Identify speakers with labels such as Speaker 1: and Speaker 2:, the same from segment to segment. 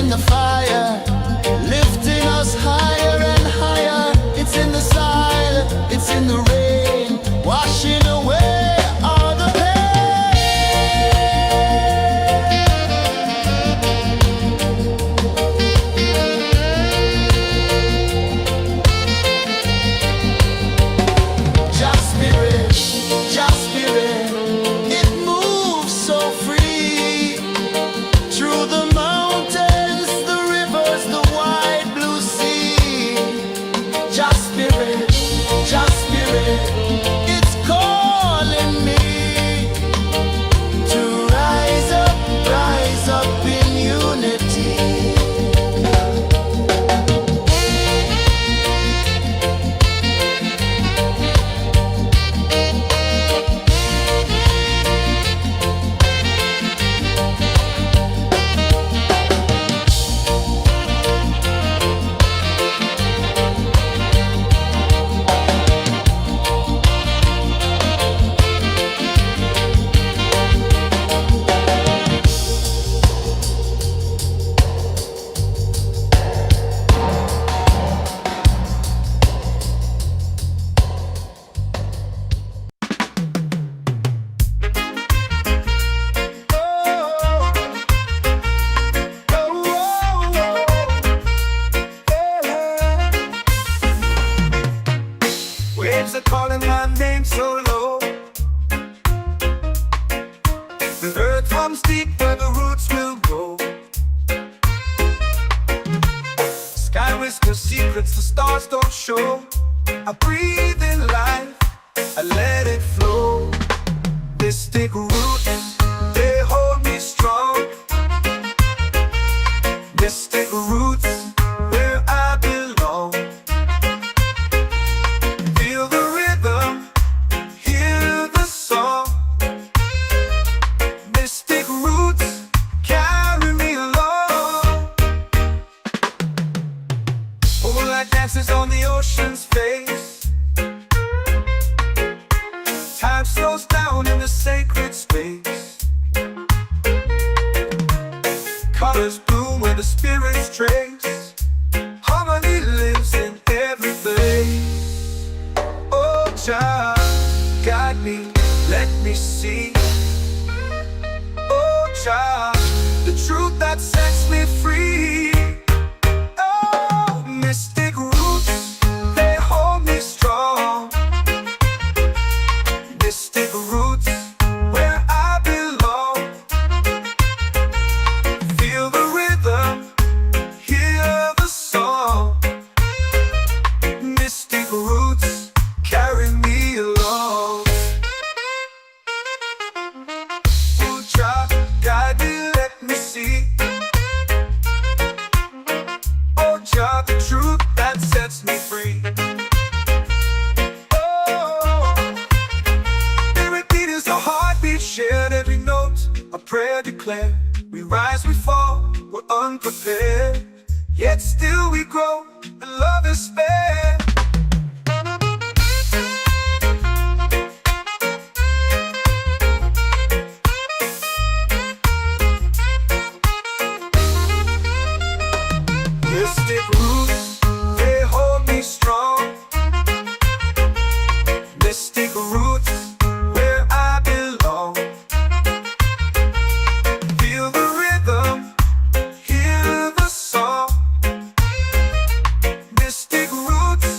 Speaker 1: in the fire, lifting us higher and higher. It's in the silence, it's in the rain, washing away all the Just spirit, it moves so free through the mountains, the rivers, the wide blue sea. Just spirit, it's calling me to rise up in unity.
Speaker 2: Waves are calling my name so low. The earth runs deep where the roots will grow. Sky whispers secrets the stars don't show. I breathe in life, I let it flow. Mystic roots, they hold me strong. Mystic roots, where I belong. Feel the rhythm, hear the song. Mystic roots carry me along. Moonlight dances on the ocean's face. Time slows down in the sacred space. Colors bloom where the spirits trace. Harmony lives in every place. Oh, child, guide me, let me see. Oh, child, the truth that sets me free. Oh, mystic roots, they hold me strong. Mystic roots, where I belong. Feel the rhythm, hear the song. Mystic roots carry me along. Oh, child, guide me, let me see. Oh, child, the truth that sets me free. Oh, spirit beat is a heartbeat shared, every note a prayer declared. We rise, we fall, we're unprepared, yet still we grow, and love is spared. Mystic roots, they hold me strong. Mystic roots, where I belong. Feel the rhythm, hear the song. Mystic roots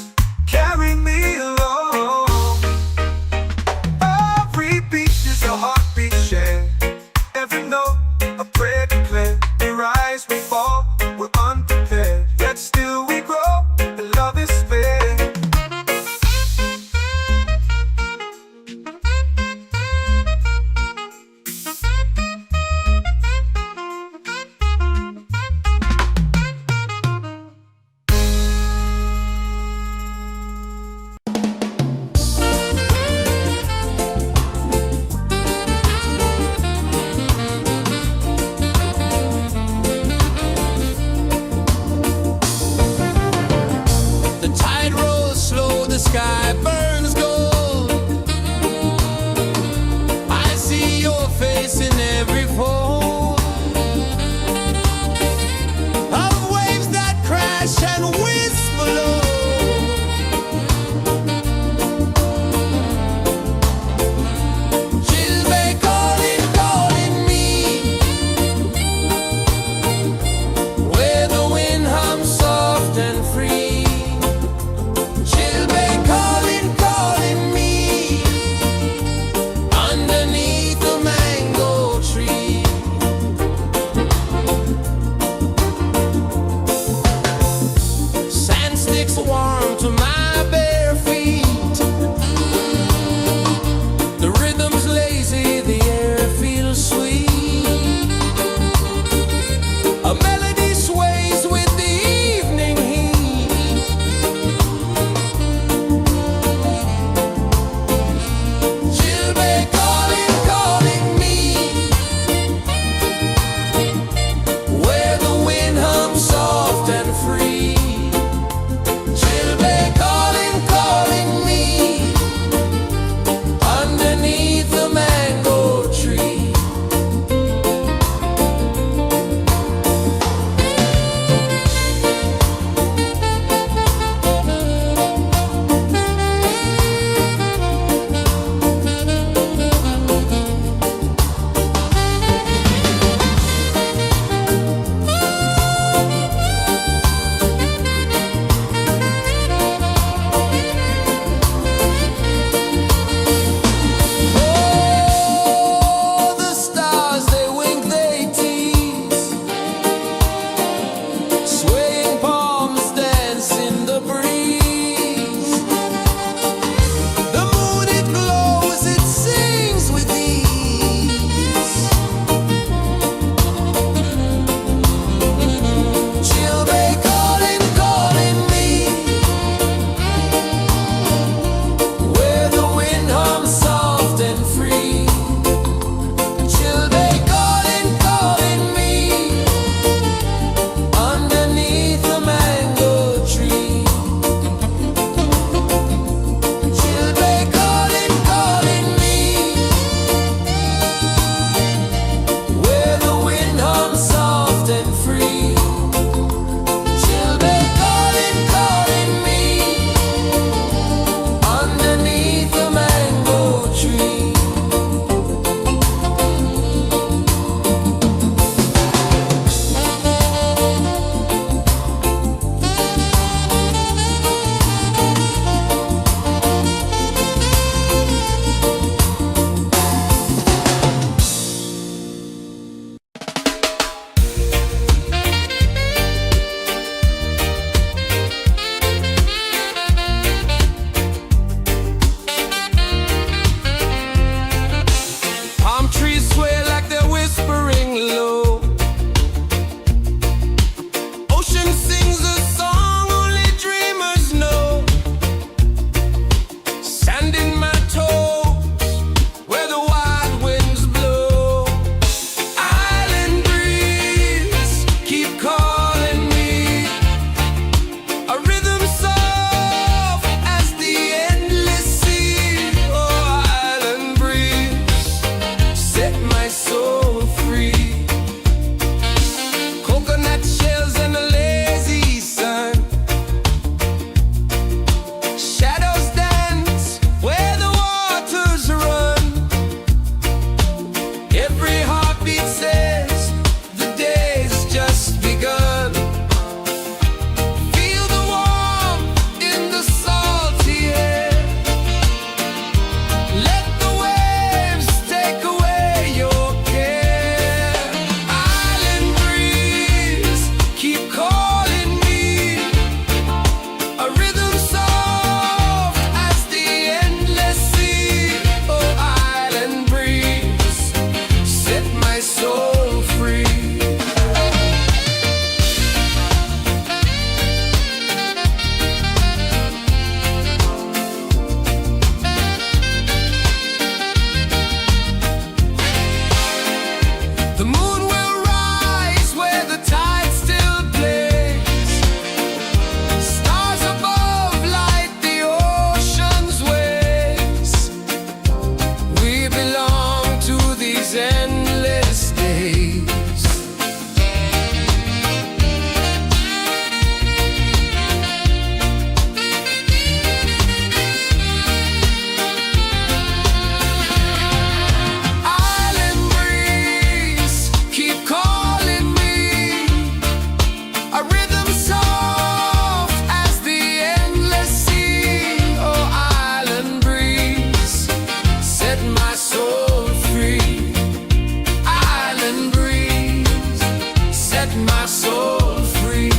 Speaker 2: my soul free.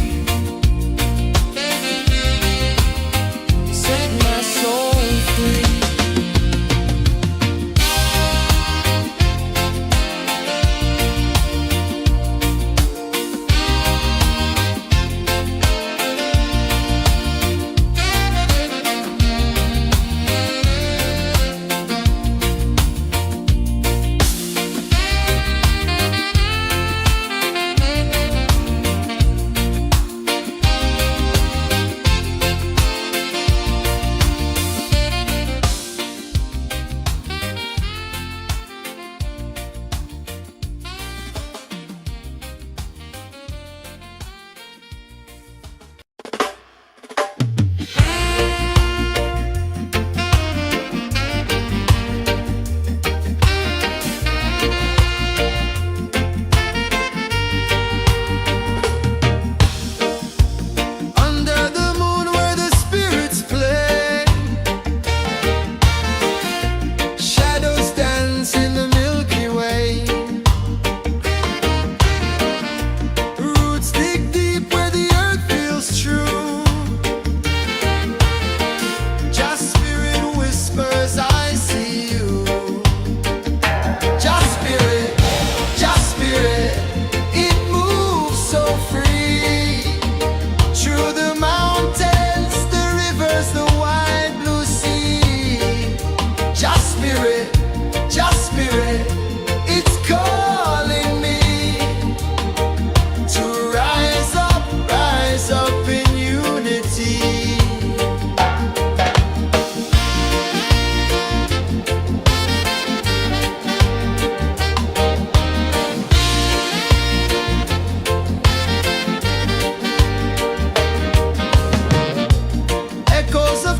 Speaker 2: Set my soul free.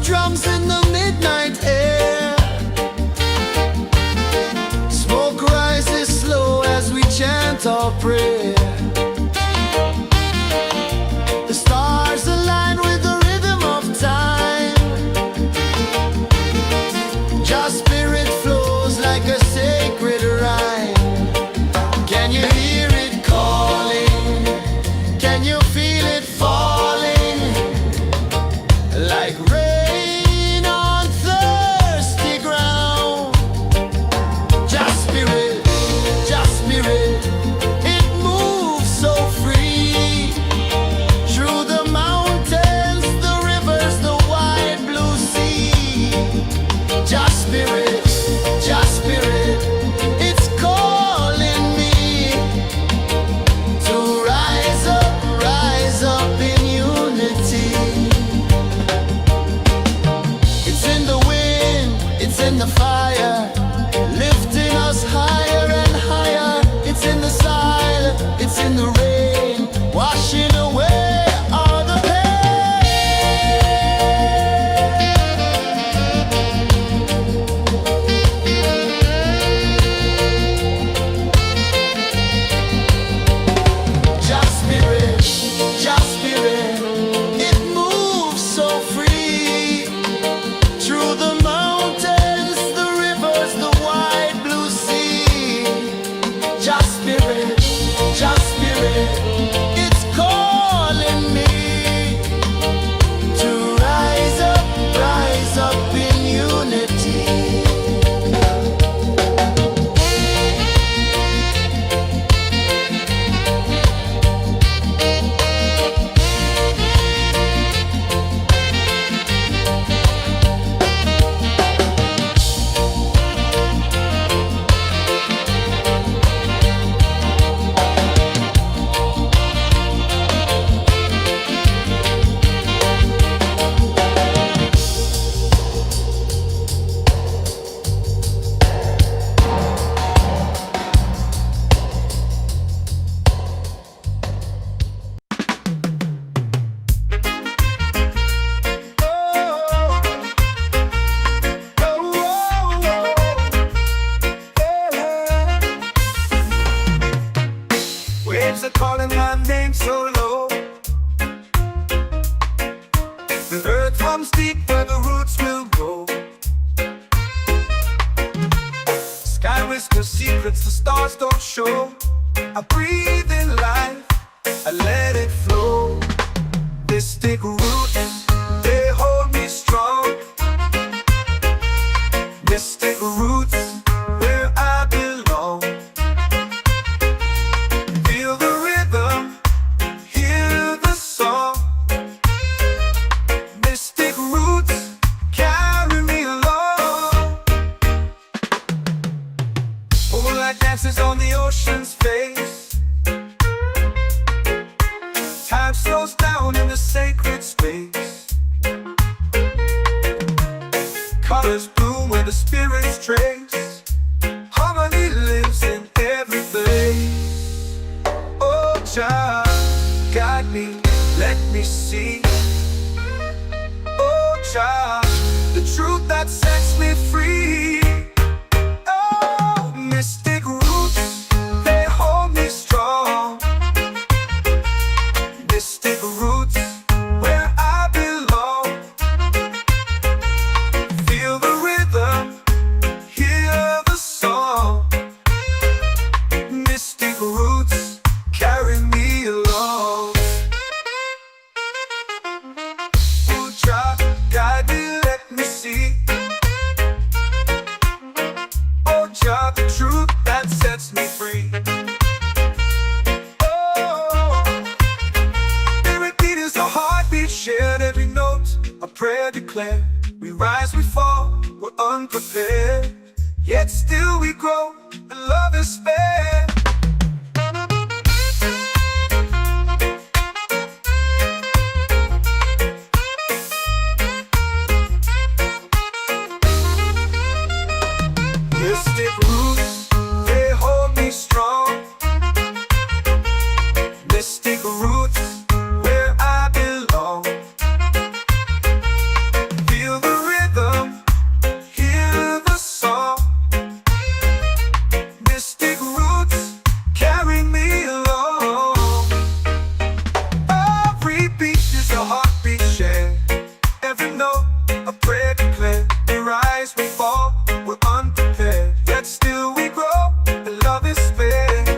Speaker 1: Drums in the midnight air. Smoke rises slow as we chant our prayer. The stars align with the rhythm of time. Just spirit flows like a sacred rhyme. Can you hear it calling? Can you feel it falling? Like rain in the fire, lifting us higher and higher. It's in the silence, it's in the rain, washing away all the just spirit, it moves so free through the mountains, the rivers, the wide blue sea. Just spirit, it's calling me to rise up in unity.
Speaker 2: Waves are calling my name so low. The earth runs deep where the roots will grow. Sky whispers secrets the stars don't show. I breathe in life, Jah, guide me, let me see. Oh Jah, the truth that sets me free. Oh, mystic roots, they hold me strong. Mystic roots, where I belong. Feel the rhythm, hear the song. Mystic roots, carry me along. Oh Jah, guide me, let me see. Oh Jah, the truth that sets me free. Oh, spirit beat is a heartbeat, shared every note, a prayer declared. We rise, we fall, we're unprepared, yet still we grow, and love is spared. Mystic roots, they hold me strong. Mystic roots, where I belong. Feel the rhythm, hear the song. Mystic roots, carry me along. Every beat is a heartbeat shared. Every note, a prayer declared. We rise, we fall, we're unprepared, yet still we grow, and love is spared.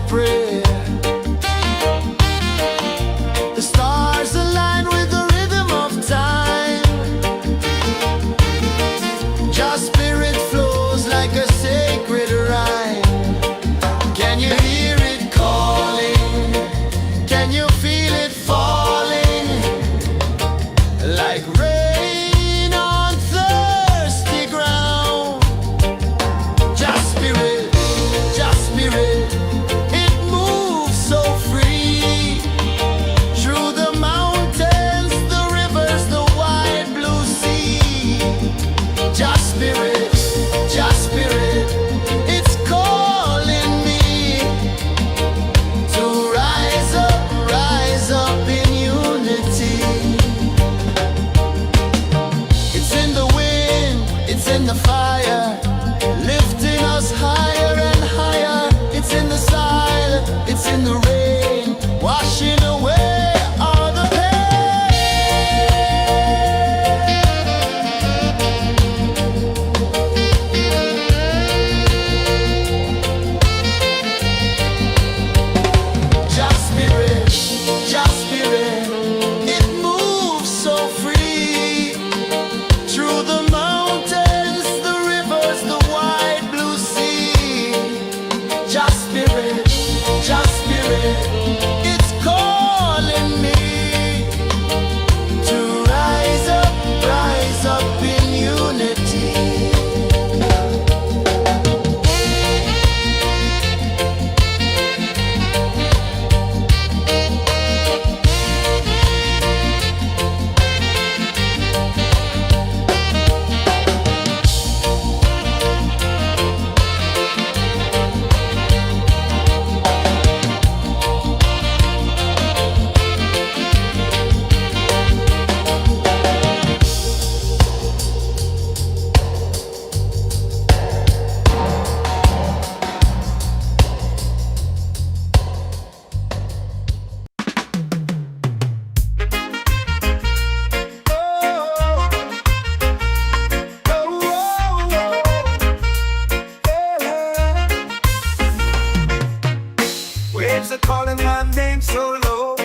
Speaker 1: pray. The stars align with the rhythm of time. Just spirit flows like a sacred rhyme. Can you hear it calling? Can you feel it falling? Like rain on thirsty ground. Just spirit, it moves so free. Through the mountains, the rivers, the wide blue sea. Just spirit, it's calling me to rise up in unity. It's in the wind, it's in the fire, lifting us higher and higher. It's in the silence, it's in the rain, washing away all the pain. Just spirit, it moves so free. Through the mountains, the rivers, the wide blue sea. Just spirit, it's calling me to rise up in unity.
Speaker 2: Waves are calling my name so low.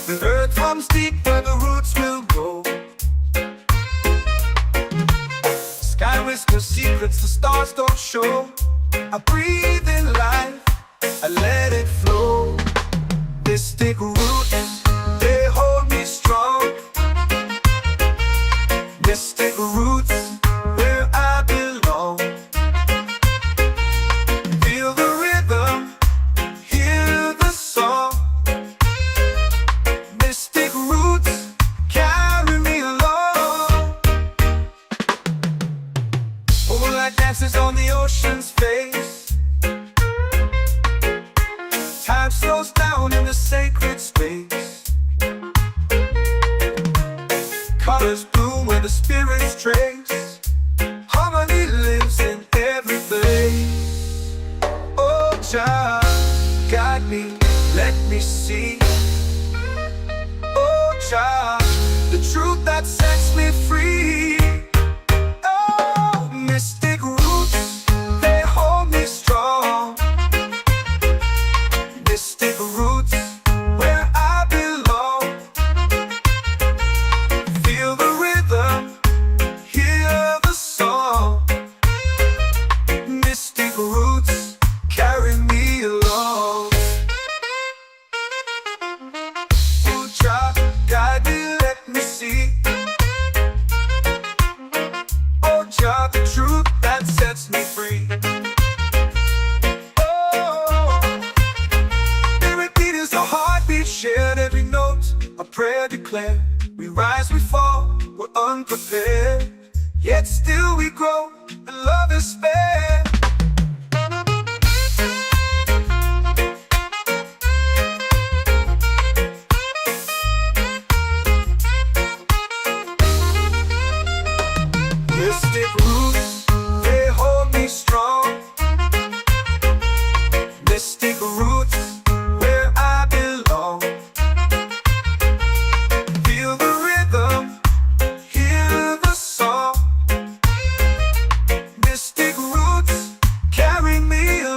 Speaker 2: The earth comes deep where the roots will grow. Sky whispers secrets the stars don't show. I breathe in life, I let it flow. Mystic roots, they hold me strong. Mystic roots, where I belong. Feel the rhythm, hear the song. Mystic roots, carry me along. Moonlight dances on the ocean's face. Time slows down in the sacred space. Colors bloom where the spirits trace. Harmony lives in every place. Oh, child, guide me, let me see. Oh, child, the truth that sets me free. Oh, mystic roots, they hold me strong. Mystic roots, where I belong. Feel the rhythm, hear the song. Mystic roots, carry me along. Oh, child, guide me, let me see. Oh, child, the truth that sets me free. Oh, every beat is a heartbeat shared, every note a prayer declared. We rise, we fall, we're unprepared, yet still we grow, and love is spared. Mystic roots, they hold me strong. Mystic roots, where I belong. Feel the rhythm, hear the song. Mystic roots, carry me along.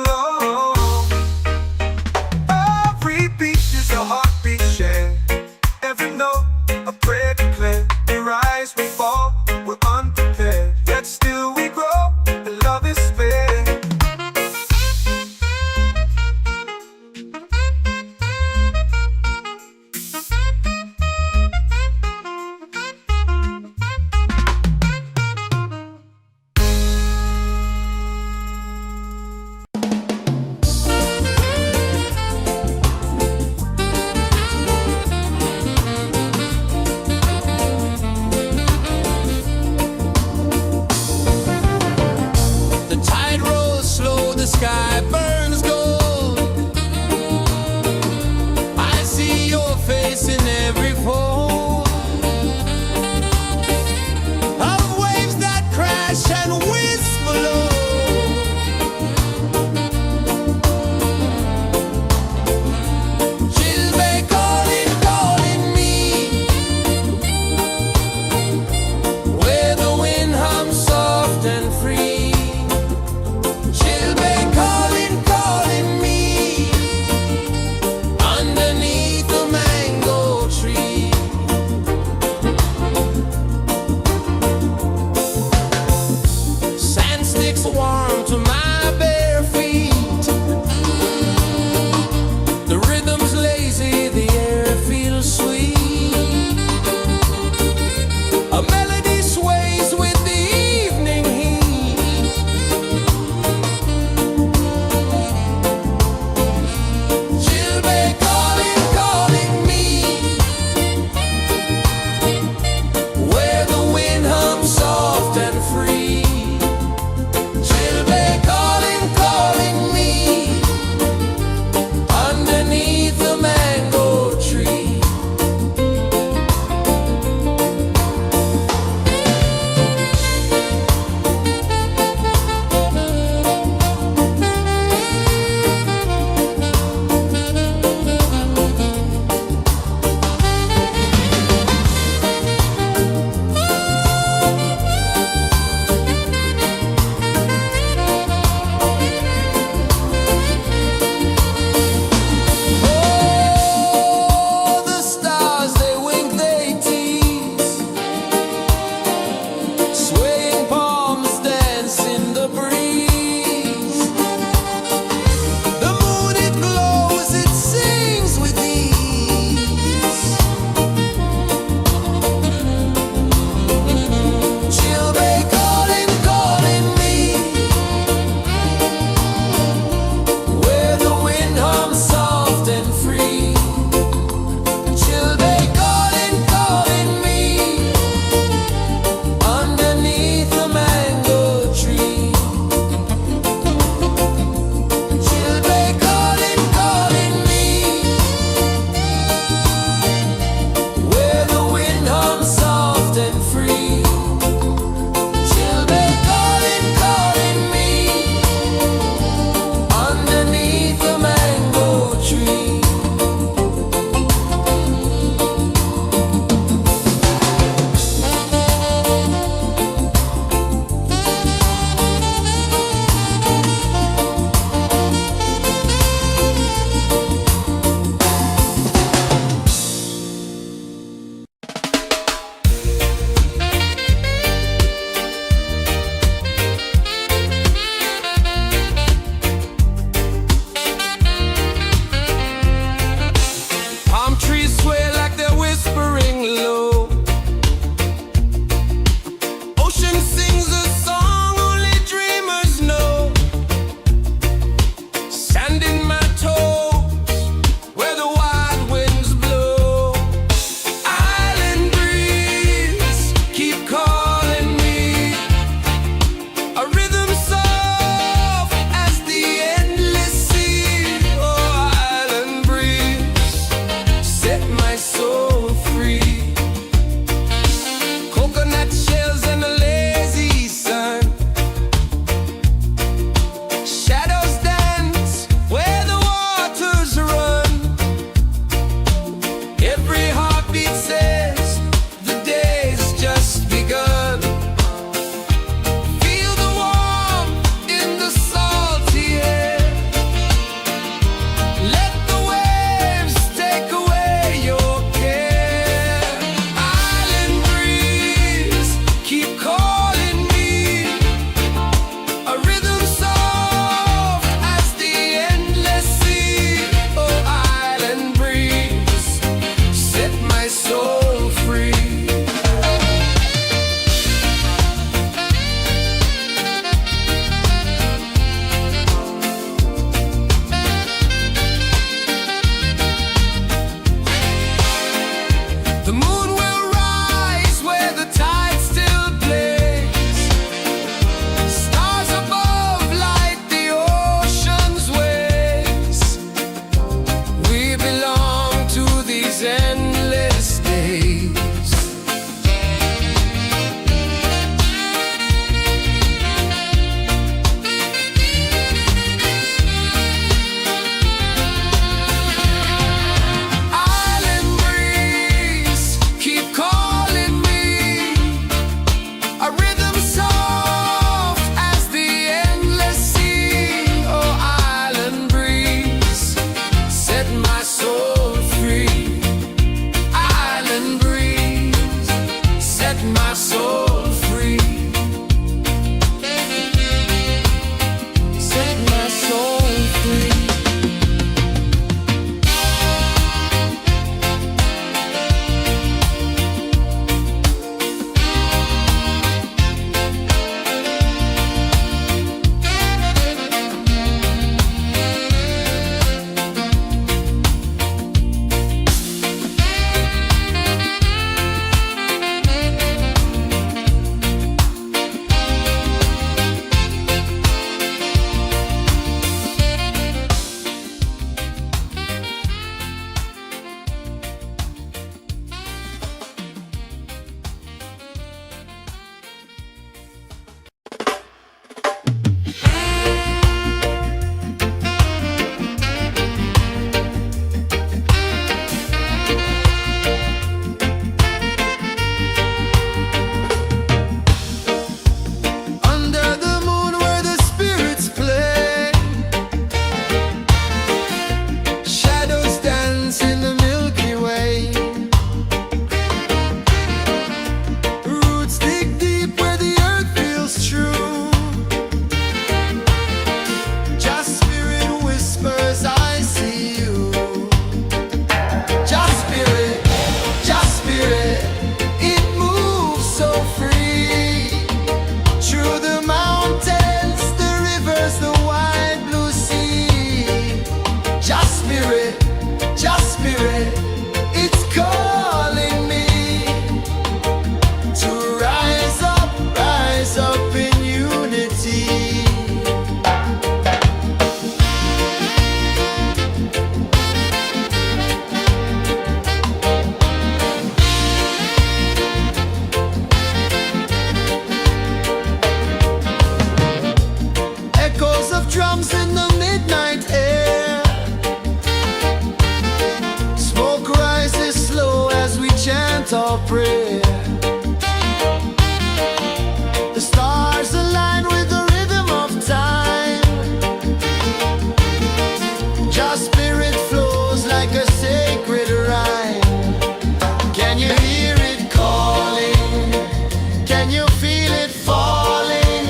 Speaker 1: feel it falling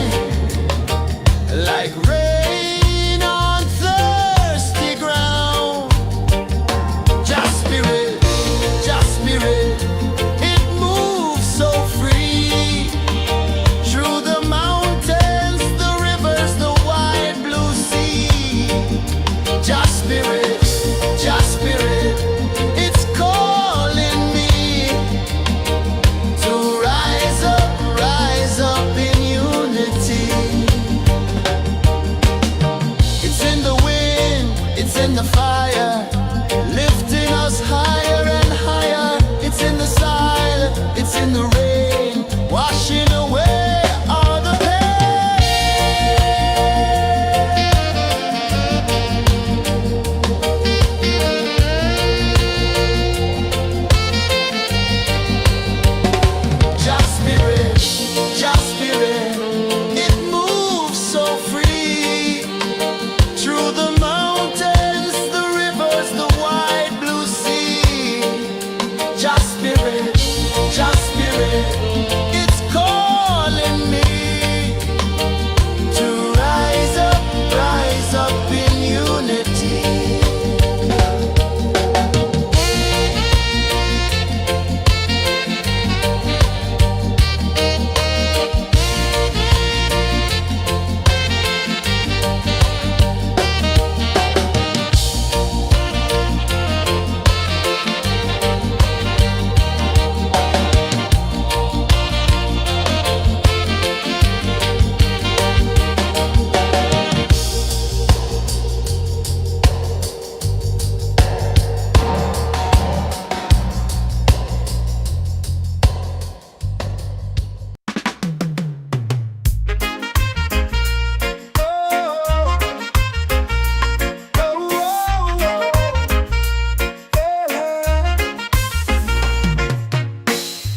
Speaker 1: like rain on thirsty ground. Just spirit, it moves so free through the mountains, the rivers, the wide blue sea. Just spirit, it's calling me to rise up in unity. It's in the wind, it's in the fire, lifting us higher and higher. It's in the silence, it's in the rain, washing away all the Just spirit, it moves so free through the mountains, the rivers, the wide blue sea. Just spirit, it's calling me to rise up in unity.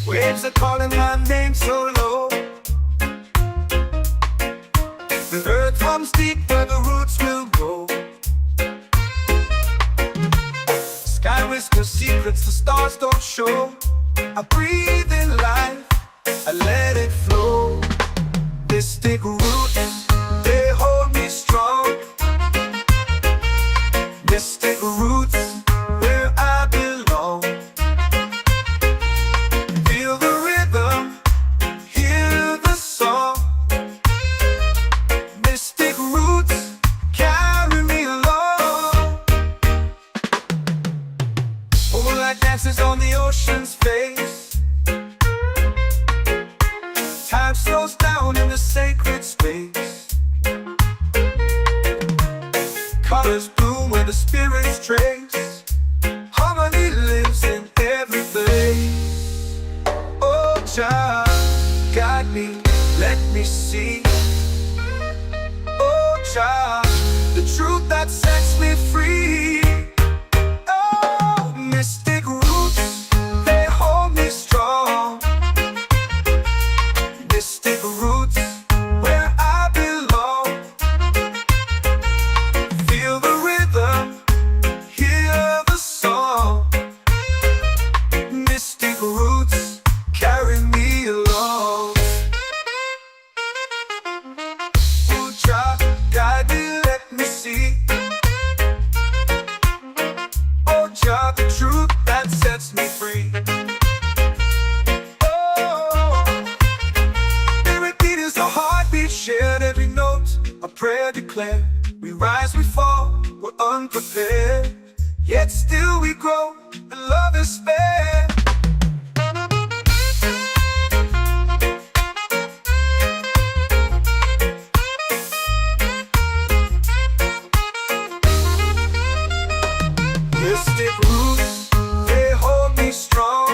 Speaker 2: Waves are calling my name so low. The earth hums deep where the roots will grow. Sky whispers secrets the stars don't show. I breathe in life, I let it flow. Mystic roots, they hold me strong. Mystic roots, where I belong. Feel the rhythm, hear the song. Mystic roots, carry me along. Moonlight dances on the ocean's face. Time slows down in the sacred space. Colors bloom where the spirits trace. Harmony lives in every place. Oh, child, guide me, let me see. Oh, child, the truth that sets me free. Oh, mystic roots, they hold me strong. Mystic roots, where I belong. Feel the rhythm, hear the song. Mystic roots, carry me along. Oh, child, guide me, let me see. Oh, child, the truth that sets me free. Oh, every beat is a heartbeat shared, every note a prayer declared. We rise, we fall, we're unprepared, yet still we grow, and love is spared. Mystic roots, they hold me strong.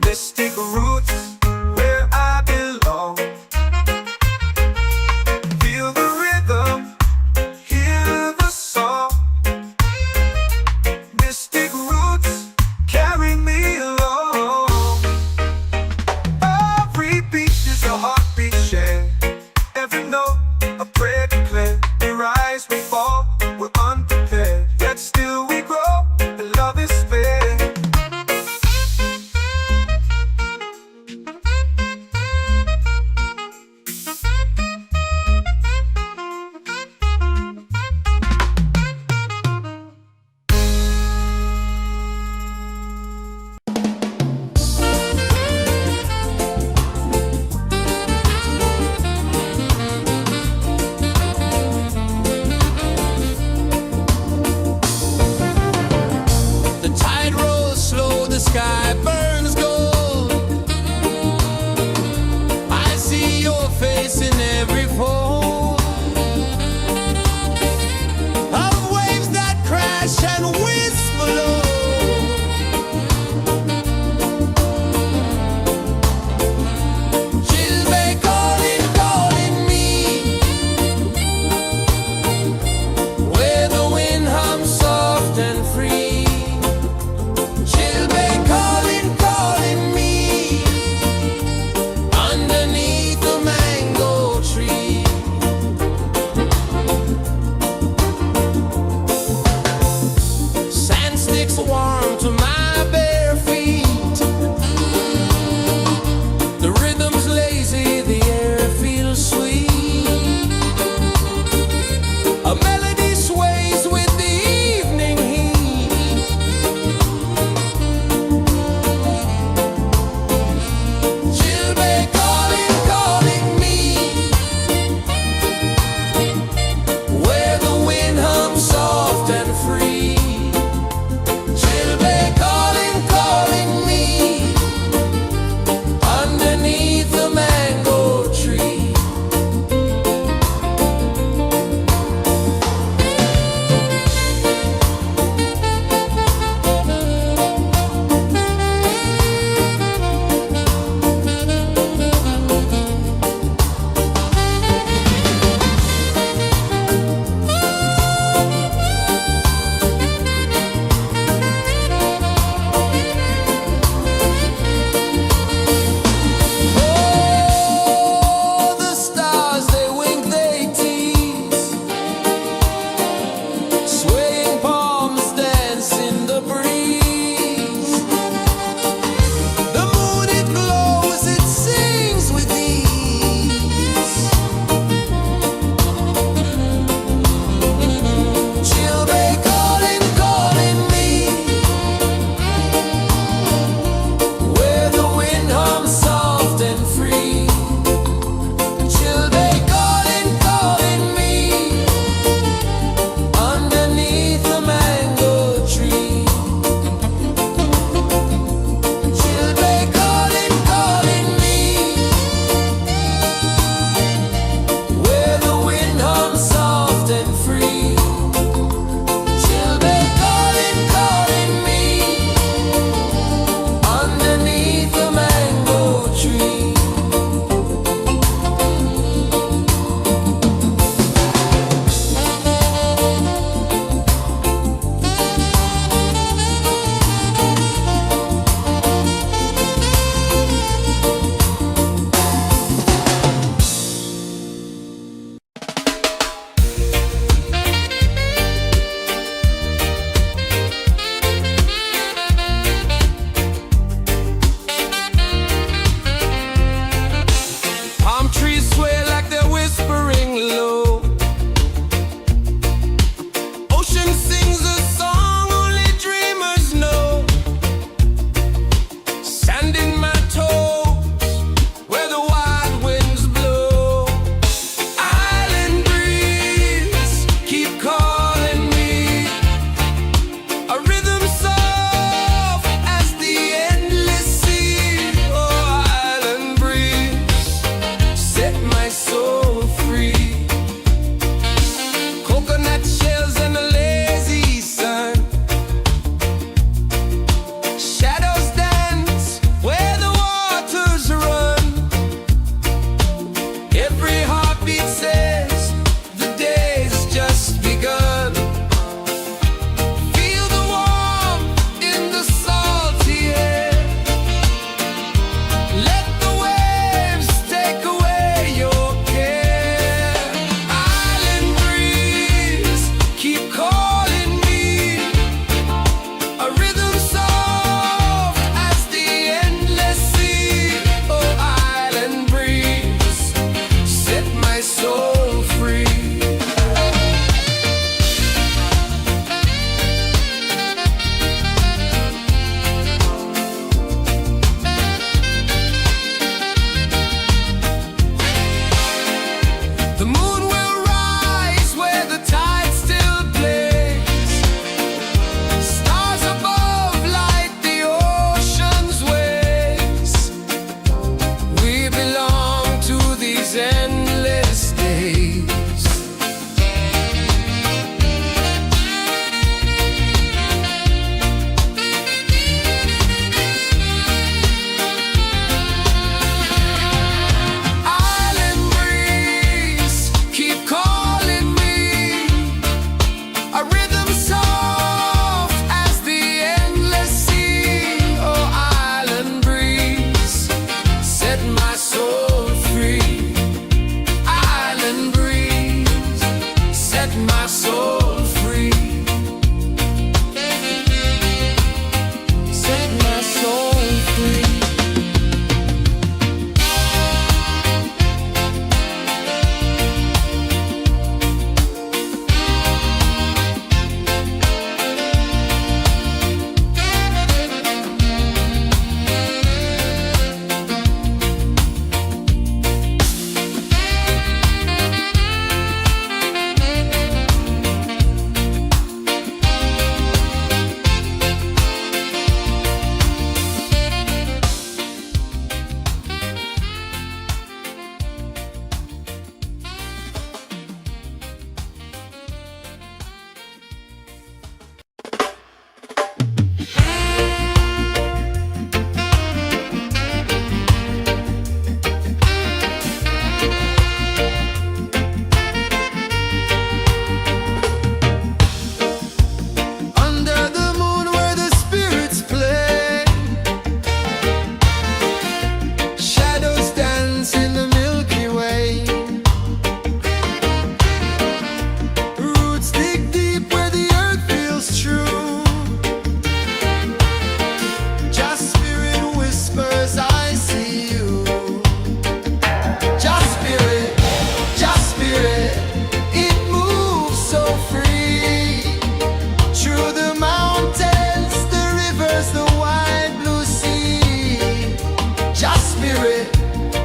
Speaker 2: Mystic roots, where I belong. Feel the rhythm, hear the song. Mystic roots,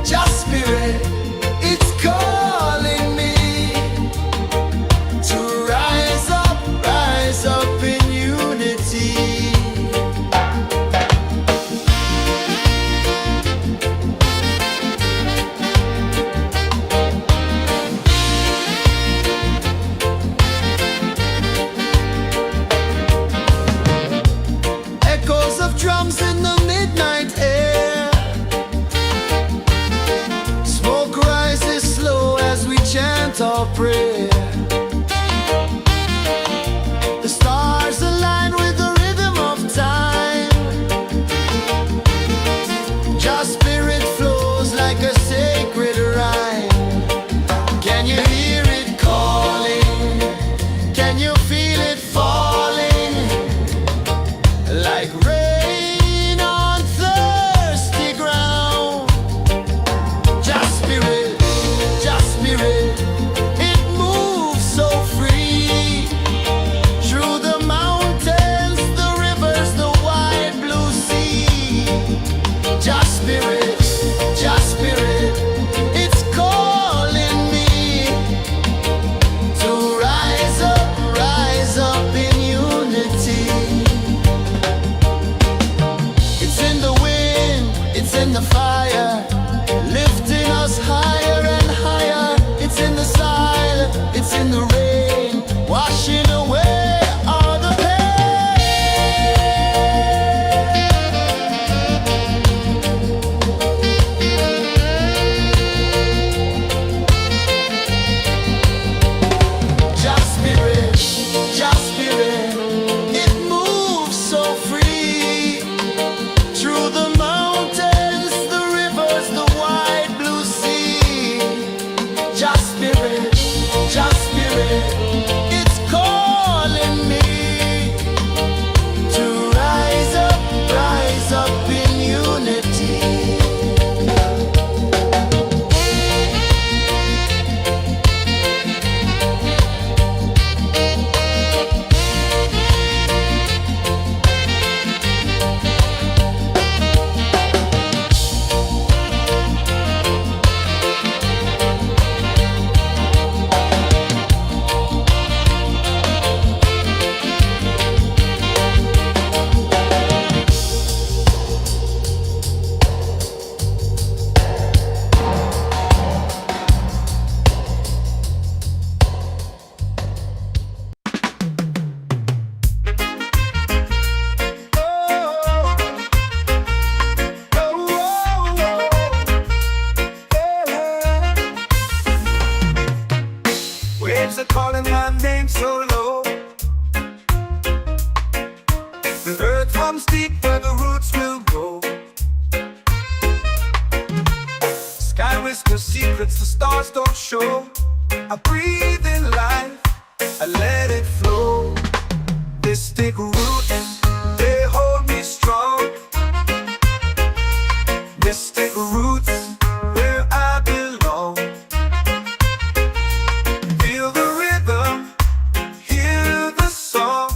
Speaker 1: Just spirit, it's calling me to rise up in unity. Echoes of drums in the midnight air. Smoke rises slow as we chant our prayer. The stars align with the rhythm of time. Just spirit flows like a sacred rhyme. Can you hear it calling? Can you feel it falling? Like rain on thirsty ground. Just spirit, it moves so free. Through the mountains, the rivers, the wide blue sea. Just spirit, it's calling me to rise up in unity. It's in the wind, it's in the fire, lifting us higher and higher. It's in the silence, it's in the rain, washing away all the pain. Just spirit, it moves so free. Through the mountains, the rivers, the wide blue sea. Just spirit, it's calling me to rise up in unity.
Speaker 2: Waves are calling my name so low. The earth runs deep where the roots will go. Sky whispers secrets the stars don't show. I breathe in life, I let it flow. They stick roots, they hold me strong. Mystic roots, where I belong. Feel the rhythm, hear the song.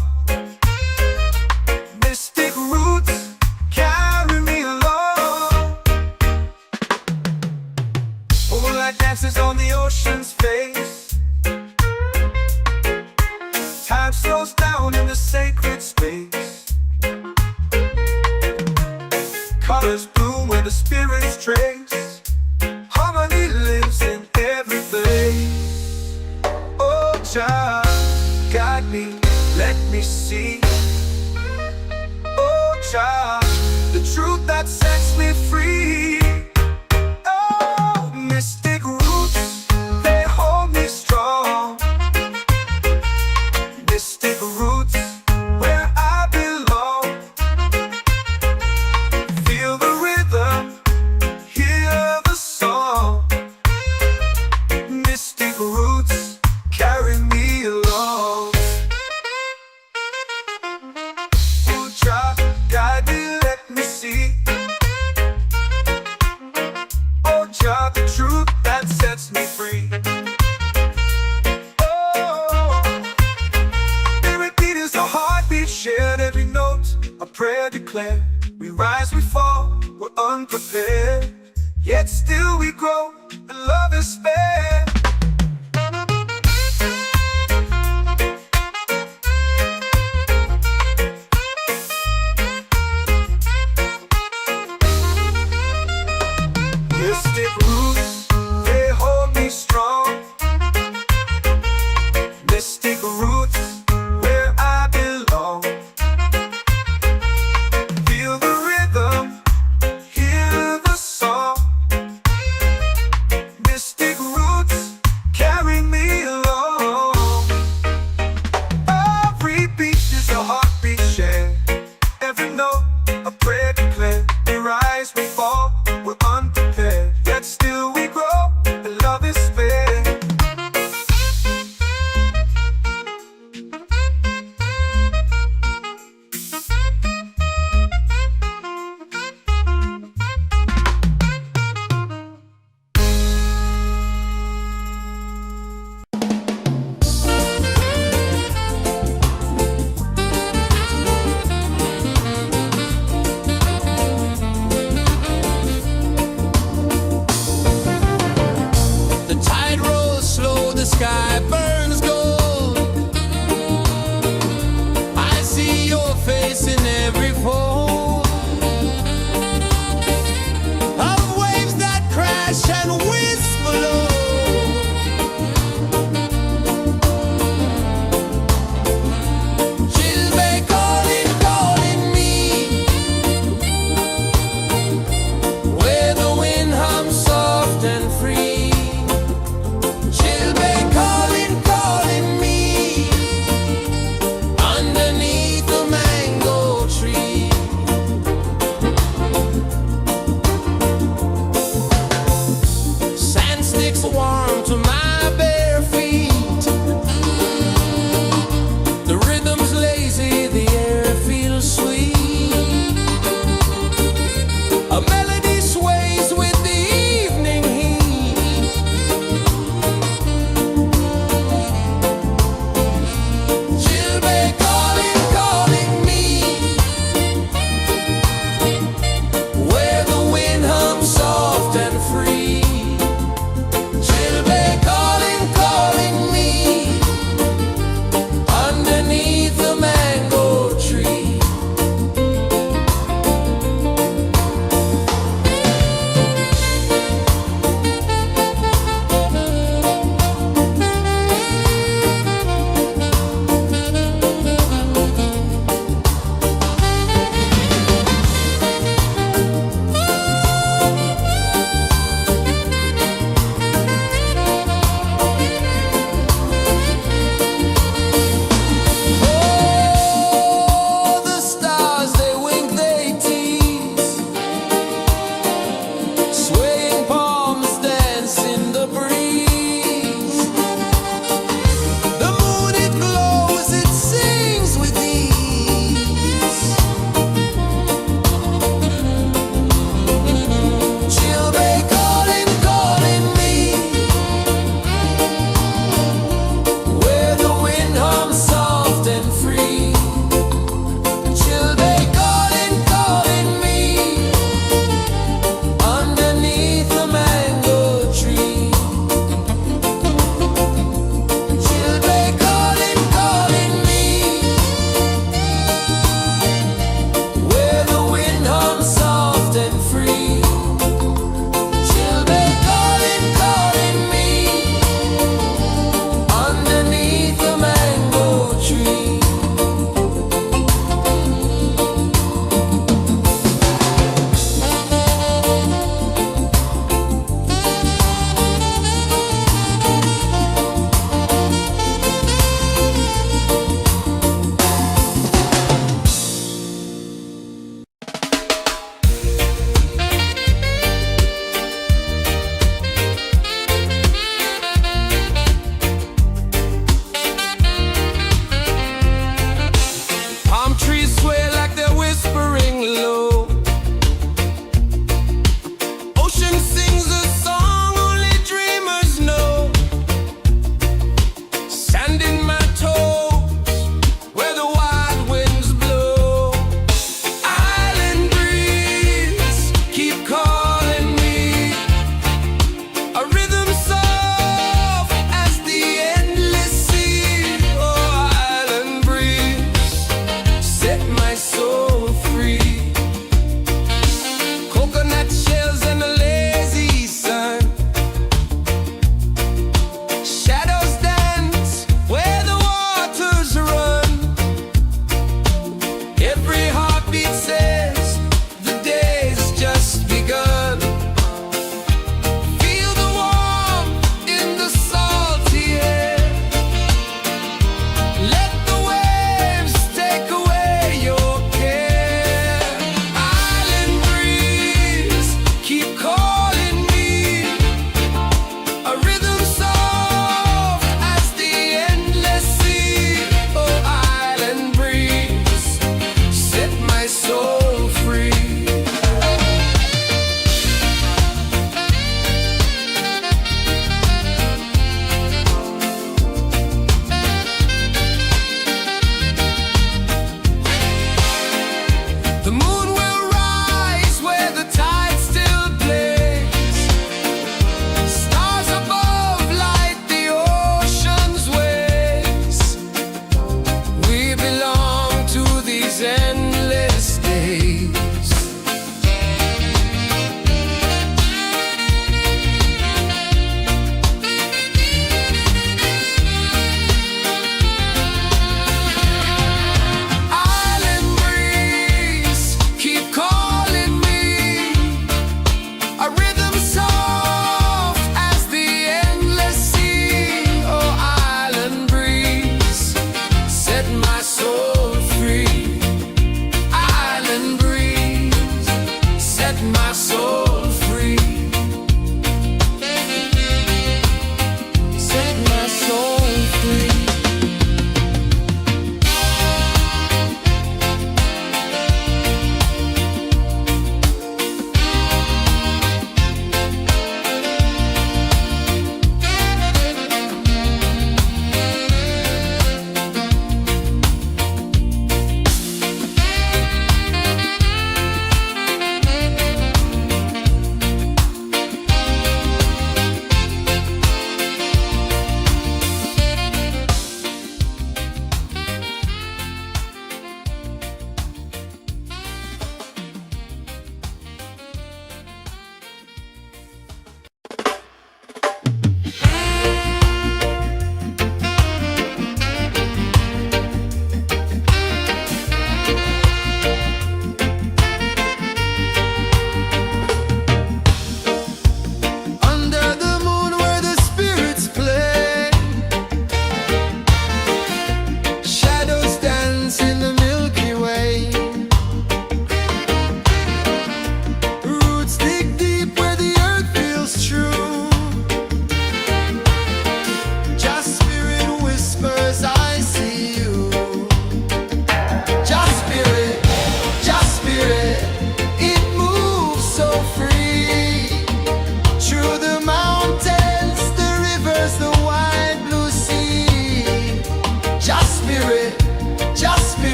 Speaker 2: Mystic roots, carry me along. Moonlight dances on the ocean's face. Time slows down in the sacred space. Colors bloom where the spirits trace. Harmony lives in every place. Oh, child, guide me, let me see. Oh, child, the truth that sets me free. Oh, mystic roots, they hold me strong. Mystic roots, where I belong. Feel the rhythm, hear the song. Mystic roots, carry me along. grow and love is spared. Mystic roots, they hold me strong. Mystic roots, where I belong. Feel the rhythm, hear the song. Mystic roots, carry me along. Every beat is a heartbeat shared. Every note, a prayer declared. We rise, we fall, we're unprepared. Yet still we grow, and love is spared.
Speaker 1: The tide rolls slow, the sky burns gold. I see your face in every fold of waves that crash and whisper low. She'll be calling, calling me where the wind hums soft and free. She'll be calling, calling me underneath the mango tree.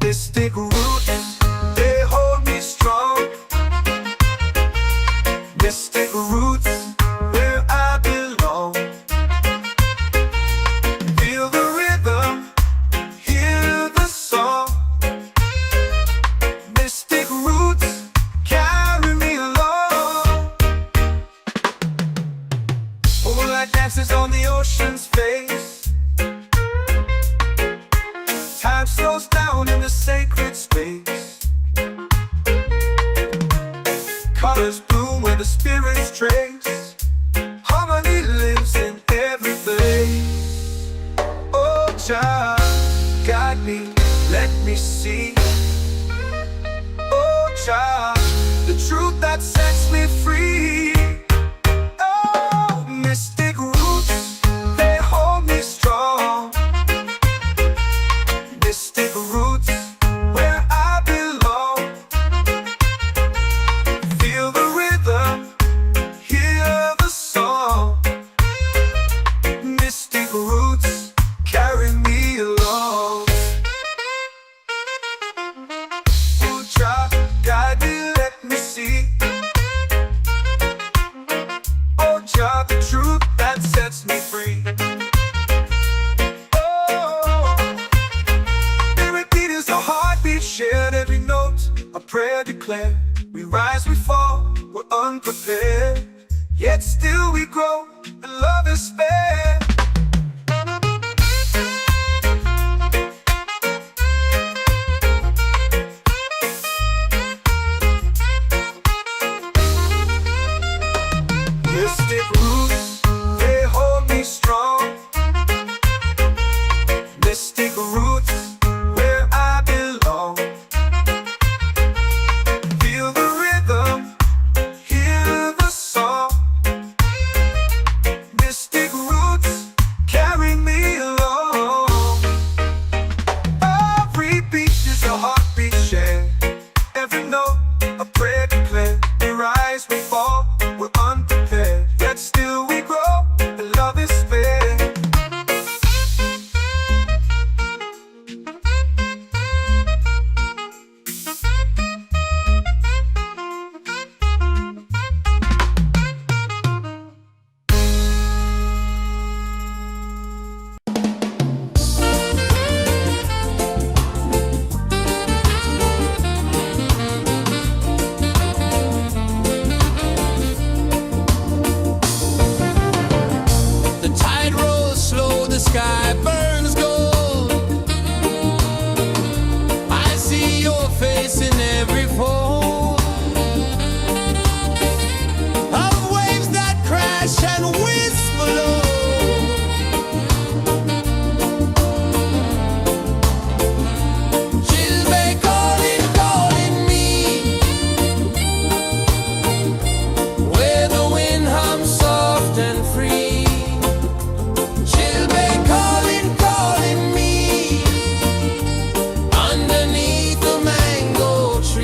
Speaker 2: Mystic roots, they hold me strong. Mystic roots, where I belong. Feel the rhythm, hear the song. Mystic roots, carry me along. Moonlight dances on the ocean's face. Time slows down in the sacred space. Colors bloom where the spirits trace. Harmony lives in every place. Oh, child, guide me, let me see. Oh, child, the truth that sets me free. Oh, mystic roots, they hold me strong. Mystic roots, where I belong. Feel the rhythm, hear the song. Mystic roots, carry me along. Oh, child, guide me, let me see. Oh, child, the truth that sets me free. Shared every note, a prayer declared. We rise, we fall, we're unprepared. Yet still we grow, and love is spared. Mystic roots, they hold me strong. Mystic roots, where I belong. Feel the rhythm, hear the song. Mystic roots, carry me along. Every beat is a heartbeat shared. Every note, a prayer declared. We rise, we fall, we're unprepared. Yet still we grow, and love is spared.
Speaker 1: The tide rolls slow, the sky burns gold. I see your face in every fold of waves that crash and whisper low. She'll be calling, calling me where the wind hums soft and free. She'll be calling, calling me underneath the mango tree.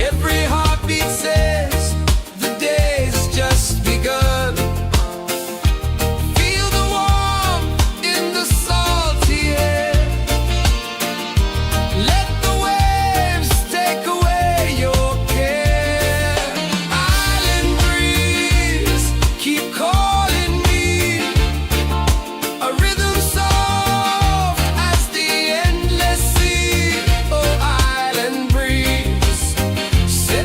Speaker 2: Every heartbeat says the day's just begun. Feel the warmth in the salty air. Let the waves take away your care. Island breeze, keep calling me. A rhythm soft as the endless sea. Oh, island breeze, say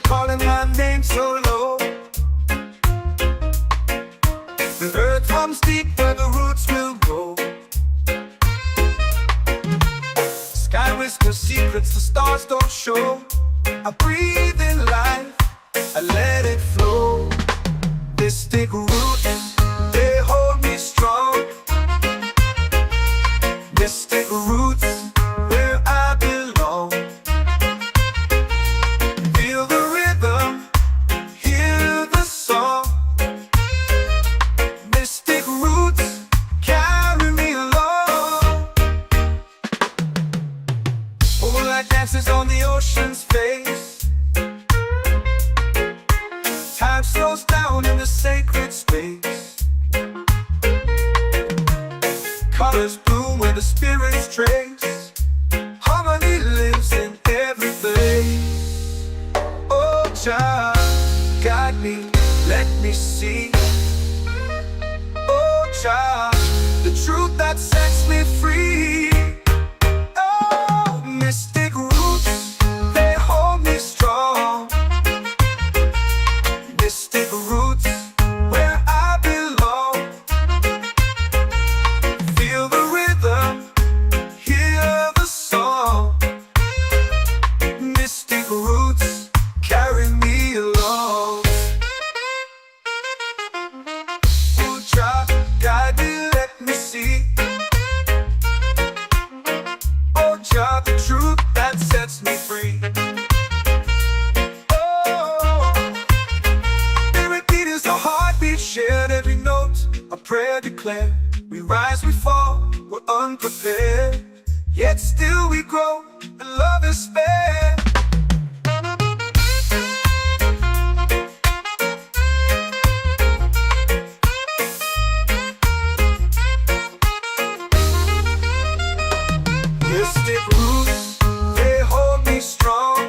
Speaker 2: calling my name so low. The earth comes deep where the roots will go. Sky whispers secrets the stars don't show. I breathe in life, I let it flow. Mystic roots, they hold me strong. Mystic roots, where I belong. Feel the rhythm, hear the song. Mystic roots, carry me along. Moonlight dances on the ocean's face. Time slows down in the sacred space. Colors bloom where the spirits trace. Harmony lives in every place. Oh, child, guide me, let me see. Oh, child, the truth that sets me free. Oh, mystic roots, they hold me strong. Mystic roots, where I belong. Feel the rhythm, hear the song. Mystic roots, carry me along. Oh, child, guide me, let me see. Oh, child, the truth that sets me free. Shared every note, a prayer declared. We rise, we fall, we're unprepared. Yet still we grow, and love is spared. Mystic roots, they hold me strong.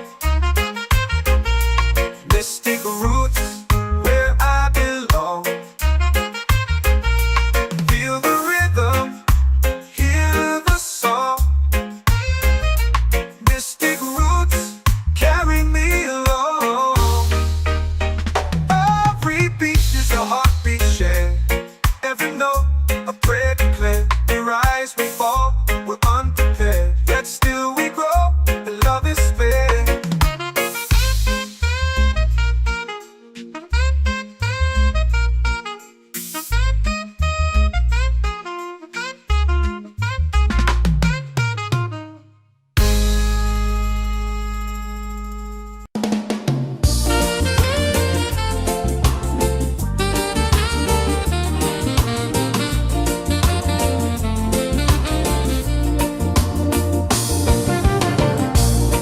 Speaker 2: Mystic roots, where I belong. Feel the rhythm, hear the song. Mystic roots, carry me along. Every beat is a heartbeat shared. Every note, a prayer declared. We rise, we fall, we're unprepared. Yet still we grow, and love is spared.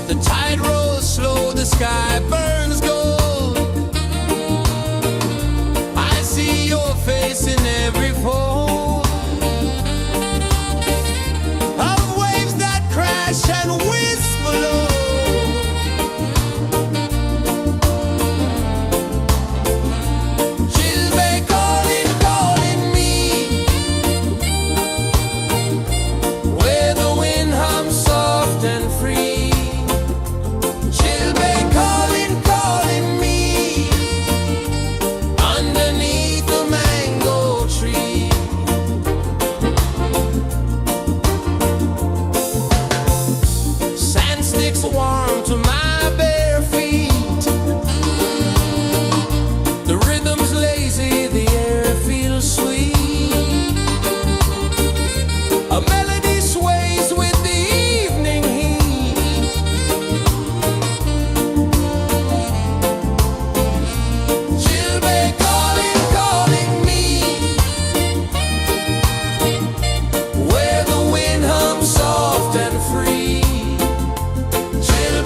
Speaker 1: The tide rolls slow, the sky burns gold. I see your face in every fold of waves that crash and whisper low. She'll be calling, calling me, where the wind hums soft and free. She'll be calling, calling me, underneath the mango tree. Sand sticks warm to my bare feet. The rhythm's lazy, the air feels sweet. A melody sways with the evening heat. She'll be calling, calling me, where the wind hums soft and free. She'll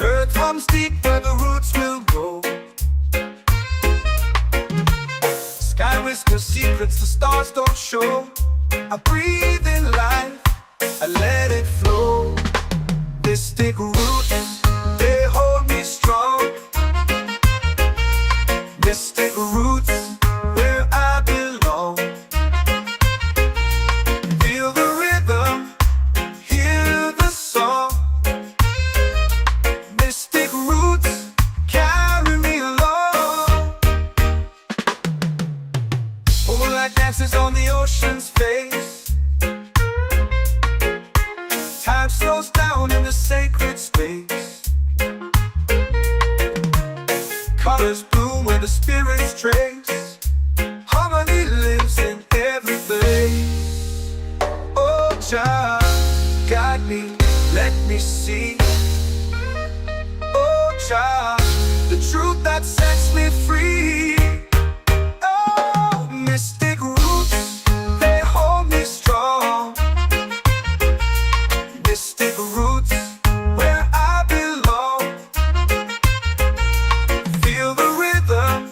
Speaker 2: earth hums deep where the roots will grow. Sky whispers secrets the stars don't show. I breathe in life, I let it flow. Mystic roots, they hold me strong. Mystic roots, where I belong. Feel the rhythm, hear the song. Mystic roots, carry me along. Moonlight dances on the ocean's face. Time slows down in the sacred space. Colors bloom where the spirits trace. Harmony lives in every place. Oh, Jah, guide me, let me see. Oh, Jah, the truth that sets me free. Oh, mystic roots, they hold me strong. Mystic roots, where I belong. Feel the rhythm,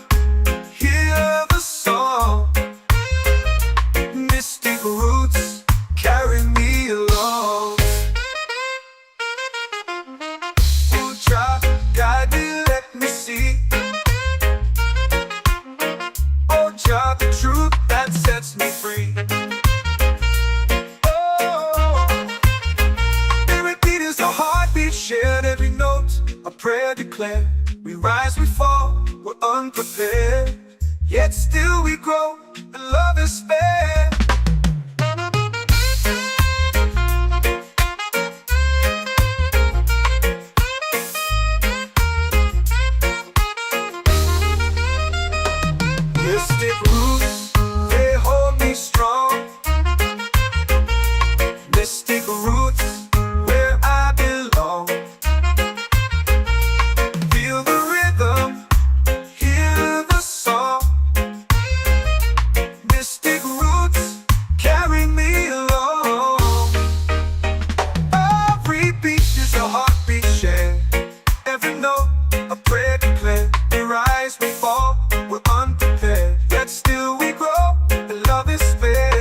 Speaker 2: hear the song. Mystic roots, carry me along. Oh, Jah, guide me, let me see. Oh, Jah, the truth that sets me free. Heartbeat shared, every note a prayer declared. We rise, we fall, we're unprepared, yet still we grow, and love is spared. Mystic roots, they hold me strong. Mystic roots, where I belong. Feel the rhythm, hear the song. Mystic roots, carry me along. Every beat is a heartbeat shared. Every note a prayer declared. We rise, we fall, we're unprepared, yet still we grow, and love is spared.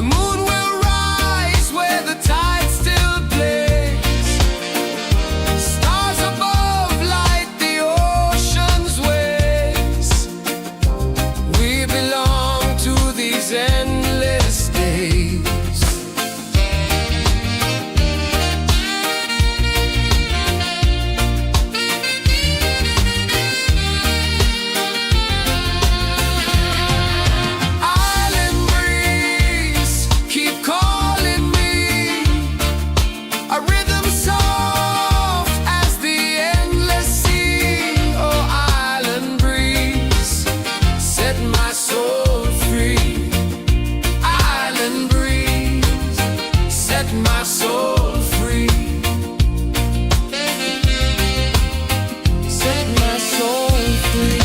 Speaker 2: The moon will rise where the tide still plays. Stars above light the ocean's waves. We belong to these endless days. My soul free. Set my soul free.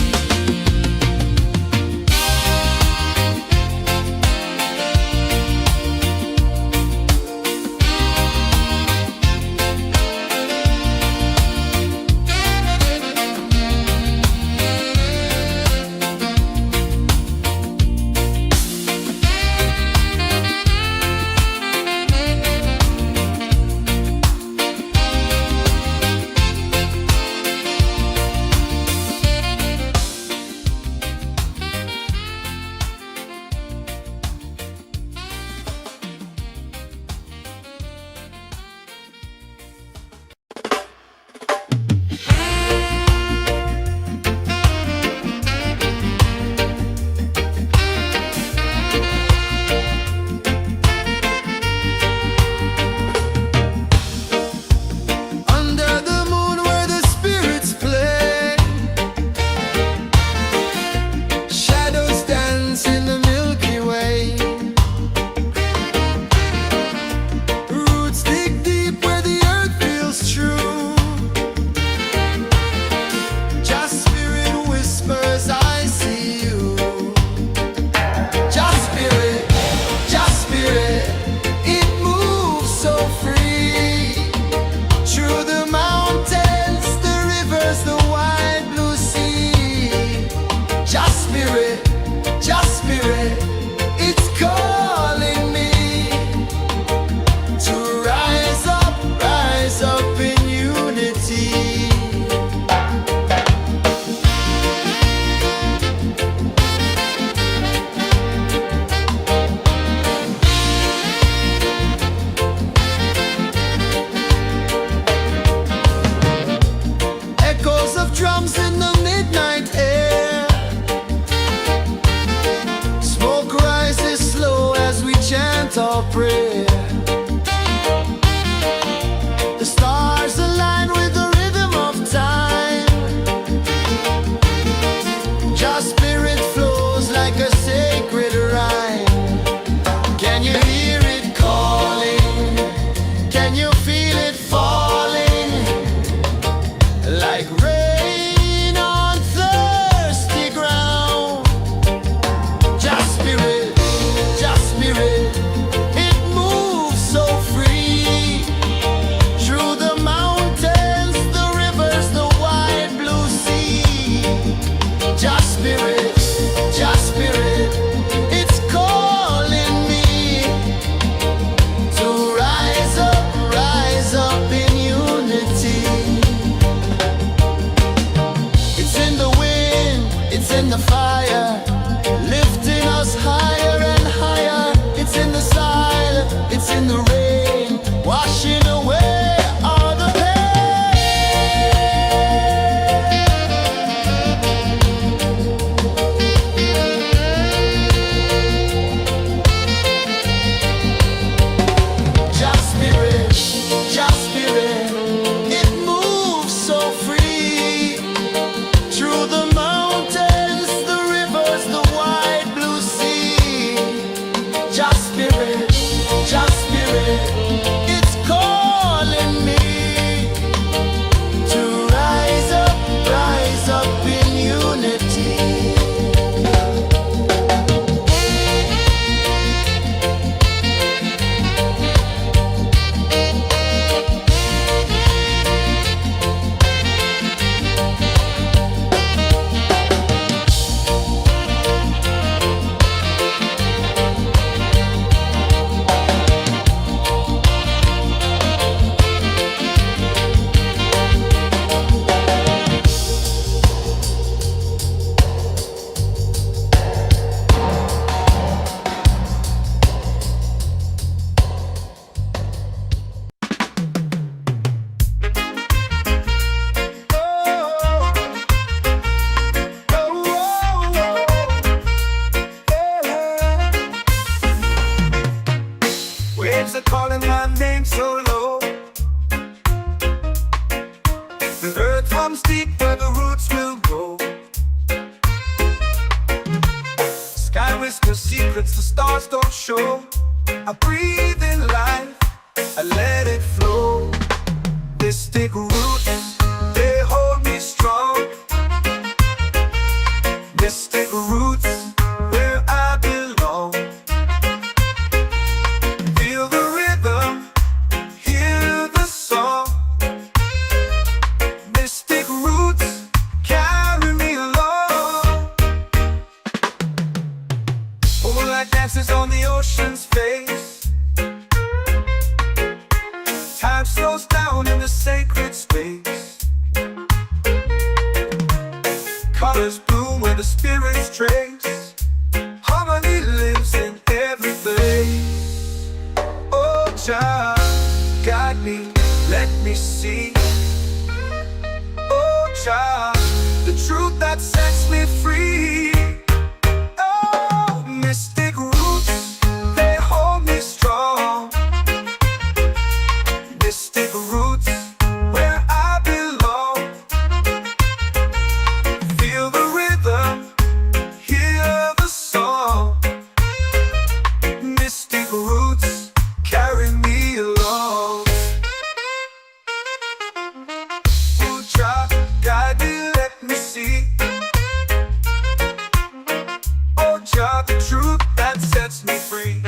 Speaker 2: Drums in the midnight air. Smoke rises slow as we chant our prayer. The stars align with the rhythm of time. Your spirit flows like a sacred rhyme. Can you hear it calling? Can you feel it falling? Like rain spirits are calling my name so low. The earth hums deep where the roots will grow. Sky whispers secrets the stars don't show. I breathe in life, I let it flow. Mystic roots, they hold me strong. Mystic roots, where I belong. Feel the rhythm, hear the song. Mystic roots, carry me along. Moonlight dances on the ocean's face. Time slows down in the sacred space. Colors bloom where the spirits trace. Harmony lives in every place. Oh, child, guide me, let me see. Oh, child, the truth that sets me free. Oh, mystic roots, they hold me strong. Mystic roots, where I belong. Feel the rhythm, hear the song. Mystic roots, carry me along. Oh, child, guide me, let me see. Oh, child, the truth that sets me free.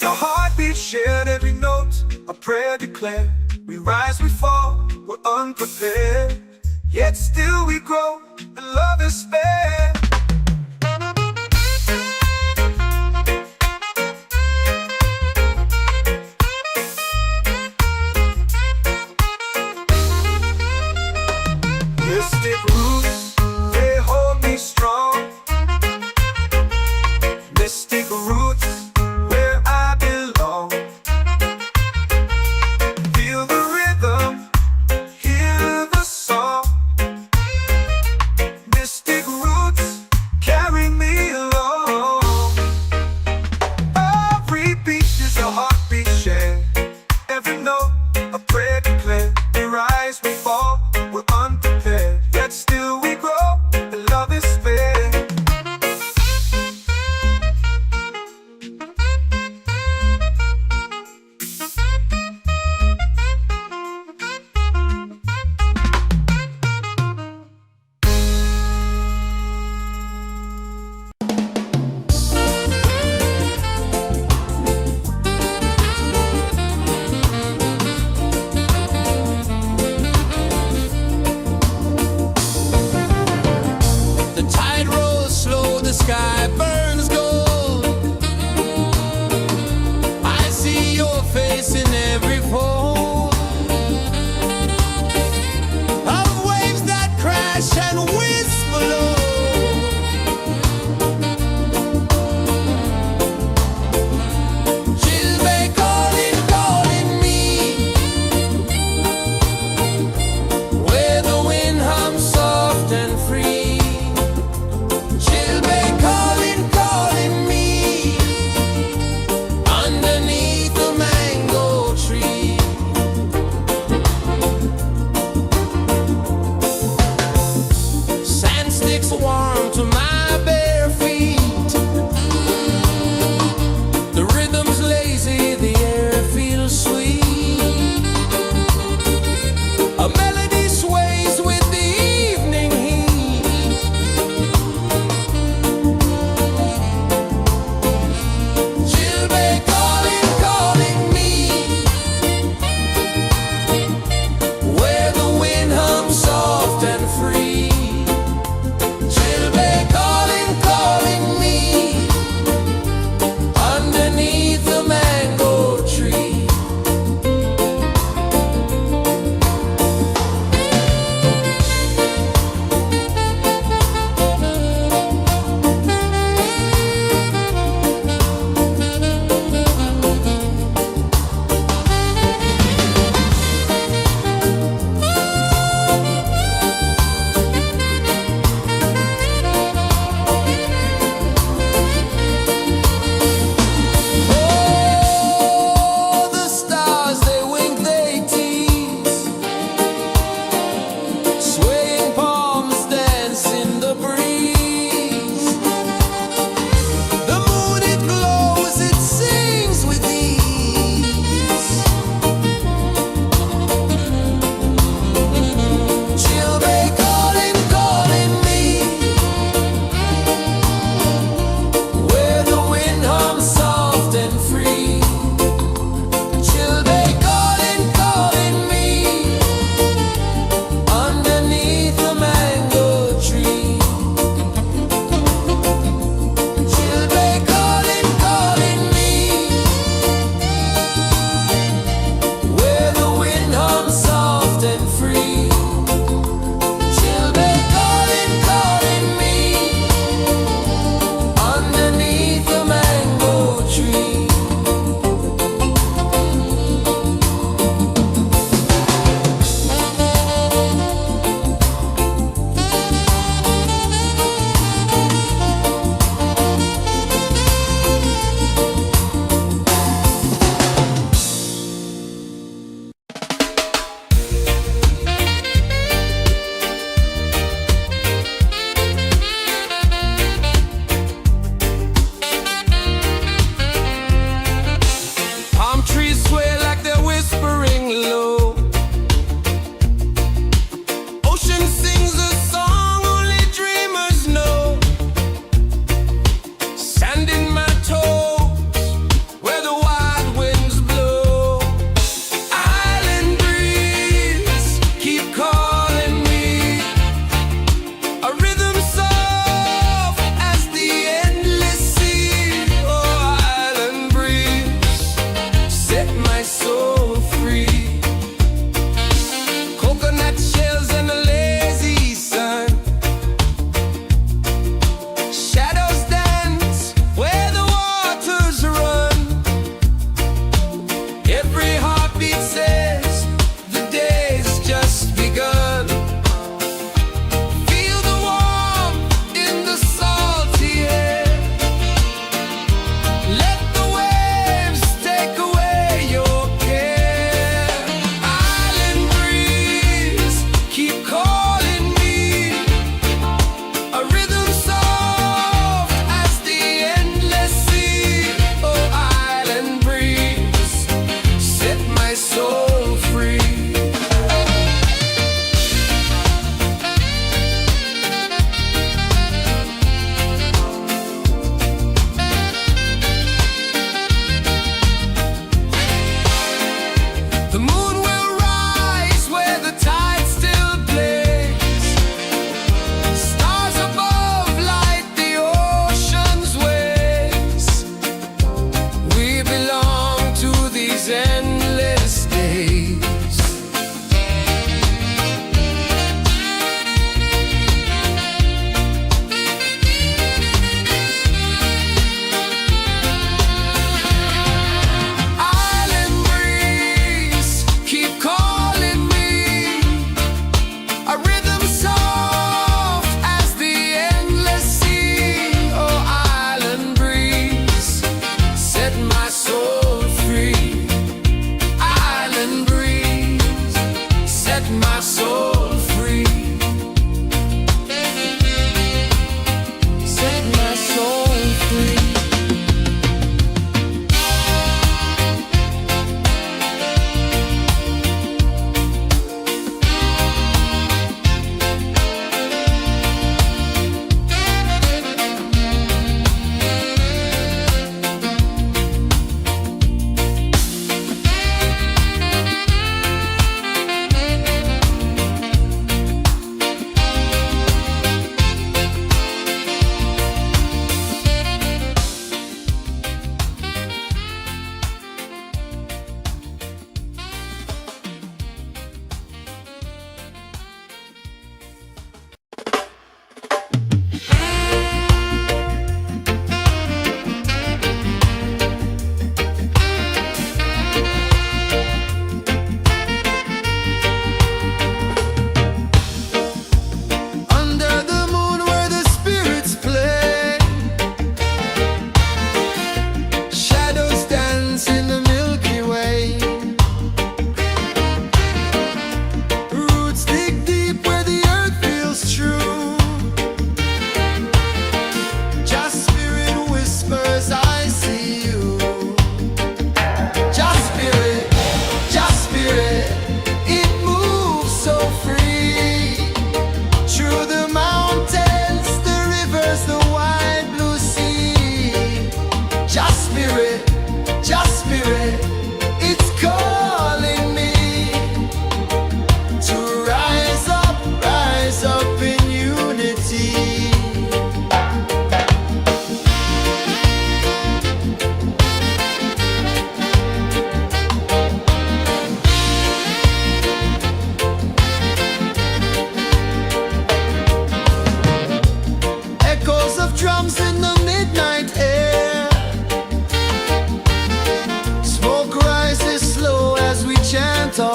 Speaker 2: A heartbeat shared, every note a prayer declared. We rise, we fall, we're unprepared, yet still we grow, and love is spared. Mystic roots, they hold me strong. Mystic roots, where I belong. Feel the rhythm, hear the song. Mystic roots,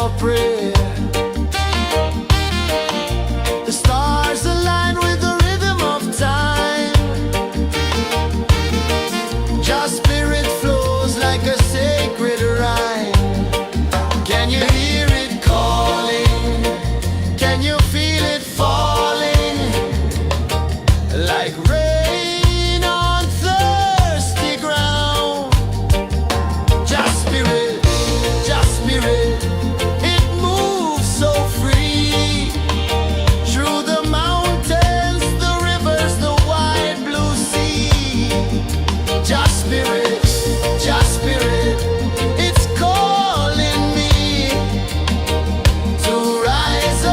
Speaker 1: your prayer. The stars align with the rhythm of time. Your spirit flows like a sacred rhyme. Can you hear it calling? Can you feel it falling? Like rain on thirsty ground. Just spirit, it moves so free. Through the mountains, the rivers, the wide blue sea. Just spirit, it's calling me to rise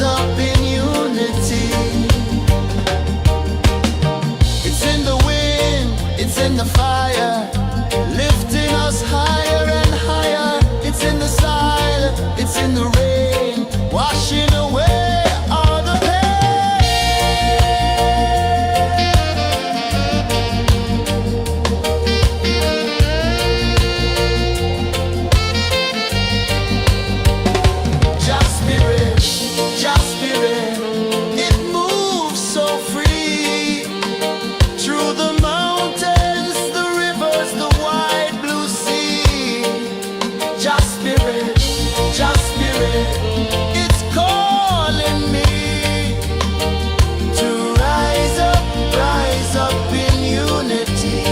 Speaker 1: up in unity. It's in the wind, it's in the fire, lifting us higher and higher. It's in the silence, it's in the rain, washing away all the pain. Just spirit, it moves so free. Through the mountains, the rivers, the wide blue sea. Just spirit, it's calling me to rise up in unity.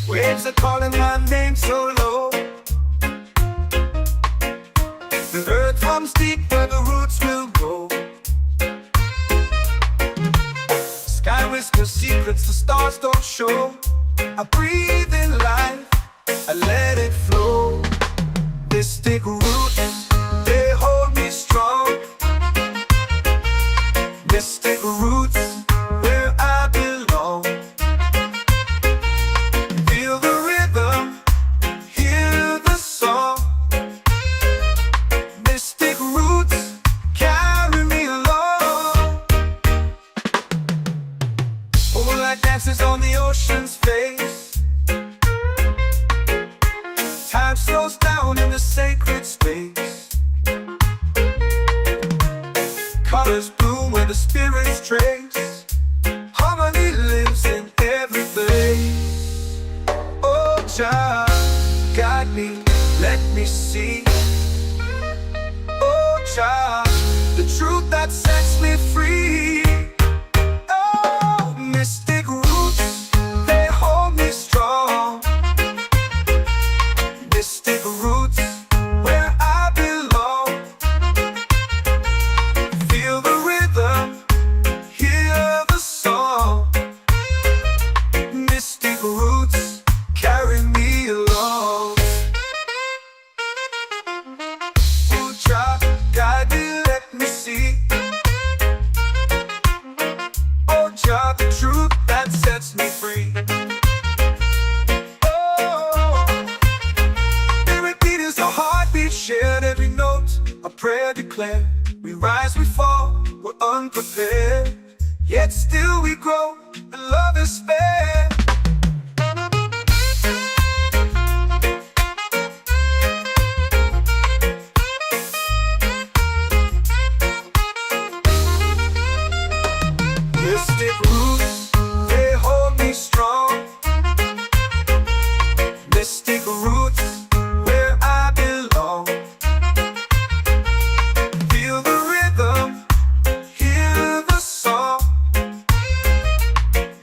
Speaker 2: Waves are calling my name so low. The earth hums deep where the roots will grow. Sky whispers secrets the stars don't show. I breathe in life, I let it flow. Mystic roots, they hold me strong. Mystic roots, where I belong. Feel the rhythm, hear the song. Mystic roots, carry me along. Moonlight dances on the ocean's face. Time slows down in the sacred space. Colors bloom where the spirits trace. Harmony lives in every place. Oh, Jah, guide me, let me see. Oh, Jah, the truth that sets me free. Oh, mystic roots, they hold me strong. Mystic roots, where I belong. Feel the rhythm, hear the song. Mystic roots, carry me along. Oh, Jah, guide me, let me see. Oh, Jah, the truth that sets me free. Oh, every beat is a heartbeat shared, every note a prayer declared. We rise, we fall, we're unprepared, yet still we grow, and love is fair. Mystic roots, they hold me strong. Mystic roots, where I belong. Feel the rhythm, hear the song.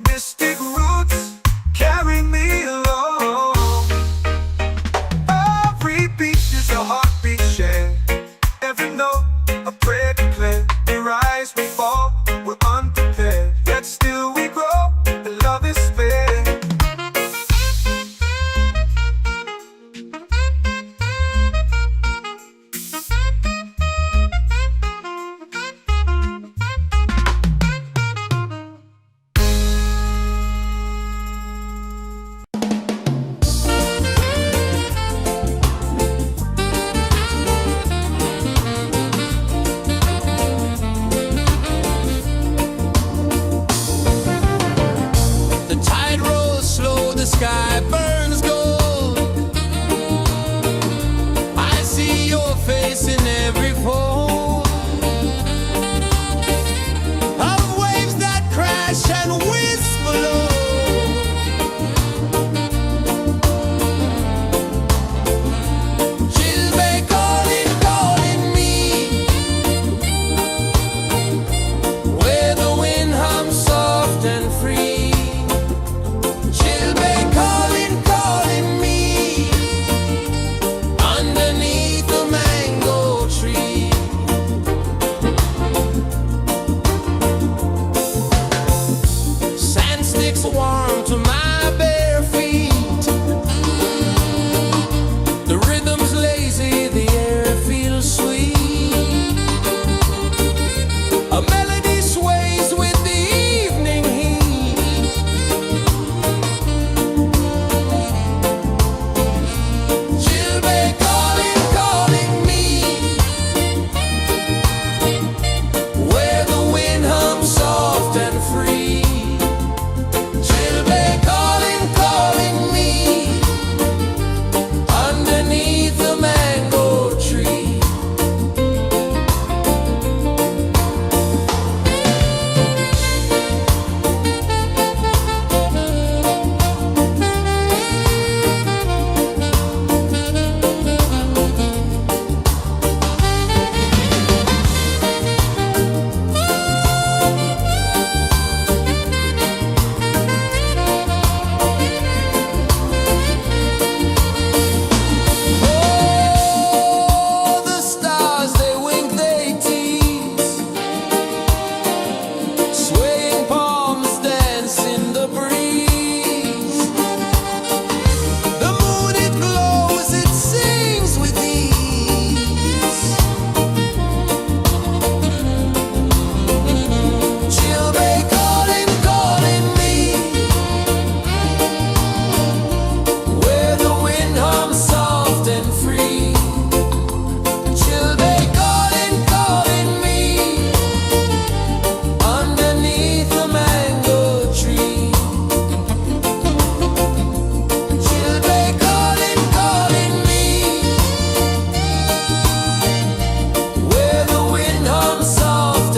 Speaker 2: Mystic roots,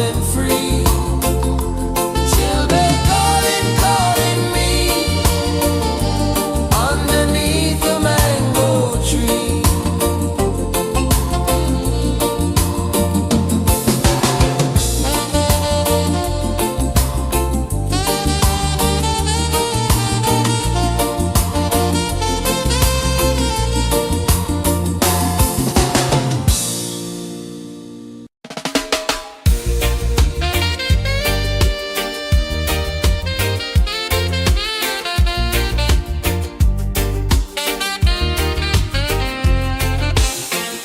Speaker 1: and free. Children calling, calling me underneath the mango tree.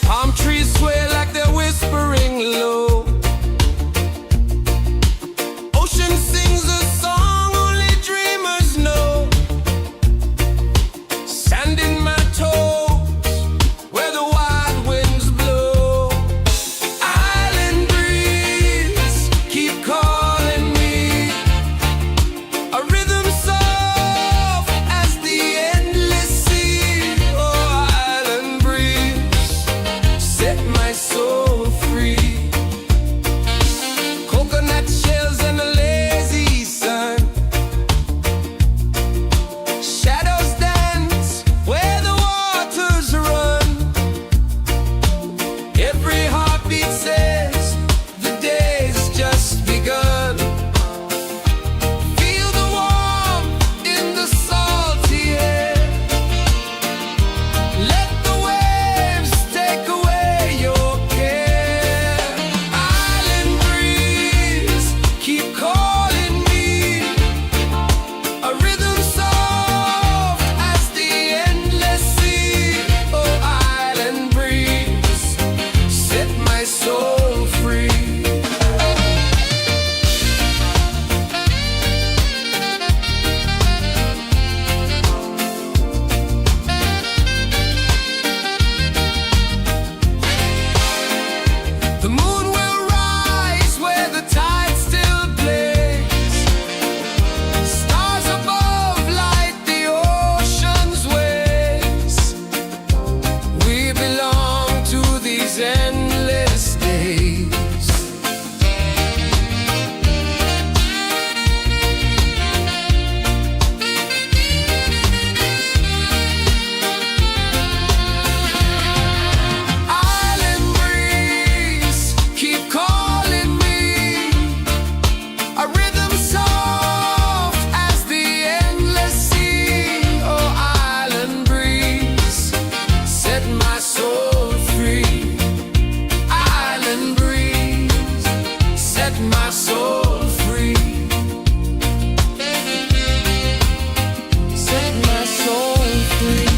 Speaker 1: Palm trees sway like they're whispering low. Ocean sings a song only dreamers know. Sand in my toes where the wild winds blow. Island breeze keep calling me. A rhythm soft as the endless sea. Oh, island breeze, set my soul free. Coconut shells and a lazy sun. Shadows dance where the waters run. Every heartbeat says the day's just begun. Feel the warmth in the salty air. Let the waves take away your care. Island breeze keep calling me. A rhythm soft as the endless sea. Oh, island breeze, set my soul free. The moon will rise where the tide still plays. Stars above light the ocean's waves. We belong to these endless days. Island breeze keep calling me. A rhythm soft as the endless sea. Oh, island breeze, set my soul free. Island breeze, set my soul free. Set my soul free.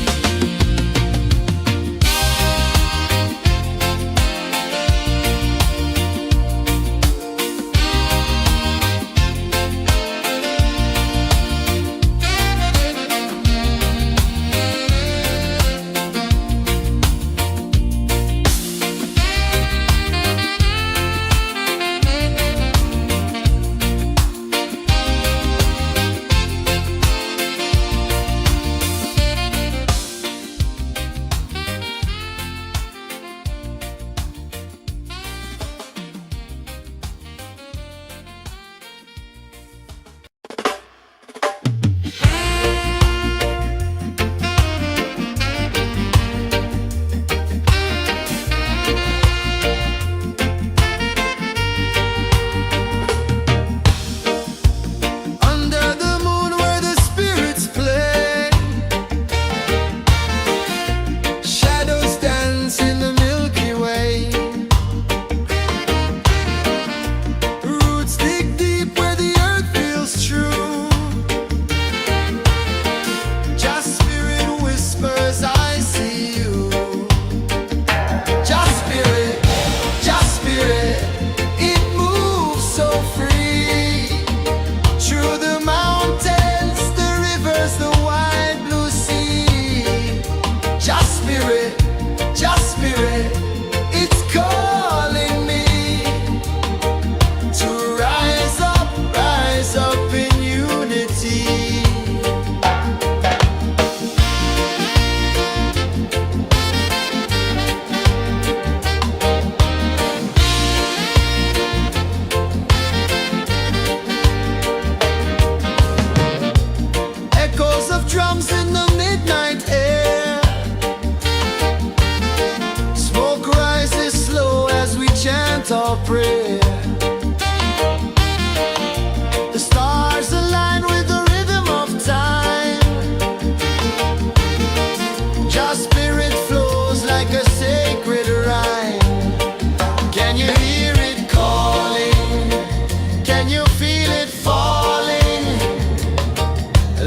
Speaker 1: Can you feel it falling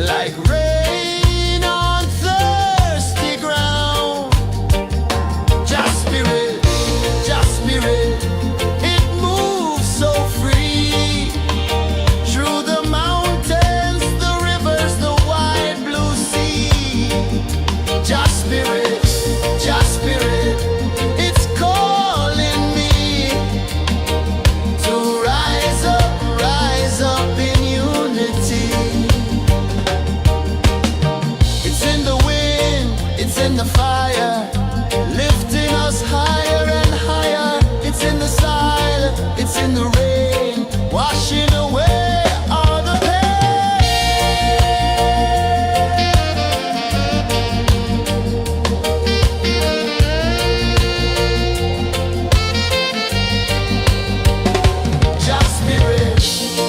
Speaker 1: like rain on thirsty ground? Just spirit, it moves so free through the mountains, the rivers, the wide blue sea. Just spirit, it's calling me to rise up in unity. It's in the wind, it's in the fire, lifting us higher and higher. It's in the silence, it's in the rain, washing away all the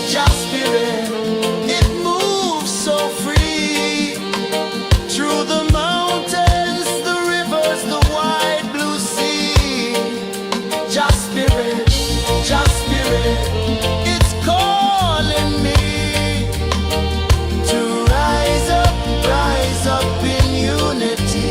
Speaker 1: Just spirit, it moves so free through the mountains, the rivers, the wide blue sea. Just spirit, it's calling me to rise up in unity.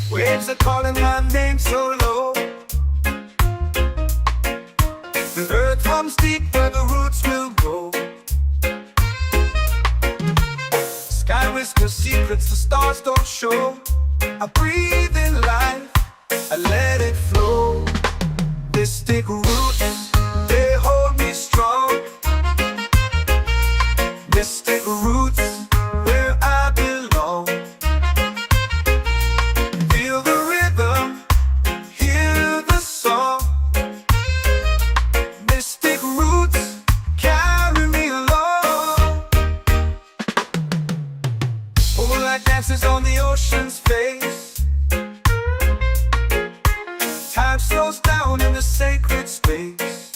Speaker 2: Waves are calling my name so low. The earth runs deep where the roots will grow. Sky whispers secrets the stars don't show. I breathe in life, I let it flow. Mystic roots, they hold me strong. Mystic roots, where I belong. Feel the rhythm, hear the song. Mystic roots, carry me along. Moonlight dances on the ocean's face. Time slows down in the sacred space.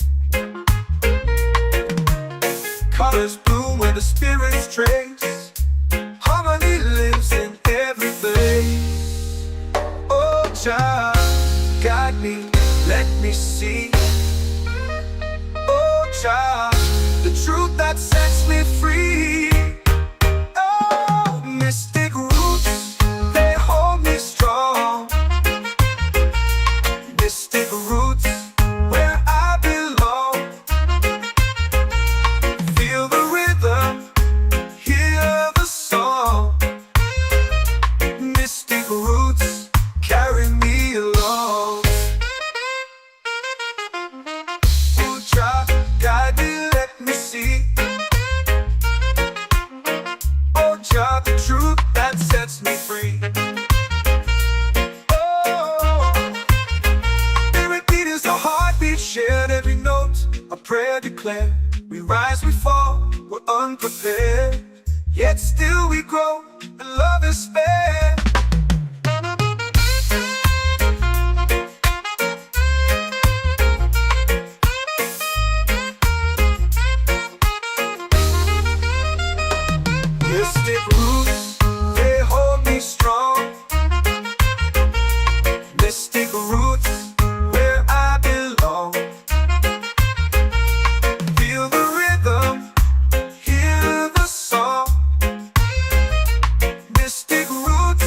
Speaker 2: Colors bloom where the spirits trace. Harmony lives in every place. Oh, child, guide me, let me see. Oh, child, the truth that sets me free. Oh, mystic roots, they hold me strong. Mystic roots, where I belong. Feel the rhythm, hear the song. Mystic roots, carry me along. Oh, child, guide me, let me see. Oh, child, the truth that sets me free. Oh, spirit beat is a heartbeat, shared every note. A prayer declared. We rise, we fall, we're unprepared. Yet still we grow, and love is spared. Mystic roots, they hold me strong. Mystic roots, where I belong. Feel the rhythm, hear the song. Mystic roots,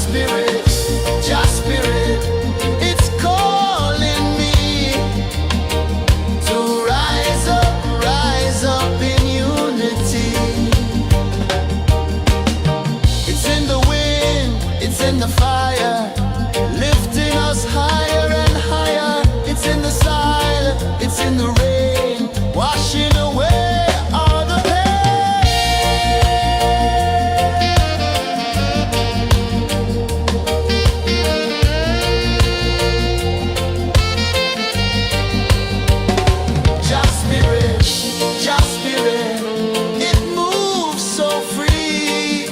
Speaker 1: spirit, just spirit, it's calling me to rise up in unity. It's in the wind, it's in the fire, lifting us higher and higher. It's in the silence, it's in the rain, washing away all the just spirit, it moves so free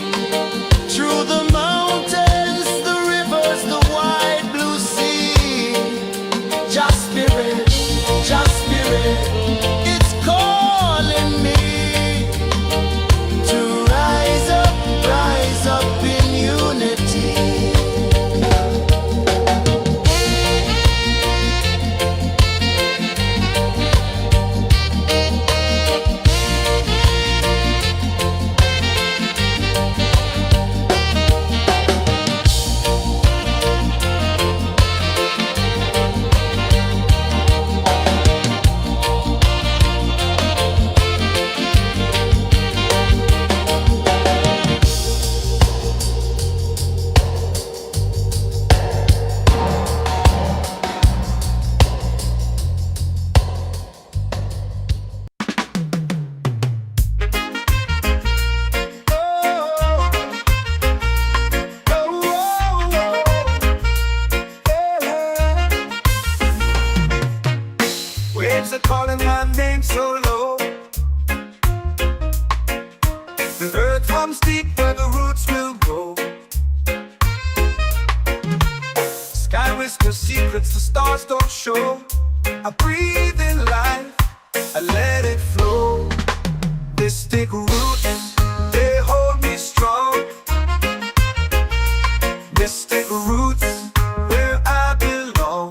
Speaker 1: through the mountains, the rivers, the wide blue sea. Just spirit, it's calling me to rise up in unity.
Speaker 2: Waves are calling my name so low. The earth comes deep where the roots will grow. Sky whispers secrets the stars don't show. I breathe in life, I let it flow. Mystic roots, they hold me strong. Mystic roots, where I belong.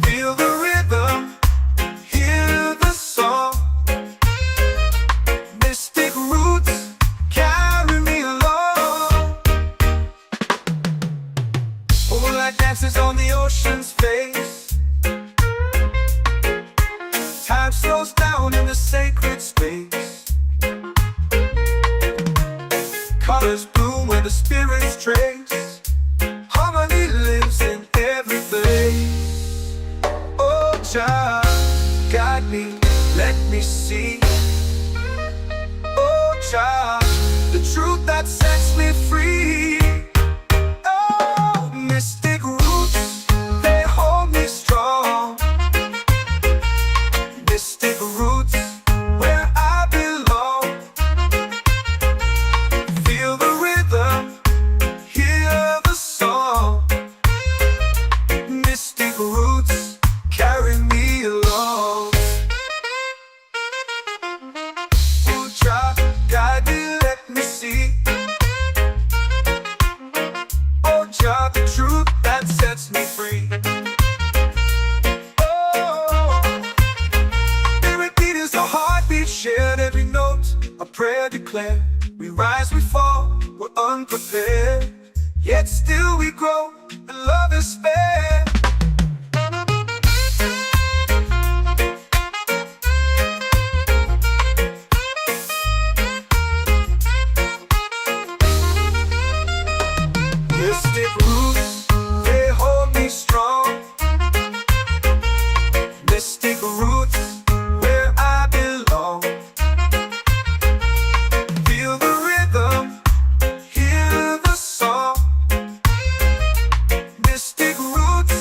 Speaker 2: Feel the rhythm, hear the song. Mystic roots, carry me along. Moonlight dances on the ocean's face. Time slows down in the sacred space. Colors bloom where the spirits trace. Harmony lives in every face. Oh, Jah, guide me, let me see. Oh, Jah, the truth that sets me free. Oh, mystic roots, they hold me strong. Mystic roots, where I belong. Feel the rhythm, hear the song. Mystic roots, carry me along. Oh, Jah, guide me, let me see. Oh, Jah, the truth that sets me free. Oh, spirit beat is a heartbeat, shared every note, a prayer declared. We rise, we fall, we're unprepared, yet still we grow, and love is spared. Mystic roots, they hold me strong. Mystic roots, where I belong. Feel the rhythm, hear the song. Mystic roots,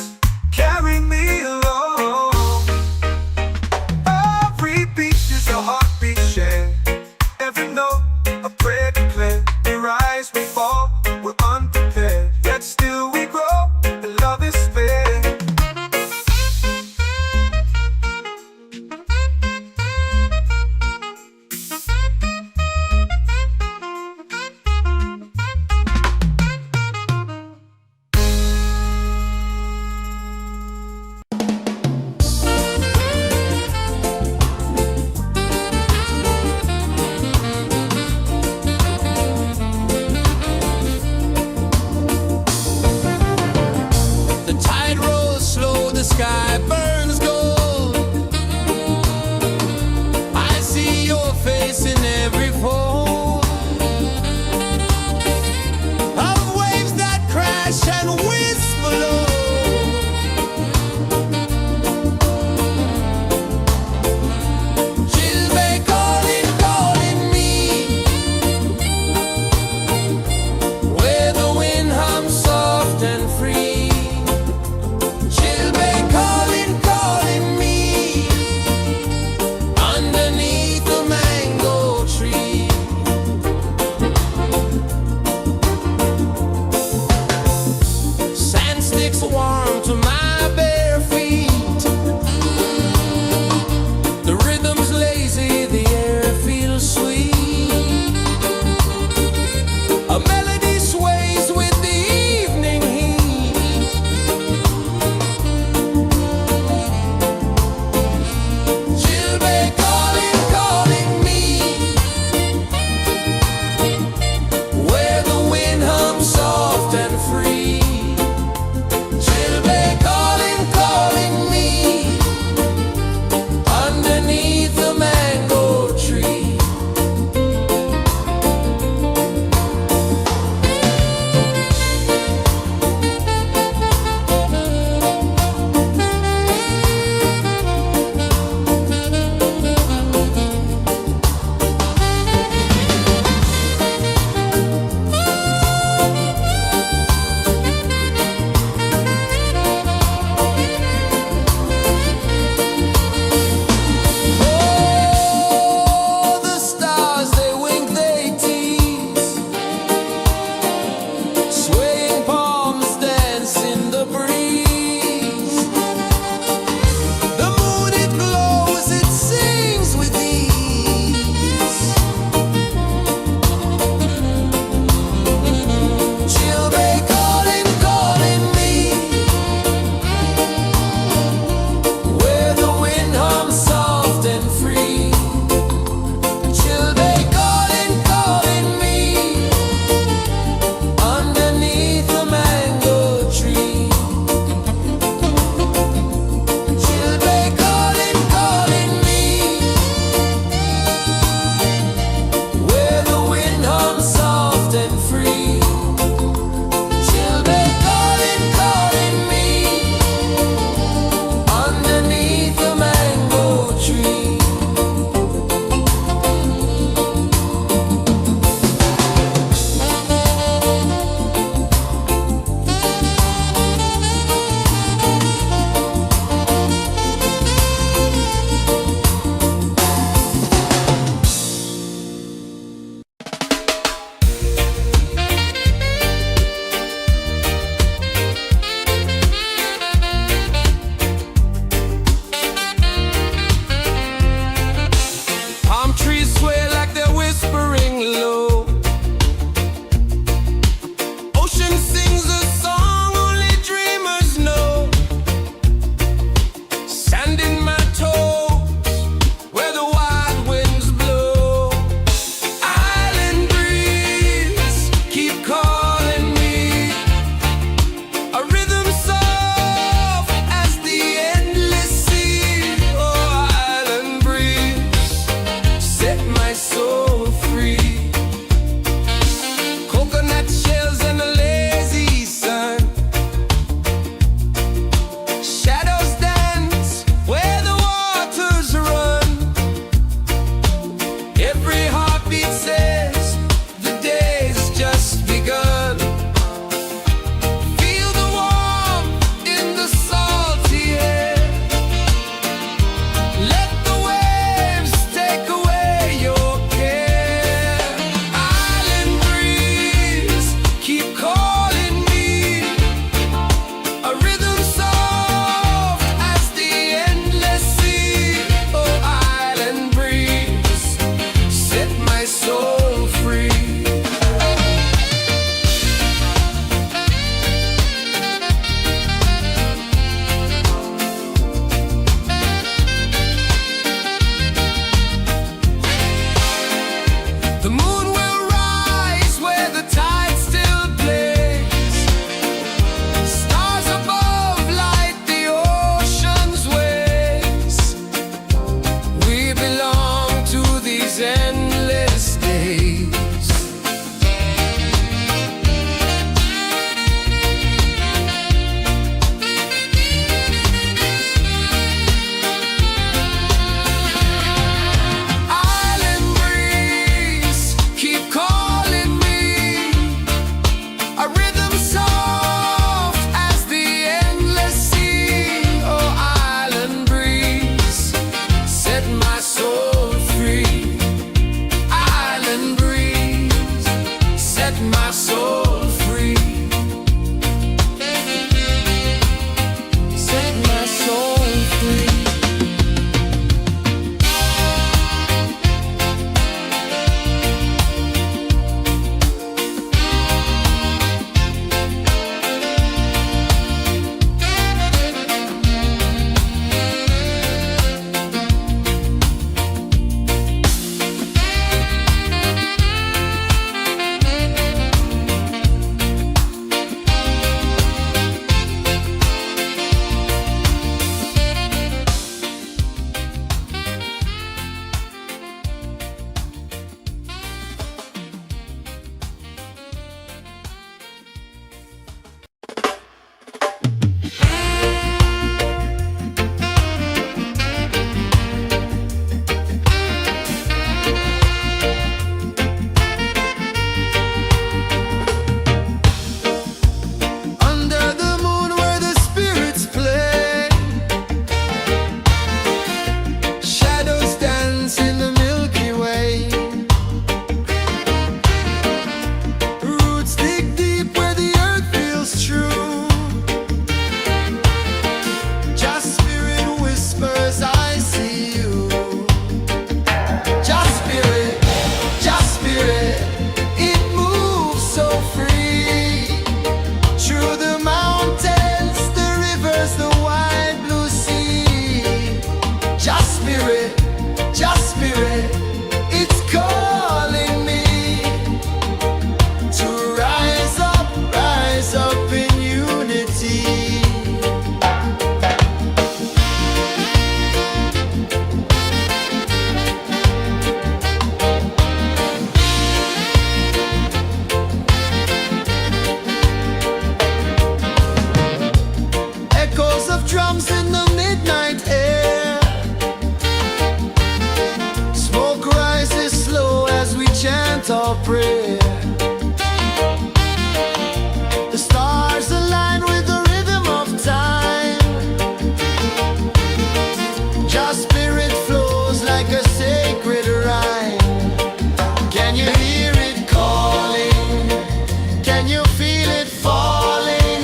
Speaker 1: Can you feel it falling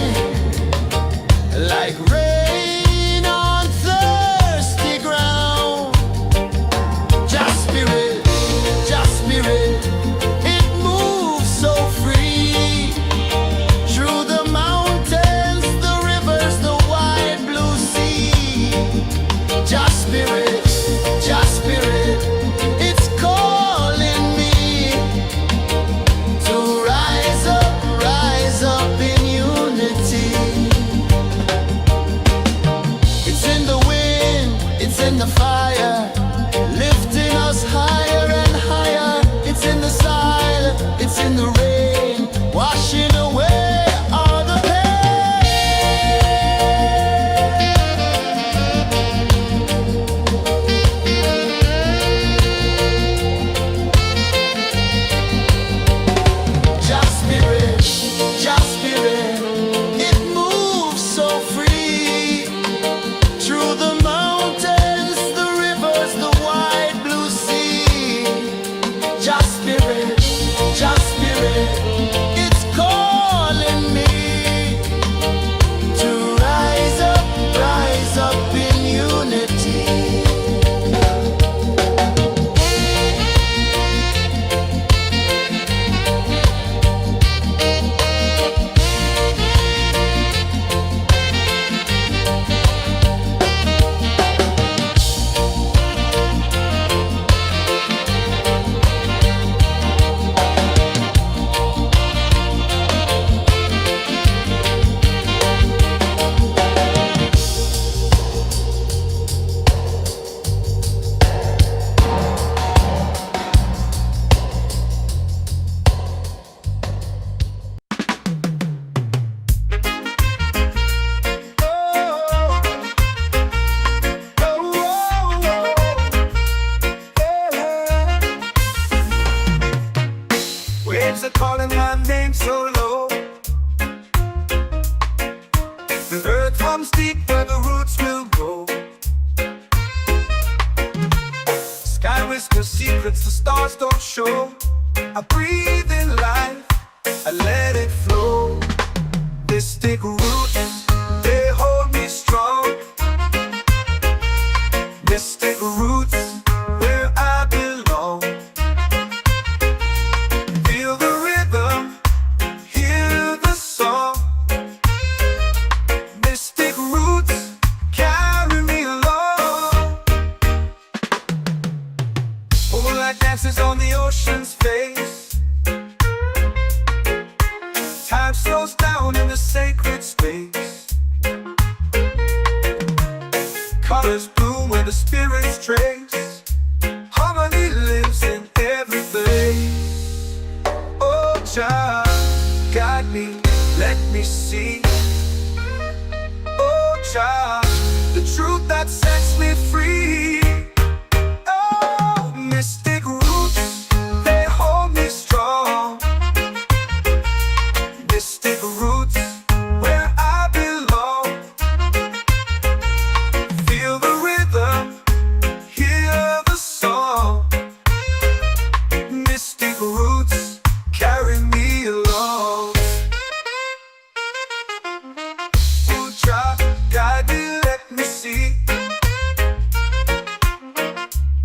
Speaker 1: like rain on thirsty ground? Just spirit, it moves so free through the mountains, the rivers, the wide blue sea. Just spirit, it's calling me to rise up in unity. It's in the wind, it's in the fire, lifting us higher and higher. It's in the silence, it's in the rain, washing away all the Just spirit, it moves so free through the mountains, the rivers, the wide blue sea. Just spirit, it's calling me to rise up in unity.
Speaker 2: Waves are calling my name so low. The earth comes deep where the roots will go. Sky whispers secrets the stars don't show. I breathe in life, I let it flow. Mystic roots, they hold me strong. Mystic roots, where I belong. Feel the rhythm, hear the song. Mystic roots, carry me along. Moonlight dances on the ocean's face. Time slows down in the sacred space. Colors bloom where the spirits trace. Harmony lives in every place. Oh, child, guide me, let me see. Oh, child, the truth that sets me free. Oh, mystic roots, they hold me strong. Mystic roots, where I belong. Feel the rhythm, hear the song. Mystic roots, carry me along. Oh, child, guide me, let me see.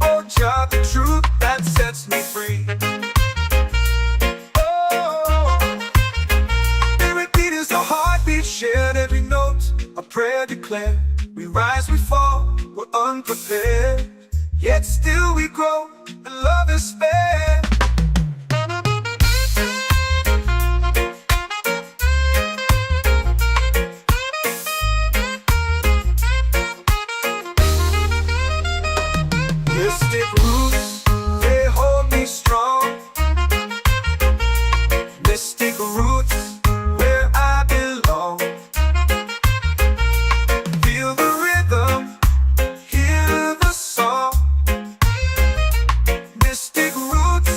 Speaker 2: Oh, child, the truth that sets me free. Oh, every beat is a heartbeat shared, every note a prayer declared. We rise, we fall, we're unprepared, yet still we grow, and love is spared. Mystic roots, they hold me strong. Mystic roots, where I belong. Feel the rhythm, hear the song. Mystic roots,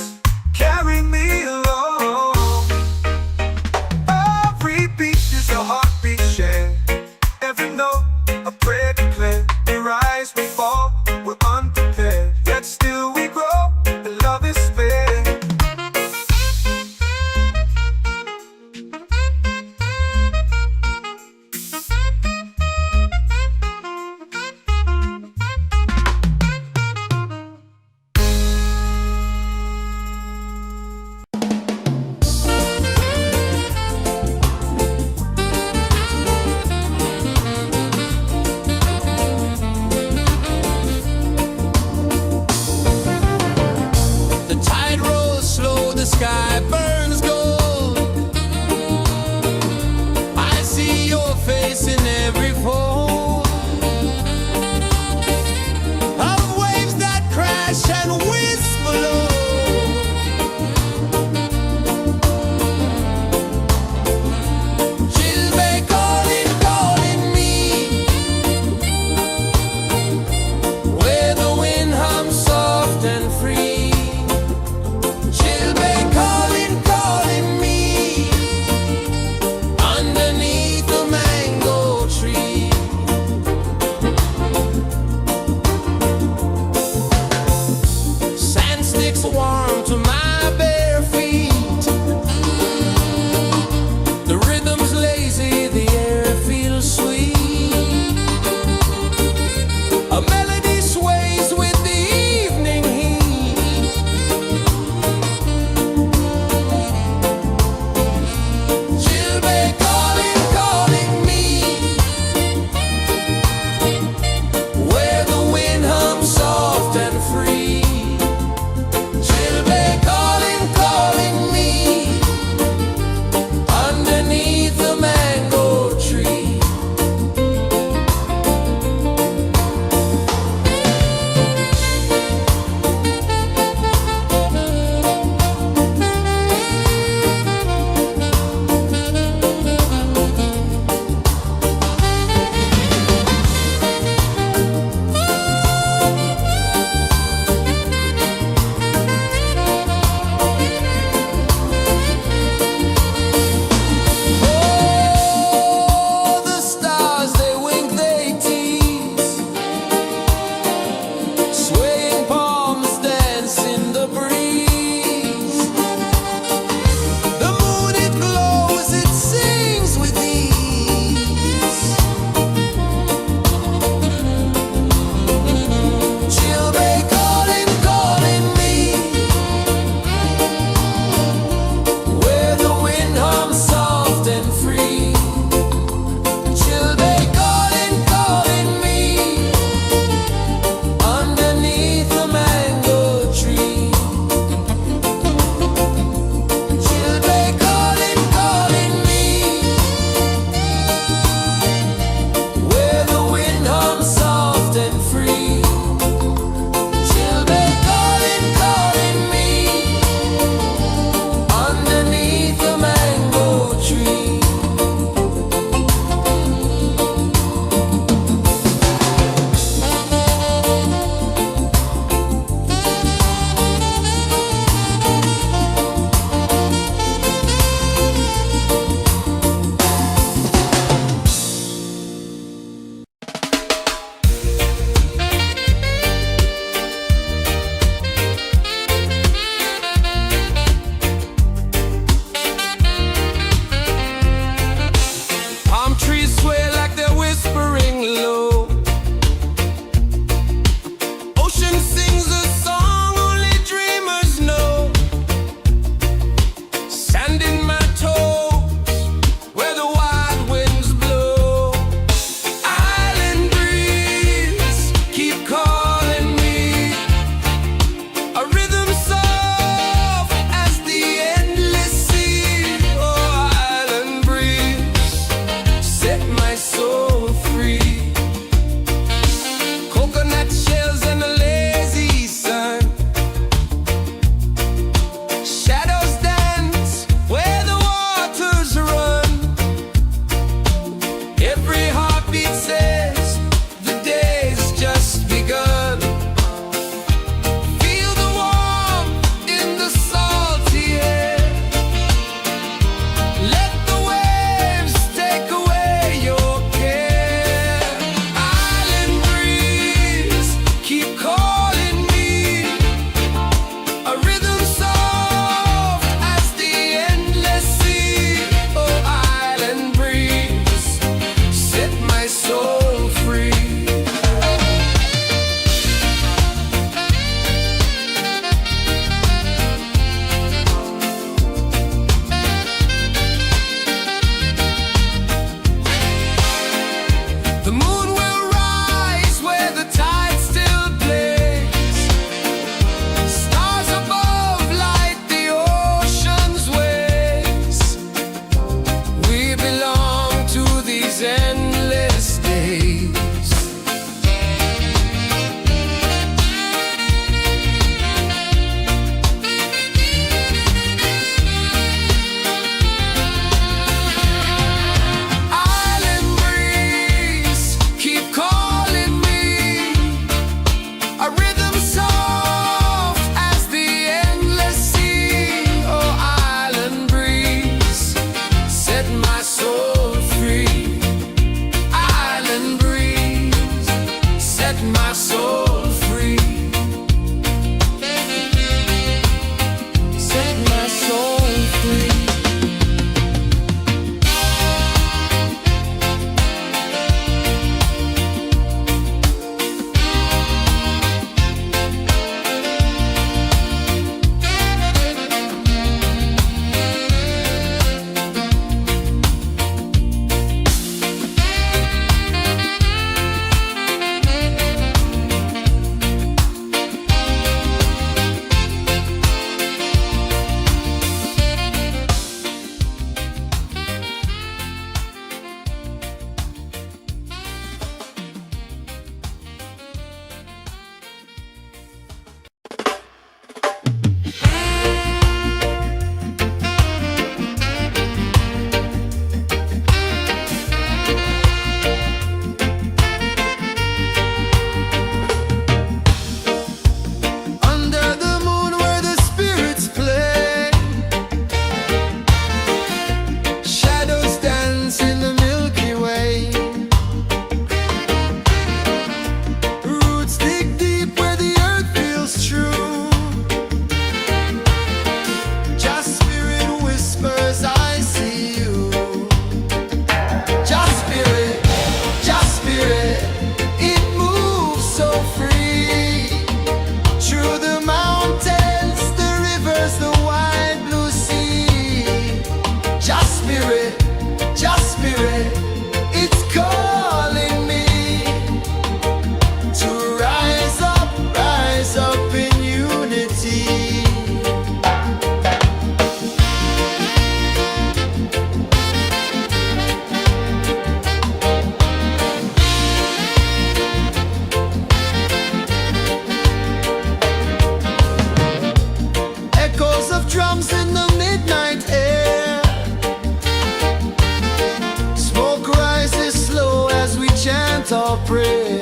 Speaker 1: our prayer.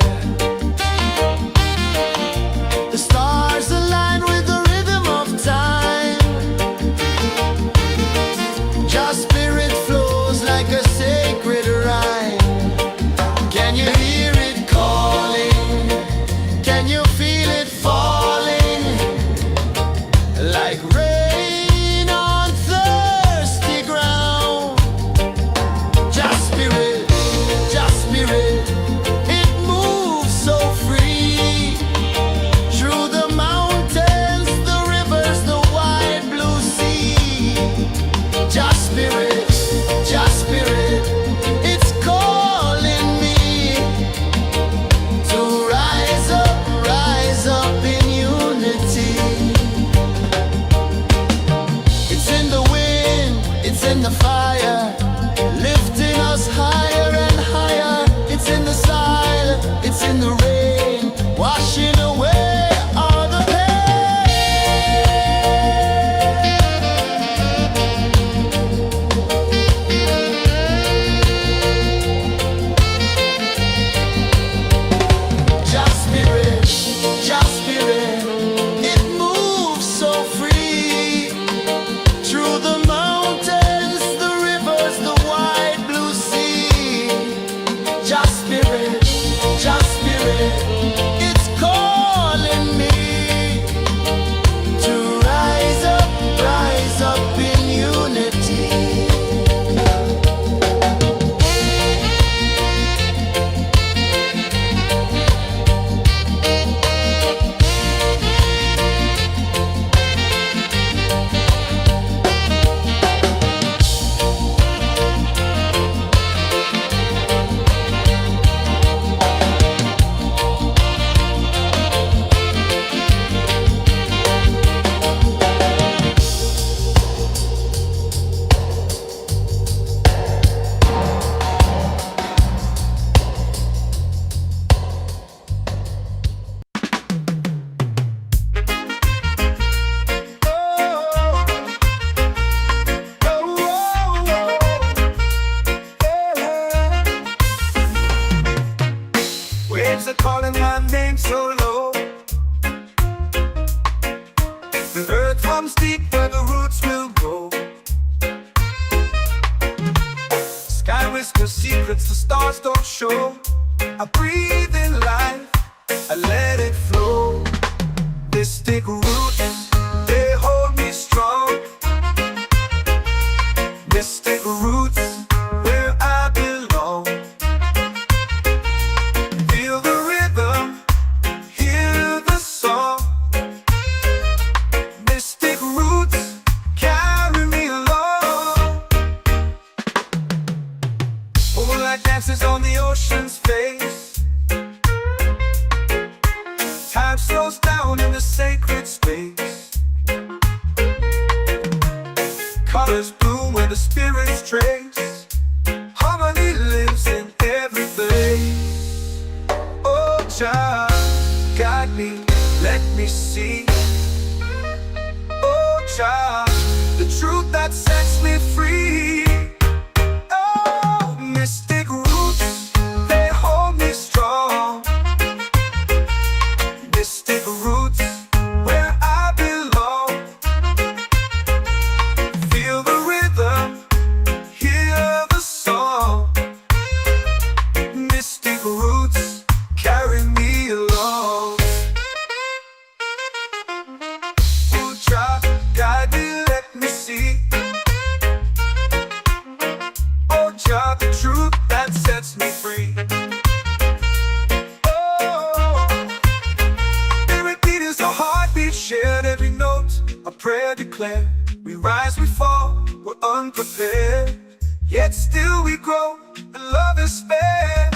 Speaker 1: The stars align with the rhythm of time. Just spirit flows like a sacred rhyme. Can you hear it calling? Can you feel it falling? Like rain on thirsty ground. Just spirit, it moves so free. Through the mountains, the rivers, the wide blue sea. Just spirit, it's calling me to rise up in unity. It's in the wind, it's in the fire, lifting us higher and higher. It's in the silence, it's in the rain, washing away all the Just spirit, it moves so free. Through the mountains, the rivers, the wide blue sea. Just spirit, it's calling me to rise up in unity.
Speaker 2: Waves are calling my name so low. The earth runs deep where the roots will grow. Sky whispers secrets the stars don't show. I breathe in life, I let it flow. Mystic roots, they hold me strong. Mystic roots, where I belong. Feel the rhythm, hear the song. Mystic roots, carry me along. Moonlight dances on the ocean's face. Time slows down in the sacred space. Colors bloom where the spirits trace. Harmony lives in every place. Oh, child, guide me, let me see. Oh, child, the truth that sets me free. Oh, mystic roots, they hold me strong. Mystic roots, where I belong. Feel the rhythm, hear the song. Mystic roots, carry me along. Oh, child, guide me, let me see. Oh, child, the truth that sets me free. Oh, spirit beat is the heartbeat, shared every note. A prayer declared. We rise, we fall, we're unprepared. Yet still we grow, and love is spared.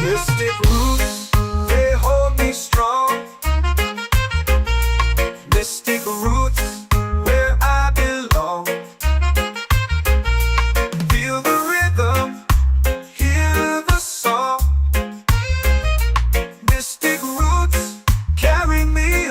Speaker 2: Mystic roots, they hold me strong. Mystic roots, where I belong. Feel the rhythm, hear the song. Mystic roots, carry me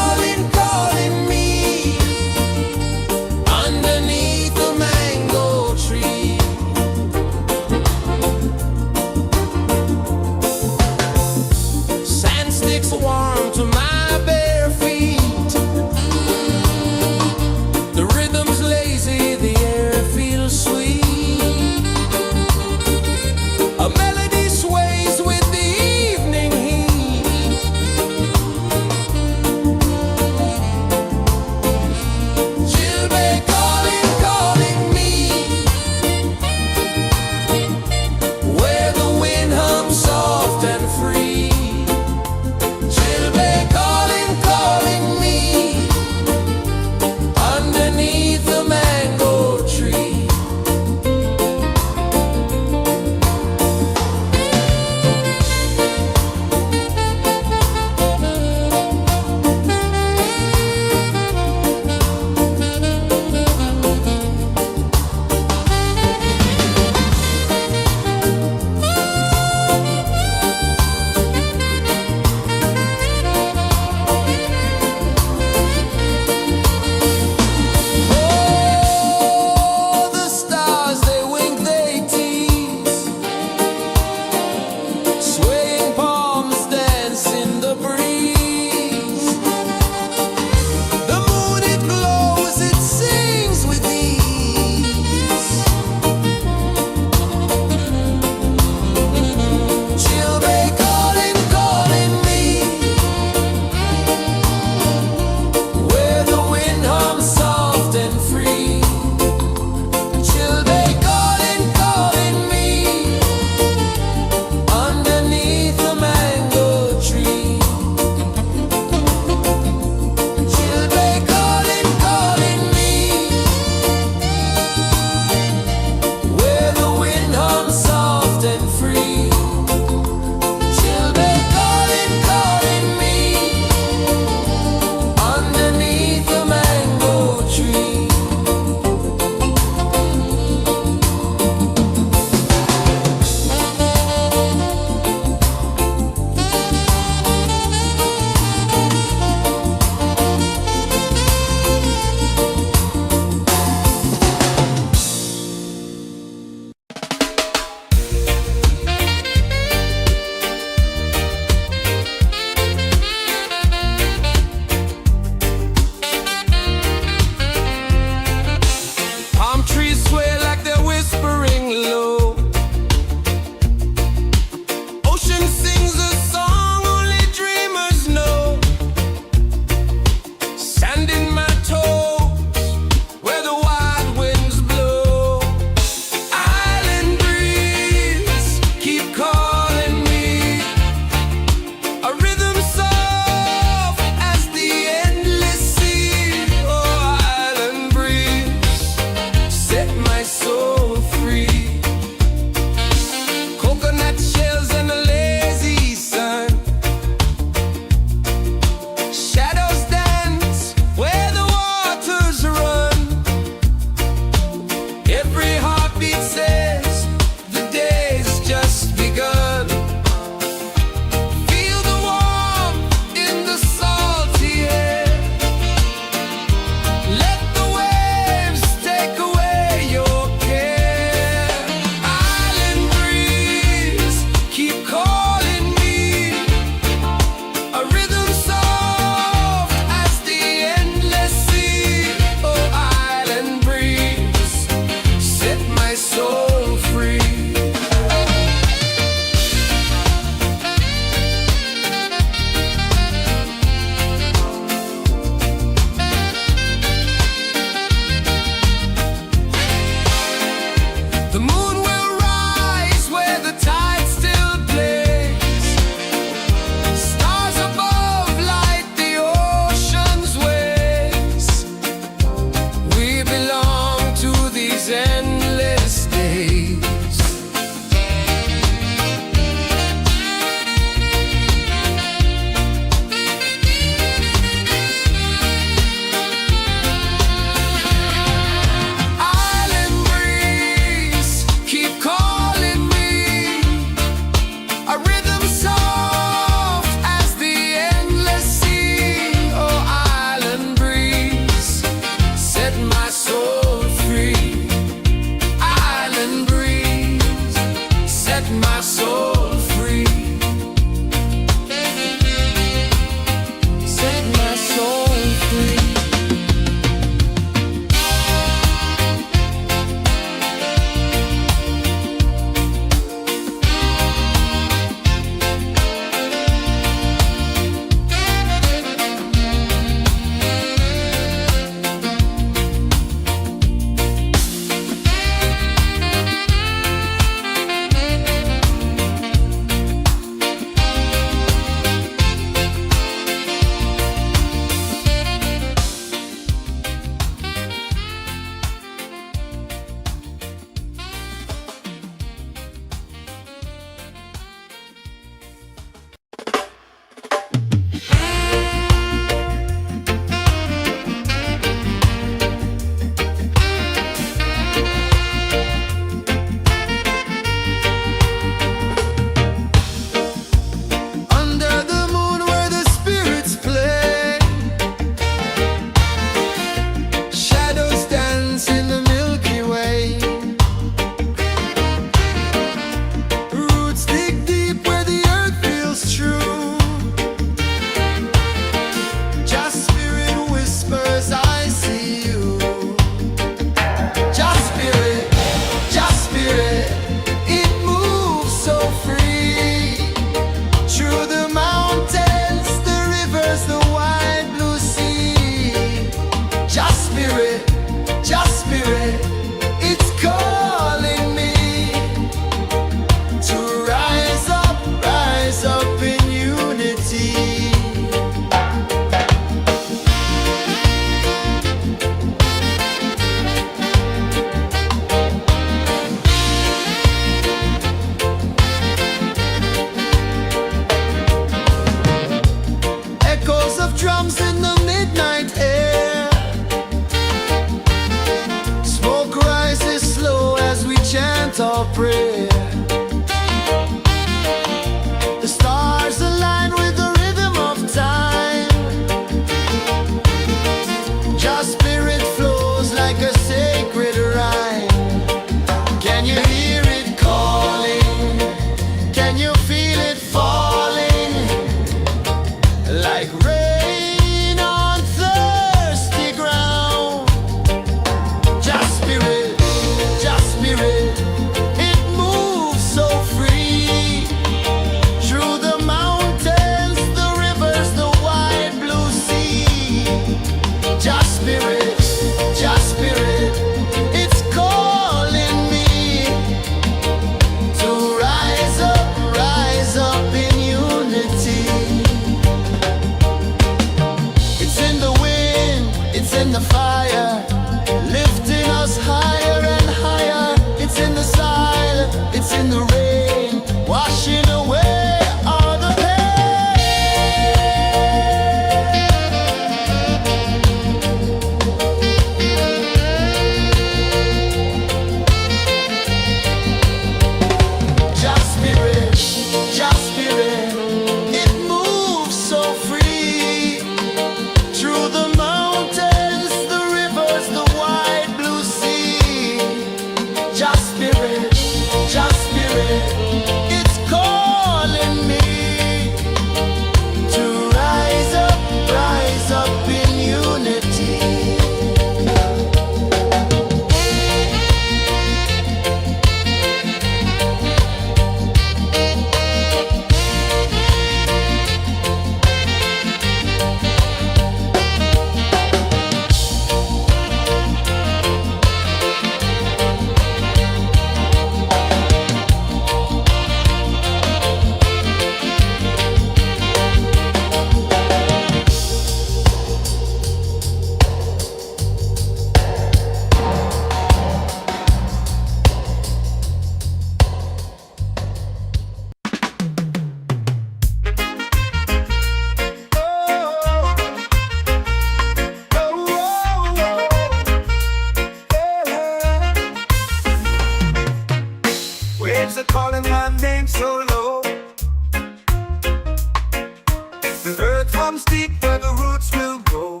Speaker 2: comes deep where the roots will grow.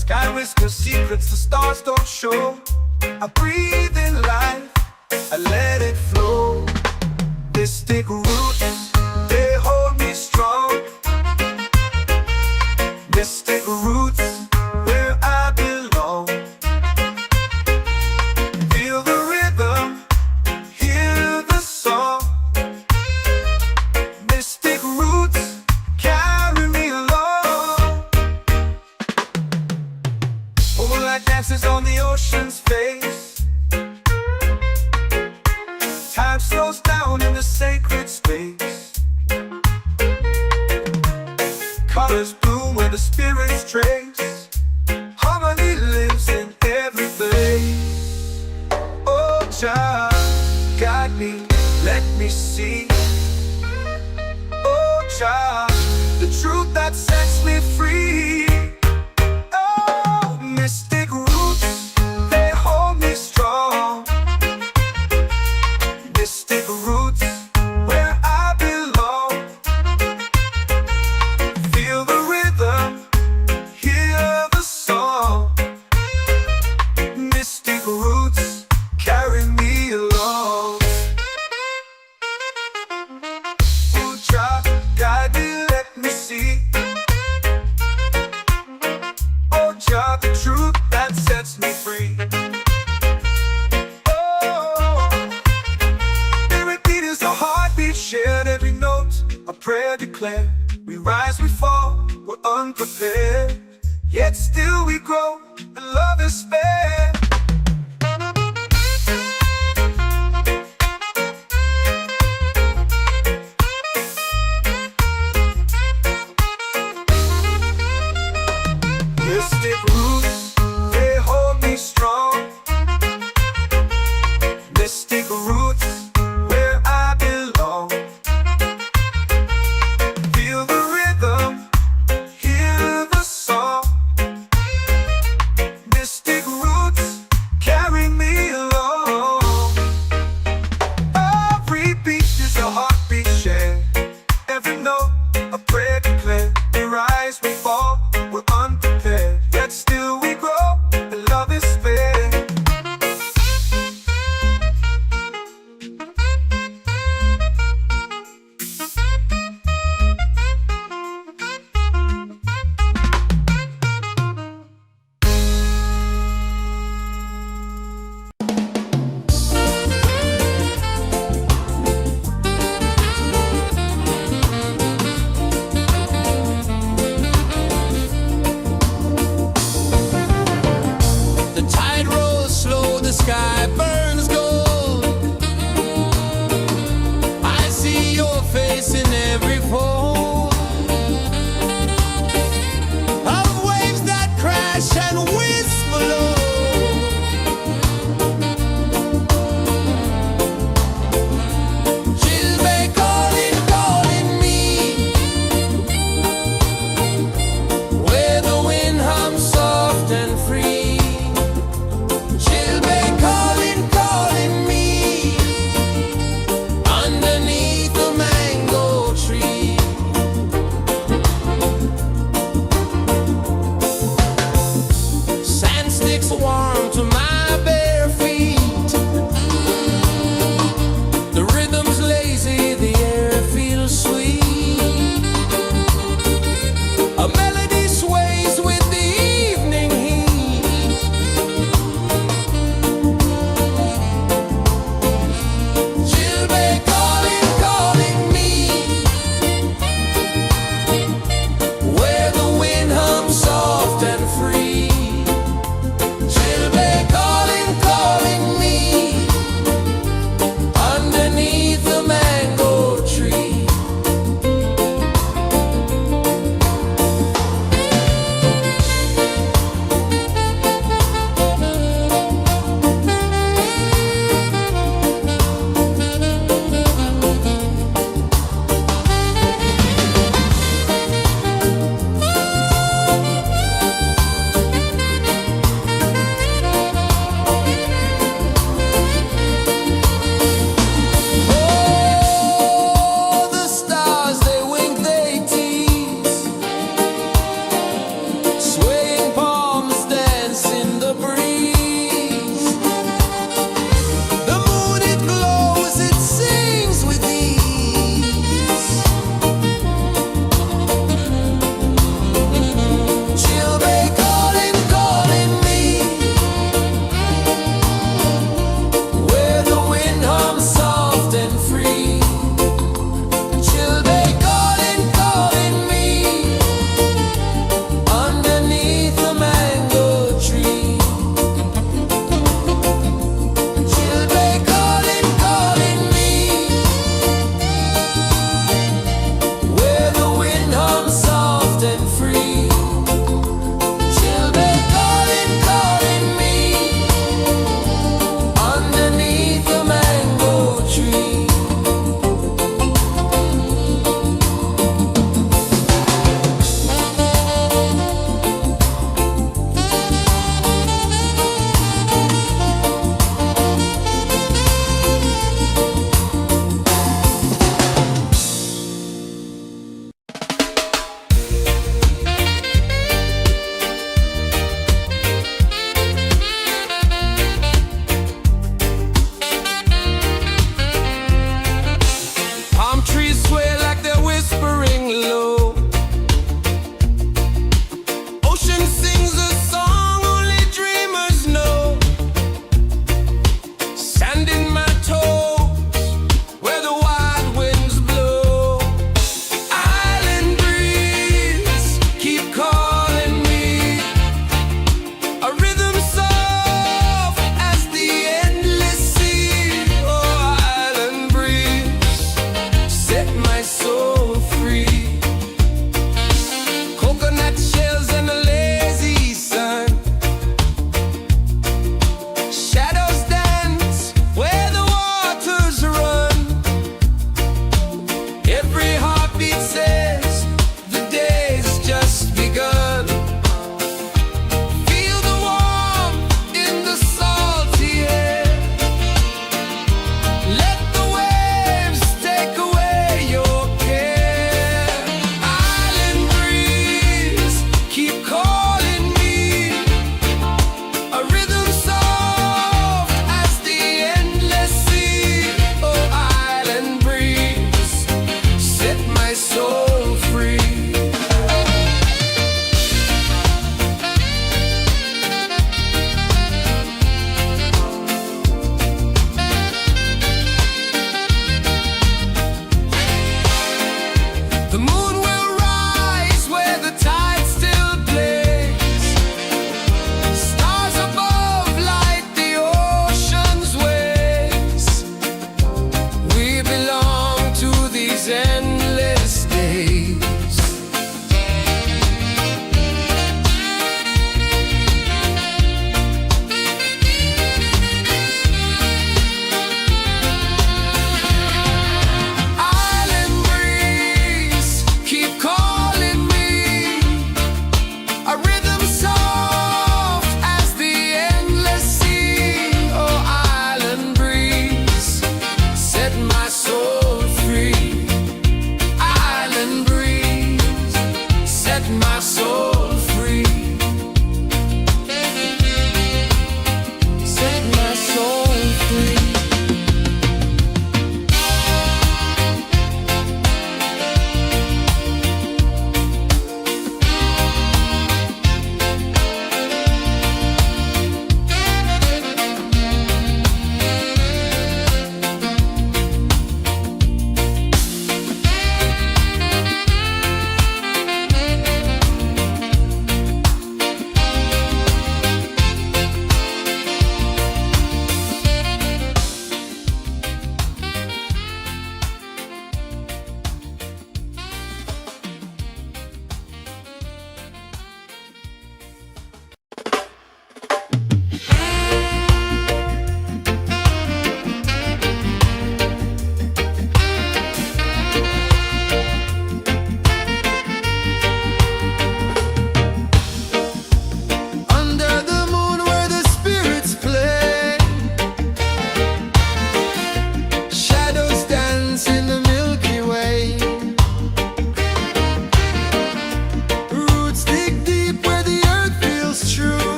Speaker 2: Sky whispers secrets the stars don't show. I breathe in life, I let it flow. Mystic roots, they hold me strong. Mystic roots, where I belong. Feel the rhythm, hear the song. Mystic roots, carry me along. Moonlight dances on the ocean's face. Time slows down in the sacred space. Colors bloom where the spirits trace. Harmony lives in every face. Oh, Jah, guide me, let me see. Oh, Jah, the truth that sets me free. Oh, mystic roots, they hold me strong. Mystic roots, where I belong. Feel the rhythm, hear the song. Mystic roots, carry me along. Oh, Jah, guide me, let me see. Oh, Jah, the truth that sets me free. Shared every note, a prayer declared. We rise, we fall, we're unprepared. Yet still we grow, and love is spared. Mystic roots, they hold me strong. Mystic roots, where I belong. Feel the rhythm, hear the song. Mystic roots, carry me along. Every beat is a heartbeat shared. Every note, a prayer declared. We rise, we fall, we're unprepared. Yet still we grow, and love is spared.
Speaker 1: The tide rolls slow, the sky burns gold. I see your face in every fold of waves that crash and whisper low. She'll be calling, calling me where the wind hums soft and free. She'll be calling, calling me underneath the mango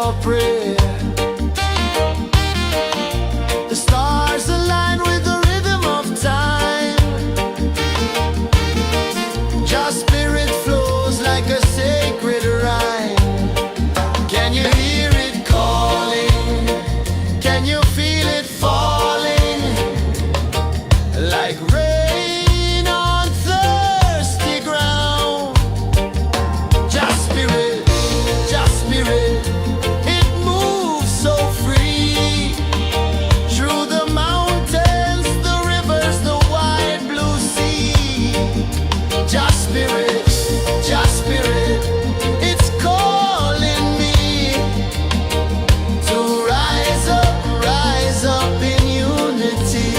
Speaker 1: our prayer. The stars align with the rhythm of time. Your spirit flows like a sacred rhyme. Can you hear it calling? Can you feel it falling? Like rain on thirsty ground. Just spirit, it moves so free. Through the mountains, the rivers, the wide blue sea. Just spirit, it's calling me to rise up in unity.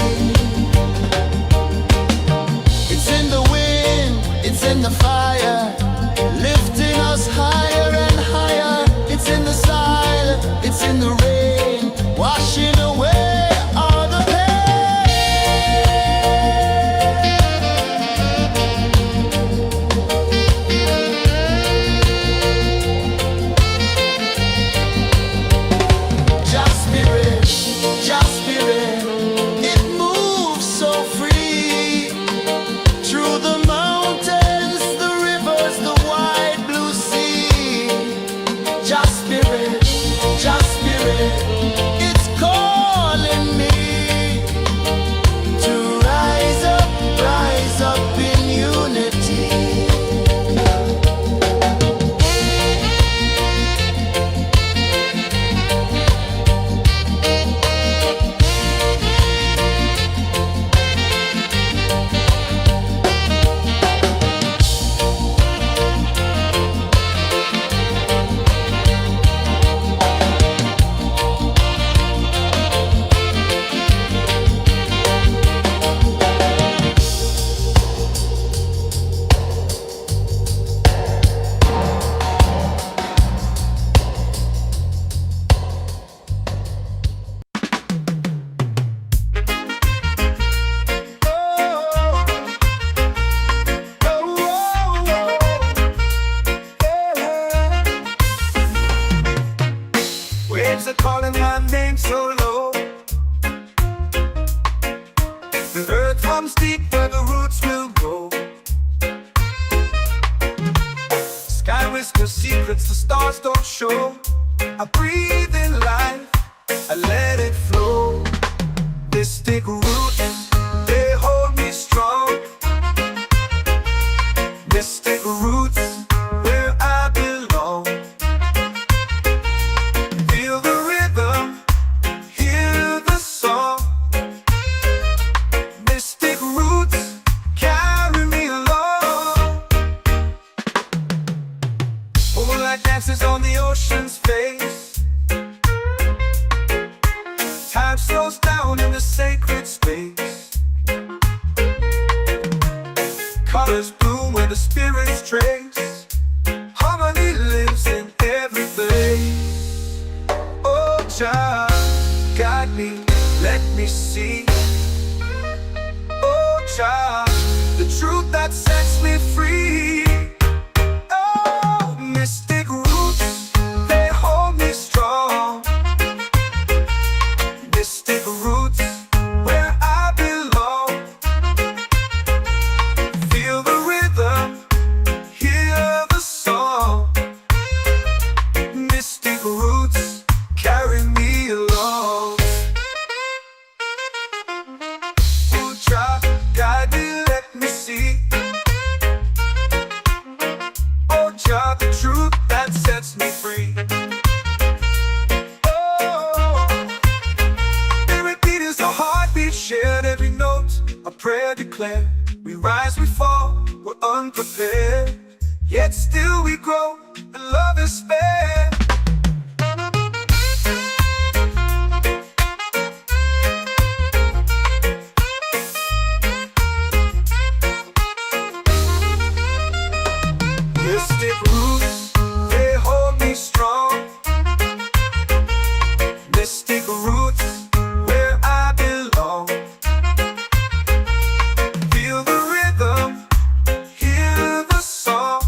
Speaker 1: It's in the wind, it's in the fire, lifting us higher and higher. It's in the silence, it's in the rain, washing away all the Just spirit, it moves so free. Through the mountains, the rivers, the wide blue sea. Just spirit, it's calling me to rise up in unity.
Speaker 2: Waves are calling my name so low. The earth comes deep where the roots will grow. Sky whispers secrets the stars don't show. I breathe in life, I let it flow. Mystic roots, they hold me strong. Mystic roots, where I belong. Feel the rhythm, hear the song. Mystic roots, carry me along. Moonlight dances on the ocean's face. Time slows down in the sacred space. Colors bloom where the spirits trace. Harmony lives in every place. Oh, child, guide me, let me see. Oh, child, the truth that sets me free. Oh, mystic roots, they hold me strong. Mystic roots, where I belong. Feel the rhythm, hear the song. Mystic roots, carry me along. Ooh, child, guide me, let me see. Oh, child, the truth that sets me free. Oh, every beat is a heartbeat shared, every note a prayer declared. We rise, we fall, we're unprepared, yet still we grow, and love is spared. Mystic roots, they hold me strong. Mystic roots, where I belong. Feel the rhythm, hear the song.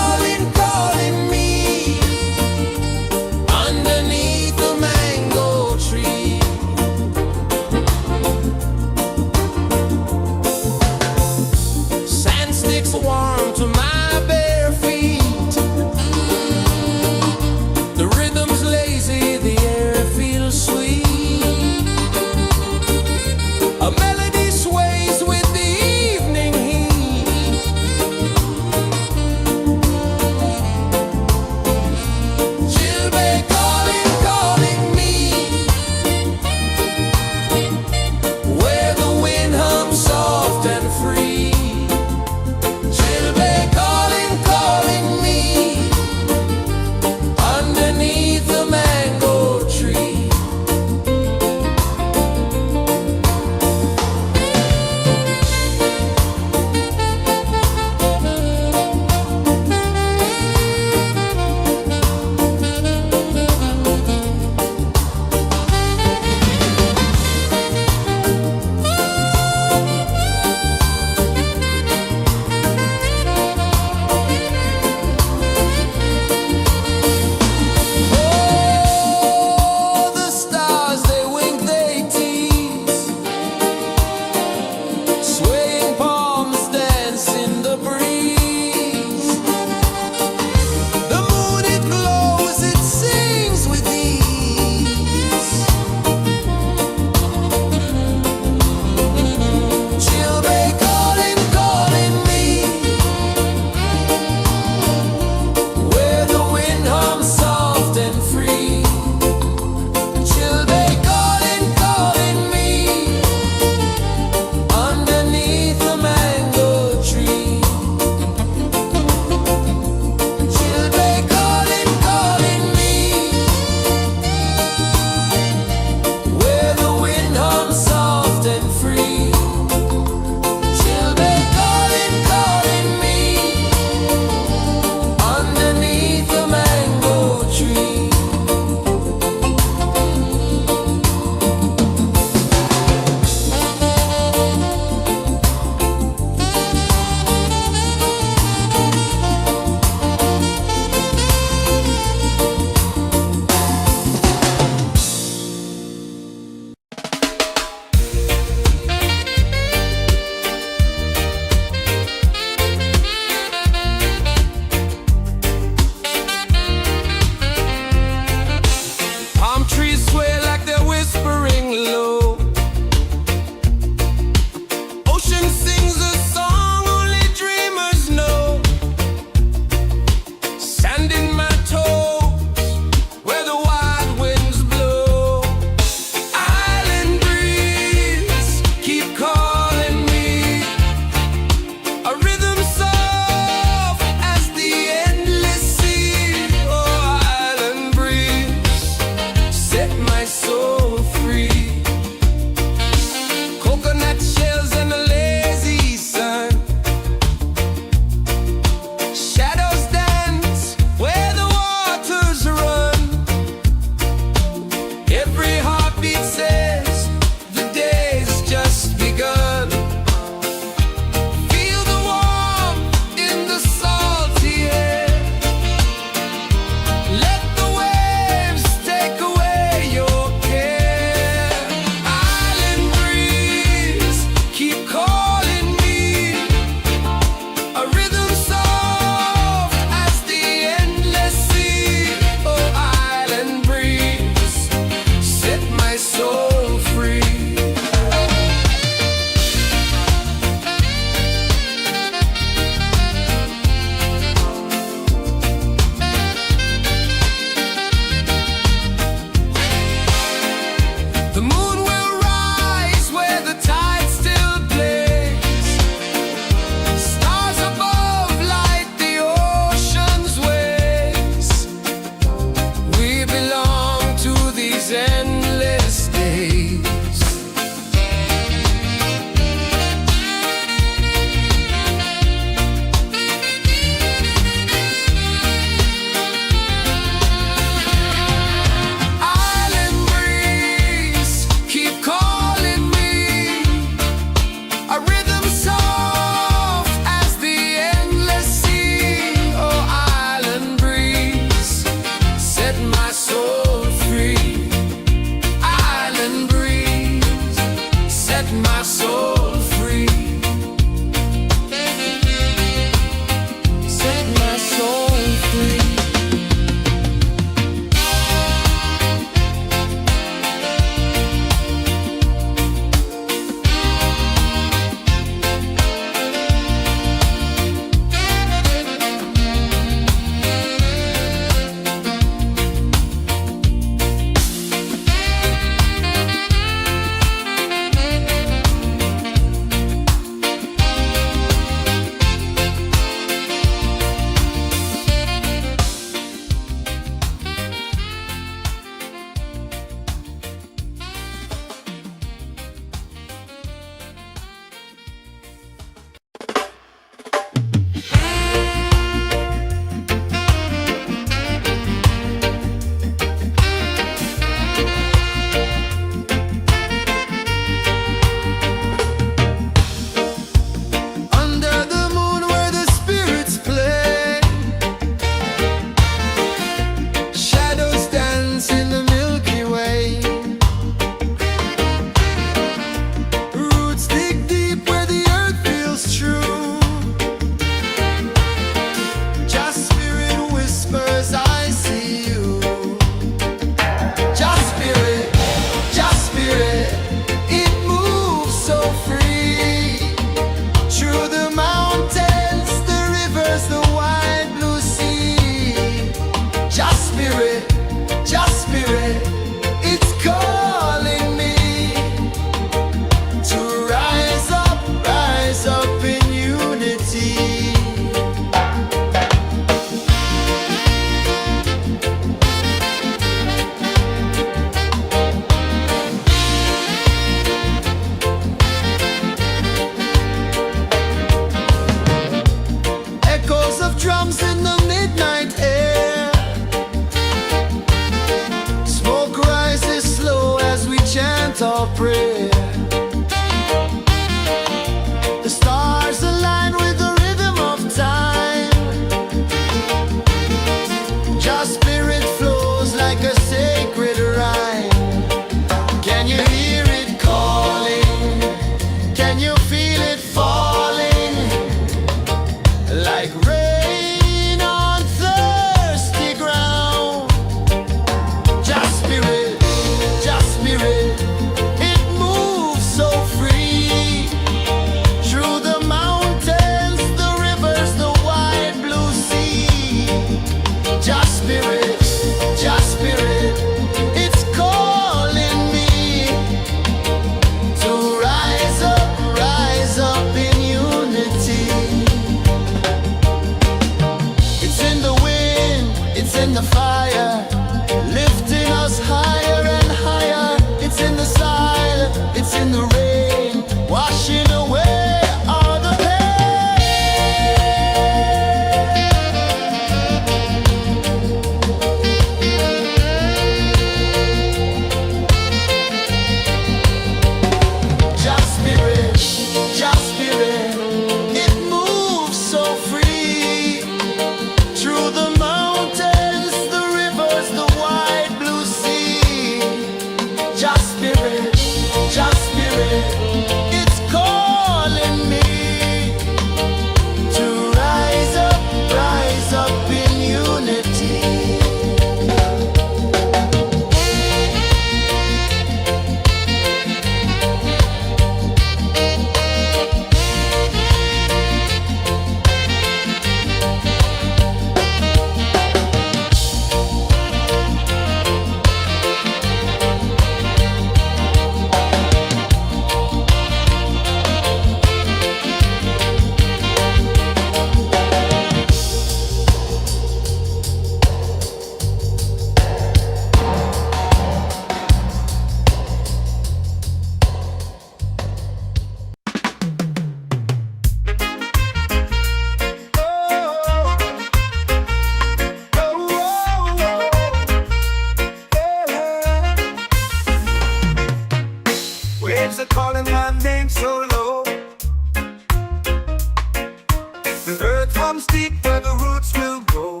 Speaker 2: comes deep where the roots will grow.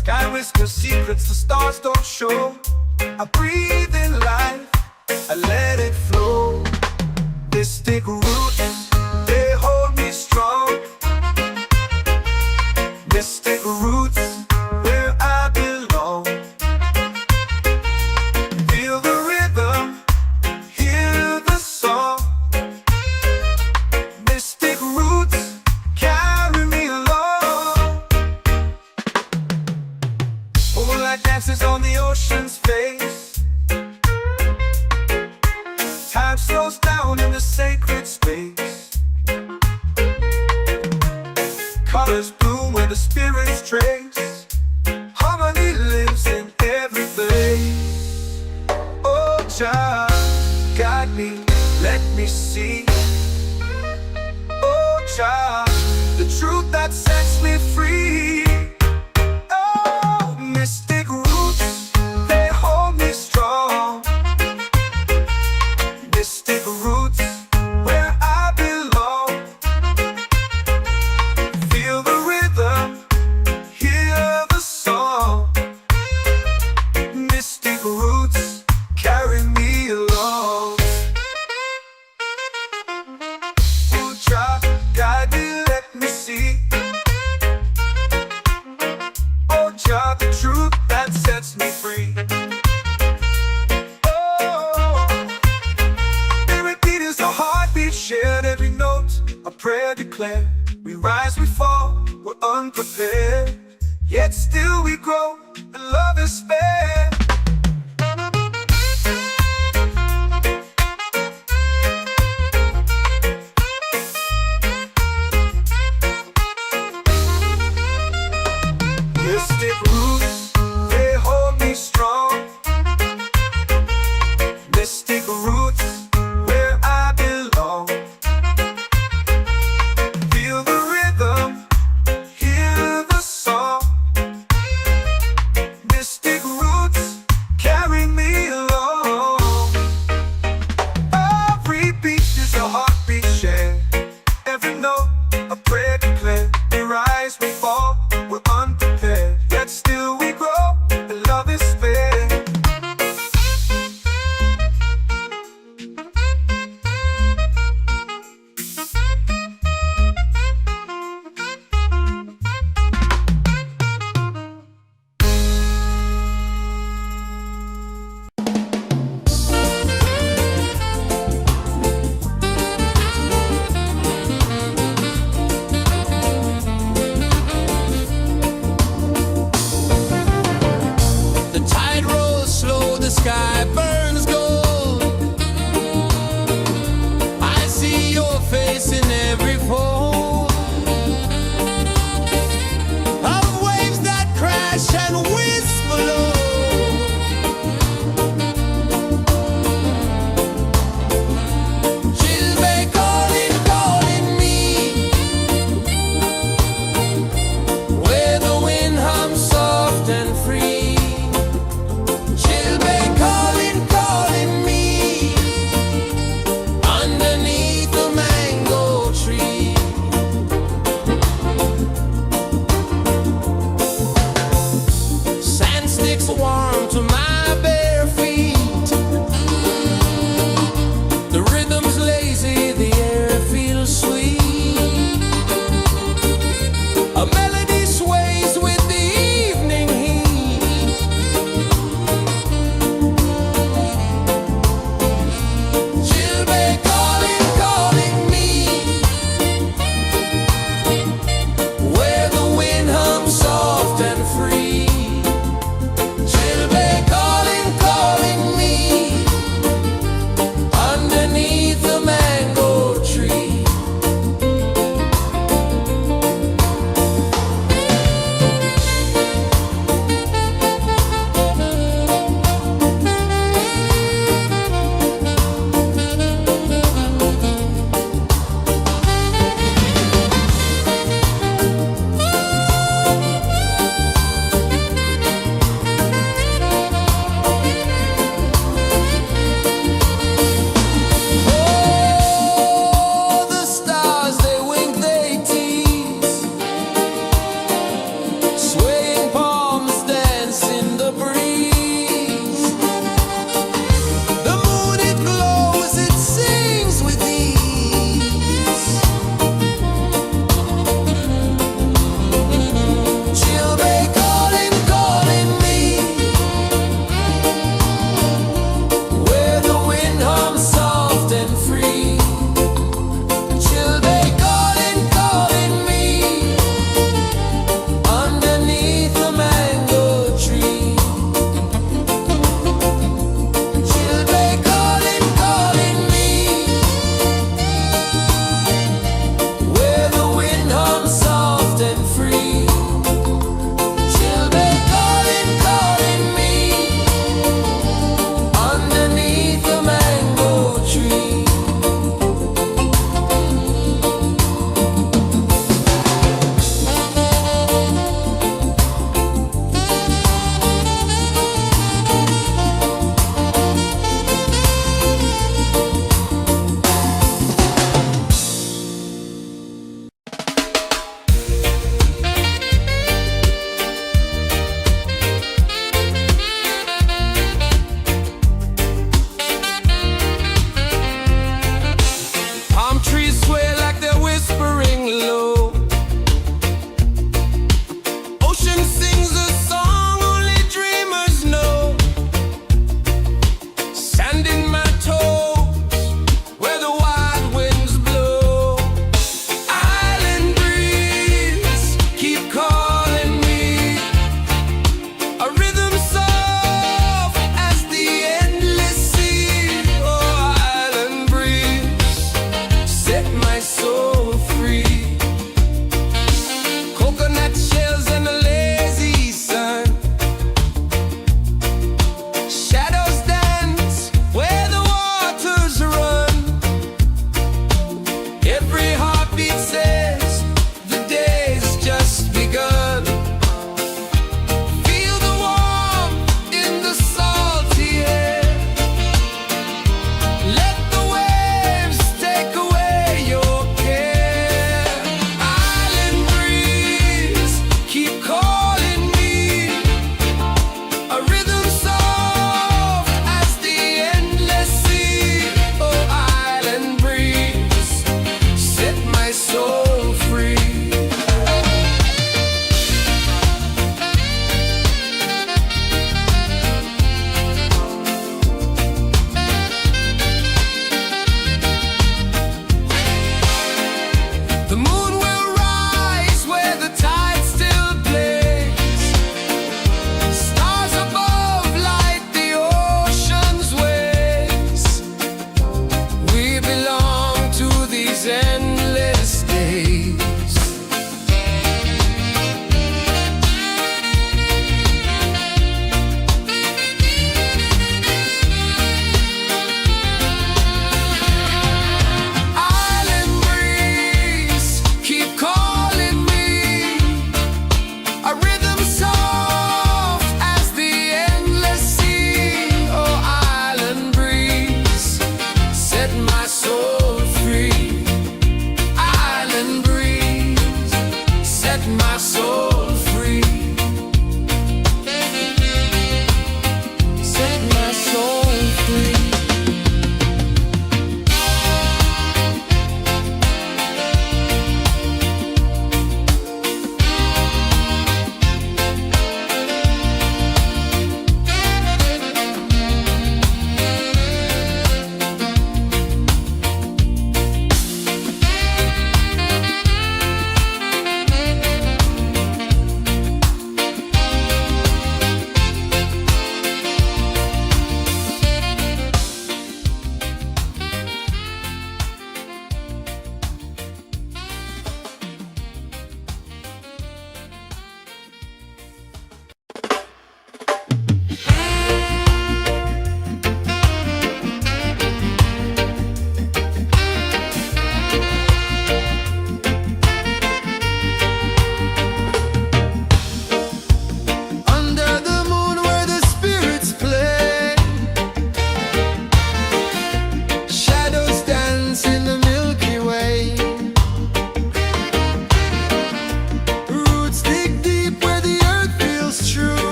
Speaker 2: Sky whispers secrets the stars don't show. I breathe in life, I let it flow. Mystic roots, they hold me strong. Mystic roots, where I belong. Feel the rhythm, hear the song. Mystic roots, carry me along. Moonlight dances on the ocean's face. Time slows down in the sacred space. Colors bloom where the spirits trace. Harmony lives in every place. Oh, Jah, guide me, let me see. Oh, Jah, the truth that sets me free. Oh, mystic roots, they hold me strong. Mystic roots, where I belong. Feel the rhythm, hear the song. Mystic roots, carry me along. Oh, Jah, guide me, let me see. Oh, Jah, the truth that sets me free. Oh, every beat is a heartbeat shared, every note a prayer declared. We rise, we fall, we're unprepared, yet still we grow, and love is spared. Mystic roots, they hold me strong. Mystic roots, where I belong. Feel the rhythm, hear the song. Mystic roots,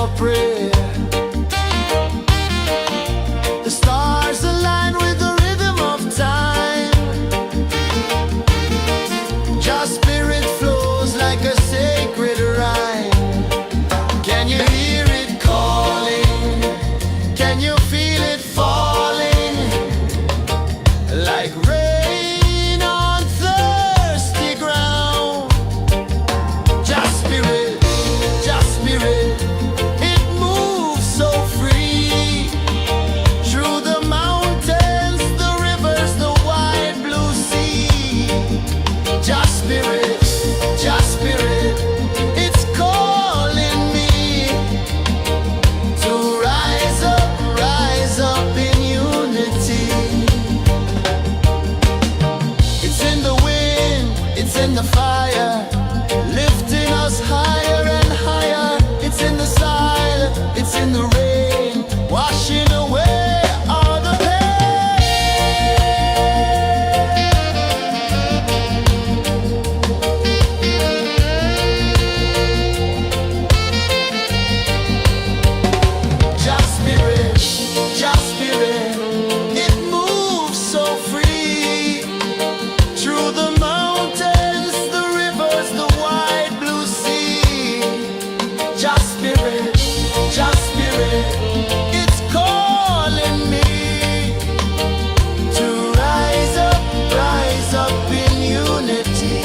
Speaker 1: your prayer. The stars align with the rhythm of time. Your spirit flows like a sacred rhyme. Can you hear it calling? Can you feel it falling? Like rain on thirsty ground. Just spirit, it moves so free. Through the mountains, the rivers, the wide blue sea. Just spirit, it's calling me to rise up in unity. It's in the wind, it's in the fire, lifting us higher and higher. It's in the silence, it's in the rain, washing away all the Just spirit, it moves so free. Through the mountains, the rivers, the wide blue sea. Just spirit, it's calling me to rise up in unity.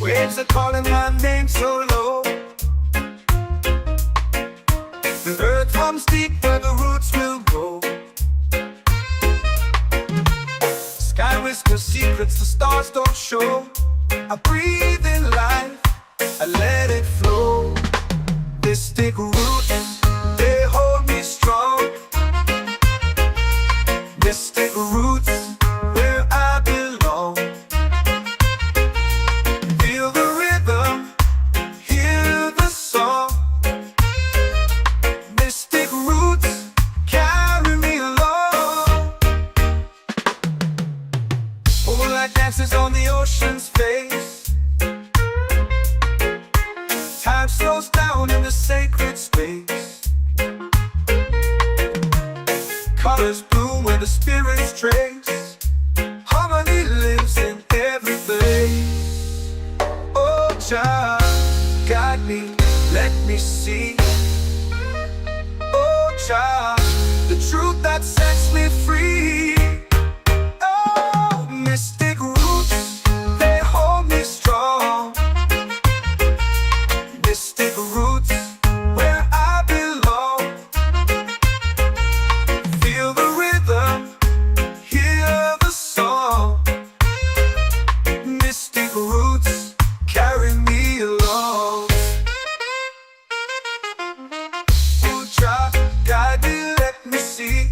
Speaker 2: Waves are calling my name so low. The earth hums deep where the roots will grow. Sky whispers secrets the stars don't show. I breathe in life, I let it flow. Mystic roots, they hold me strong. Mystic roots, where I belong. Feel the rhythm, hear the song. Mystic roots, carry me along. Moonlight dances on the ocean's face. Time slows down in the sacred space. Colors bloom where the spirits trace. Harmony lives in every place. Oh, child, guide me, let me see. Oh, child, the truth that sets me free. Oh, mystic roots, they hold me strong. Mystic roots, where I belong. Feel the rhythm, hear the song. Mystic roots, carry me along. Oh, child, guide me, let me see.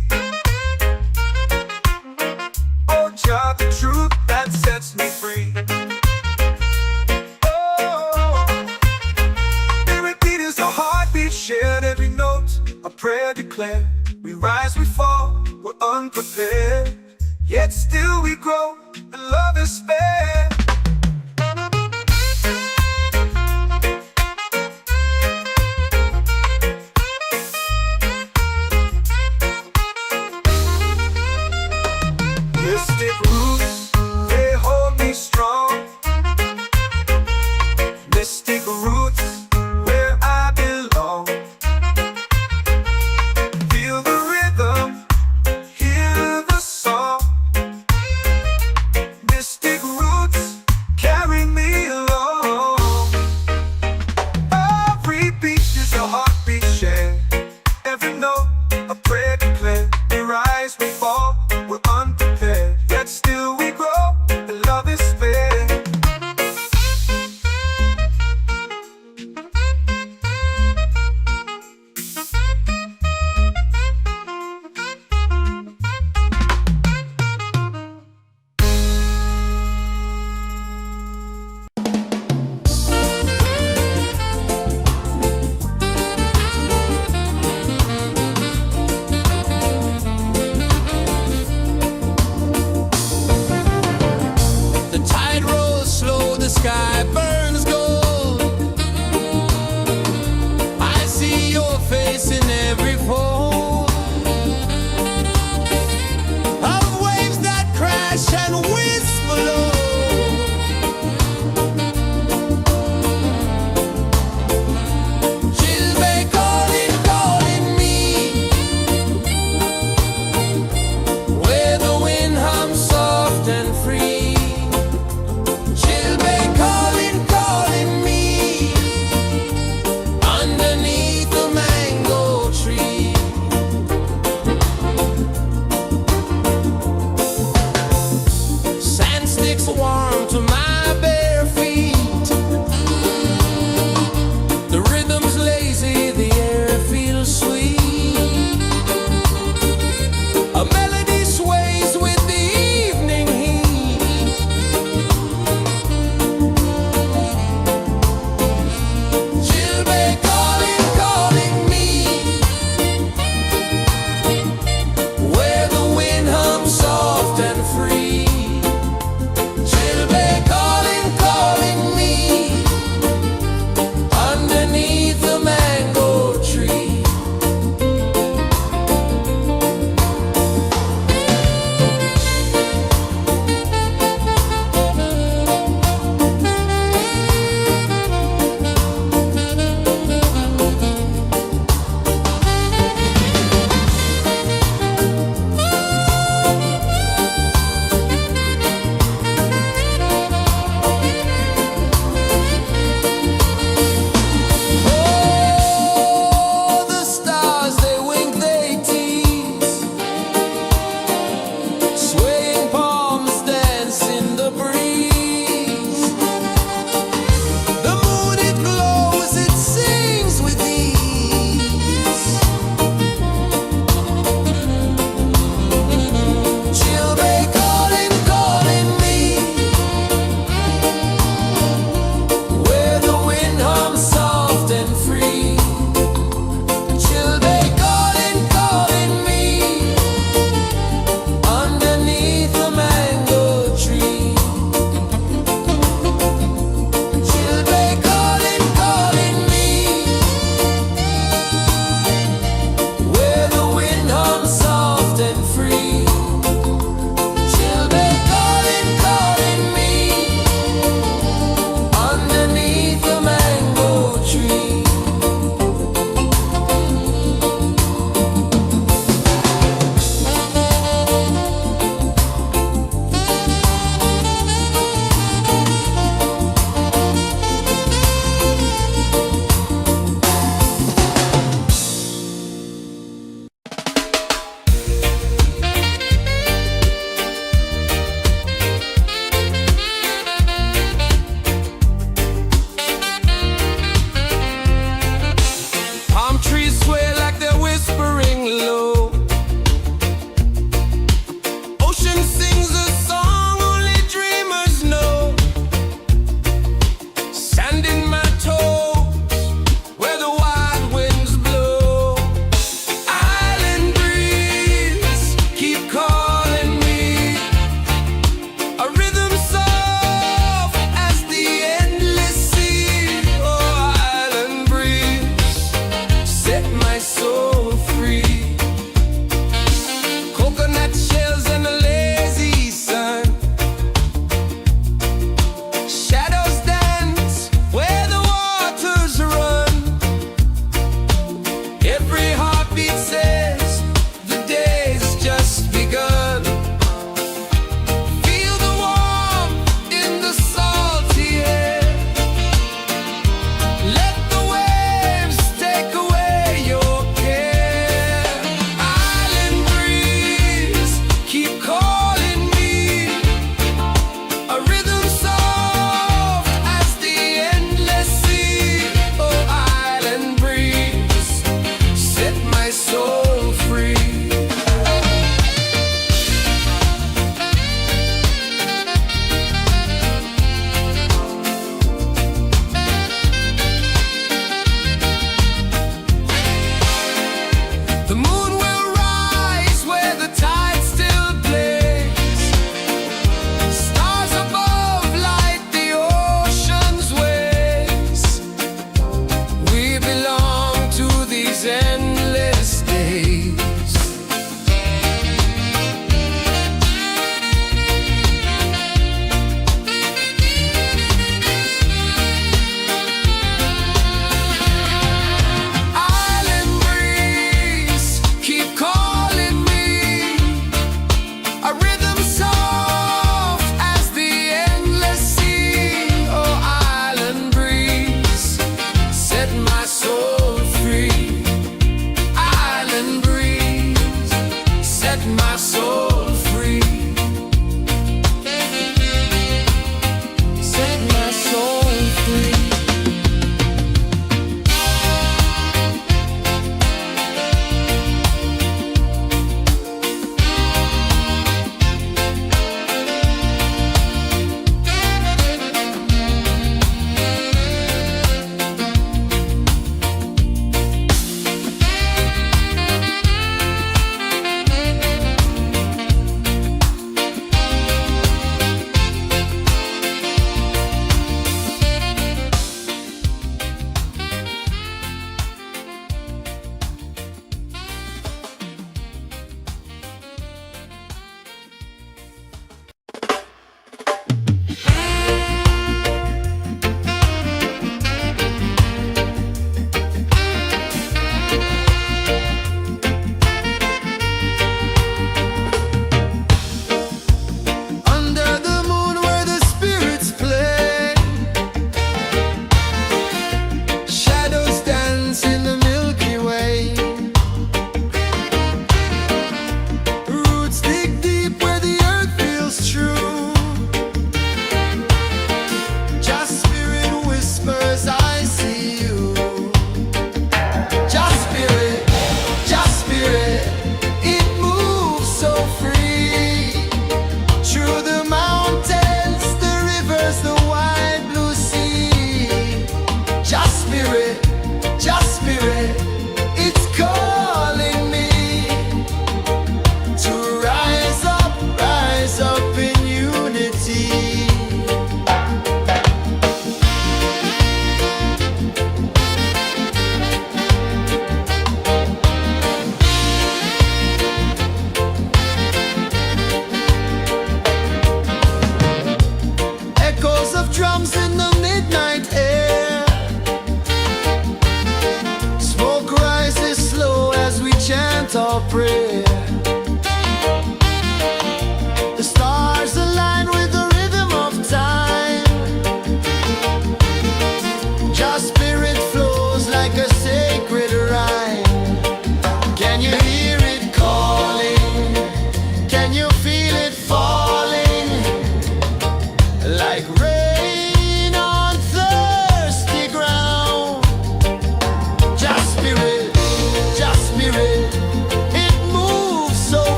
Speaker 2: Oh, child, the truth that sets me free. Oh, spirit beat is a heartbeat, shared every note, a prayer declared. We rise, we fall, we're unprepared, yet still we grow, and love is spared. Mystic roots, they hold me strong. Mystic roots, where I belong. Feel the rhythm, hear the song.
Speaker 1: sky burns gold. I see your face in every fold of waves that crash and whisper low. She'll be calling, calling me where the wind hums soft and free. She'll be calling, calling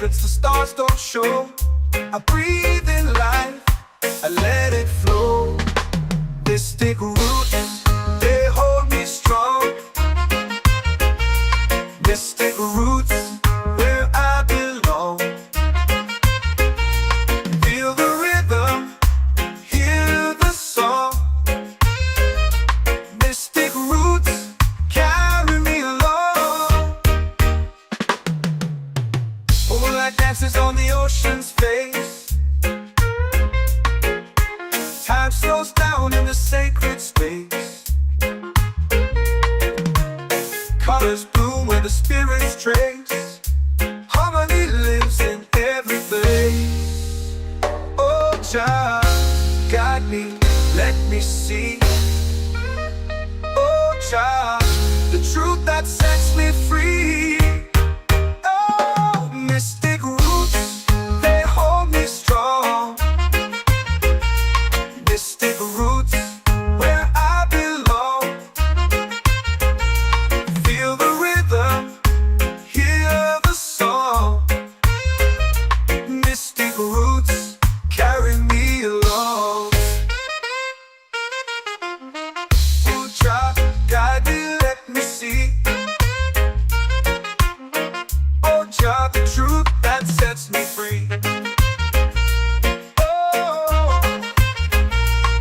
Speaker 2: secrets the stars don't show. I breathe in life, I let it flow. Mystic roots, they hold me strong. Mystic roots, where I belong. Feel the rhythm, hear the song. Mystic roots, carry me along. Moonlight dances on the ocean's face. Time slows down in the sacred space. Colors bloom where the spirits trace. Harmony lives in every place. Oh, Jah, guide me, let me see. Oh, Jah, the truth that sets me free. Oh, mystic roots, they hold me strong. Mystic roots, where I belong. Feel the rhythm, hear the song. Mystic roots, carry me along. Oh, Jah, guide me, let me see. Oh, Jah, the truth that sets me free. Oh,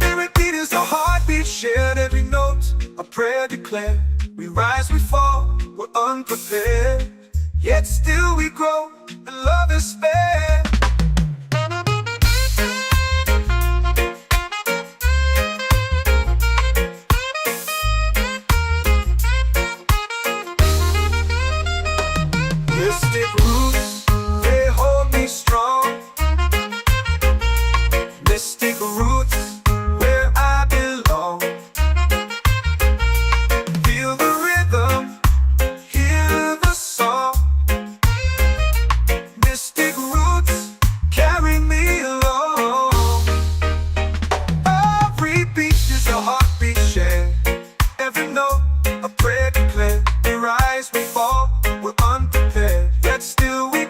Speaker 2: every beat is a heartbeat shared, every note a prayer declared. We rise, we fall, we're unprepared, yet still we grow, and love is spared. Mystic roots, they hold me strong. Mystic roots, where I belong. Feel the rhythm, hear the song. Mystic roots, carry me along. Every beat is a heartbeat shared, every note a prayer declared. We rise, we fall, we're unprepared, yet still we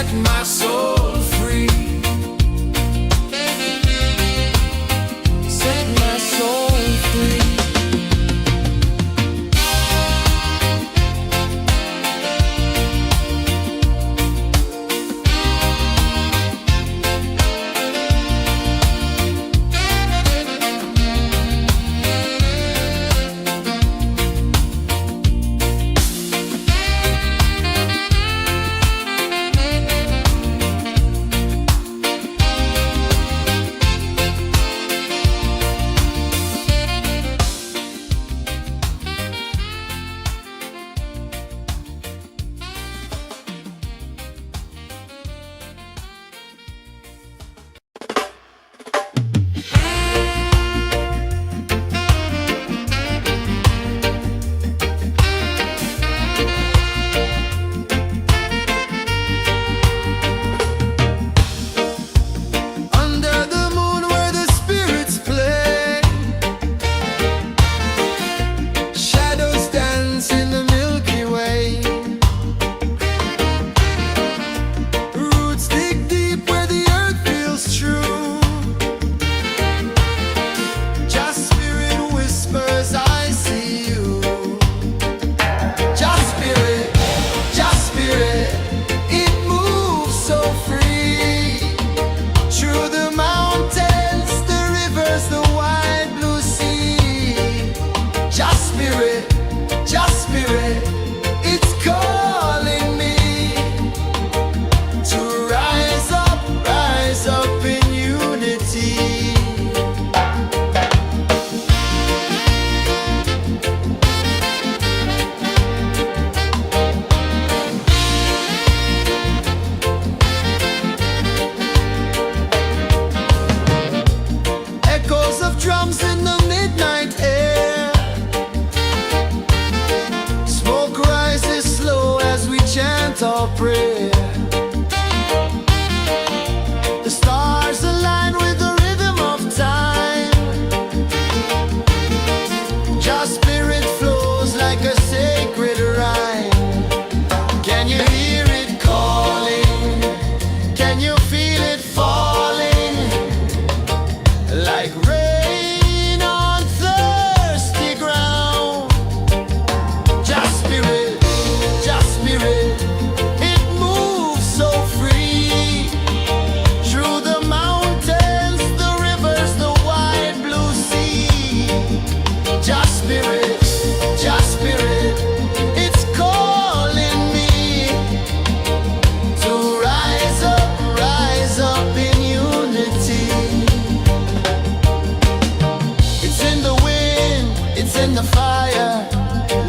Speaker 2: set my soul free.
Speaker 1: Set my soul free. Our prayer. The stars align with the rhythm of time. Your spirit flows like a sacred rhyme. Can you hear it calling? Can you feel it falling? Like rain on thirsty ground. Just spirit, just spirit. The fire,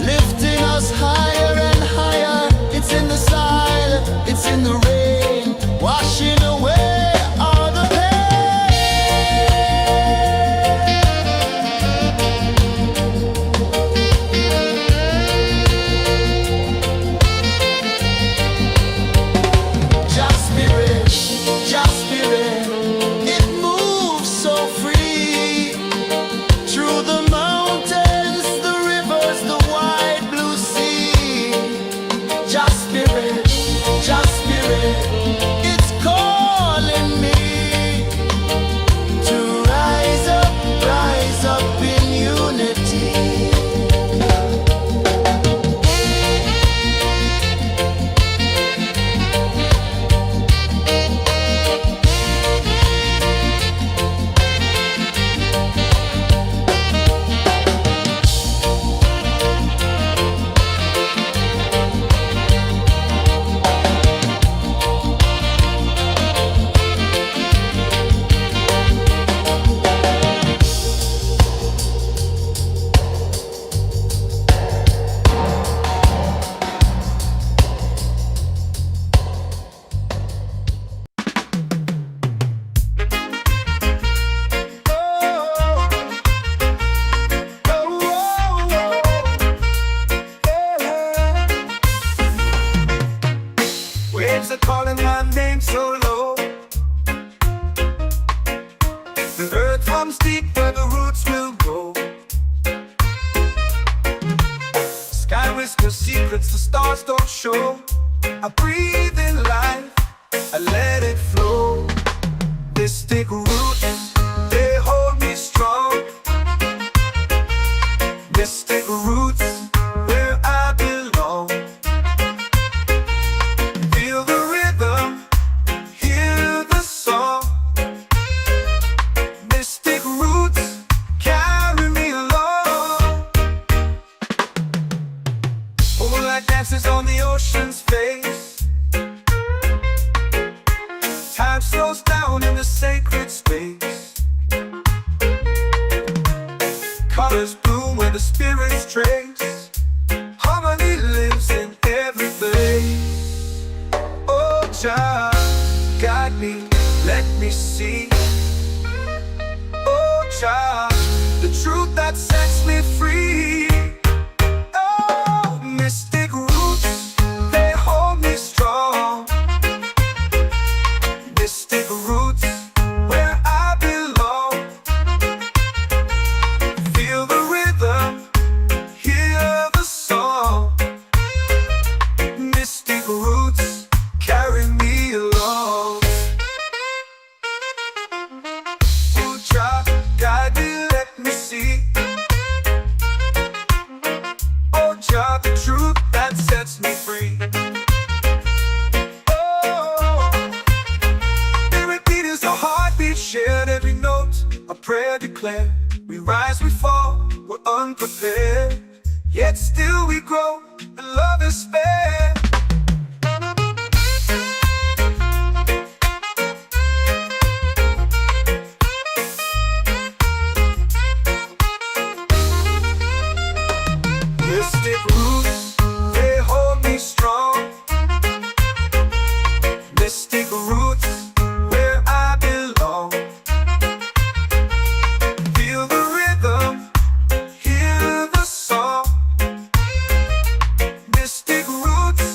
Speaker 1: lifting us higher and higher. It's in the silence, it's in the rain, washing away all the pain. Just spirit, it moves so free through the mountains. It's calling me to rise up in unity.
Speaker 2: Waves are calling my name so low. The earth runs deep where the roots will grow. Sky whispers secrets the stars don't show. I breathe in life Jah, guide me, let me see. Oh Jah, the truth that sets me free. Oh, mystic roots, they hold me strong. Mystic roots, where I belong. Feel the rhythm, hear the song. Mystic roots, carry me along. Oh Jah, guide me, let me see. Oh Jah, the truth that sets me free. Oh, every beat is a heartbeat shared, every note a prayer declared. We rise, we fall, we're unprepared, yet still we grow, and love is spared. Mystic roots, they hold me strong. Mystic roots, where I belong. Feel the rhythm, hear the song. Mystic roots,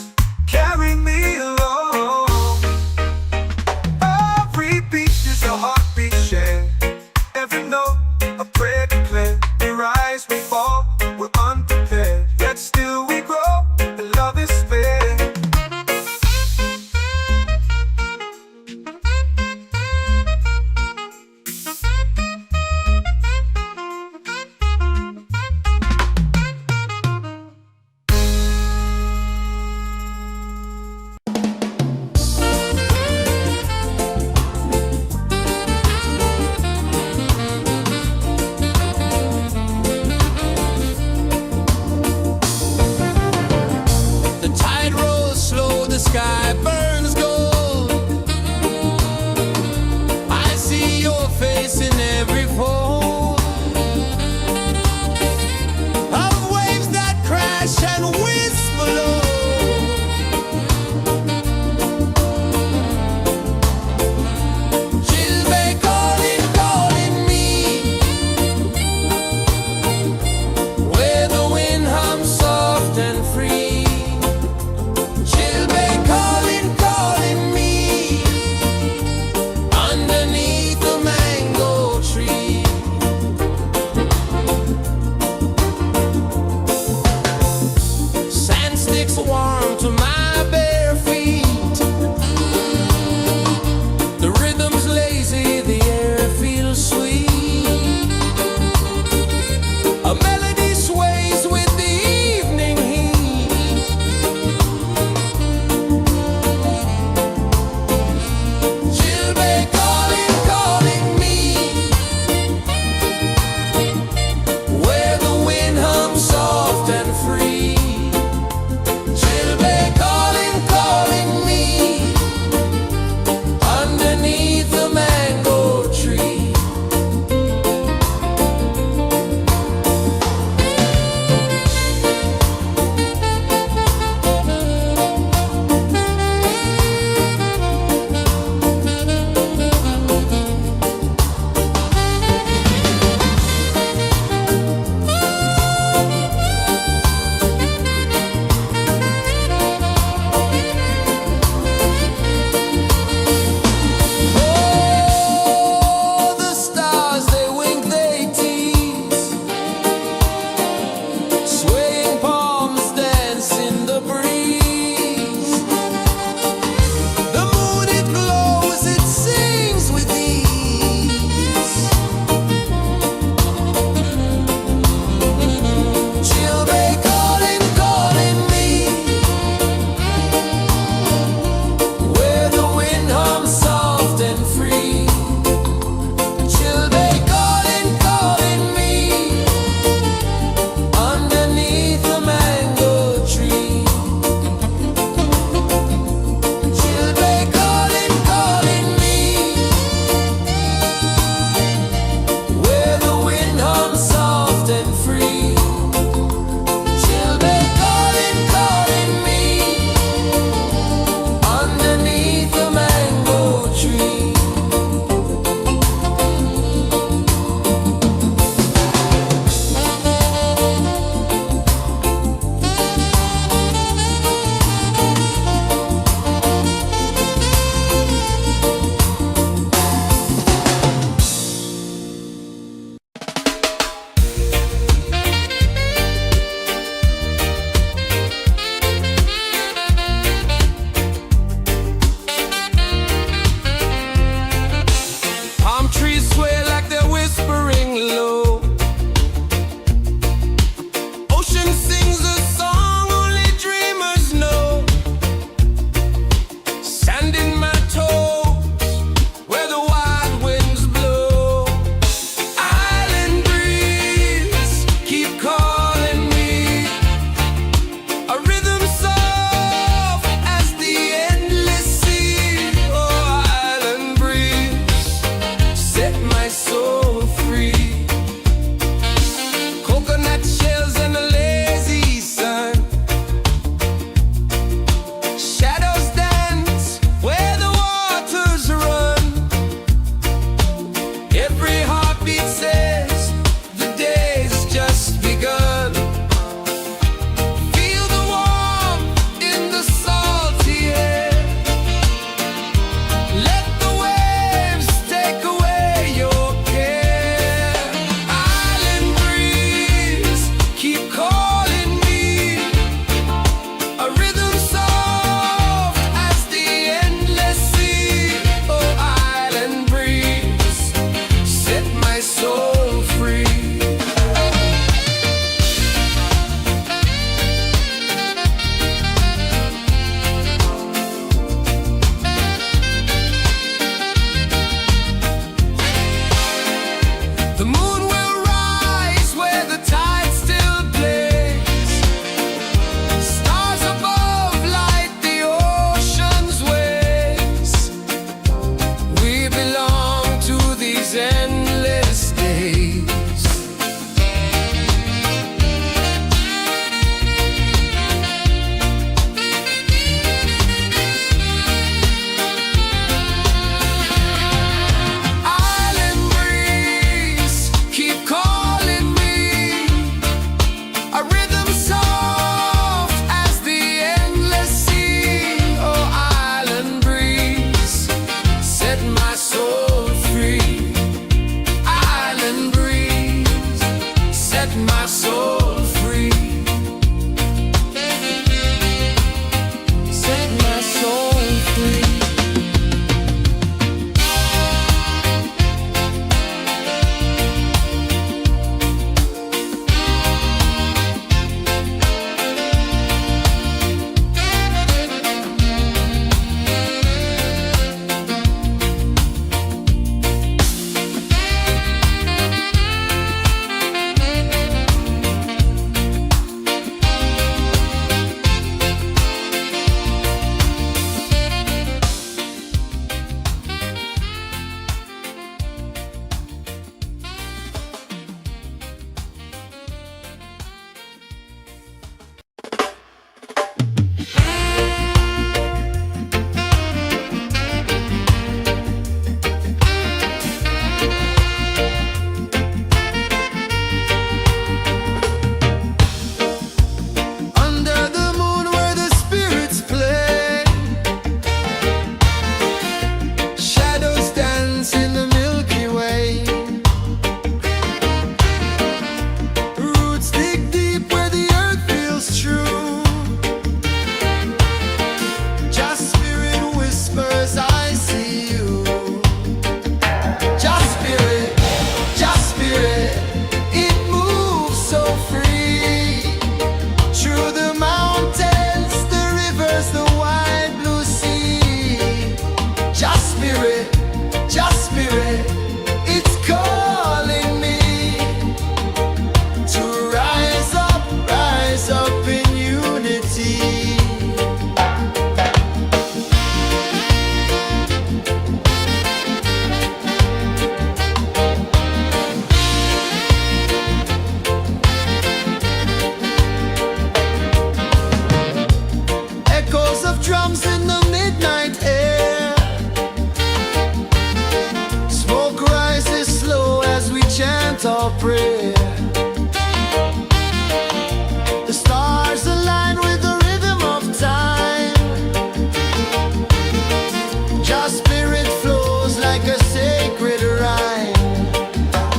Speaker 1: Your spirit flows like a sacred rhyme.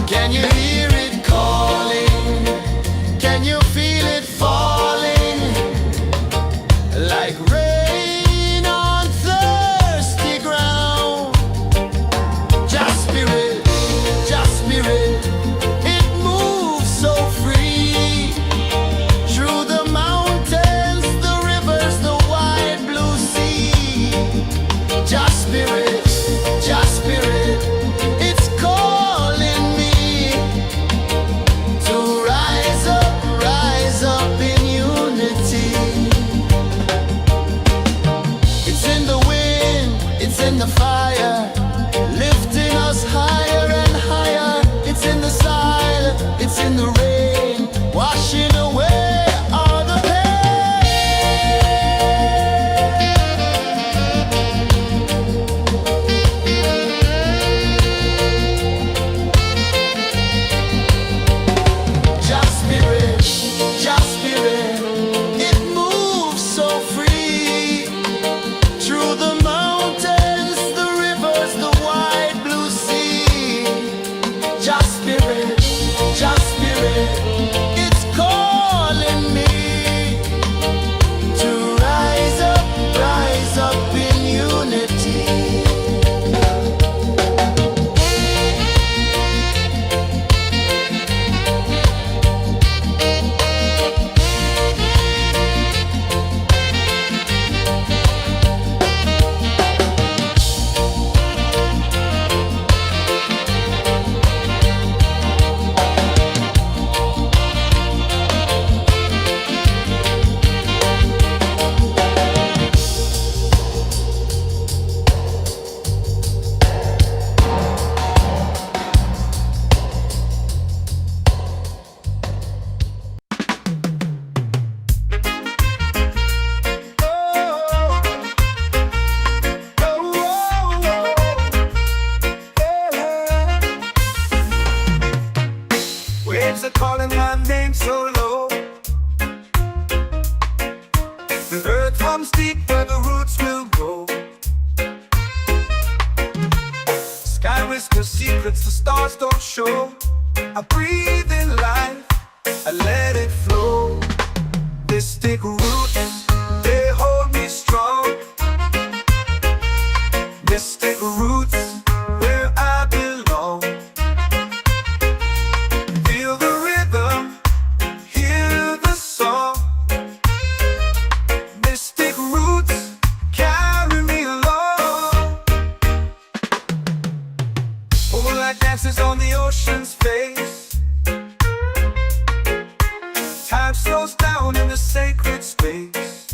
Speaker 1: Can you hear it calling? Can you feel it falling? Like rain on thirsty ground. Just spirit, it moves so free. Through the mountains, the rivers, the wide blue sea. Just spirit, it's calling me to rise up in unity. It's in the wind, it's in the fire, lifting us higher and higher. It's in the silence, it's in the rain, washing away all the Just spirit, it moves so free. Through the mountains, the rivers, the wide blue sea. Just spirit, it's calling me to rise up in unity.
Speaker 2: Waves are calling my name so low. The earth hums deep where the roots will go. Sky whispers secrets the stars don't show. I breathe in life, I let it flow. Mystic roots, they hold me strong. Mystic roots, where I belong. Feel the rhythm, hear the song. Mystic roots, carry me along. Moonlight dances on the ocean's face. Time slows down in the sacred space.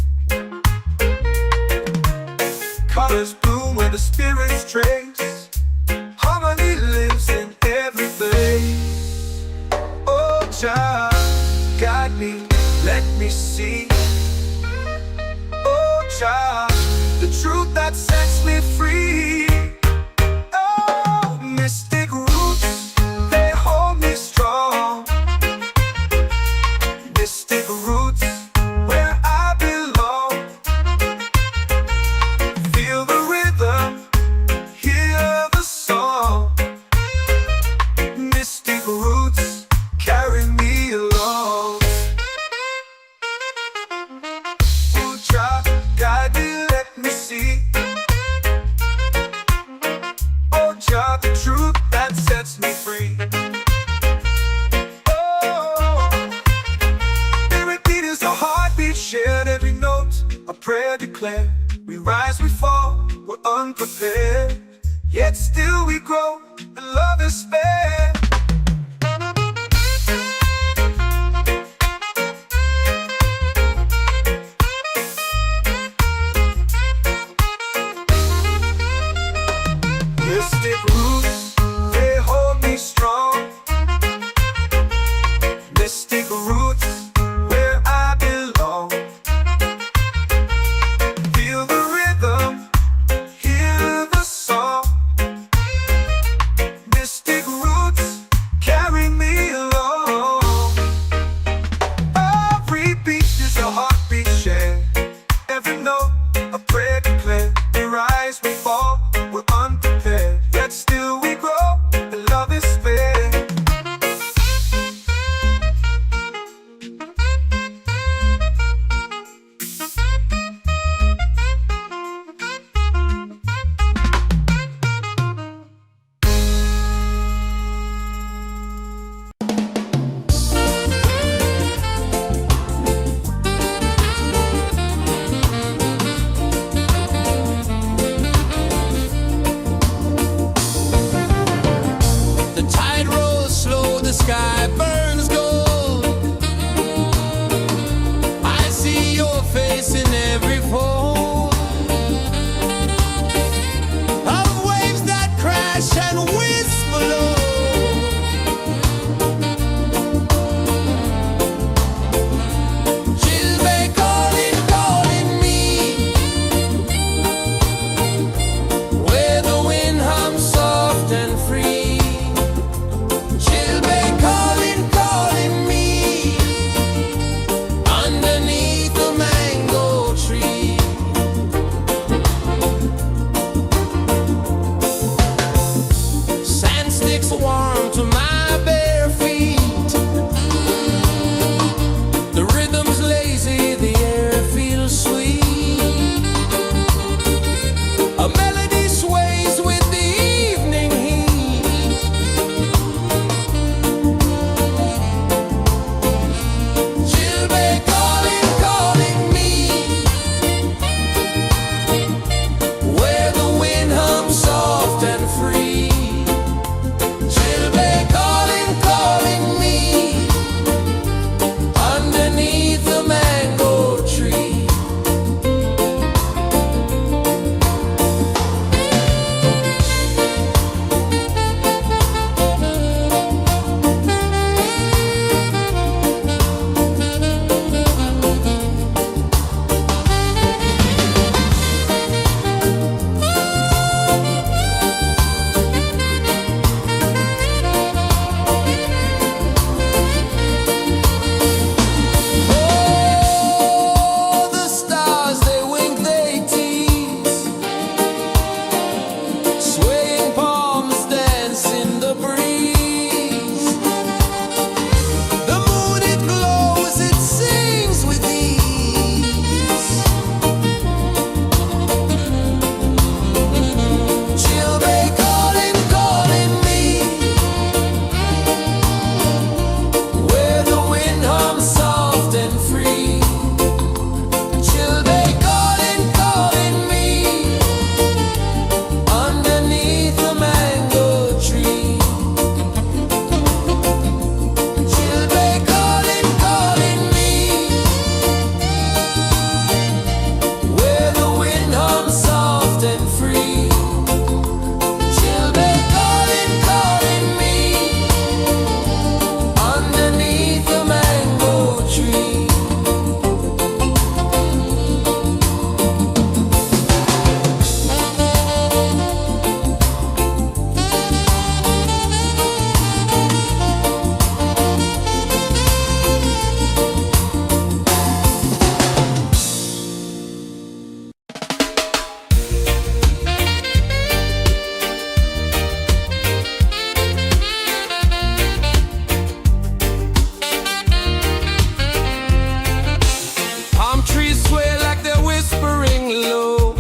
Speaker 2: Colors bloom where the spirits trace. Harmony lives in every place. Oh, Jah, guide me, let me see. Oh, Jah, the truth that sets me free. Oh, mystic roots, they hold me strong. Mystic roots, where I belong. Feel the rhythm, hear the song. Mystic roots, carry me along. Oh, Jah, guide me, let me see. Oh, Jah, the truth that sets me free. Oh, spirit beat is a heartbeat, shared every note. A prayer declared. We rise, we fall, we're unprepared. Yet still we grow, and love is spared. Mystic roots, they hold me strong. Mystic roots, where I belong. Feel the rhythm, hear the song. Mystic roots, carry me along. Every beat is a heartbeat shared. Every note, a prayer declared. We rise, we fall,
Speaker 1: free. Children calling, calling me underneath the mango tree. Palm trees sway like they're whispering low.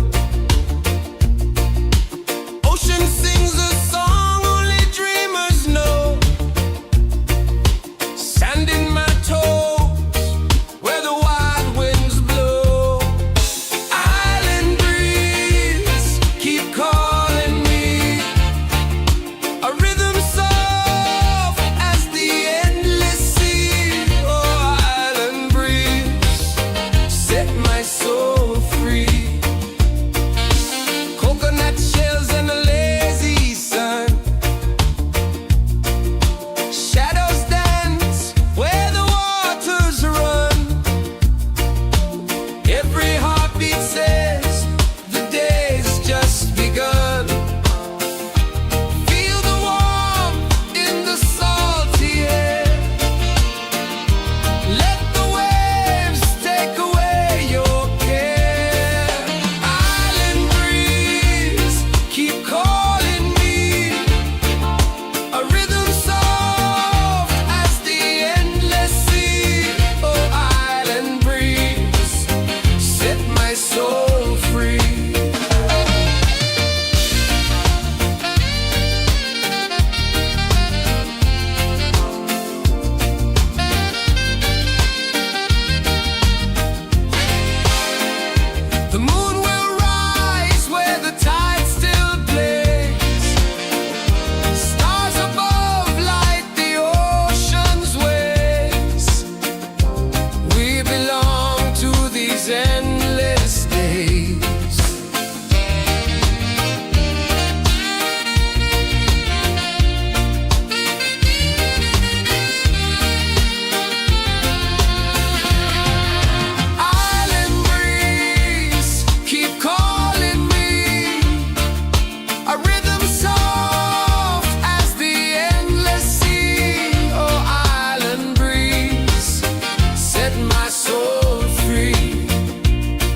Speaker 1: Ocean sings a song only dreamers know. Sand in my toes where the wild winds blow. Island breeze keep calling me, a rhythm soft as the endless sea. Oh, island breeze, set my soul free. Coconut shells and a lazy sun. Shadows dance where the waters run. Every heartbeat says the day's just begun. Feel the warmth in the salty air. Let the waves take away your care. Island breeze keep calling me, a rhythm soft as the endless sea. Oh, island breeze, set my soul free. The moon will rise where the tide still plays. Stars above light the ocean's waves. We belong to these endless days. Island breeze keep calling me, a rhythm soft as the endless sea. Oh, island breeze, set my soul free.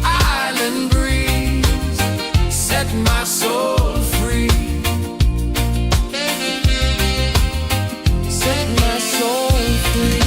Speaker 1: Island breeze, set my soul free. Set my soul free.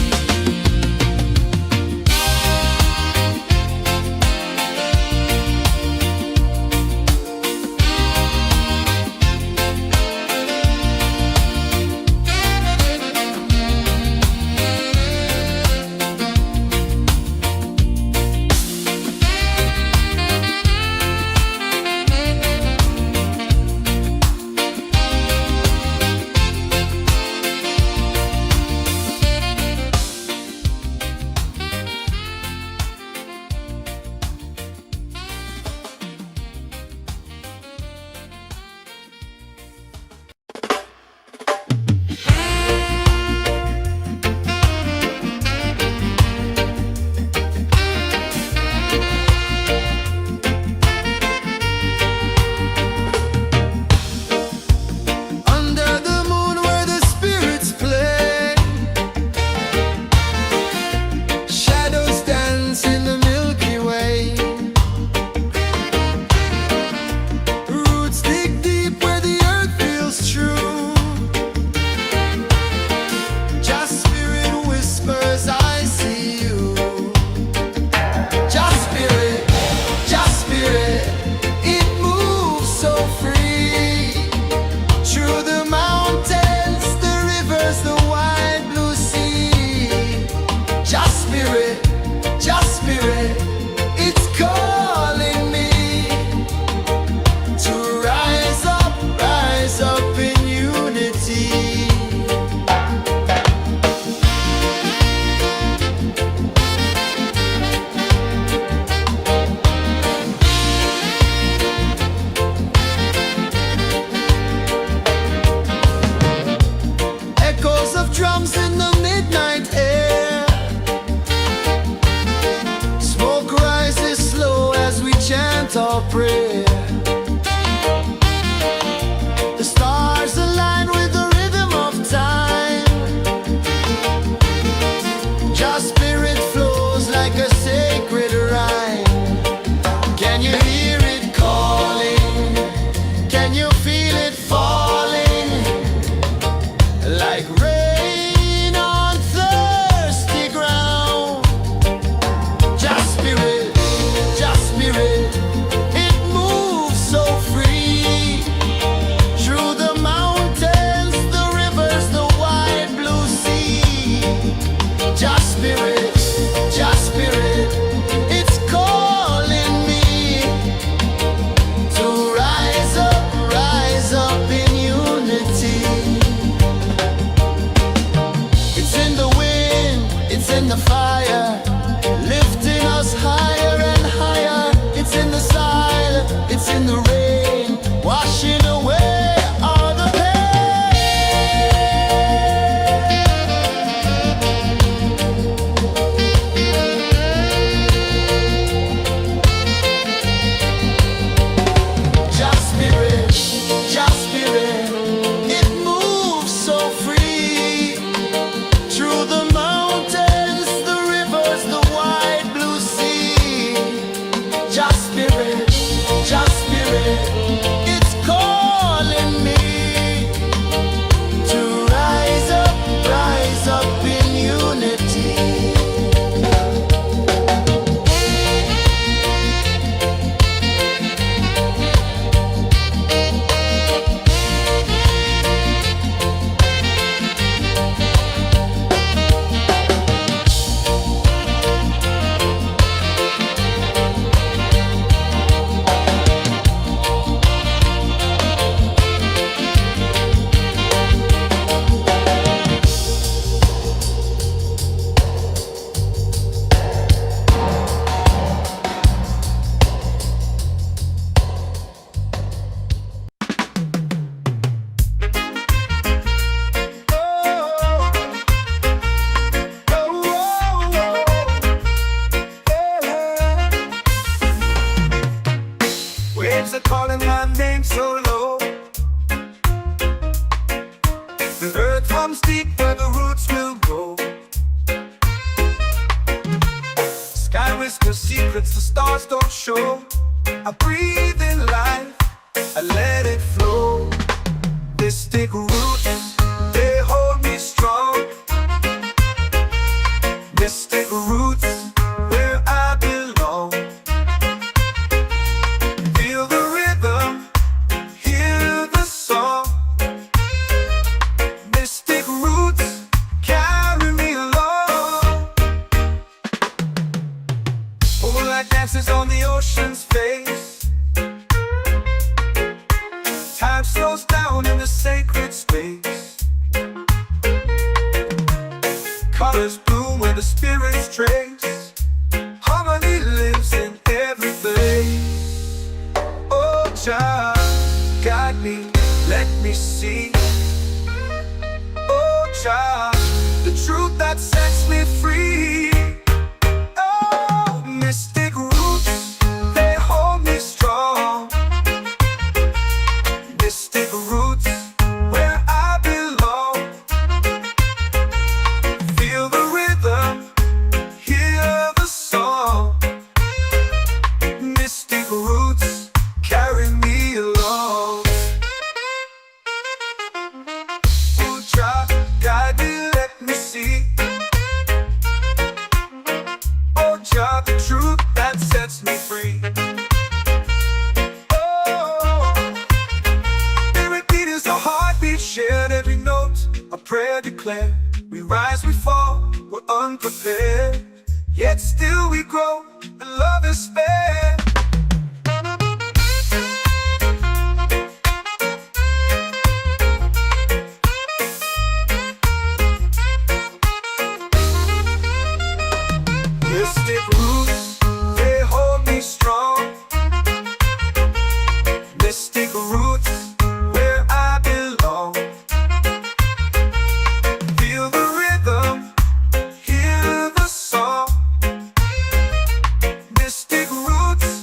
Speaker 1: you feel it falling like rain on thirsty ground. Just spirit, it moves so free through the mountains, the rivers, the wide blue sea. Just spirit, it's calling me to rise up in unity. It's in the wind, it's in the fire, lifting us higher and higher. It's in the silence, it's in the rain, washing away all the Just spirit, it moves so free through the mountains, the rivers, the wide blue sea. Just spirit, it's calling me to rise up in unity.
Speaker 2: Waves are calling my name so low. The earth hums deep where the roots will grow. Sky whispers secrets the stars don't show. I breathe in life, I let it flow. Mystic roots, they hold me strong. Mystic roots, where I belong. Feel the rhythm, hear the song. Mystic roots, carry me along. Moonlight dances on the ocean's face. Time slows down in the sacred space. Colors bloom where the spirits trace. Harmony lives in every place. Oh, child, guide me, let me see. Oh, child, the truth that sets me free. Oh, mystic roots, they hold me strong. Mystic roots, where I belong. Feel the rhythm, hear the song. Mystic roots, carry me along. Oh, child, guide me, let me see. Oh, child, the truth that sets me free. Oh, spirit beat is a heartbeat shared, every note a prayer declared. We rise, we fall, we're unprepared, yet still we grow, and love is spared. Mystic roots, they hold me strong. Mystic roots, where I belong. Feel the rhythm, hear the song. Mystic roots,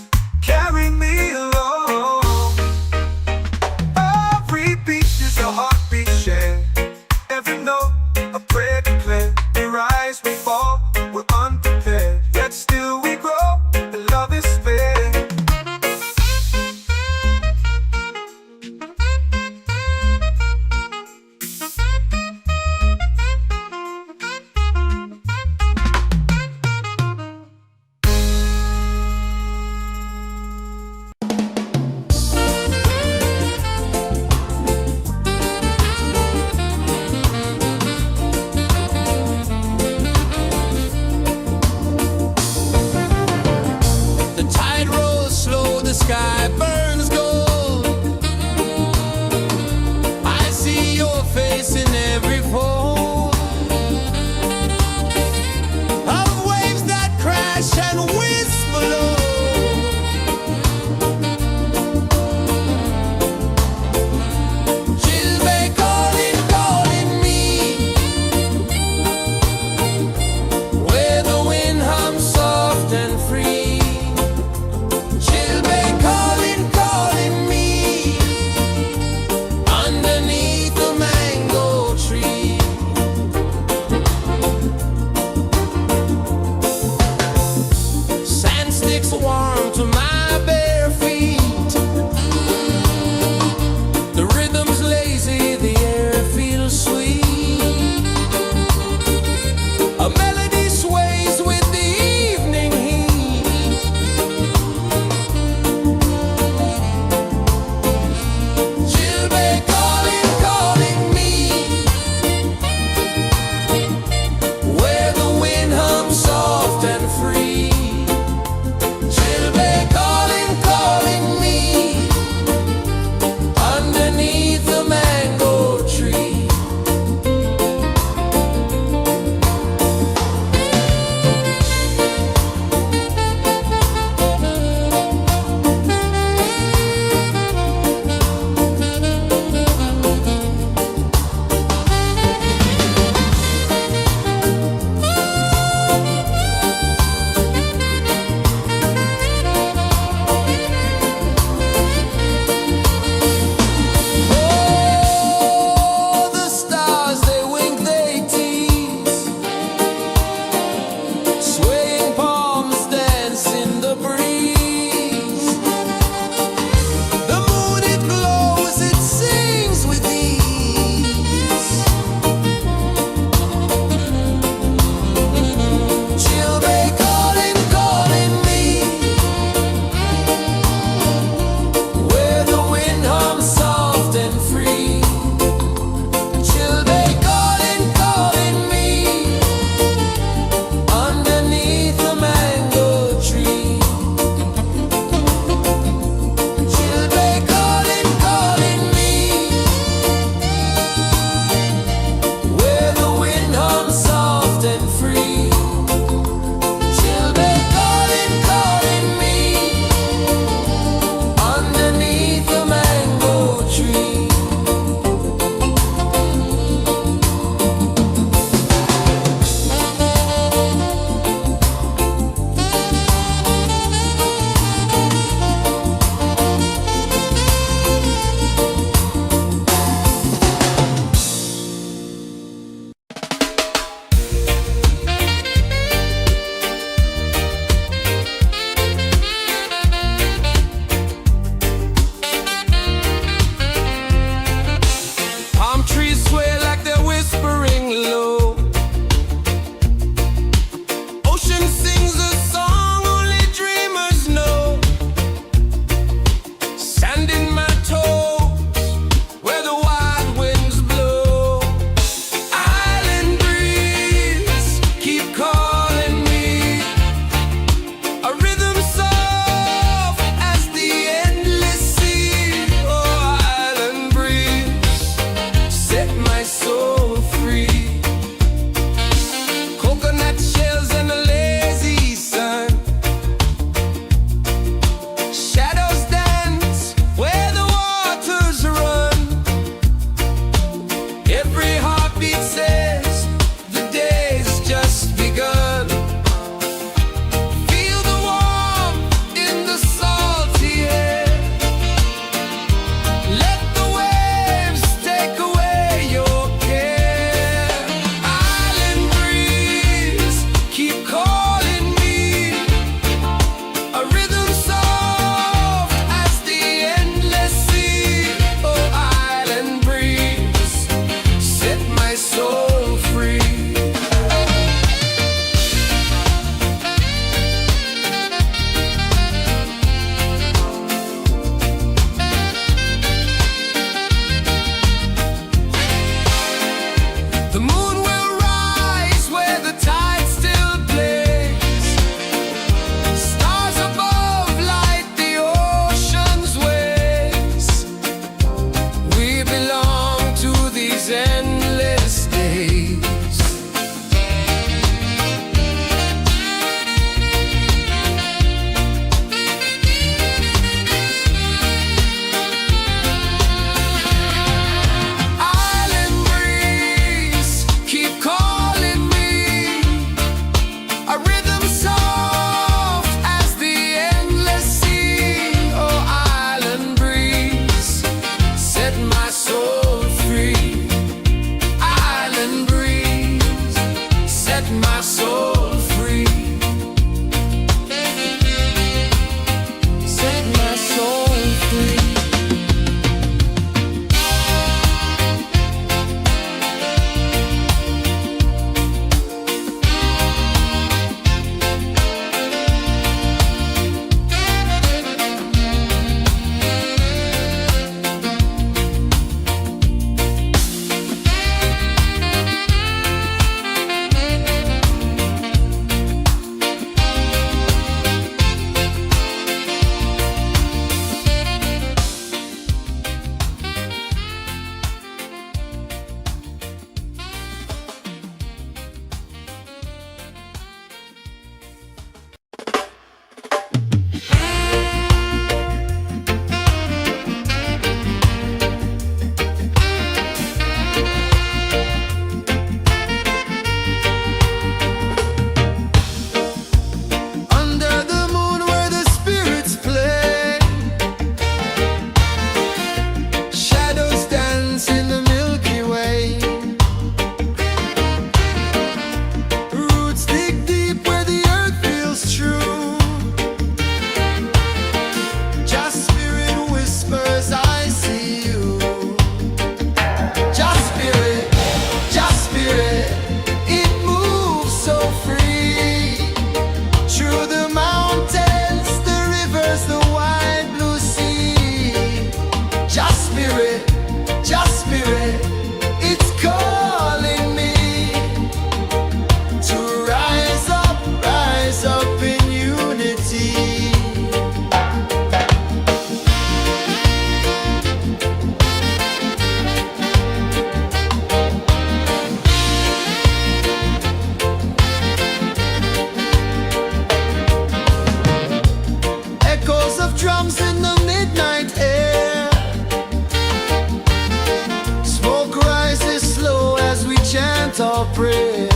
Speaker 1: your prayer.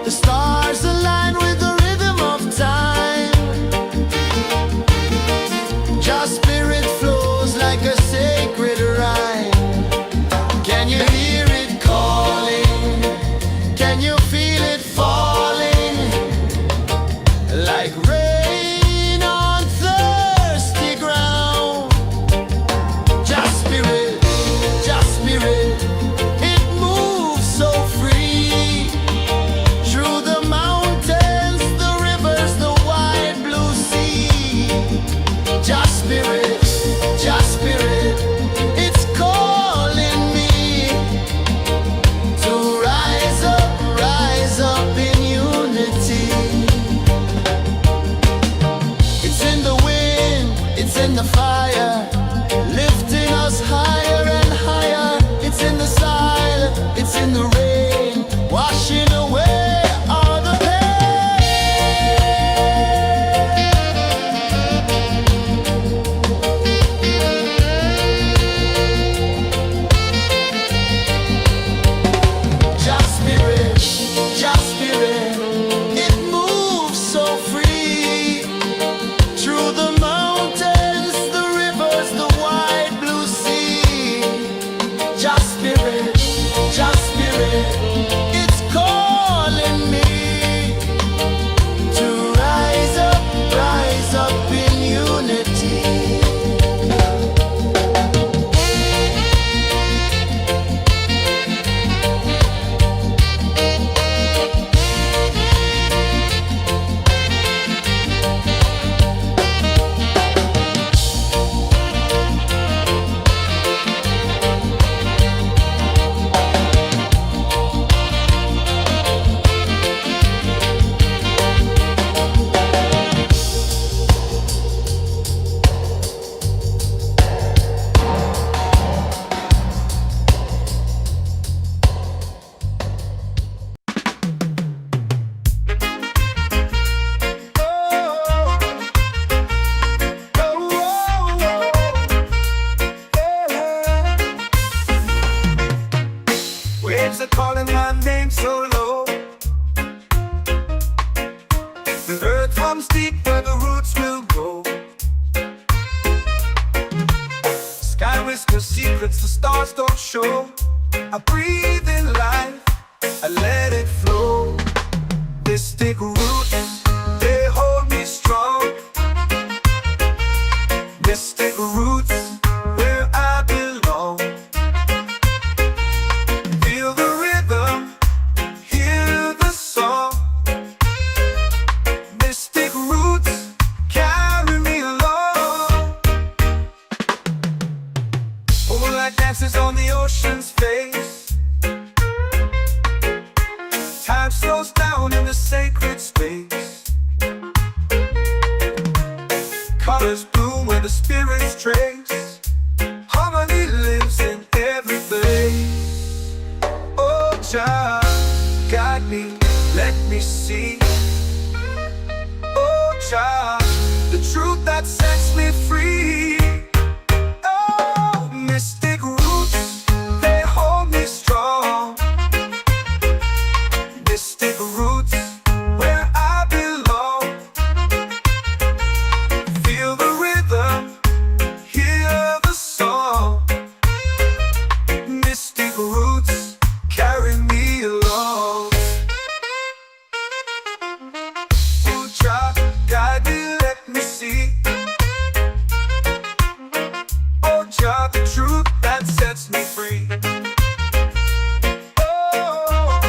Speaker 1: The stars align with the rhythm of time. Your spirit flows like a sacred rhyme. Can you hear it calling? Can you feel it falling? Like rain on thirsty ground. Just spirit, it moves so free. Through the mountains, the rivers, the wide blue sea. Just spirit, it's calling me to rise up in unity. It's in the wind, it's in the fire, lifting us higher and higher. It's in the silence, it's in the rain, washing away all the pain. Just spirit, it moves so free. Through the mountains, the rivers, the wide blue sea. Just spirit, it's calling me to rise up in unity.
Speaker 2: Waves are calling my name so low. The earth runs deep where the roots will grow. Sky whispers secrets the stars don't show. I breathe in life, I let it flow. Mystic roots, they hold me strong. Mystic roots, where I belong. Feel the rhythm, hear the song. Mystic roots, carry me along. Moonlight dances on the ocean's face. Time slows down in the sacred space. Colors bloom where the spirits trace. Harmony lives in every place. Oh, Jah, guide me, let me see. Oh, Jah, the truth that sets me free. Oh, mystic roots, they hold me strong. Mystic roots, where I belong. Feel the rhythm, hear the song. Mystic roots, carry me along. Oh, Jah, guide me, let me see. Oh, Jah, the truth that sets me free. Oh,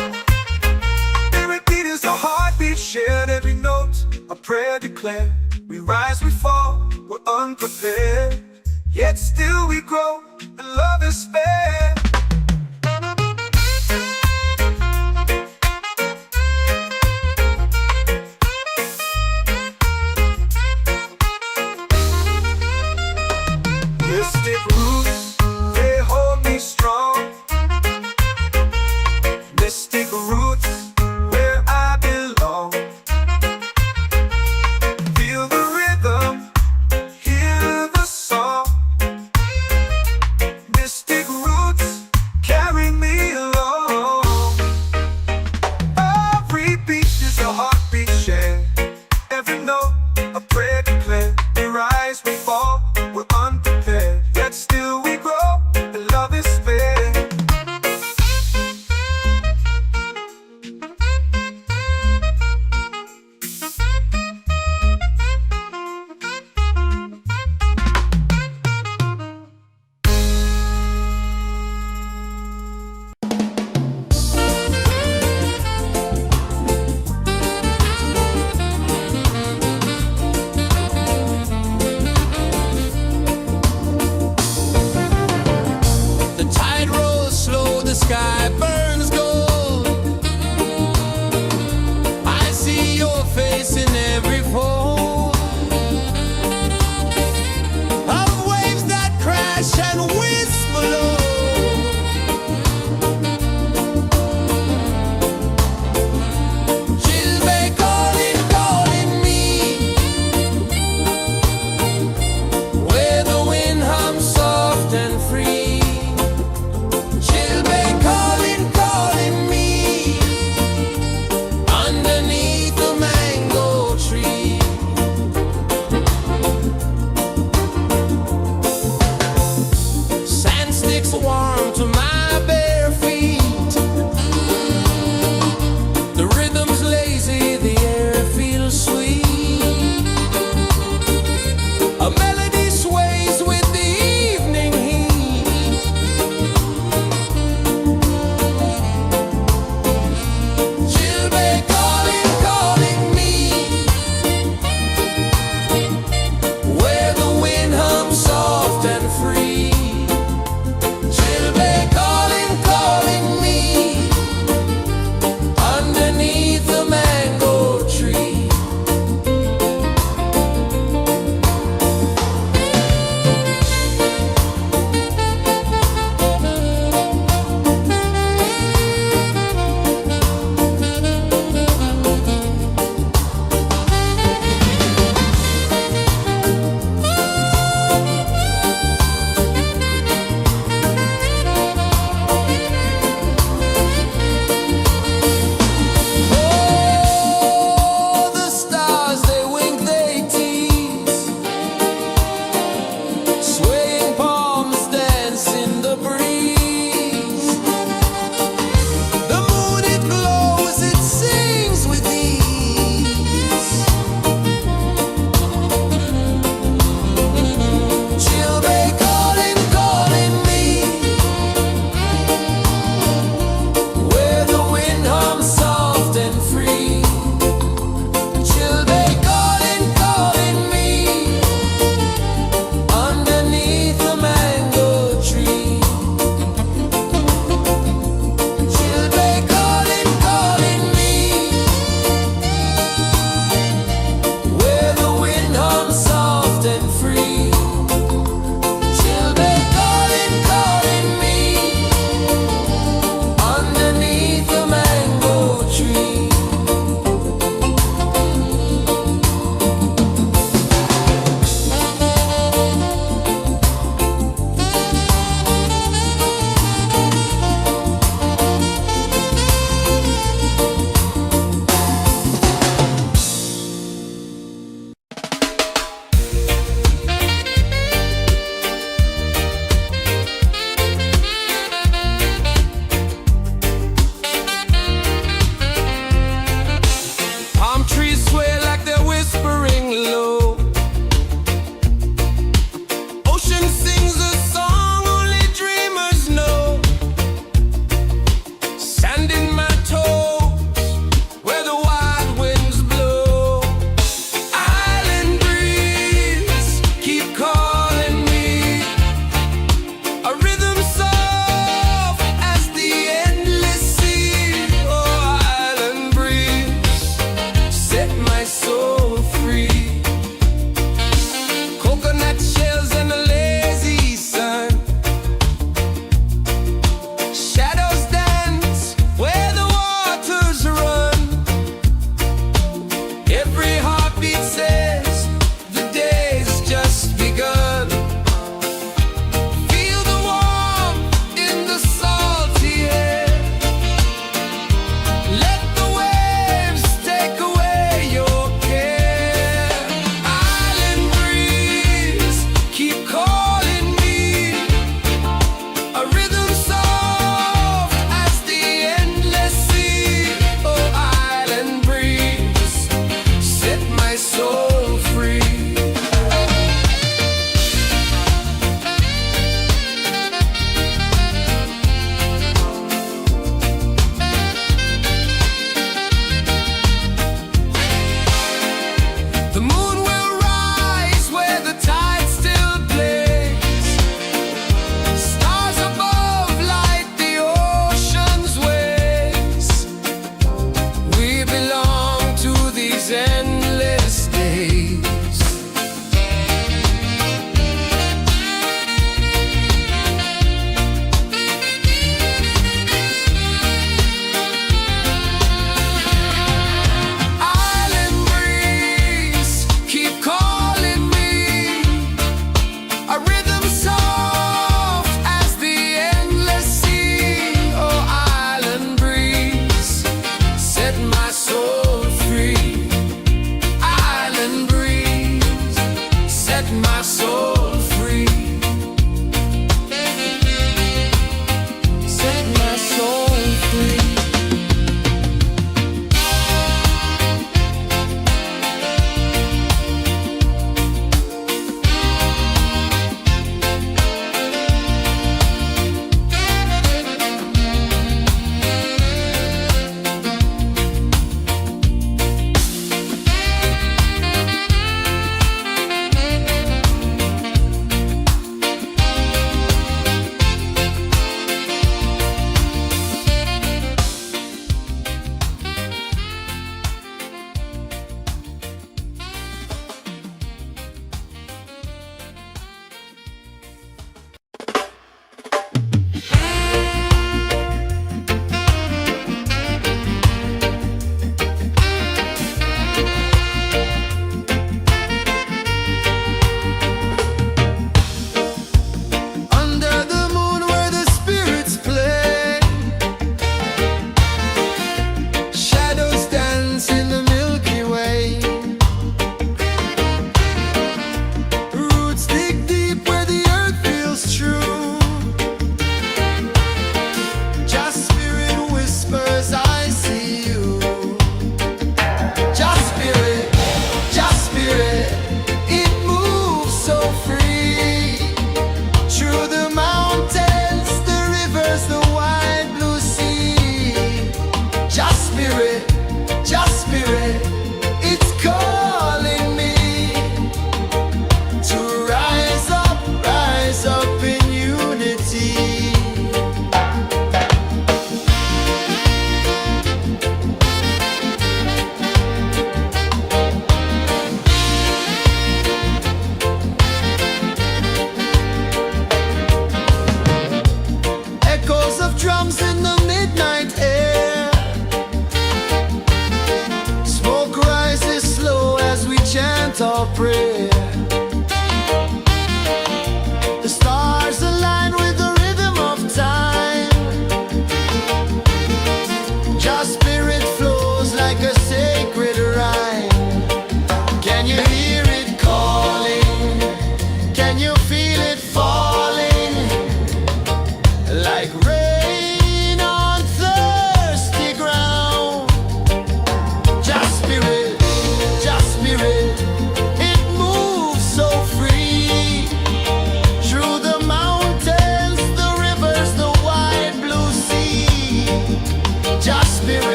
Speaker 2: every beat is a heartbeat shared, every note a prayer declared. We rise, we fall, we're unprepared, yet still we grow, and love is spared. Mystic roots, they hold me strong. Mystic roots, where I belong. Feel the rhythm, hear the song. Mystic roots, carry me
Speaker 1: and winds below. She'll be calling, calling me, where the wind hums soft and free. She'll be calling, calling me, underneath the mango tree.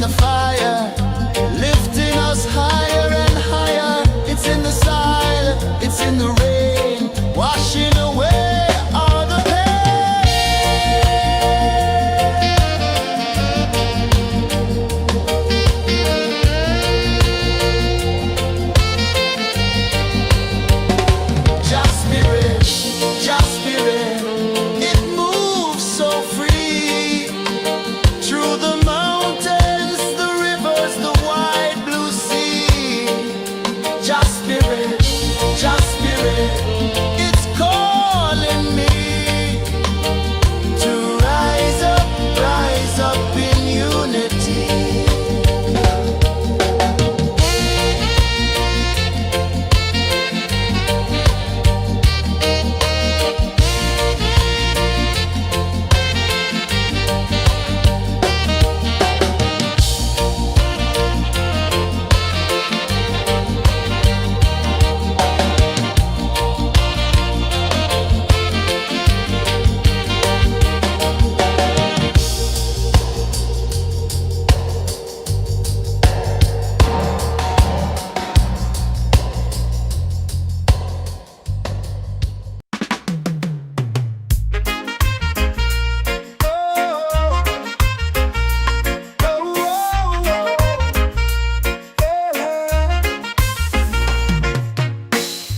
Speaker 1: the fire, lifting us higher and higher. It's in the silence, it's in the rain, washing away all the Just spirit, just spirit, it moves so free through the mountains, the rivers, the wide blue sea. Just spirit, it's calling me to rise up in unity.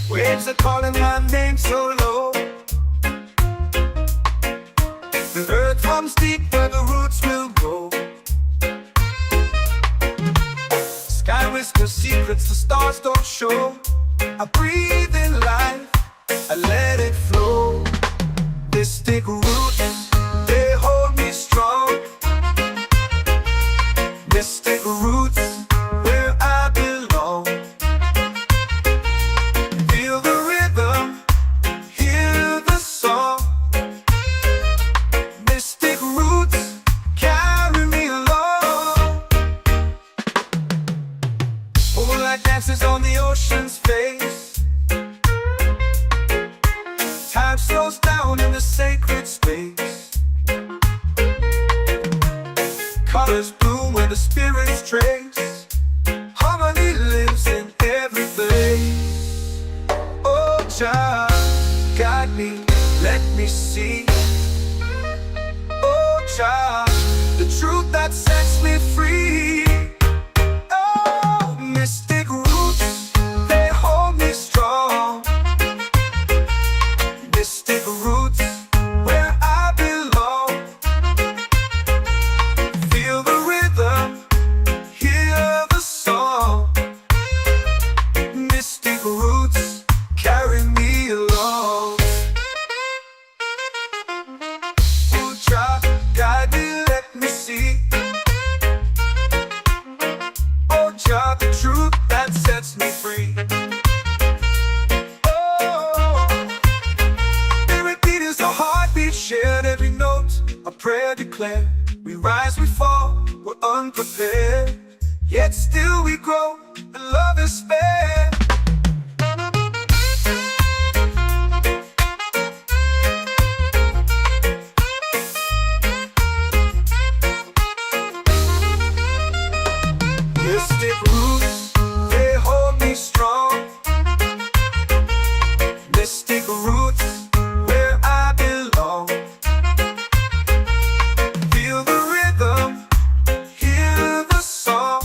Speaker 2: Waves are calling my name so low. The earth runs deep where the roots will grow. Sky whispers secrets the stars don't show. I breathe in life, I let it flow. Mystic roots, they hold me strong. Mystic roots, where I belong. Feel the rhythm, hear the song. Mystic roots, carry me along. Moonlight dances on the ocean's face. Time slows down in the sacred space. Colors bloom where the spirits trace. Harmony lives in every place. Oh, child, guide me, let me see. Oh, child, the truth that sets me free. Oh, mystic roots, they hold me strong. Mystic roots, where I belong. Feel the rhythm, hear the song. Mystic roots, carry me along. Oh, child, guide me, let me see. Oh, child, the truth that sets me free. Oh, spirit beat is a heartbeat, shared every note. A prayer declared. We rise, we fall, we're unprepared. Yet still we grow, and love is fair. Mystic roots, they hold me strong. Mystic roots, where I belong. Feel the rhythm, hear the song.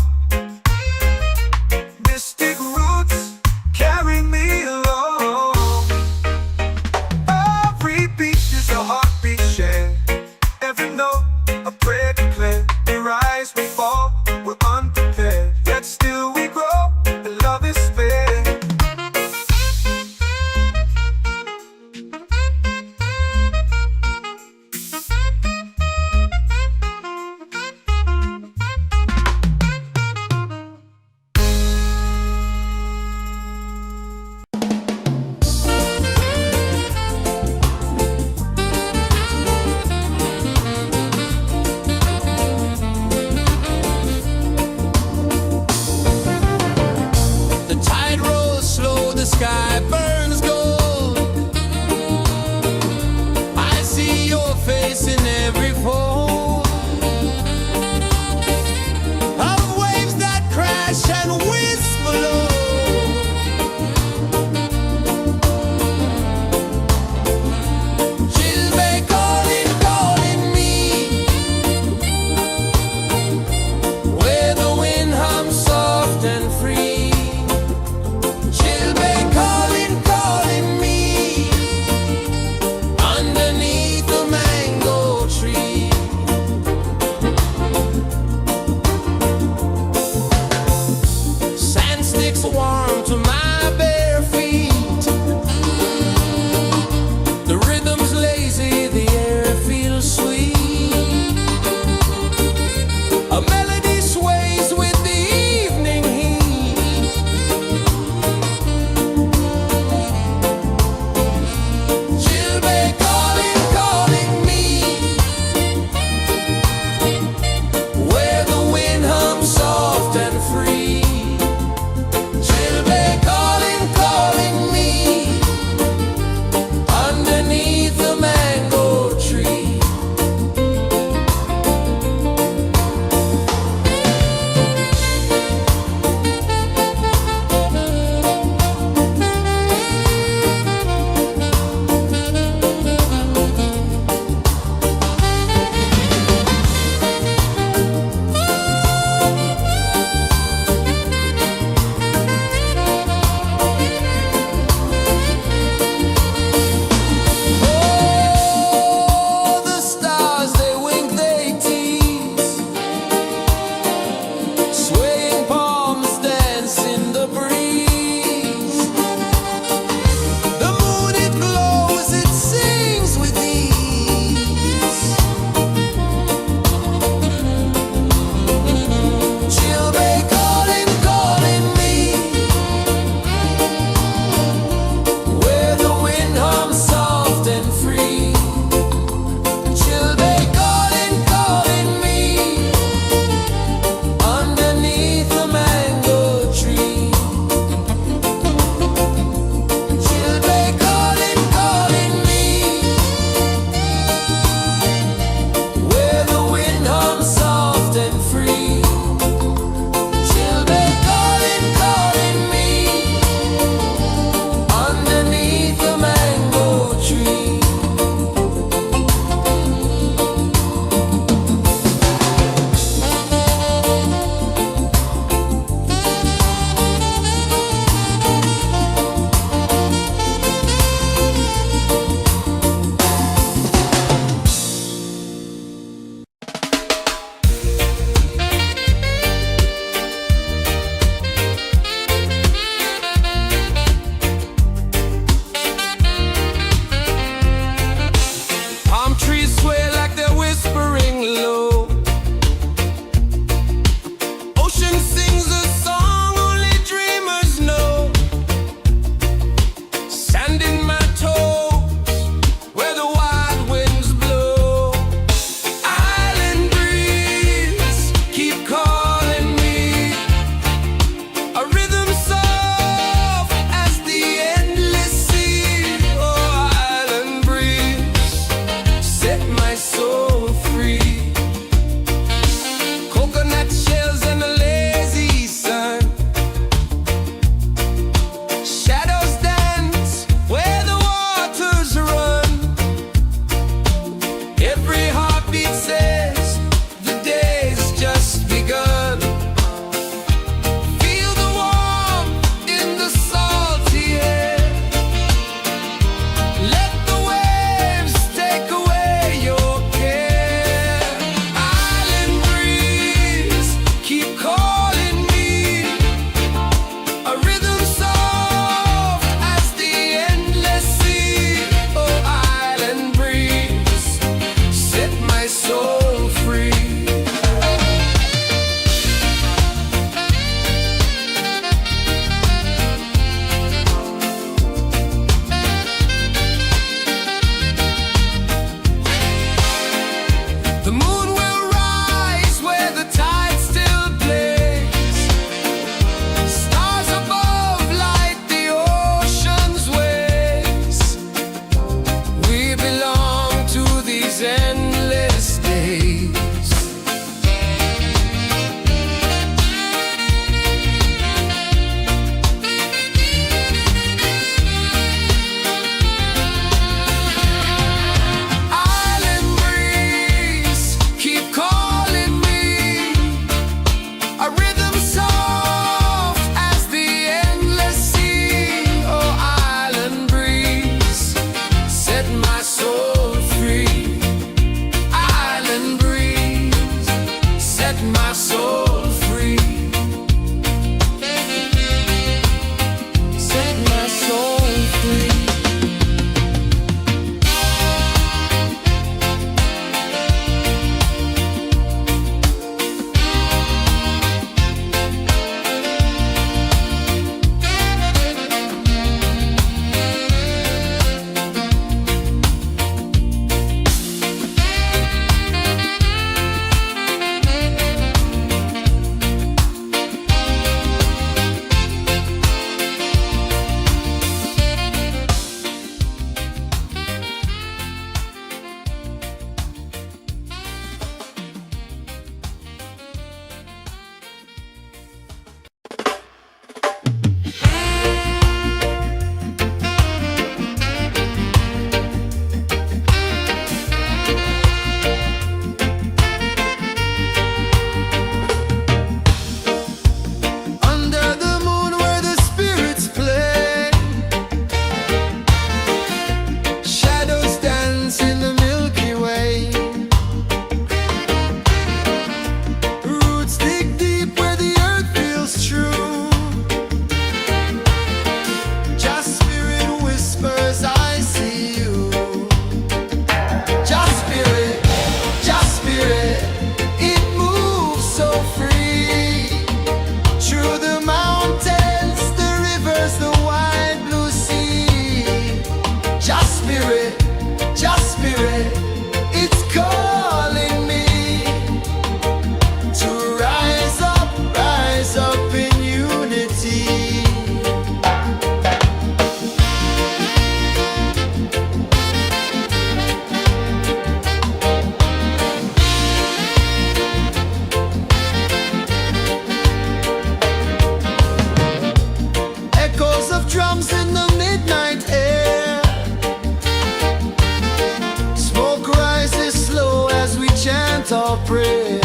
Speaker 1: prayer.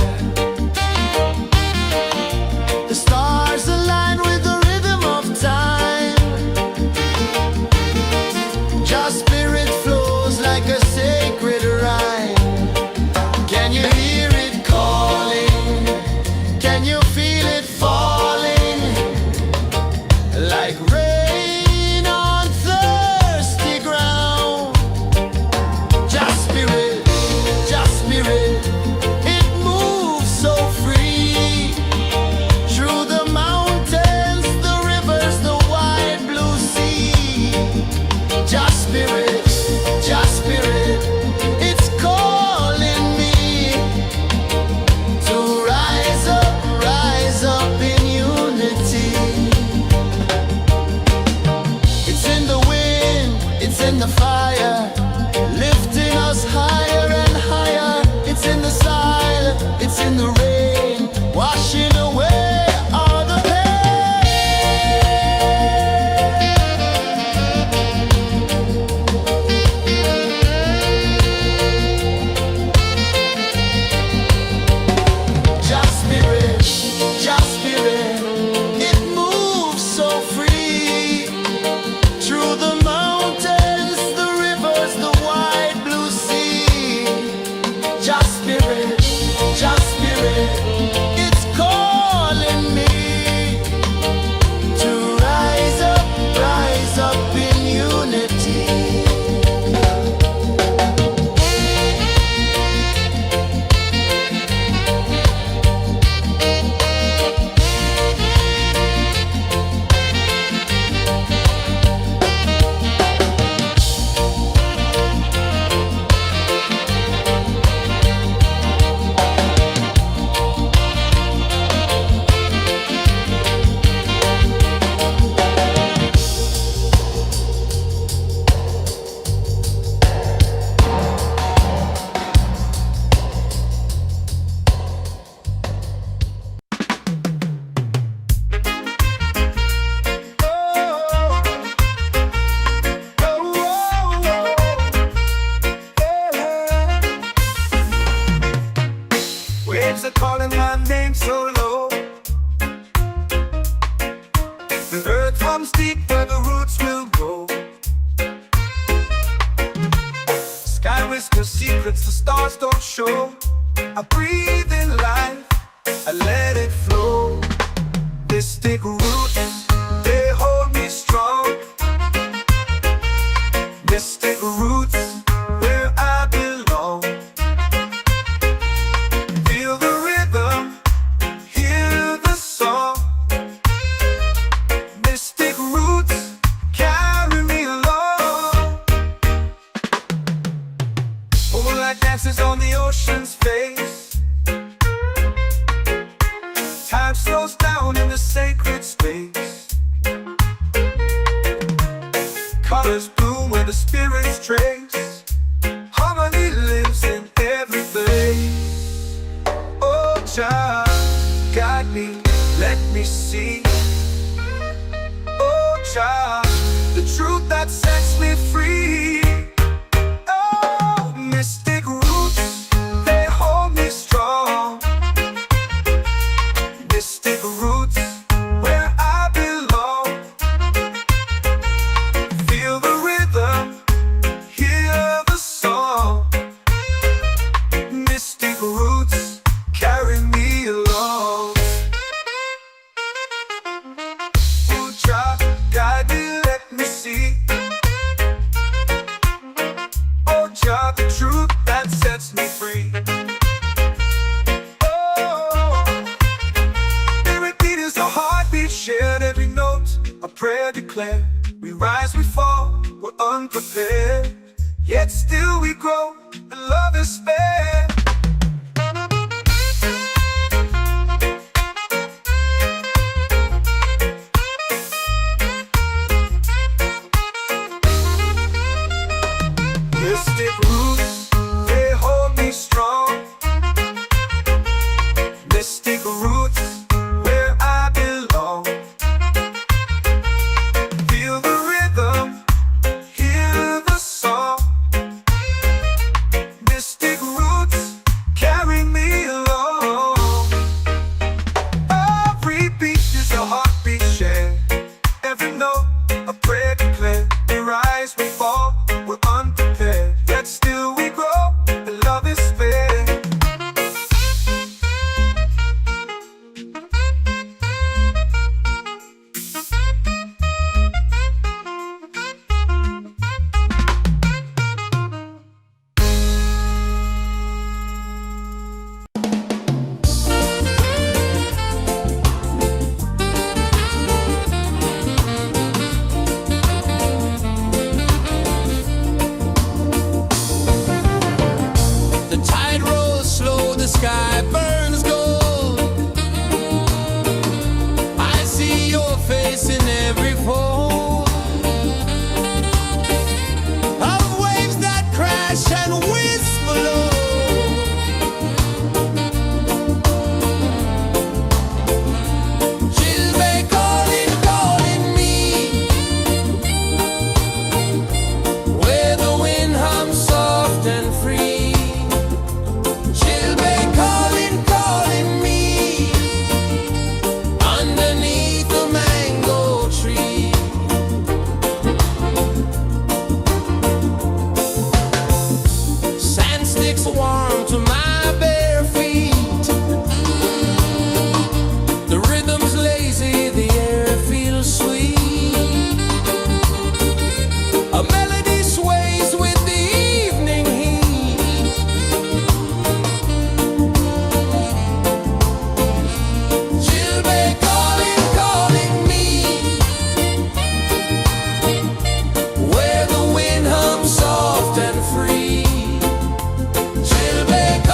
Speaker 1: The stars align with the rhythm of time. Your spirit flows like a sacred rhyme. Can you hear it calling? Can you feel it falling? Like rain on thirsty ground. Just spirit, it moves so free. Through the mountains, the rivers, the wide blue sea. Just spirit, it's calling me to rise up in unity. It's in the wind, it's in the fire, lifting us higher and higher. It's in the silence, it's in the rain, washing away all the Just spirit, it moves so free. Through the mountains, the rivers, the wide blue sea. Just spirit, it's calling me to rise up in unity.
Speaker 2: Waves are calling my name so low. The earth hums deep where the roots will grow. Sky whispers secrets the stars don't show. I breathe in life, I let it flow. Mystic roots, they hold me strong. Mystic roots, where I belong. Feel the rhythm, hear the song. Mystic roots, carry me along. Moonlight dances on the ocean's face. Time slows down in the sacred space. Colors bloom where the spirits trace. Harmony lives in every place. Oh, child, guide me, let me see. Oh, child, the truth that sets me free. Oh, mystic roots, they hold me strong. Mystic roots, where I belong. Feel the rhythm, hear the song. Mystic roots, carry me along.
Speaker 1: whisper low. Chilbe calling, calling me, where the wind hums soft and free. Chilbe calling, calling me, underneath the mango tree. Sand sticks warm to my bare feet. The rhythm's lazy, the air feels sweet. A melody sways with the evening heat. Chilbe calling, calling me, where the wind hums soft and free. Chilbe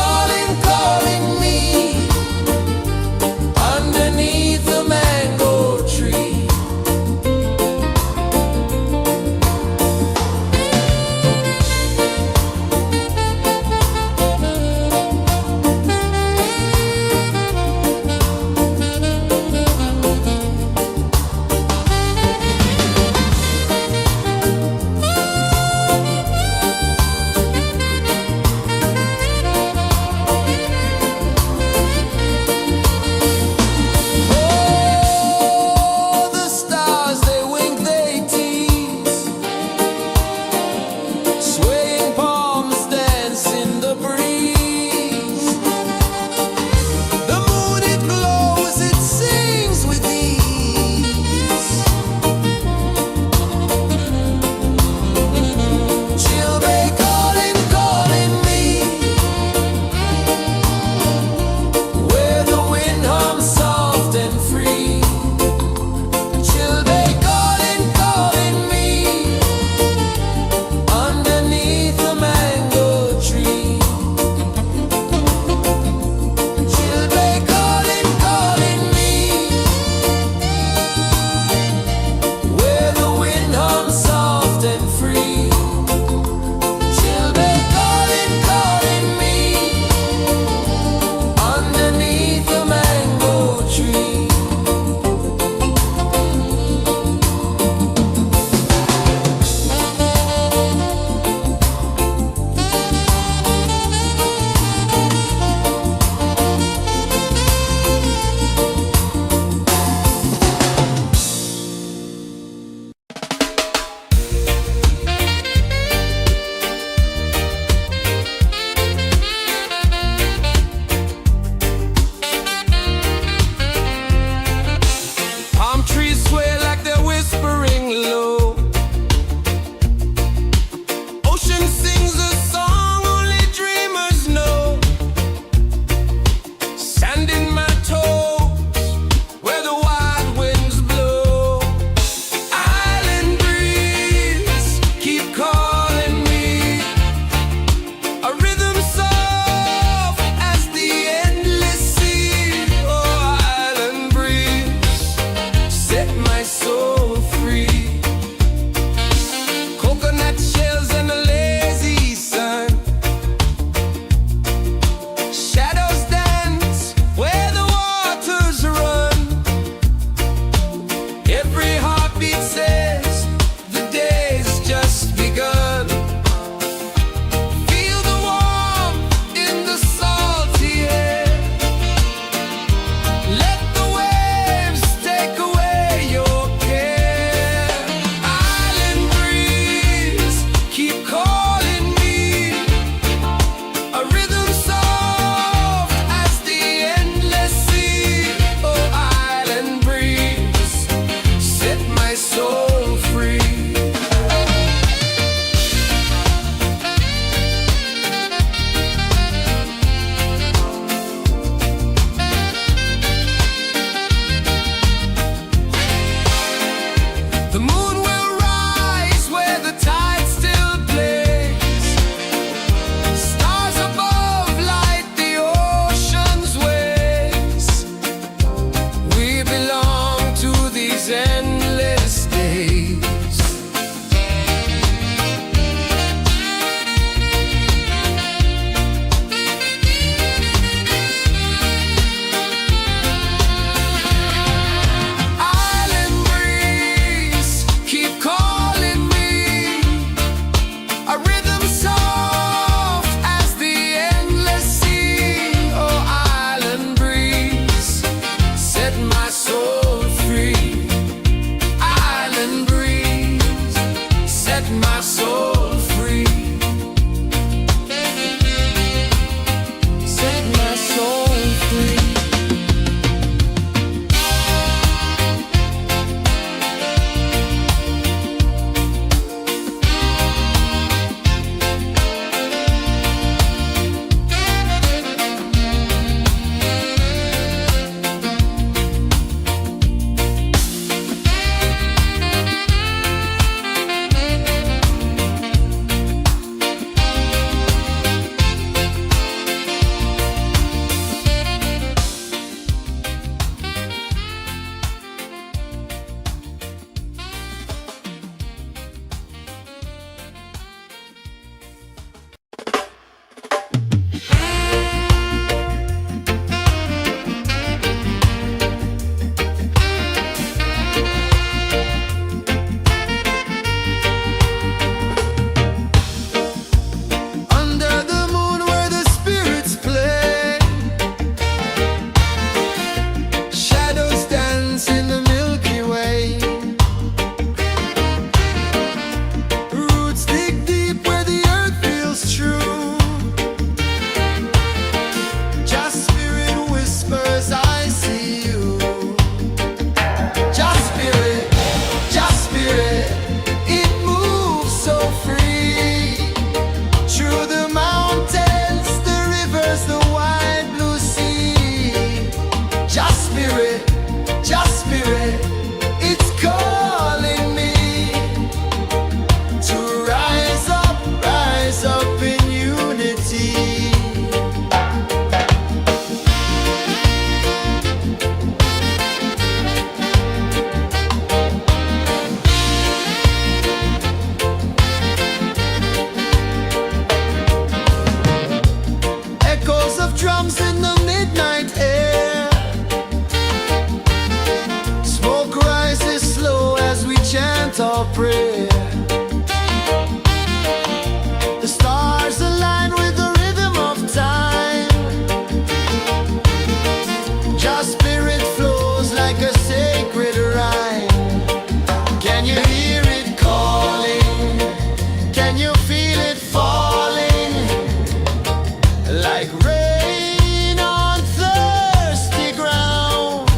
Speaker 1: like rain on thirsty ground.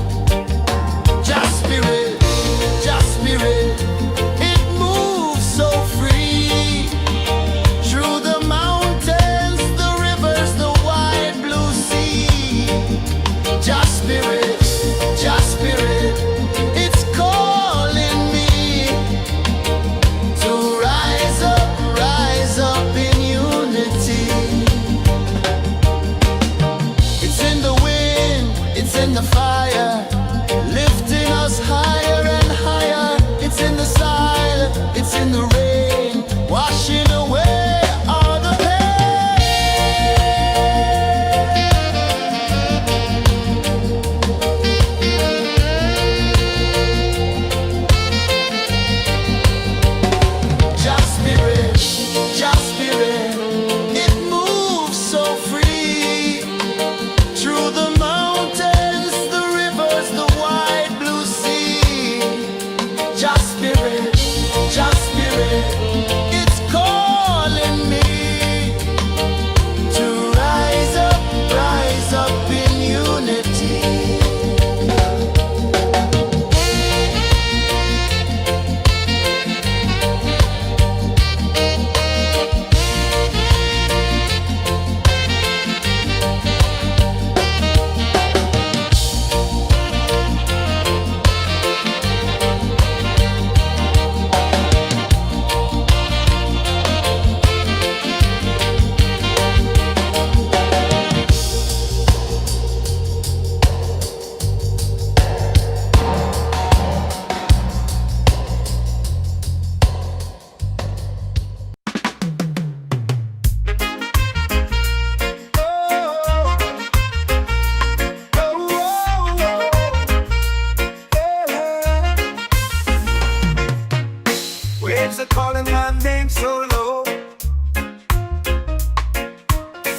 Speaker 1: Just spirit, it moves so free through the mountains, the rivers, the wide blue sea. Just spirit, it's calling me to rise up in unity. It's in the wind, it's in the fire, lifting us higher and higher. It's in the silence, it's in the rain, washing away all the Just spirit, it moves so free through the mountains, the rivers, the wide blue sea. Just spirit, it's calling me to rise up in unity.
Speaker 2: Waves are calling my name so low.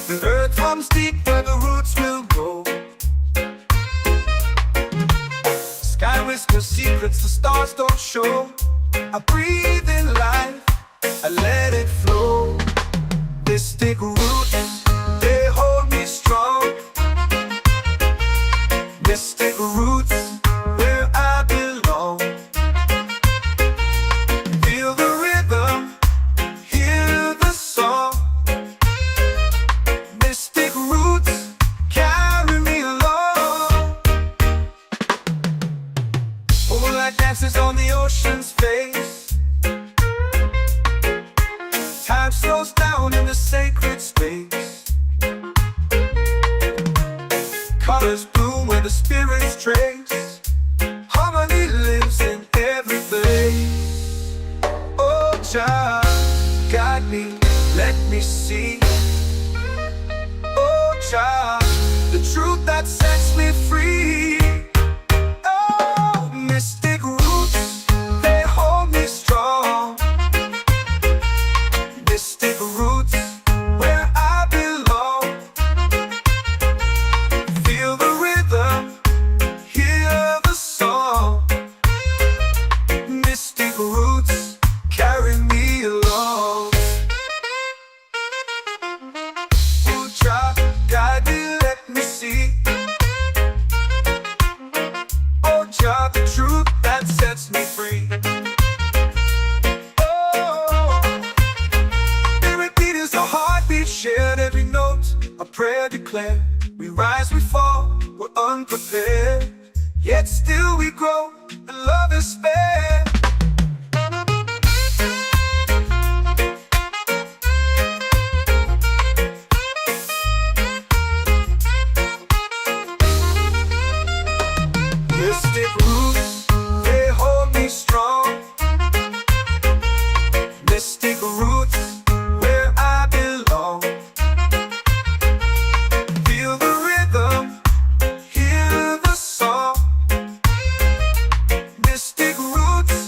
Speaker 2: The earth hums deep where the roots will go. Sky whispers secrets the stars don't show. I breathe in life, I let it flow. Mystic roots, they hold me strong. Mystic roots, where I belong. Feel the rhythm, hear the song. Mystic roots, carry me along. Moonlight dances on the ocean's face. Time slows down in the sacred space. Colors bloom where the spirits trace. Harmony lives in every place. Oh, Jah, guide me, let me see. Oh, Jah, the truth that sets me free. Oh, mystic roots, they hold me strong. Mystic roots, where I belong. Feel the rhythm, hear the song. Mystic roots, carry me along. Oh, Jah, guide me, let me see. Oh, Jah, the truth that sets me free. Oh, every beat is a heartbeat shared, every note a prayer declared. We rise, we fall, we're unprepared, yet still we grow, and love is spared. Mystic roots, they hold me strong. Mystic roots, where I belong. Feel the rhythm, hear the song. Mystic roots,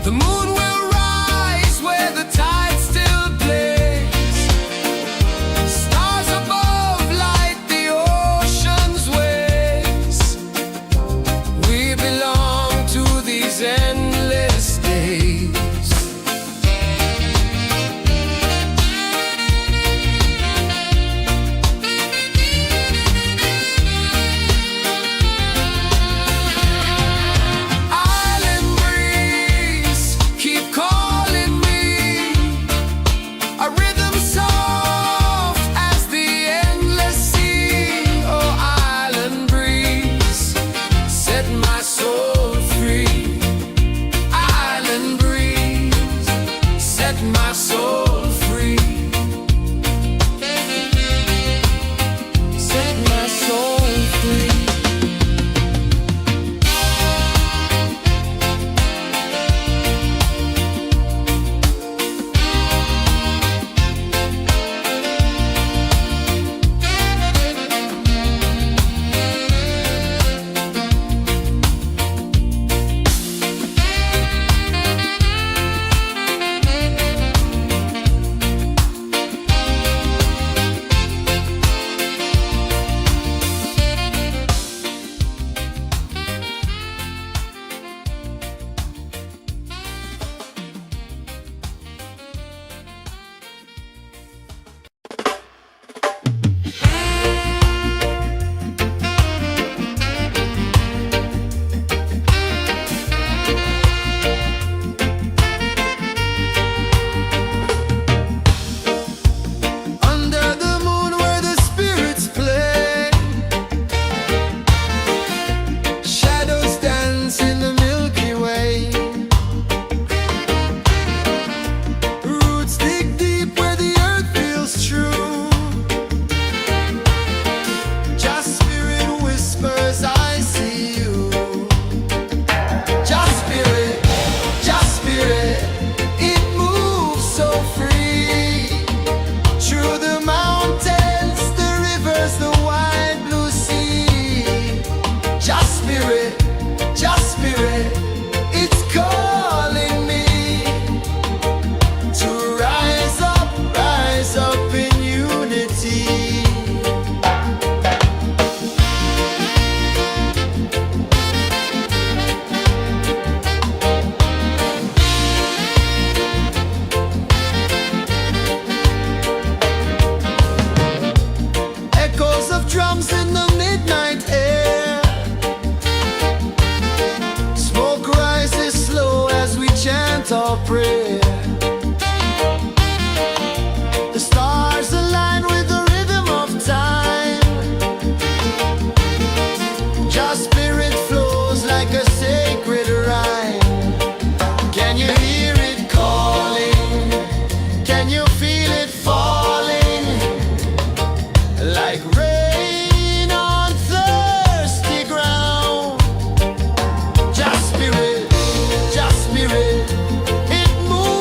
Speaker 2: The moon will rise where the tide still plays. Stars above light the ocean's waves. We belong to these endless days. Island breeze, keep calling me. A rhythm soft as the endless sea. Oh, island breeze, set my soul free. Island breeze, set my soul free. Set my soul free. Under the moon where the spirits play, shadows dance in the Milky Way. Roots dig deep where the earth feels true. Just spirit whispers, I see you. Just spirit, it moves so free. Through the mountains, the rivers, the wide blue sea. Just spirit, it's calling me to rise up in unity. Echoes of drums in the midnight air. Smoke rises slow as we chant our prayer. The stars align with the rhythm of time. Just spirit flows like a sacred rhyme. Can you hear it calling? Can you feel it falling? Like rain on thirsty ground. Just spirit, it moves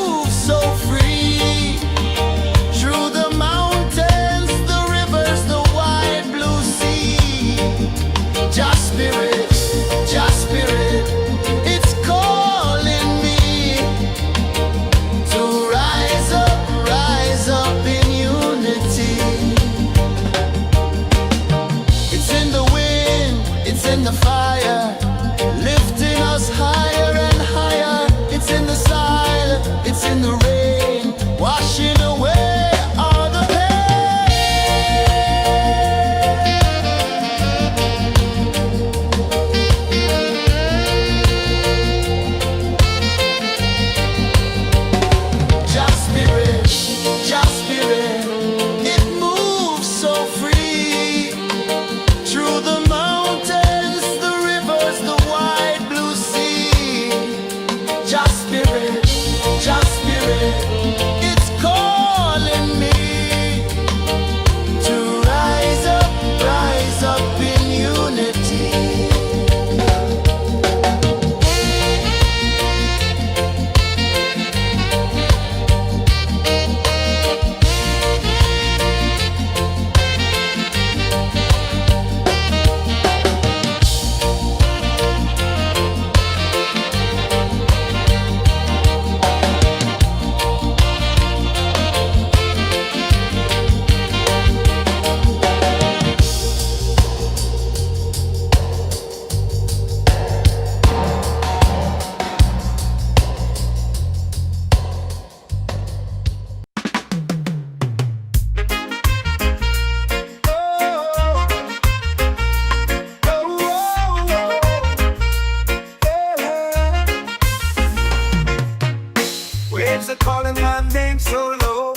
Speaker 2: waves are calling my name so low.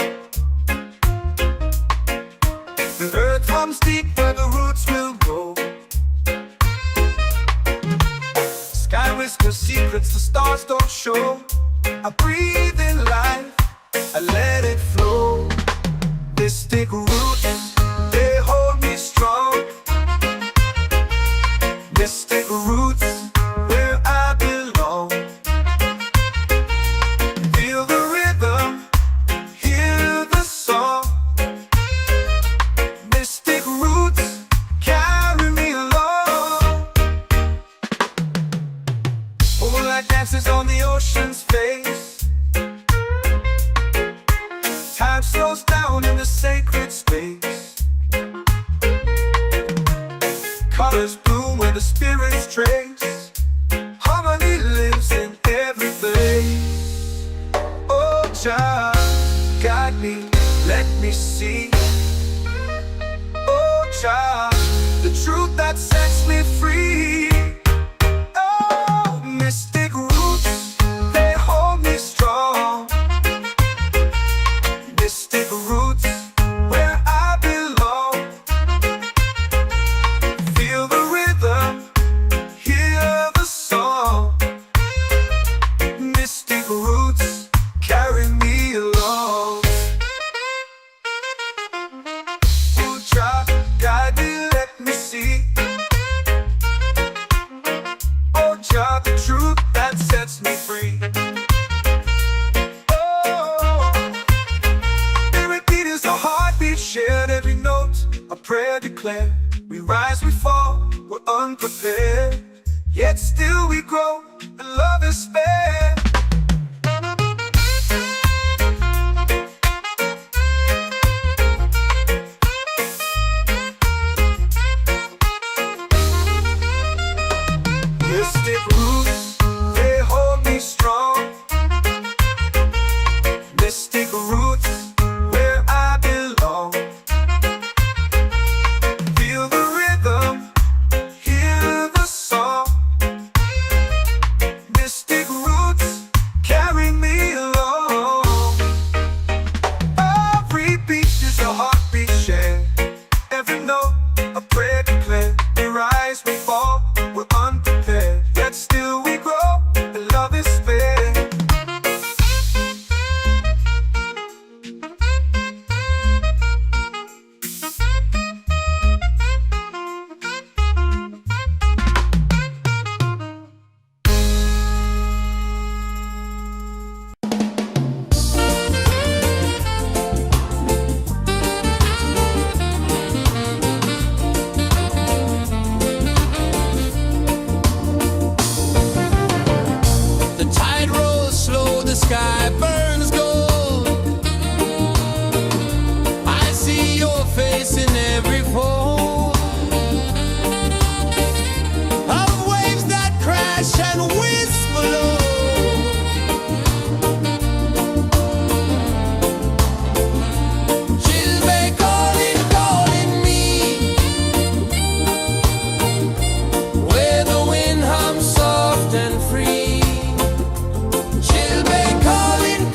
Speaker 2: The earth comes deep where the roots will grow. Sky whispers secrets the stars don't show. I breathe in life, I let it flow. Mystic roots, they hold me strong. Mystic roots, where I belong. Feel the rhythm, hear the song. Mystic roots, carry me along. Moonlight dances on the ocean's face. Time slows down in the sacred space. Colors bloom where the spirits trace. Harmony lives in every place. Oh, child, guide me, let me see. Oh, child, the truth that sets me free. Oh, mystic roots, they hold me strong. Mystic roots, where I belong. Feel the rhythm, hear the song. Mystic roots, carry me along. Oh, child, guide me, let me see. Oh, child, the truth that sets me free. Oh, every beat is a heartbeat shared, every note a prayer declared. We rise, we fall, we're unprepared, yet still we grow, and love is spared. Mystic roots, they hold me strong. Mystic roots, where I belong. Feel the rhythm, hear the song. Mystic roots, carry me along. Every beat is a heartbeat shared, every note a prayer declared. We rise, we fall, we're unprepared, yet still we grow, and love is spared.
Speaker 1: The tide rolls slow, the sky burns gold. I see your face in every fold of waves that crash and whisper low. She'll be calling, calling me, where the wind hums soft and free. She'll be calling,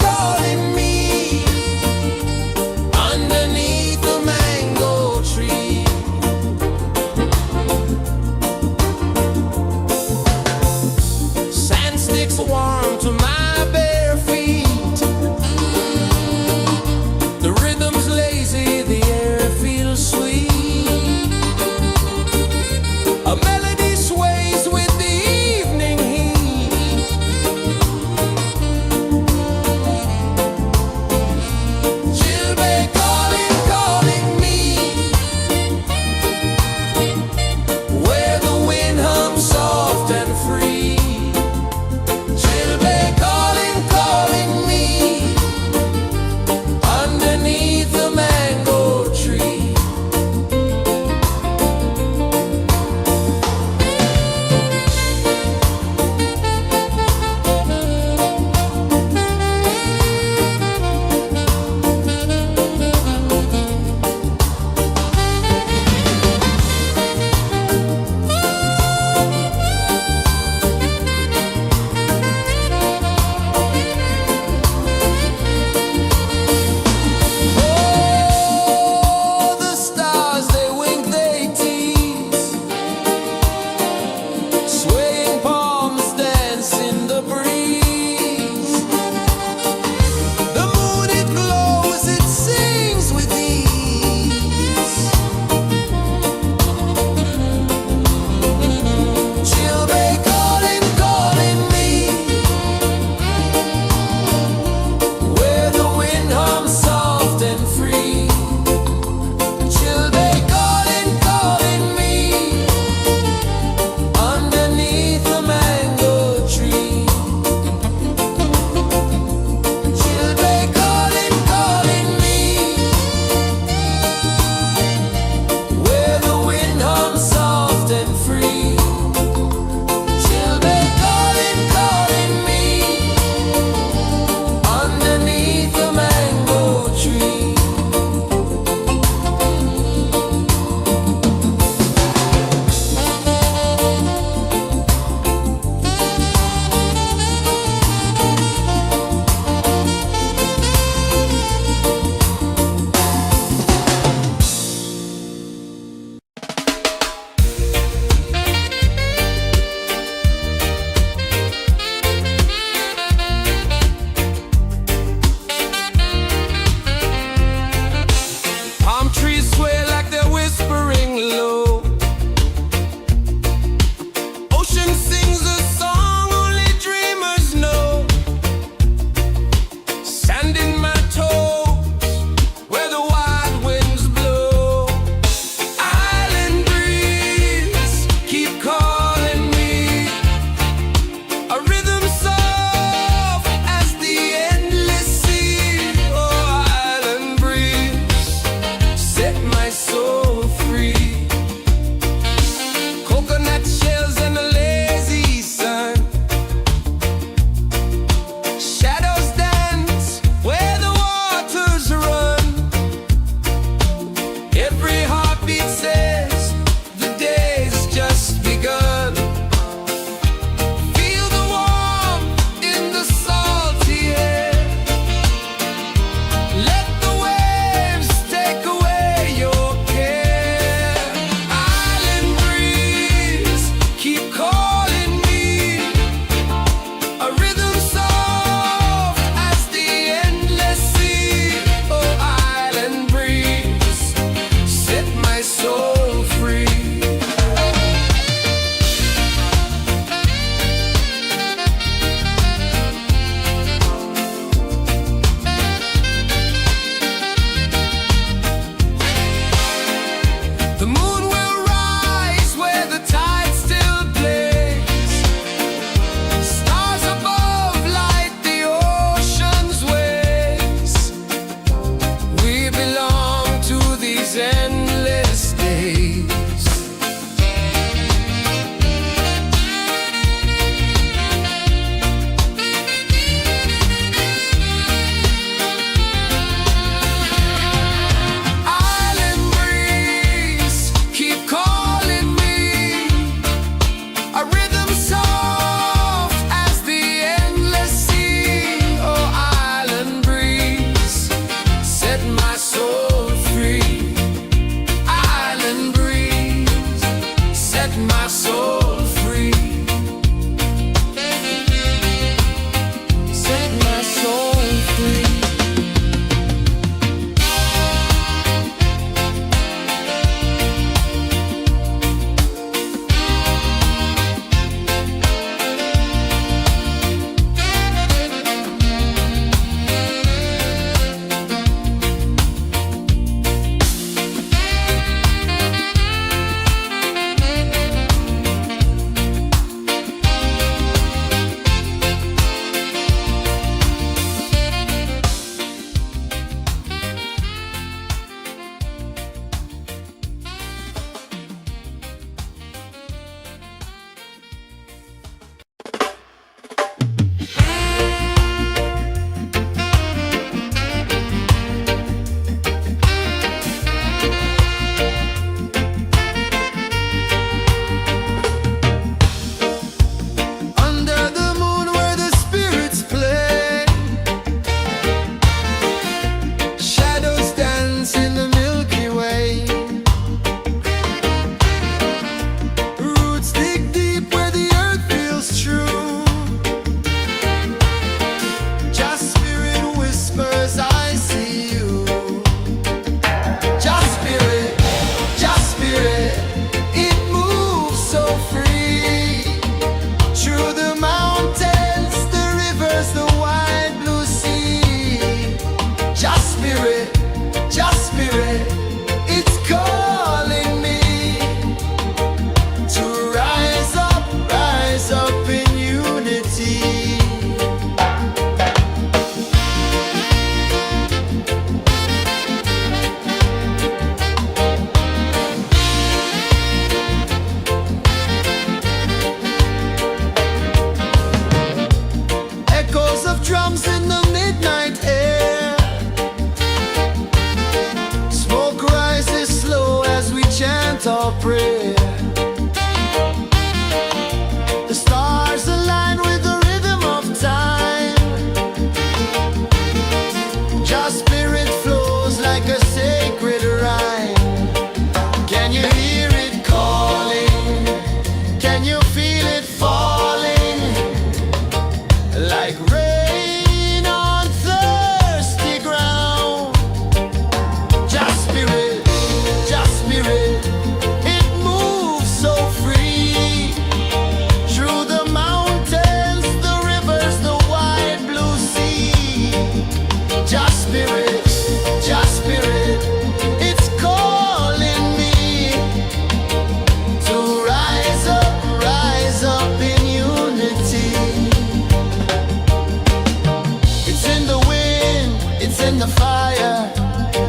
Speaker 1: the fire,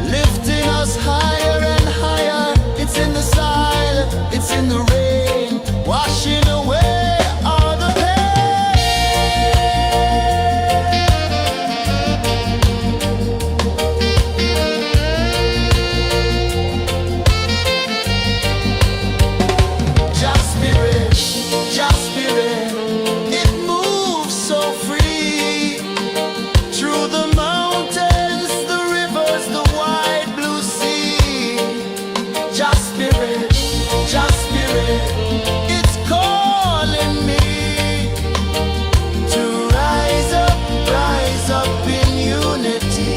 Speaker 1: lifting us higher and higher. It's in the silence, it's in the rain, washing away all the Just spirit, just spirit, it moves so free through the mountains, the rivers, the wide blue sea. Just spirit, it's calling me to rise up in unity.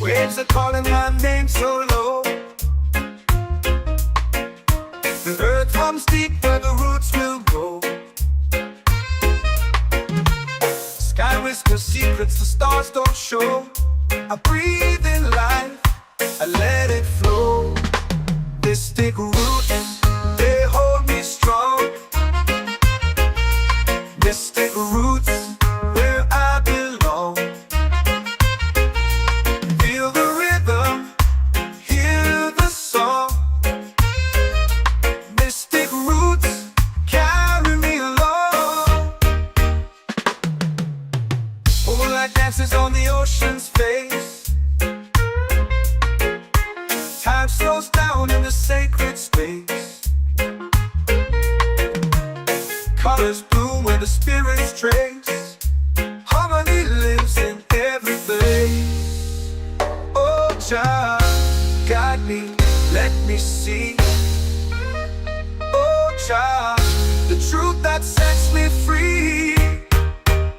Speaker 2: Waves are calling my name so low. The earth comes deep where the roots will go. Sky whispers secrets the stars don't show. I breathe in life, I let it flow. Mystic roots, they hold me strong. Mystic roots, where I belong. Feel the rhythm, hear the song. Mystic roots, carry me along. Moonlight dances on the ocean's face. Time slows down in the sacred space. Colors bloom where the spirits trace. Harmony lives in every face. Oh, Jah, guide me, let me see. Oh, Jah, the truth that sets me free.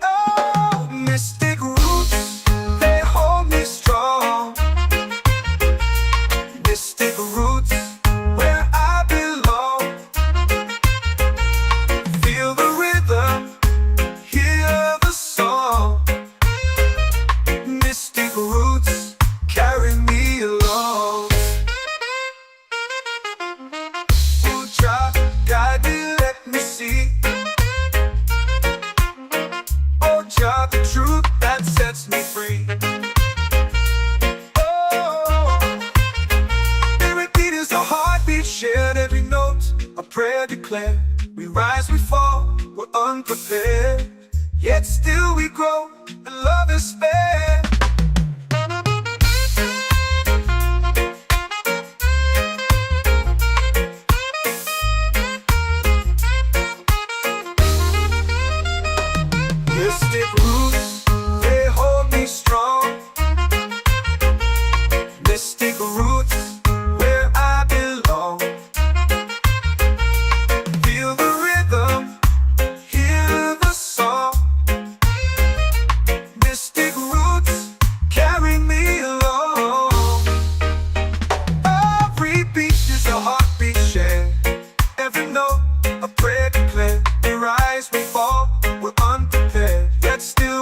Speaker 2: Oh, mystic roots, they hold me strong. Mystic roots, where I belong. Feel the rhythm, hear the song. Mystic roots, carry me along. Oh, Jah, guide me, let me see. Oh, Jah, the truth that sets me free. Oh, every beat is a heartbeat shared, every note a prayer declared. We rise, we fall, we're unprepared, yet still we grow, and love is spared. Mystic roots, they hold me strong. Mystic roots, where I belong. Feel the rhythm, hear the song. Mystic roots, carry me along. Every beat is a heartbeat shared, every note a prayer declared. We rise, we fall, we're unprepared, yet still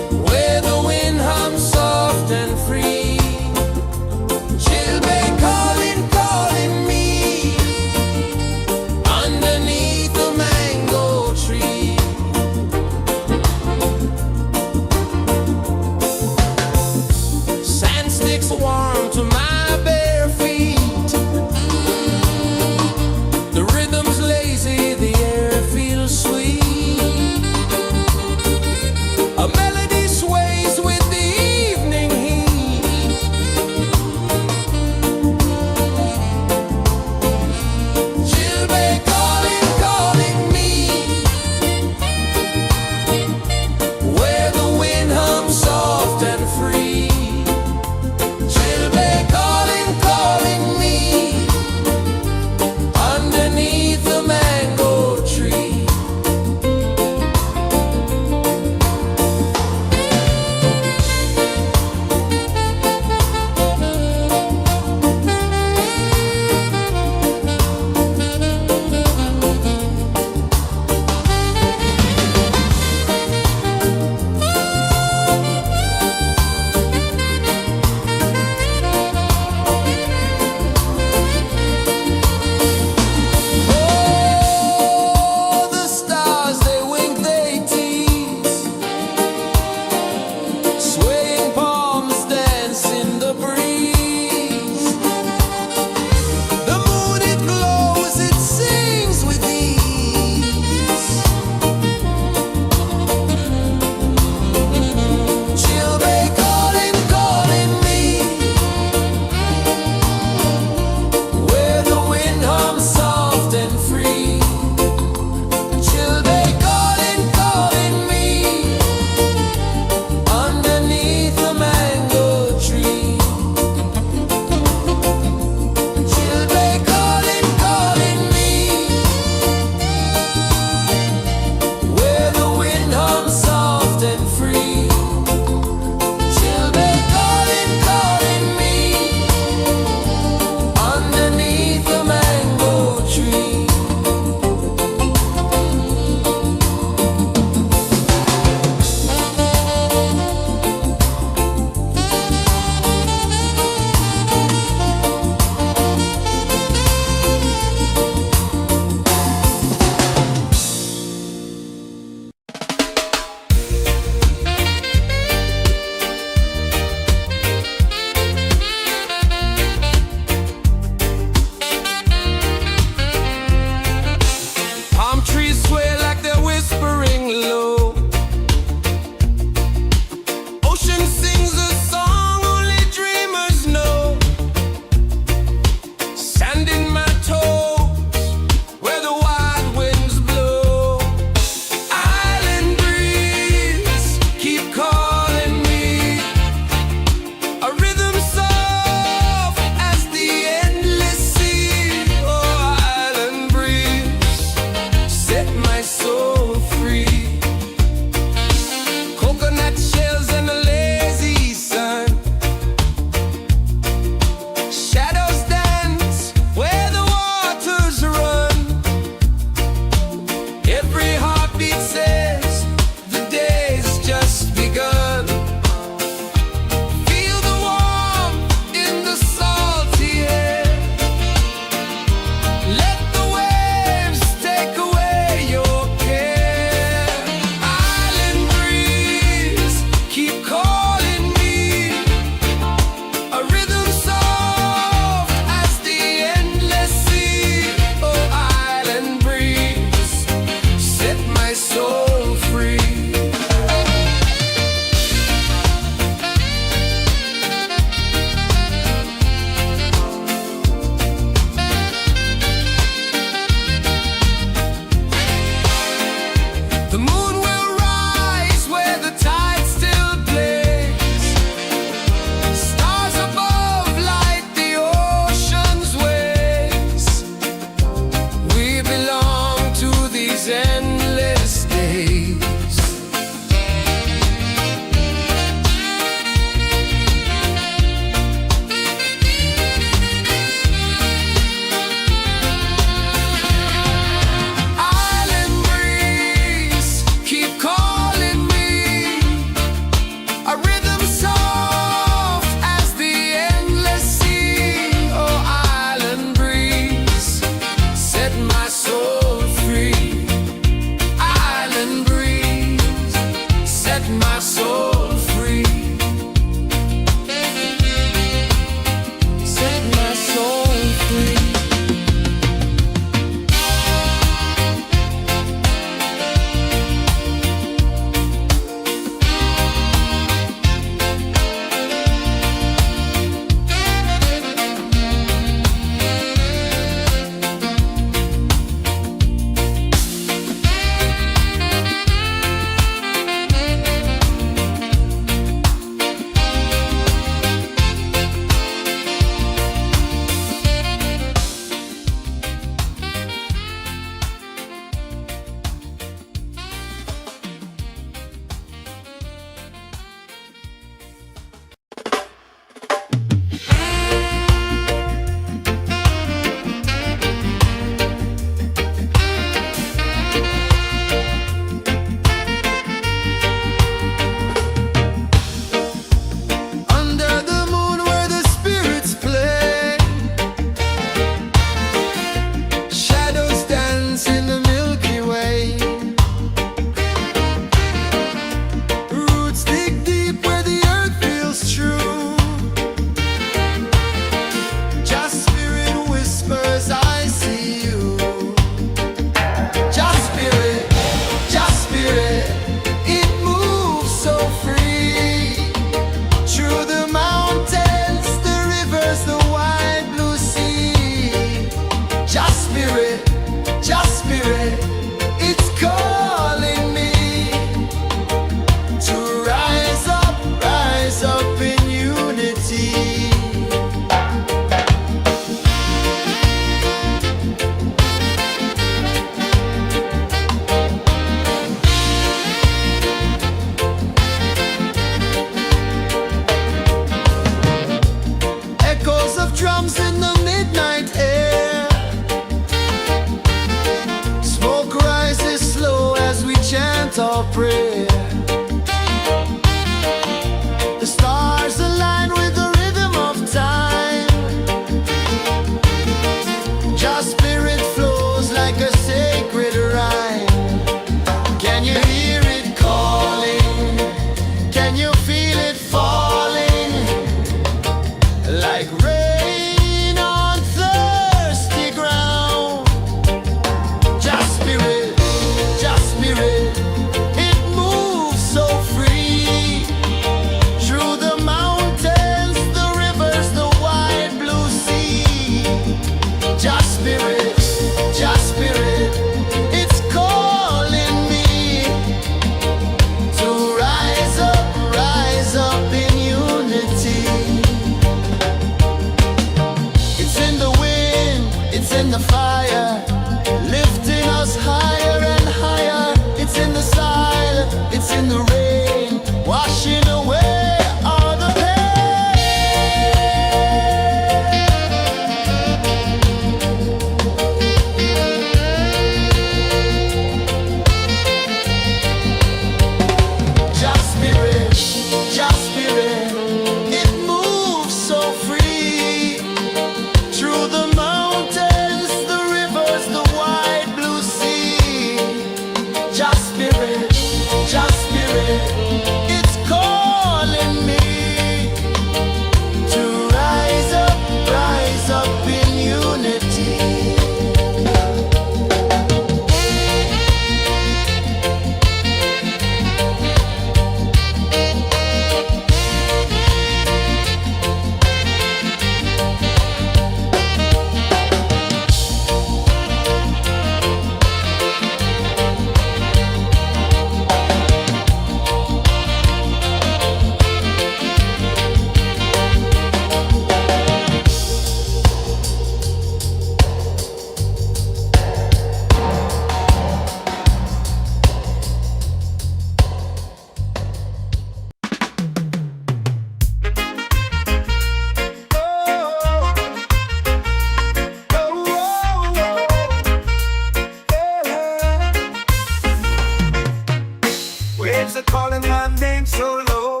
Speaker 2: Waves are calling my name so low.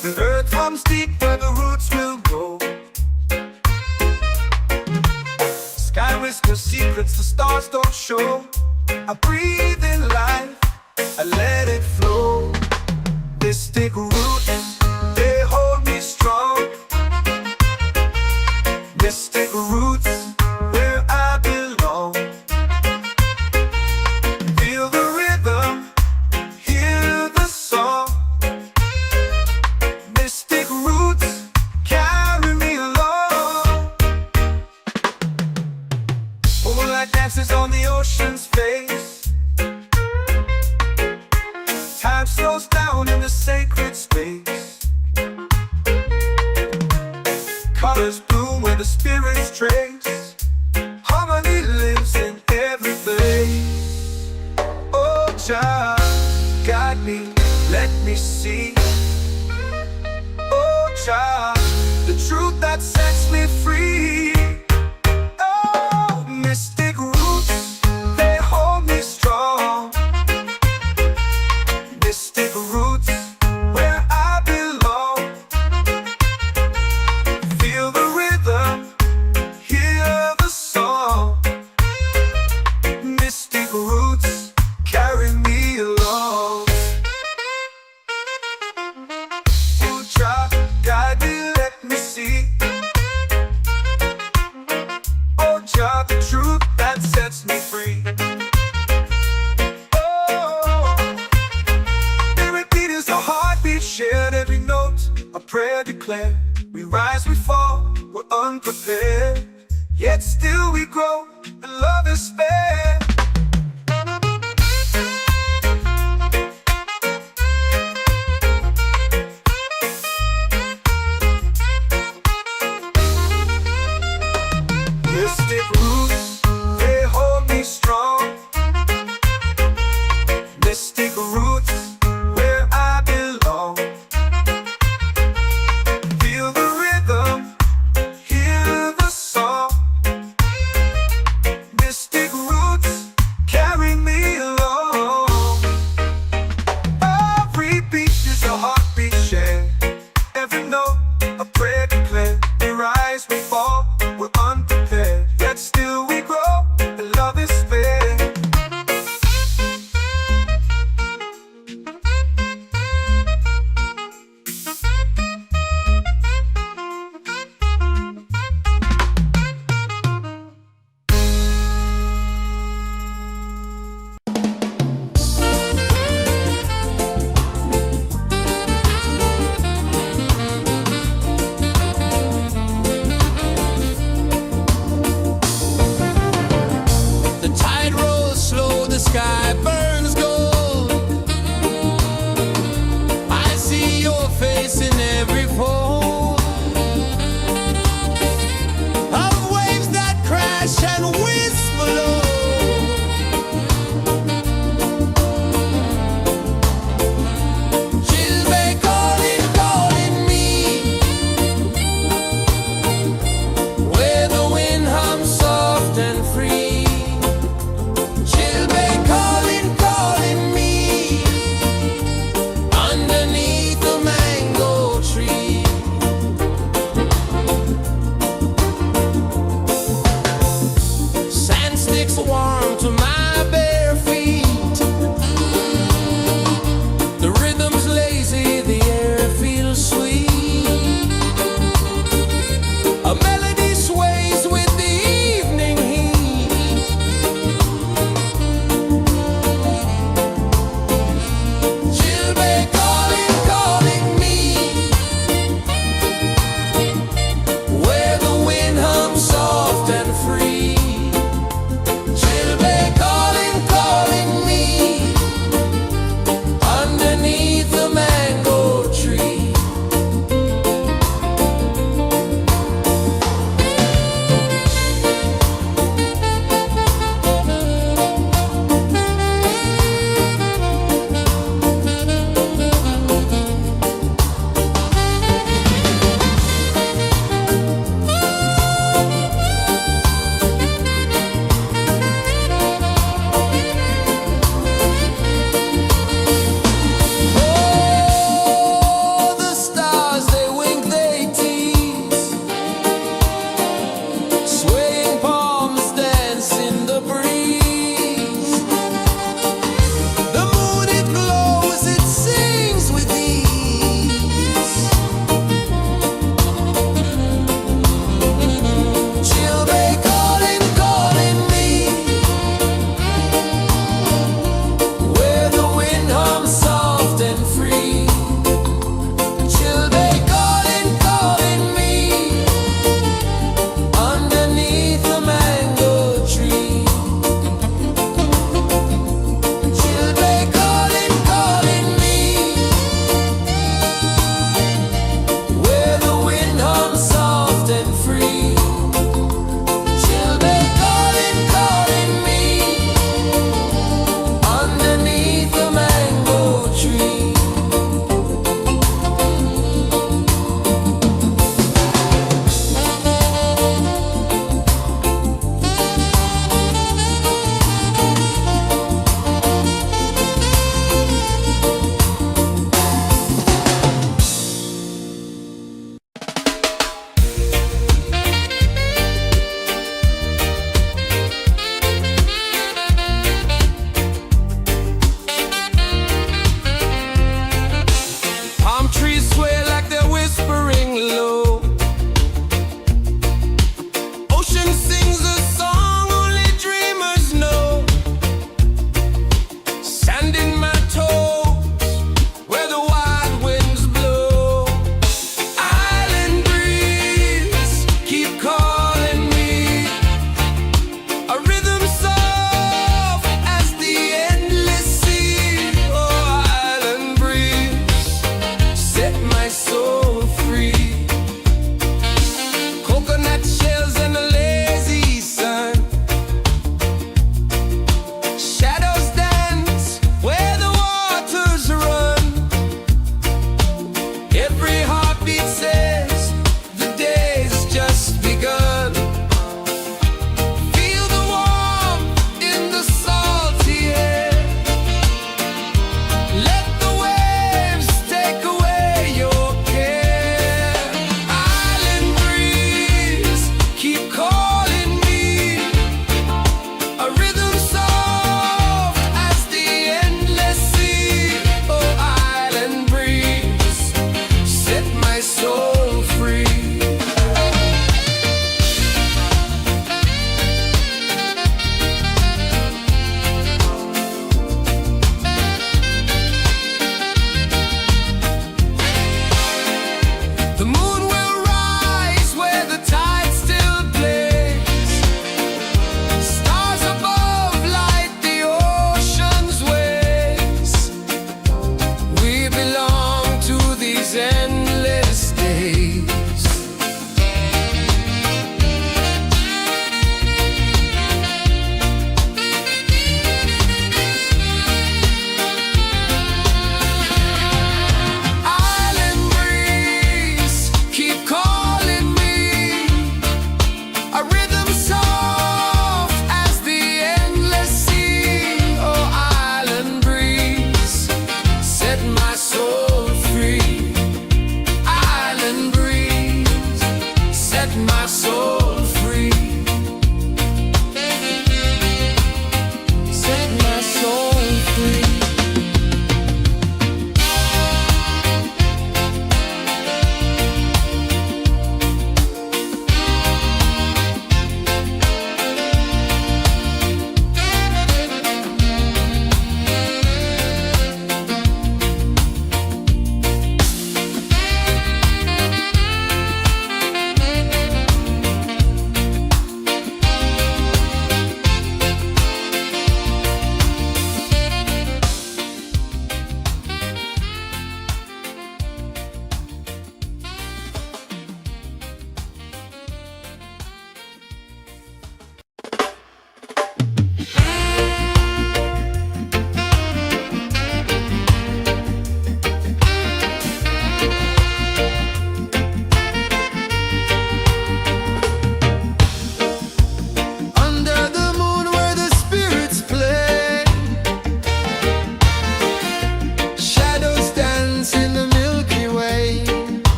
Speaker 2: The earth hums deep where the roots will go. Sky whispers secrets the stars don't show. I breathe in life, I let it flow. Mystic roots, they hold me strong. Mystic roots, where I belong. Feel the rhythm, hear the song. Mystic roots, carry me along. Moonlight dances on the ocean's face. Time slows down in the sacred space. Colors bloom where the spirits trace. Harmony lives in every place. Oh, child, guide me, let me see. Oh, child, the truth that sets me free. Oh, mystic roots, they hold me strong. Mystic roots, where I belong. Feel the rhythm, hear the song. Mystic roots, carry me along. Oh, child, guide me, let me see. Oh, child, the truth that sets me free. Shared every note, a prayer declared. We rise, we fall, we're unprepared. Yet still we grow, and love is spared. Mystic roots, they hold me strong. Mystic roots, where I belong. Feel the rhythm, hear the song. Mystic roots,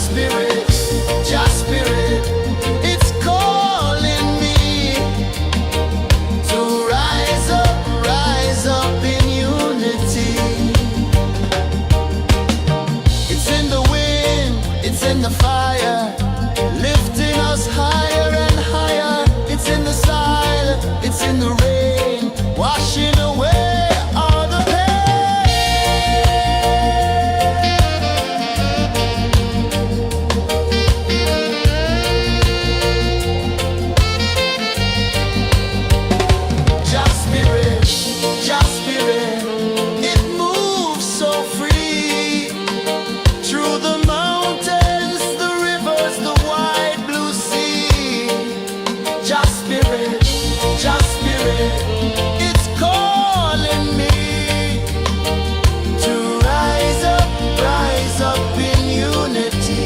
Speaker 1: spirit, just spirit, it's calling me to rise up in unity. It's in the wind, it's in the fire, lifting us higher and higher. It's in the silence, it's in the rain, washing away all the just spirit, it moves so free through the mountains, the rivers, the wide blue sea. Just spirit, it's calling me to rise up in unity.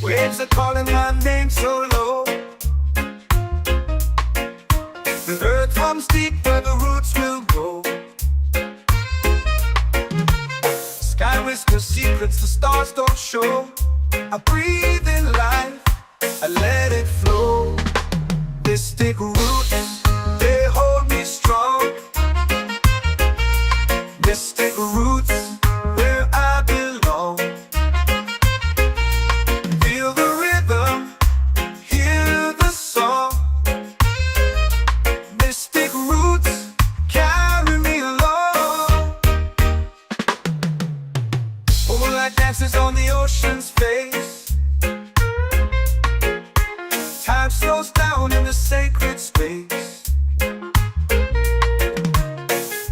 Speaker 2: Waves are calling my name so low. The earth hums deep where the roots will grow. Sky whispers secrets the stars don't show. I breathe in life, I let it flow. Mystic roots, they hold me strong. Mystic roots, where I belong. Feel the rhythm, hear the song. Mystic roots, carry me along. Moonlight dances on the ocean's face. Time slows down in the sacred space.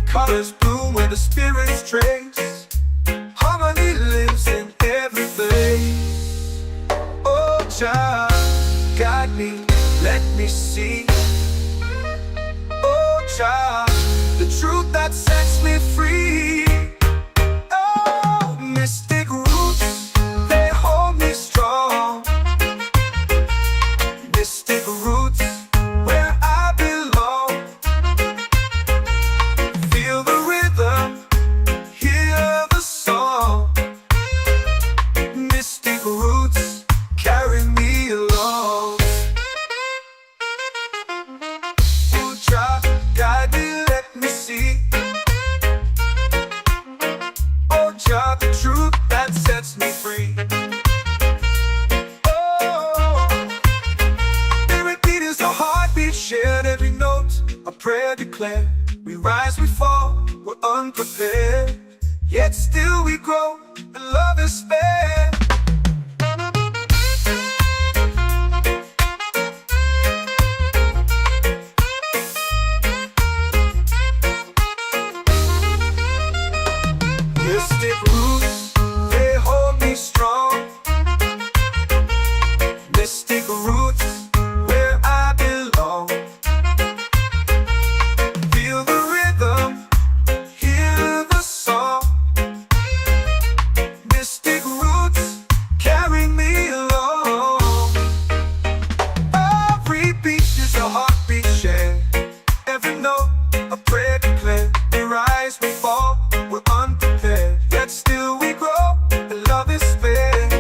Speaker 2: Colors bloom where the spirits trace. Harmony lives in every place. Oh, Jah, guide me, let me see. Oh, Jah, the truth that sets me free. Oh, mystic roots, they hold me strong. Mystic roots, where I belong. Feel the rhythm, hear the song. Mystic roots, carry me along. Oh, Jah, guide me, let me see. Oh, Jah, the truth that sets me free. Oh, spirit beat is a heartbeat shared, every note a prayer declared. We rise, we fall, we're unprepared, yet still we grow, and love is spared. Mystic roots, they hold me strong. Mystic roots, where I belong. Feel the rhythm, hear the song. Mystic roots, carry me along. Every beat is a heartbeat shared, every note a prayer declared. We rise, we fall, we're unprepared, yet still we grow, and love is spared.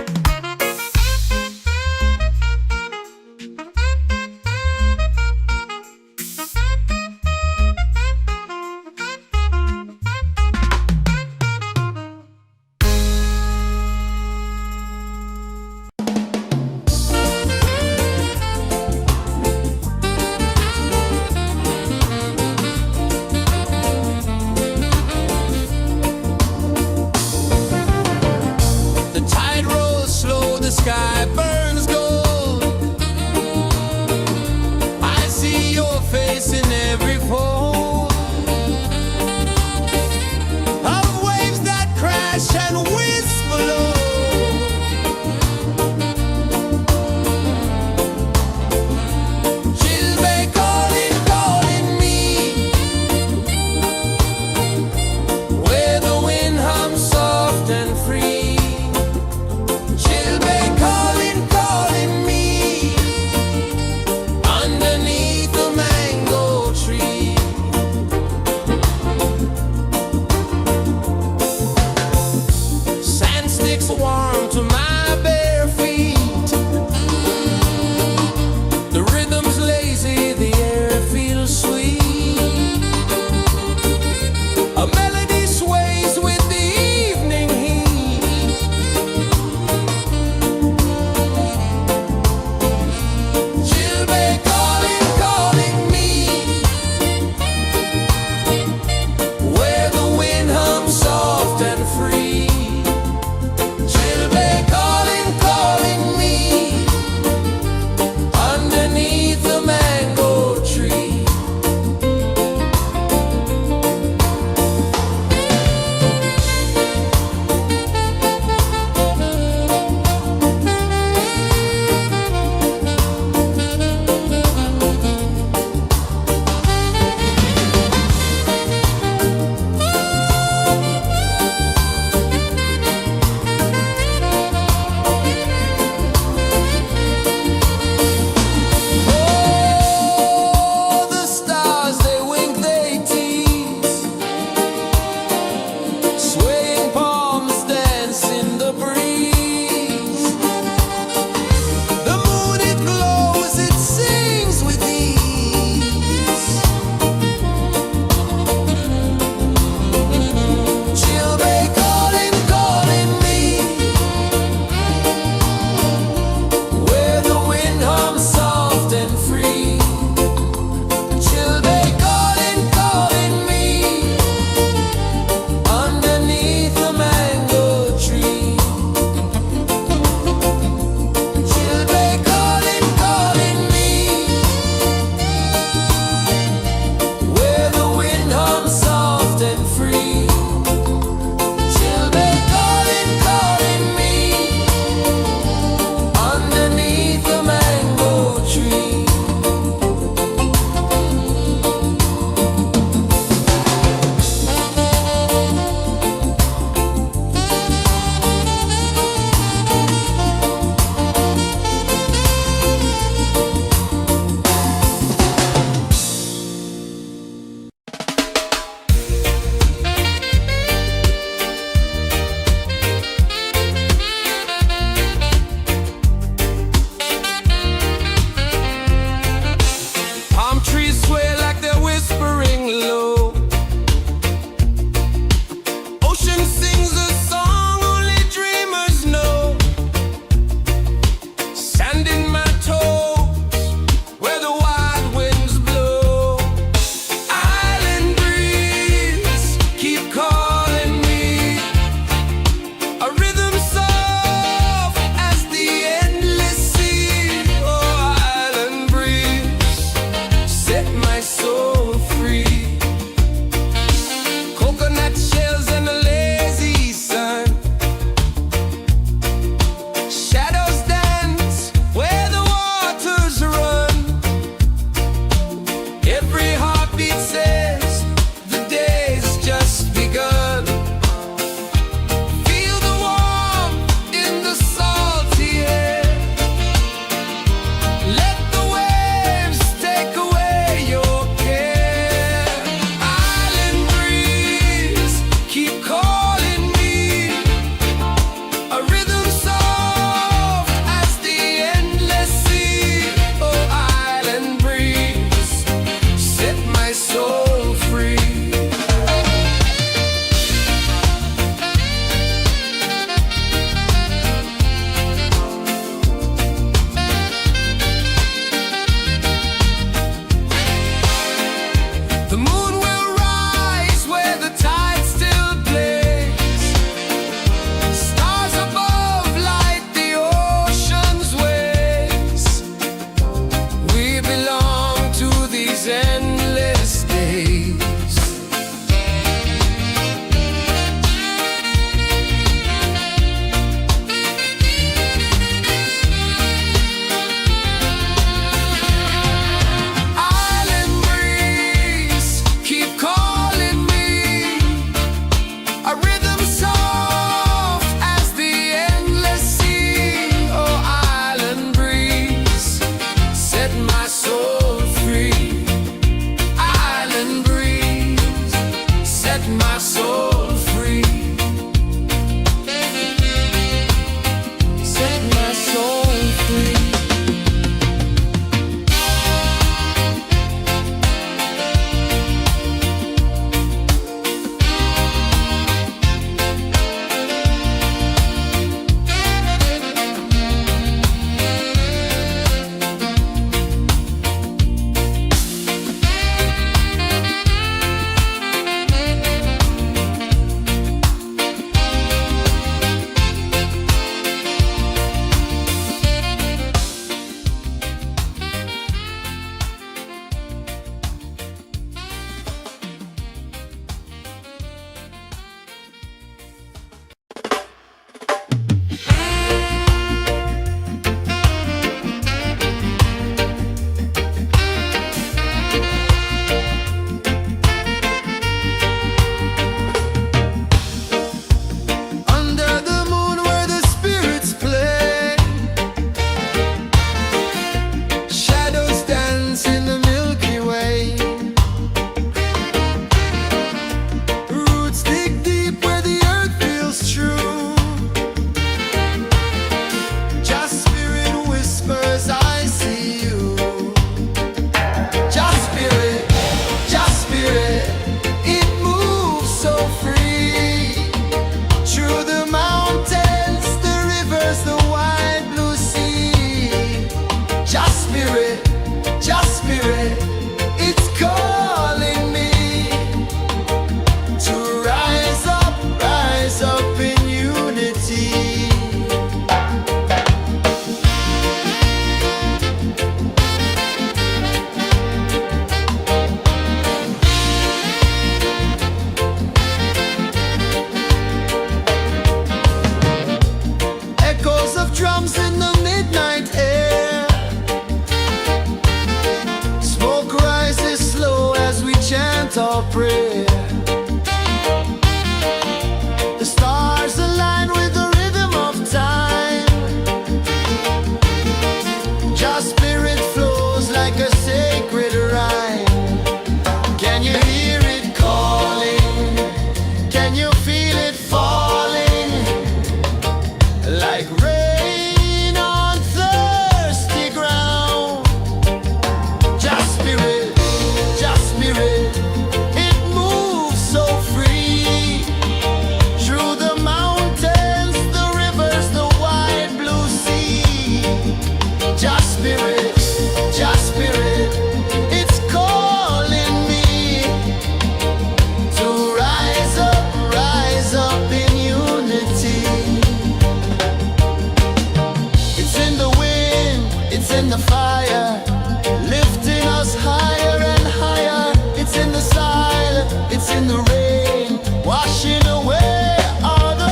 Speaker 1: away all the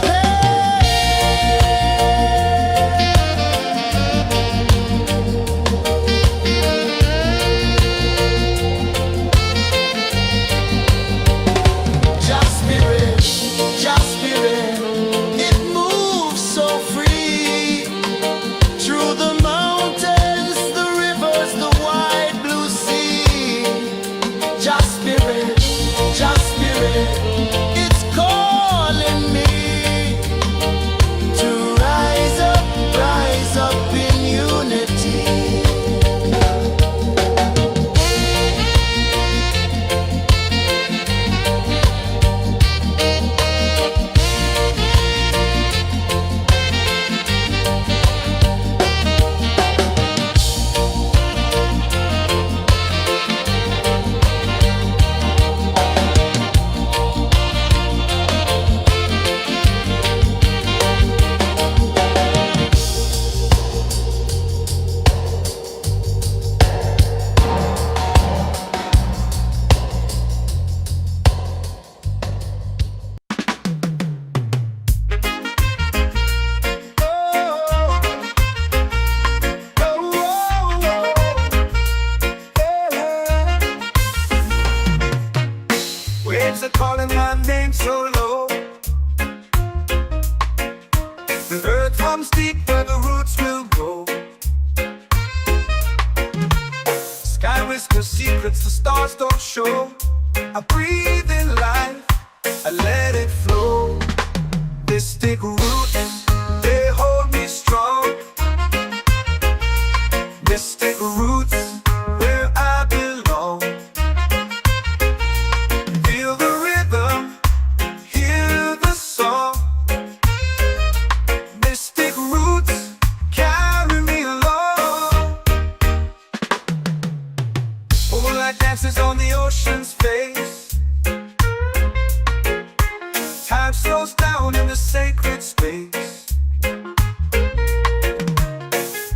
Speaker 1: Just spirit, just spirit, it moves so free through the mountains, the rivers, the wide blue sea. Just spirit, it's calling me to rise up in unity.
Speaker 2: Waves are calling my name so low. The earth comes deep where the roots will grow. Sky whispers secrets the stars don't show. I breathe in life, I let it flow. Mystic roots, they hold me strong. Mystic roots, where I belong. Feel the rhythm, hear the song. Mystic roots, carry me along. Moonlight dances on the ocean's face. Time slows down in the sacred space.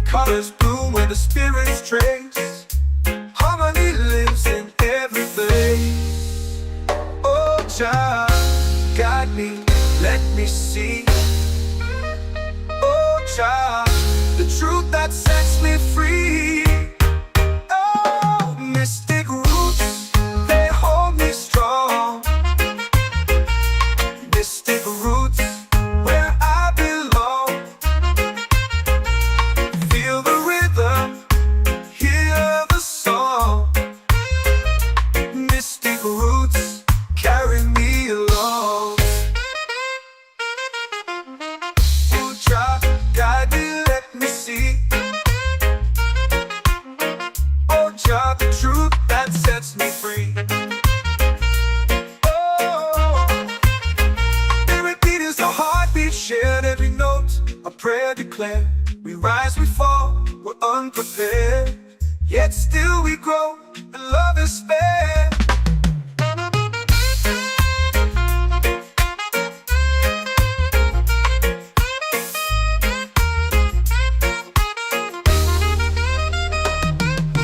Speaker 2: Colors bloom where the spirits trace. Harmony lives in every face. Oh, Jah, guide me, let me see. Oh, Jah, the truth that sets me free. Oh, mystic roots, they hold me strong. Mystic roots, where I belong. Feel the rhythm, hear the song. Mystic roots, carry me along. Oh, Jah, guide me, let me see. Oh, Jah, the truth that sets me free. Oh, spirit beat is a heartbeat, shared every note, a prayer declared. We rise, we fall, we're unprepared, yet still we grow, and love is spared.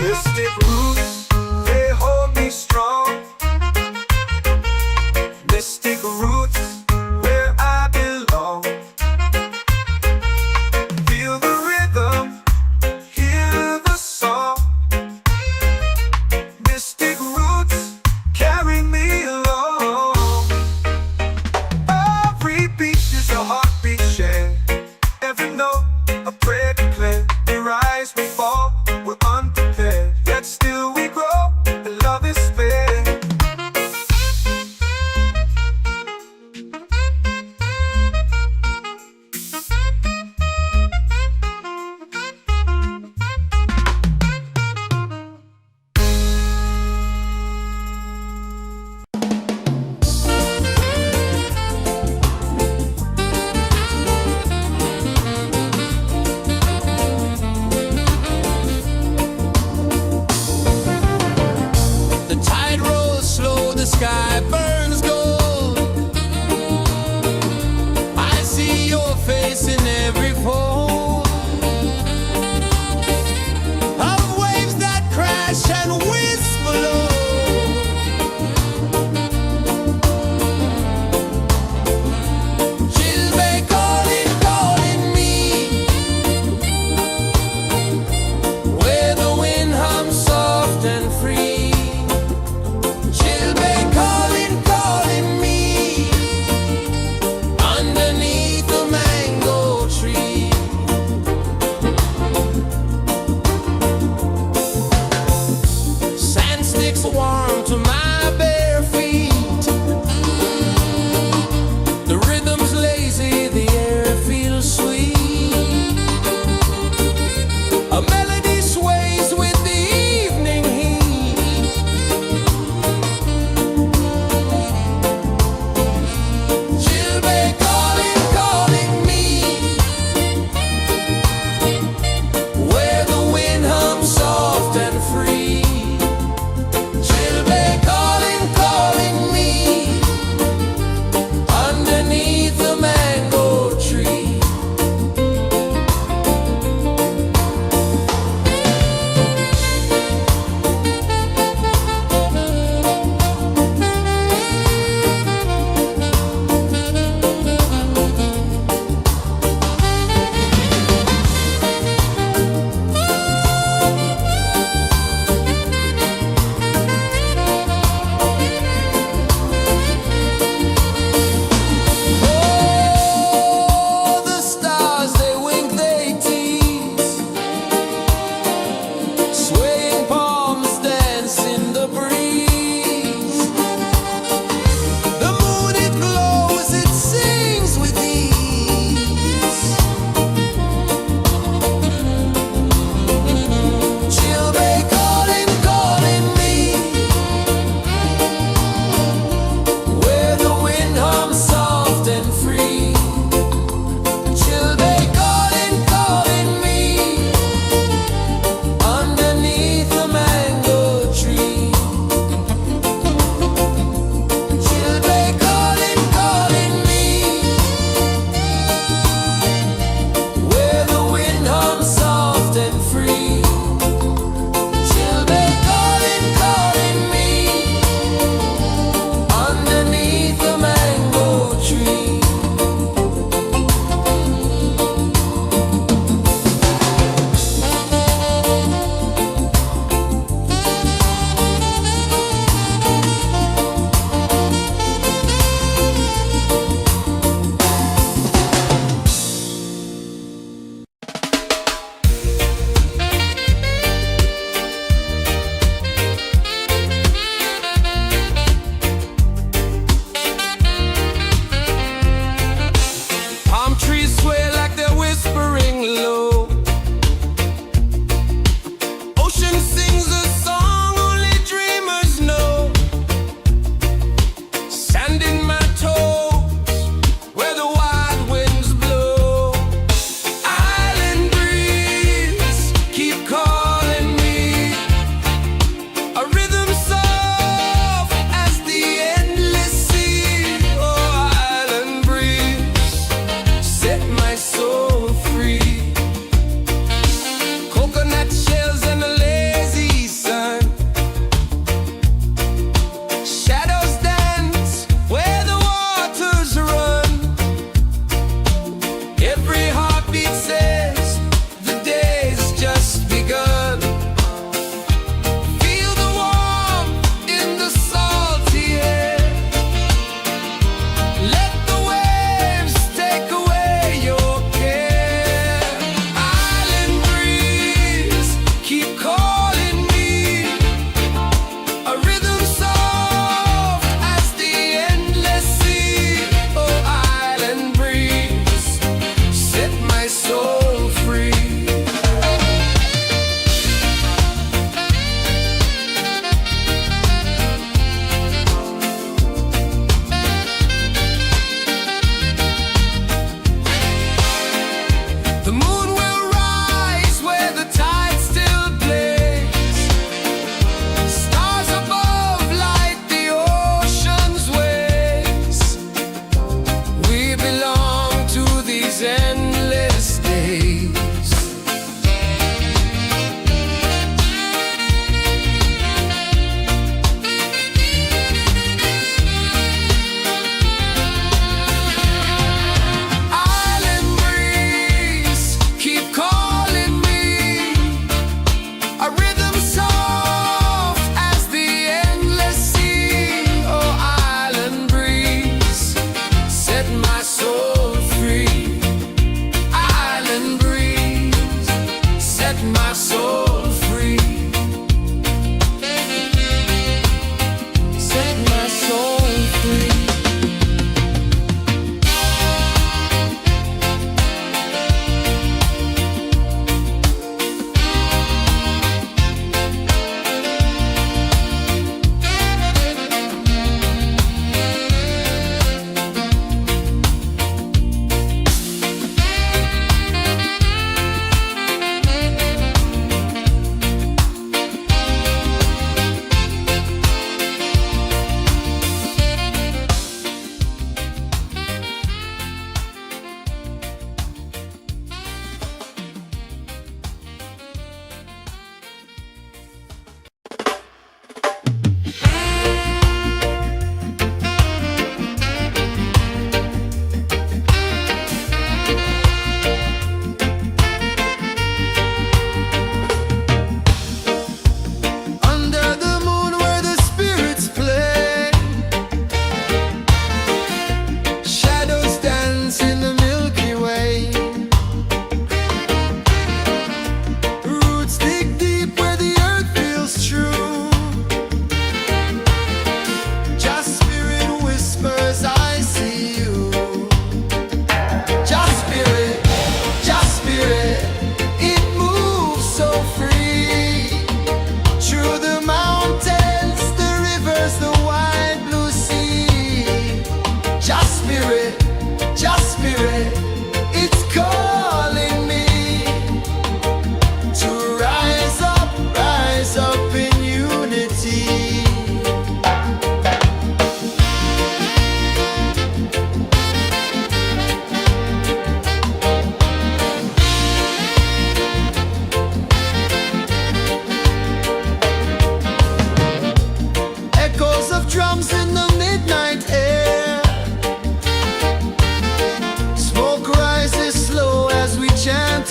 Speaker 2: Mystic roots, they hold me strong. Mystic roots, where I belong. Feel the rhythm, hear the song. Mystic roots,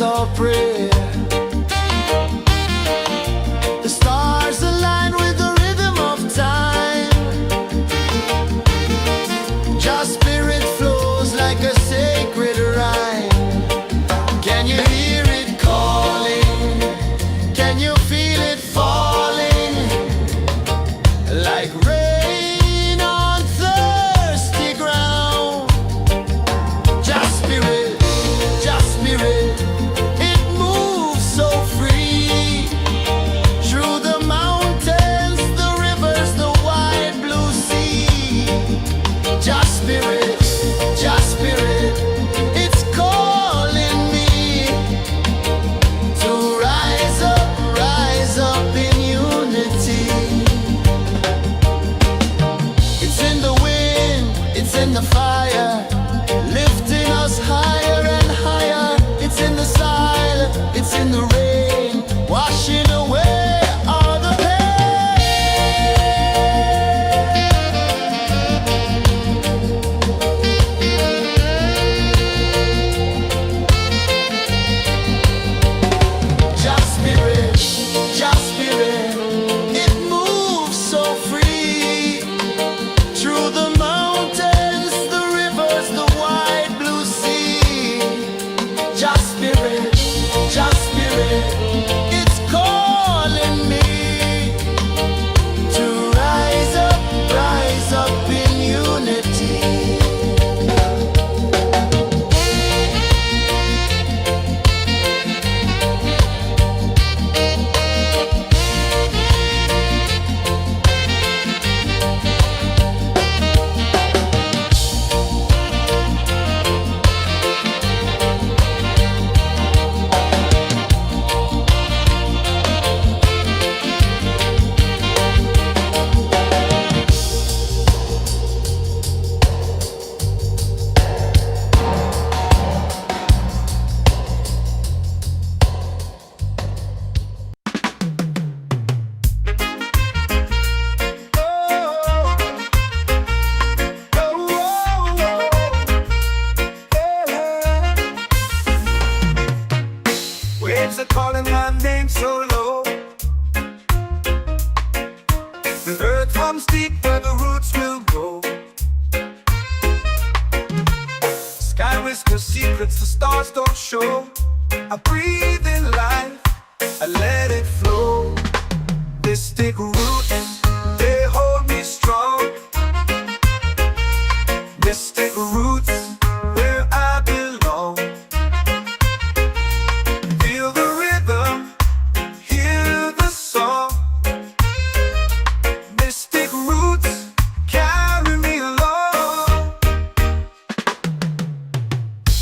Speaker 1: our prayer. The stars align with the rhythm of time. Your spirit flows like a sacred rhyme. Can you hear it calling? Can you feel it falling? Like rain on thirsty ground. Just spirit, it moves so free. Through the mountains, the rivers, the wide blue sea. Just spirit, it's calling me to rise up in unity. It's in the wind, it's in the fire, lifting us higher and higher. It's in the silence, it's in the rain, washing away all the pain. Just spirit, it moves so free. Through the mountains, the rivers, the wide blue sea. Just spirit, it's calling me to rise up in unity.
Speaker 2: Waves are calling my name so low. The earth comes deep where the roots will grow. Sky whispers secrets the stars don't show. I breathe in life, I let it flow. Mystic roots, they hold me strong. Mystic roots, where I belong. Feel the rhythm, hear the song. Mystic roots, carry me along.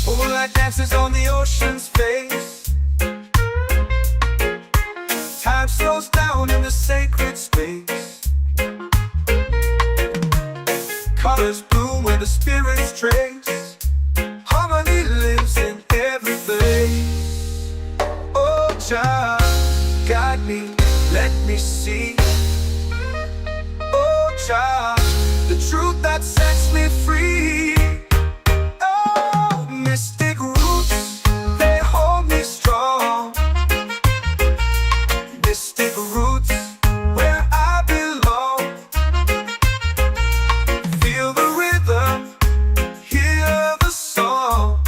Speaker 2: Moonlight dances on the ocean's face. Time slows down in the sacred space. Colors bloom where the spirits trace. Harmony lives in every place. Oh, child, guide me, let me see. Oh, child, the truth that sets me free. Oh, mystic roots, they hold me strong. Mystic roots, where I belong. Feel the rhythm, hear the song.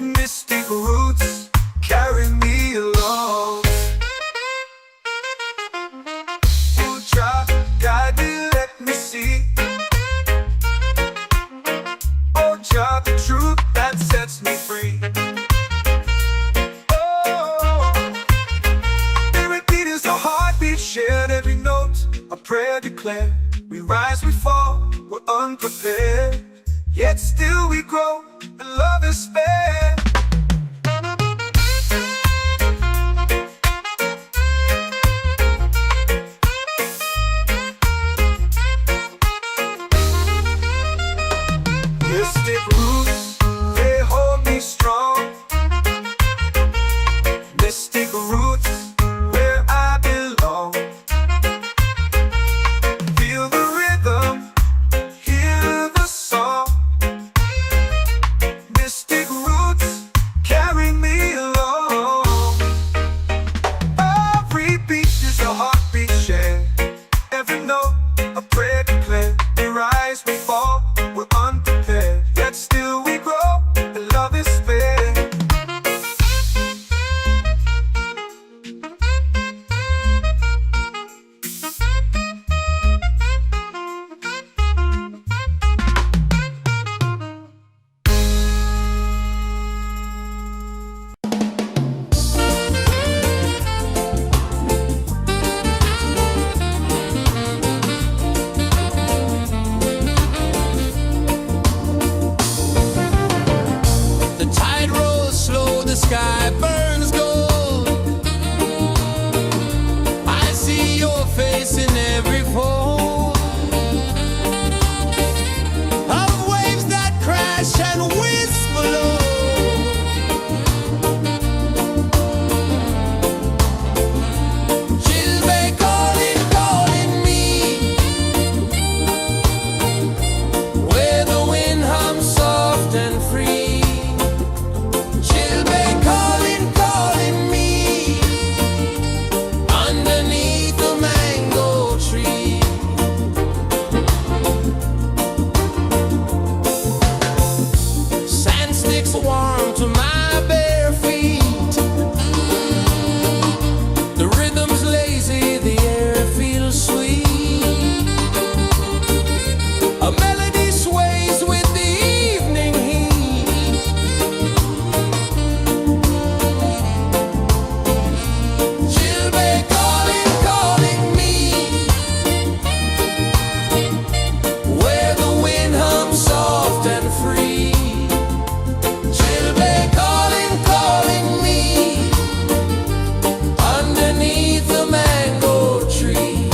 Speaker 2: Mystic roots, carry me along. Oh, child, guide me, let me see. Oh, child, the truth that sets me free. Oh, every beat is a heartbeat shared, every note a prayer declared. We rise, we fall, we're unprepared, yet still we grow, and love is spared. Mystic roots, they hold me strong. Mystic roots, where I belong. Feel the rhythm, hear the song. Mystic roots, carry me
Speaker 1: free. Children calling, calling me underneath the mango tree.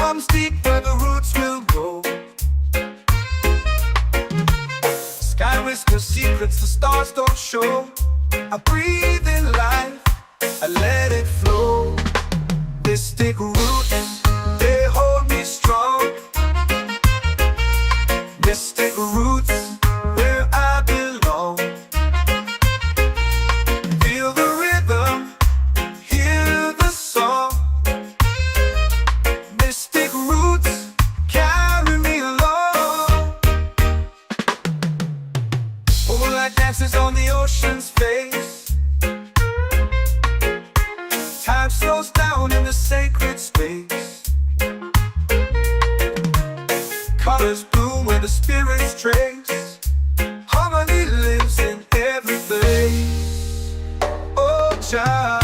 Speaker 2: comes deep where the roots will grow. Sky whispers secrets the stars don't show. I breathe in life, I let it flow. Mystic roots, they hold me strong. Mystic roots, where I belong. Feel the rhythm, hear the song. Mystic roots, carry me along. Moonlight dances on the ocean's face. Time slows down in the sacred space. Colors bloom where the spirits trace. Harmony lives in every place. Oh, Jah,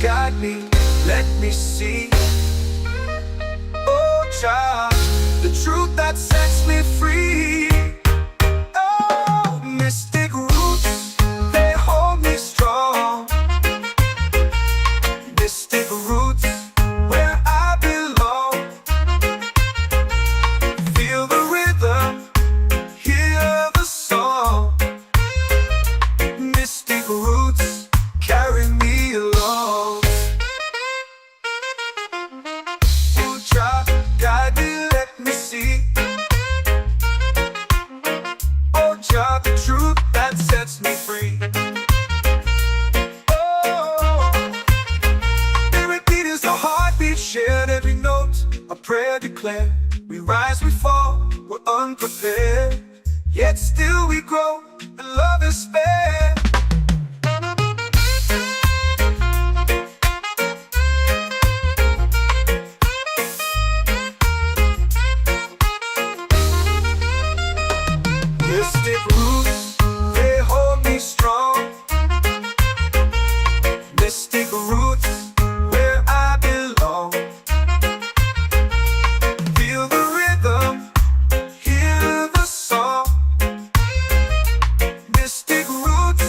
Speaker 2: guide me, let me see. Oh, Jah, the truth that sets me free. Oh, mystic roots, they hold me strong. Mystic roots, where I belong. Feel the rhythm, hear the song. Mystic roots, carry me along. Oh, Jah, guide me, let me see. Oh, Jah, the truth that sets me free. Shared every note, a prayer declared. We rise, we fall, we're unprepared. Yet still we grow, and love is spared. Mystic roots, they hold me strong. Mystic roots, where I belong. Feel the rhythm, hear the song. Mystic roots,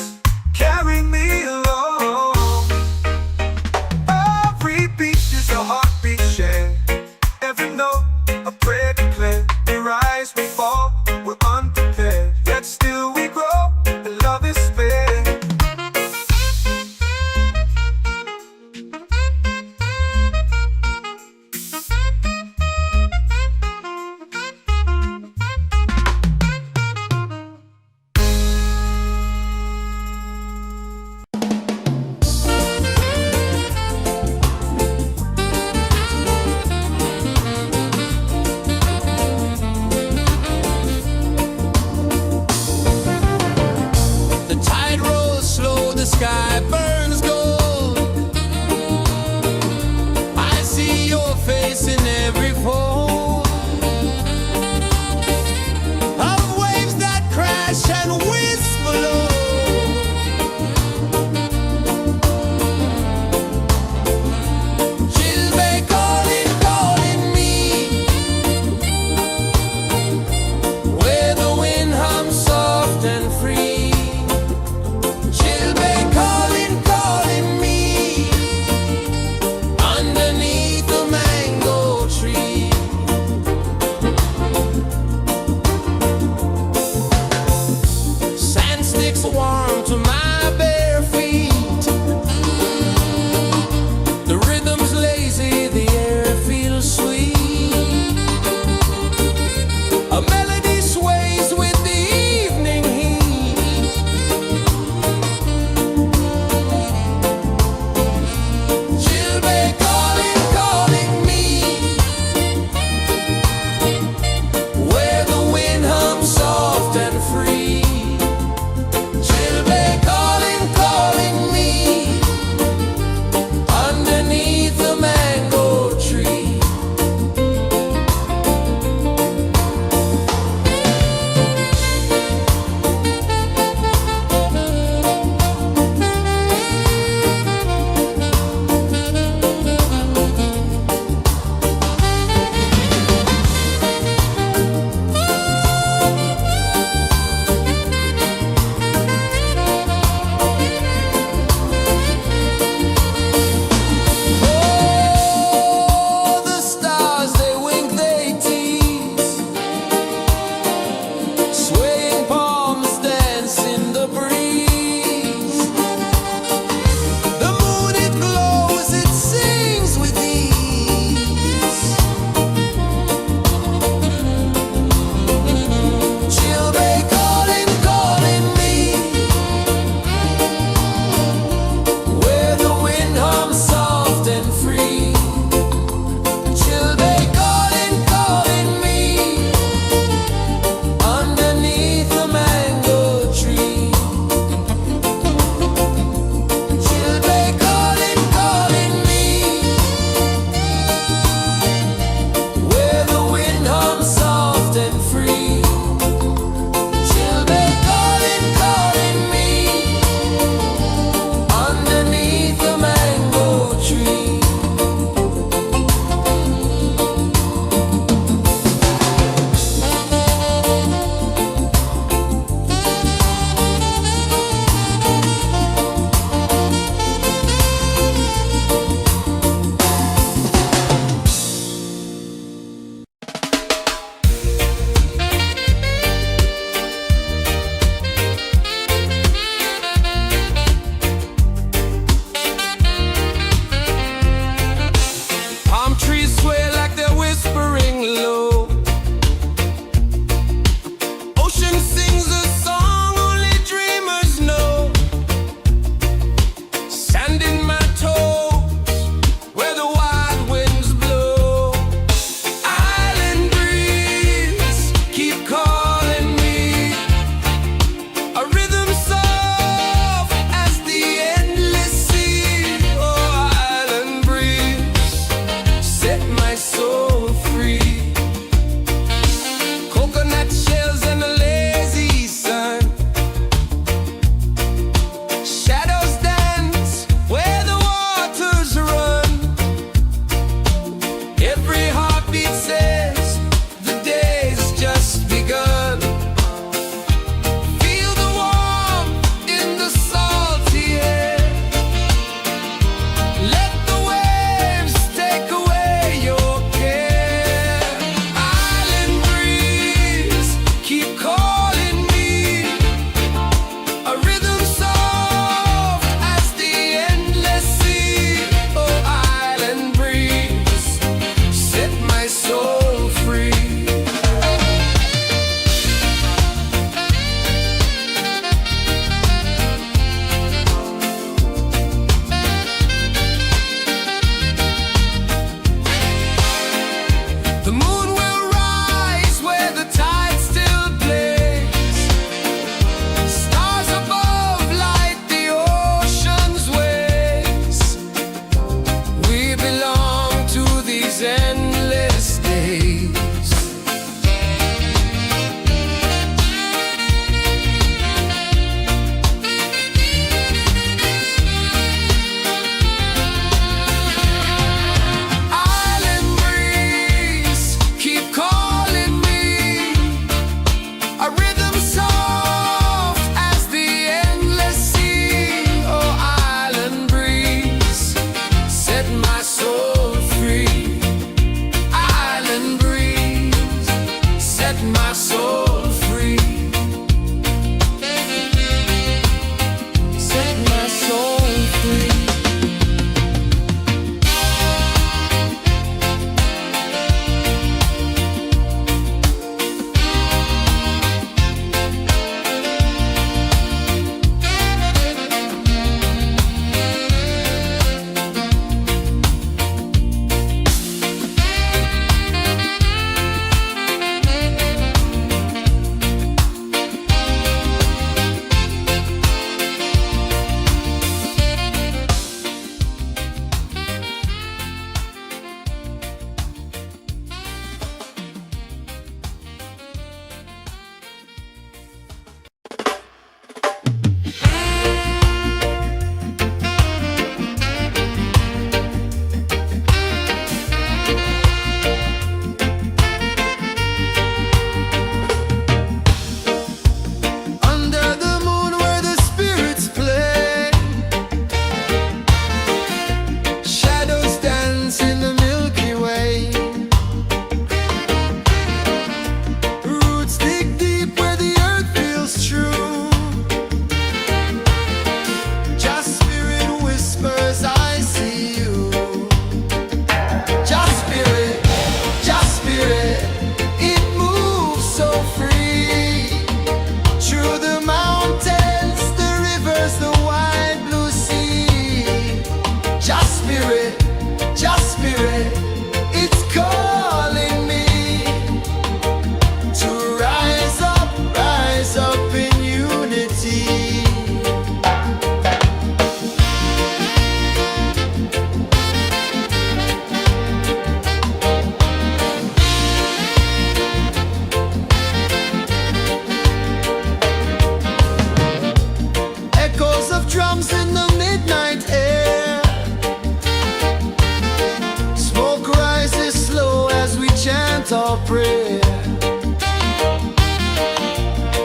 Speaker 1: prayer.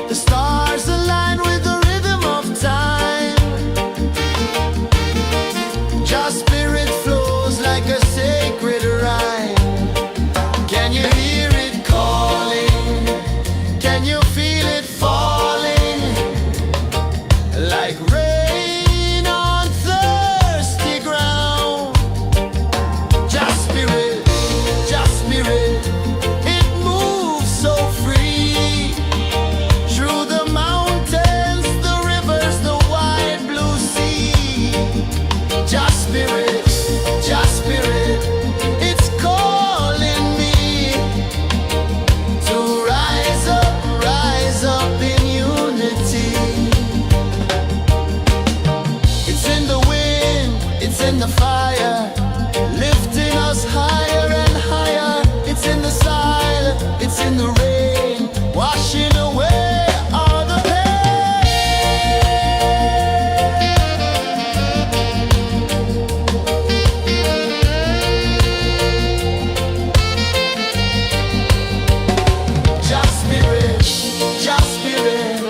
Speaker 1: The stars align with the rhythm of time. Just spirit flows like a sacred rhyme. Can you hear it calling? Can you feel it falling? Like rain on thirsty ground. Just spirit, it moves so free. Through the mountains, the rivers, the wide blue sea. Just spirit, it's calling me to rise up in unity. It's in the wind, it's in the fire, lifting us higher and higher. It's in the silence, it's in the rain, washing away all the Just spirit,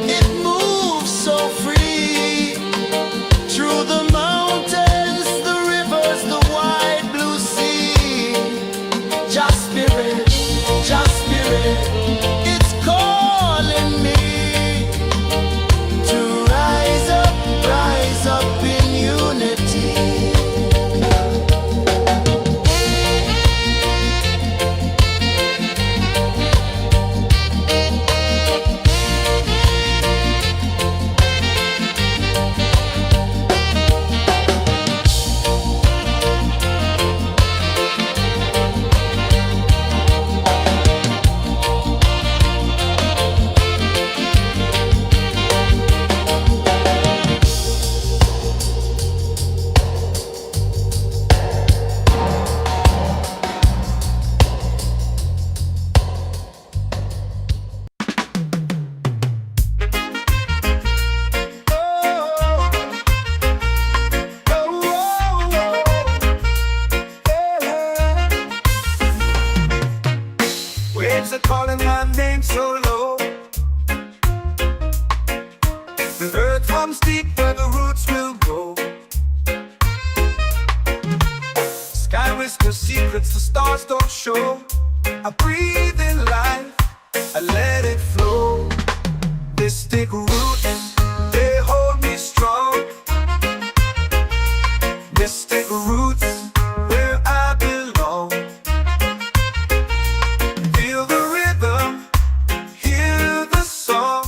Speaker 1: it moves so free. Through the mountains, the rivers, the wide blue sea. Just spirit, it's calling me to rise up in unity.
Speaker 2: Waves are calling my name so low. The earth runs deep where the roots will go. Sky whispers secrets the stars don't show. I breathe in life, I let it flow. Mystic roots, they hold me strong. Mystic roots, where I belong. Feel the rhythm, hear the song.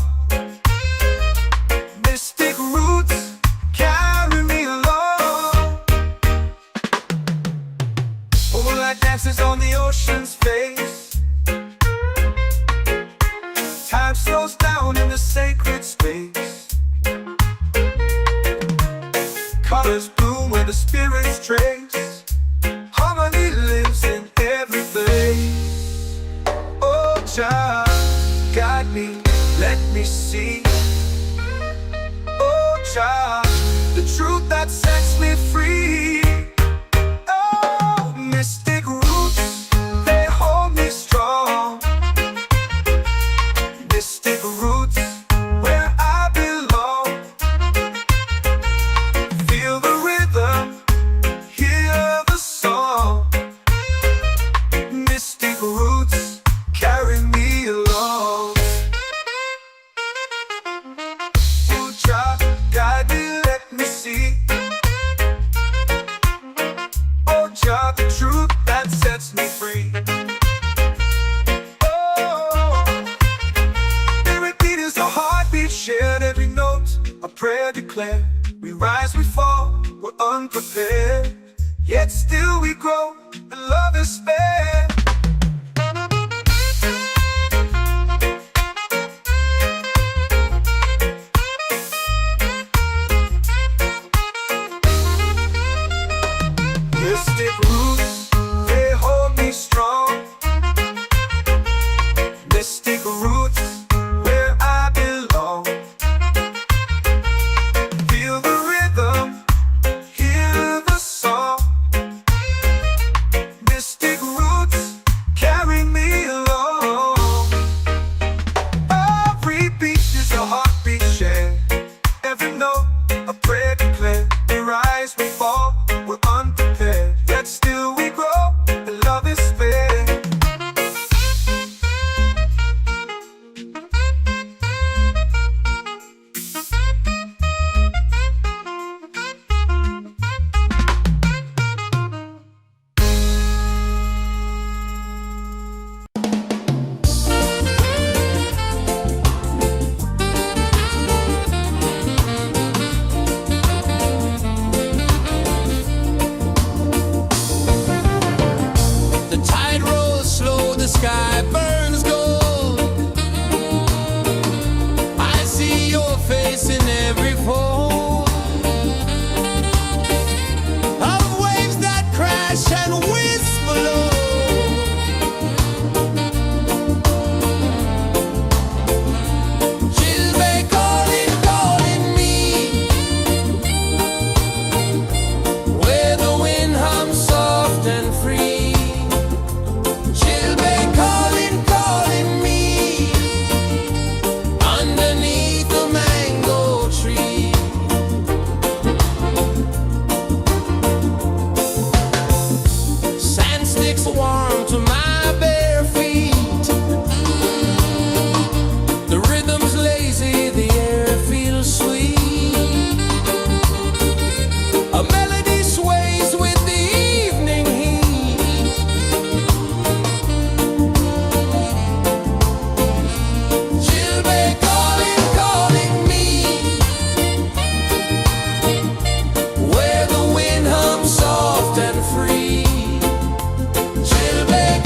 Speaker 2: Mystic roots, carry me along. Moonlight dances on the ocean's face. Time slows down in the sacred space. Colors bloom where the spirits trace. Harmony lives in every place. Oh, Jah, guide me, let me see. Oh, Jah, the truth that sets me free. Oh, mystic roots, they hold me strong. Mystic roots, where I belong. Feel the rhythm, hear the song. Mystic roots, carry me along. Oh, Jah, guide me, let me see. Oh, Jah, the truth that sets me free. Oh, spirit beat is a heartbeat, shared every note. A prayer declared. We rise, we fall, we're unprepared. Yet still we grow, and love is spared. Mystic roots, they hold me strong. Mystic roots, where I belong. Feel the rhythm, hear the song.
Speaker 1: is warm to my bare feet. The rhythm's lazy, the air feels sweet. A melody sways with the evening heat. Children calling, calling me, where the wind hums soft and free. Children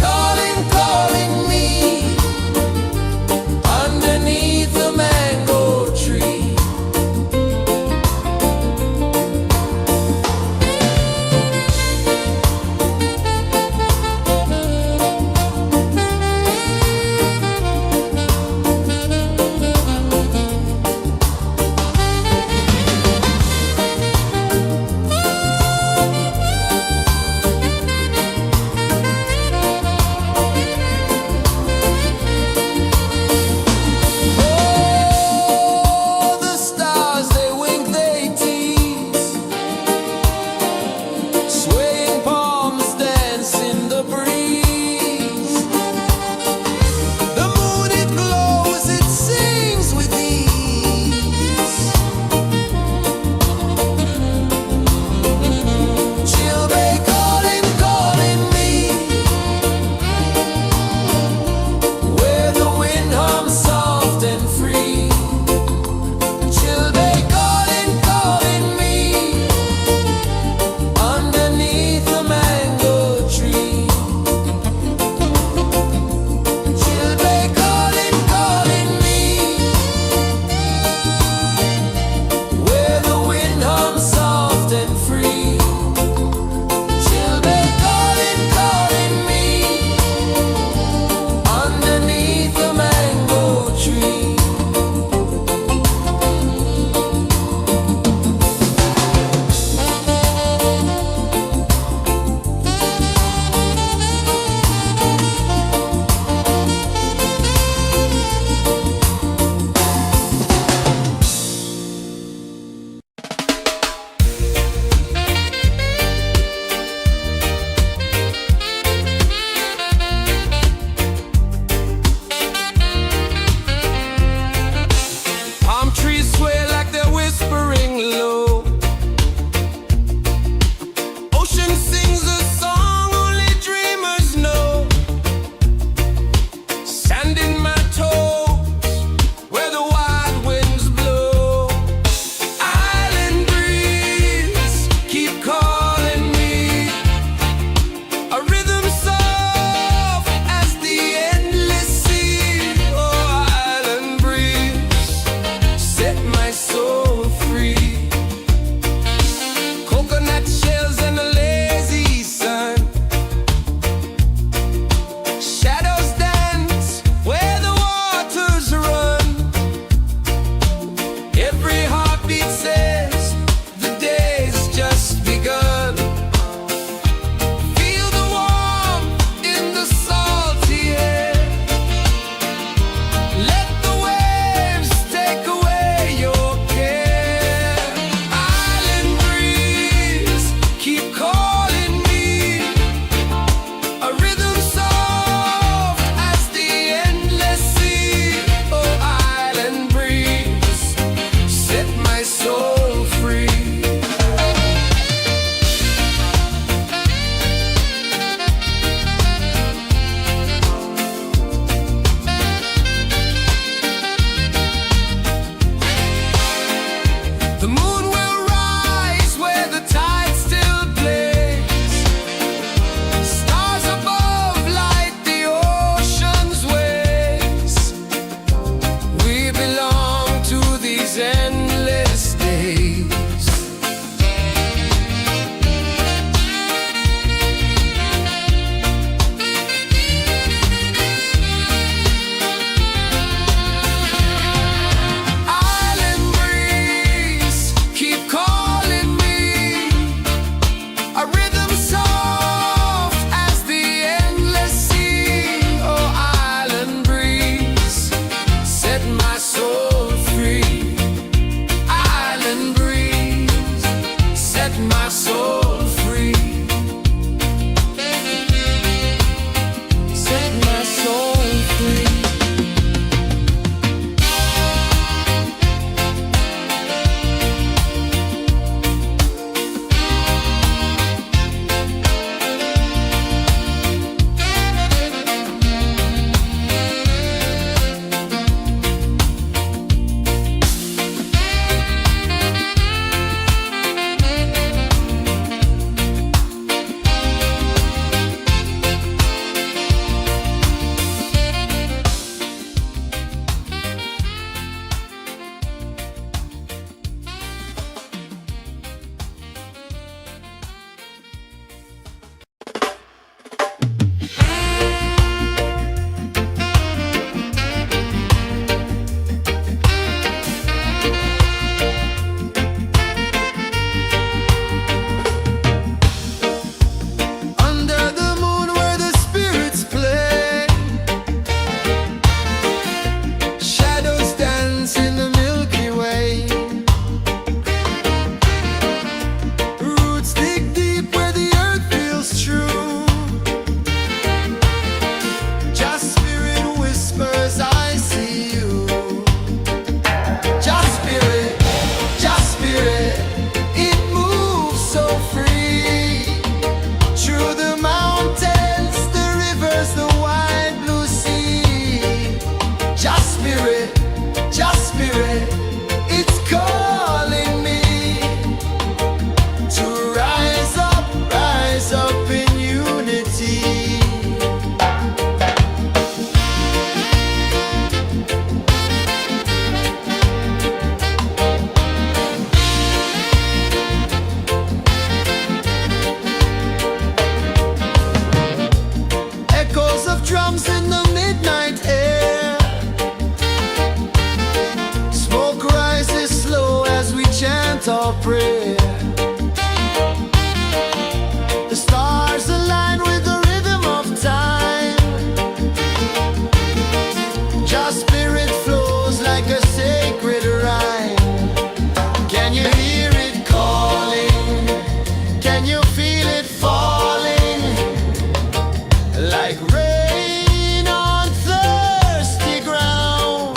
Speaker 1: like rain on thirsty ground.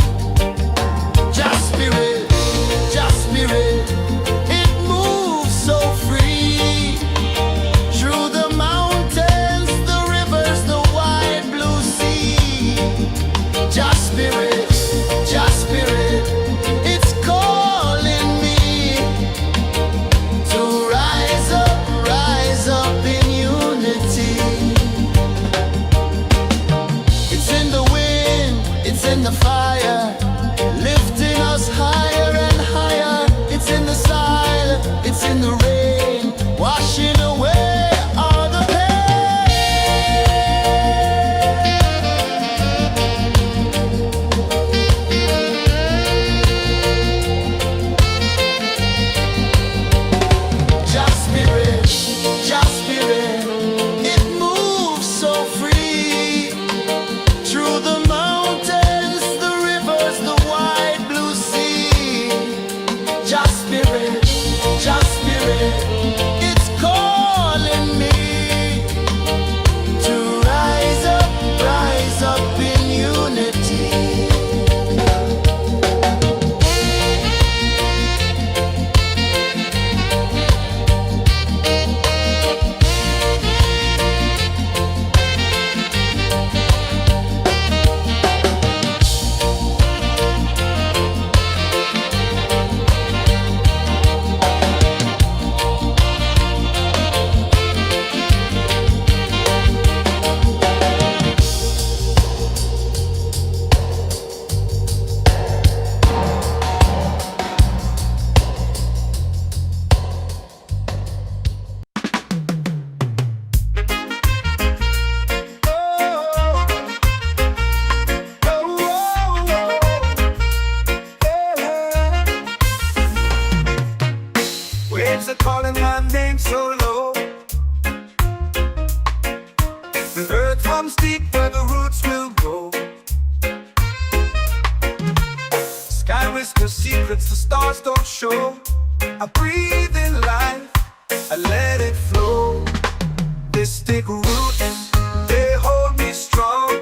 Speaker 1: Just spirit, it moves so free. Through the mountains, the rivers, the wide blue sea. Just spirit, it's calling me to rise up in unity. It's in the wind, it's in the fire, lifting us higher and higher. It's in the silence, it's in the rain, washing away all the Just spirit, it moves so free. Through the mountains, the rivers, the wide blue sea. Just spirit, it's calling me to rise up in unity.
Speaker 2: Waves are calling my name so low. The earth comes deep where the roots will grow. Sky whispers secrets the stars don't show. I breathe in life, I let it flow. Mystic roots, they hold me strong.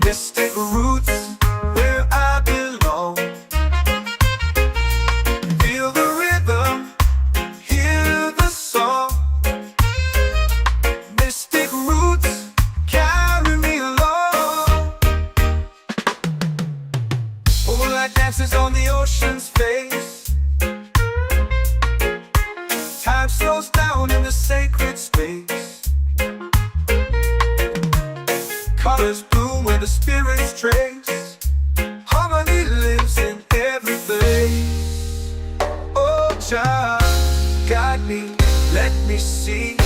Speaker 2: Mystic roots, where I belong. Feel the rhythm, hear the song. Mystic roots, carry me along. Moonlight dances on the ocean's face. Time slows down in the sacred space. Colors bloom where the spirits trace. Harmony lives in every face. Oh, child, guide me, let me see.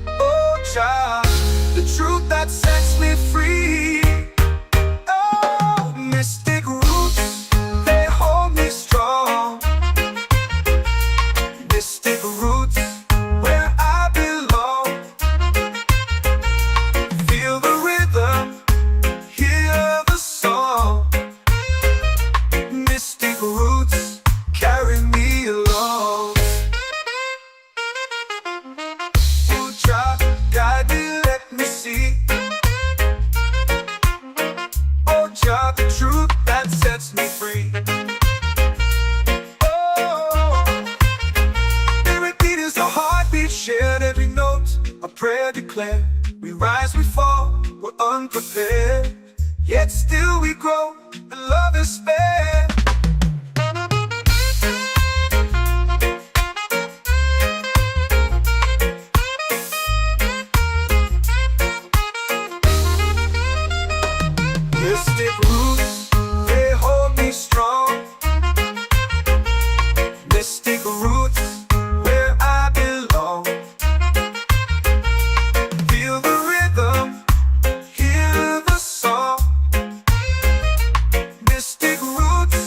Speaker 2: Oh, child, the truth that sets me free. Oh, mystic roots, they hold me strong. Mystic roots, where I belong. Feel the rhythm, hear the song. Mystic roots, carry me along. Oh, child, guide me, let me see. Oh, child, the truth that sets me free. Oh, every beat is a heartbeat shared, every note a prayer declared. We rise, we fall, we're unprepared, yet still we grow, and love is spared. Mystic roots, they hold me strong. Mystic roots, where I belong. Feel the rhythm, hear the song. Mystic roots,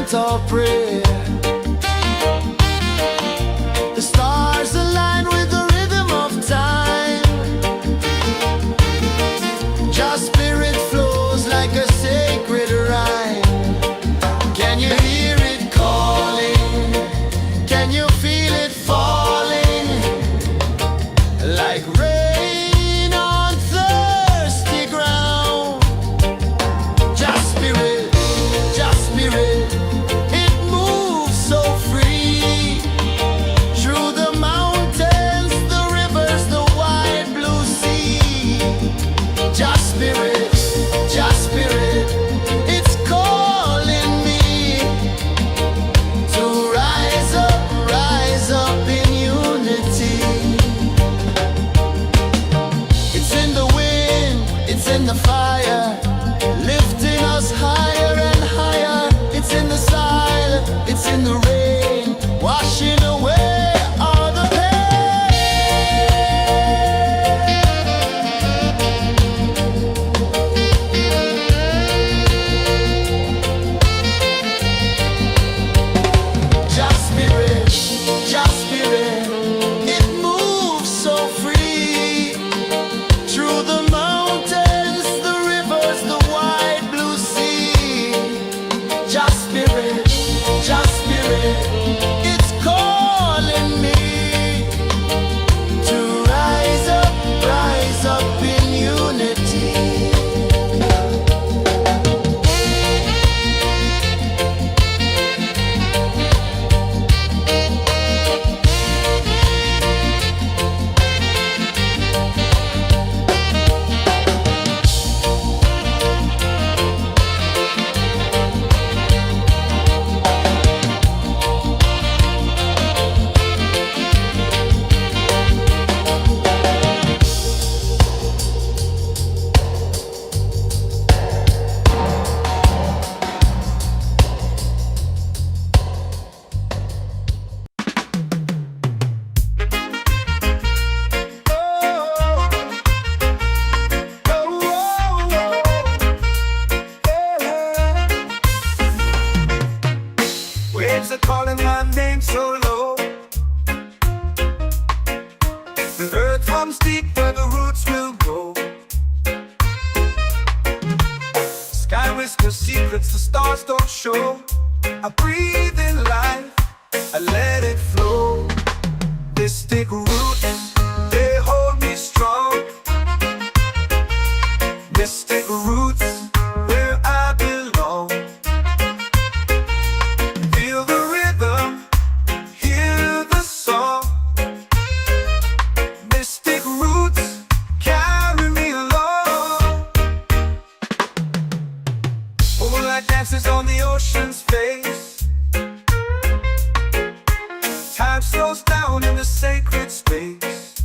Speaker 1: chant or pray. The stars align with the rhythm of time. Just spirit flows like a sacred rhyme. Can you hear it calling? Can you feel it falling? Like rain on thirsty ground. Just spirit, it moves so free. Through the mountains, the rivers, the wide blue sea. Just spirit, it's calling me to rise up in unity. It's in the wind, it's in the fire, lifting us higher and higher. It's in the silence, it's in the rain, washing away all the pain. Just spirit, it moves so free. Through the mountains, the rivers, the wide blue sea. Just spirit, it's calling me to rise up in unity.
Speaker 2: Waves are calling my name so low. The earth hums deep where the roots will grow. Sky whispers secrets the stars don't show. I breathe in life, I let it flow. Mystic roots, they hold me strong. Mystic roots, where I belong. Feel the rhythm, hear the song. Mystic roots, carry me along. Moonlight dances on the ocean's face. Time slows down in the sacred space.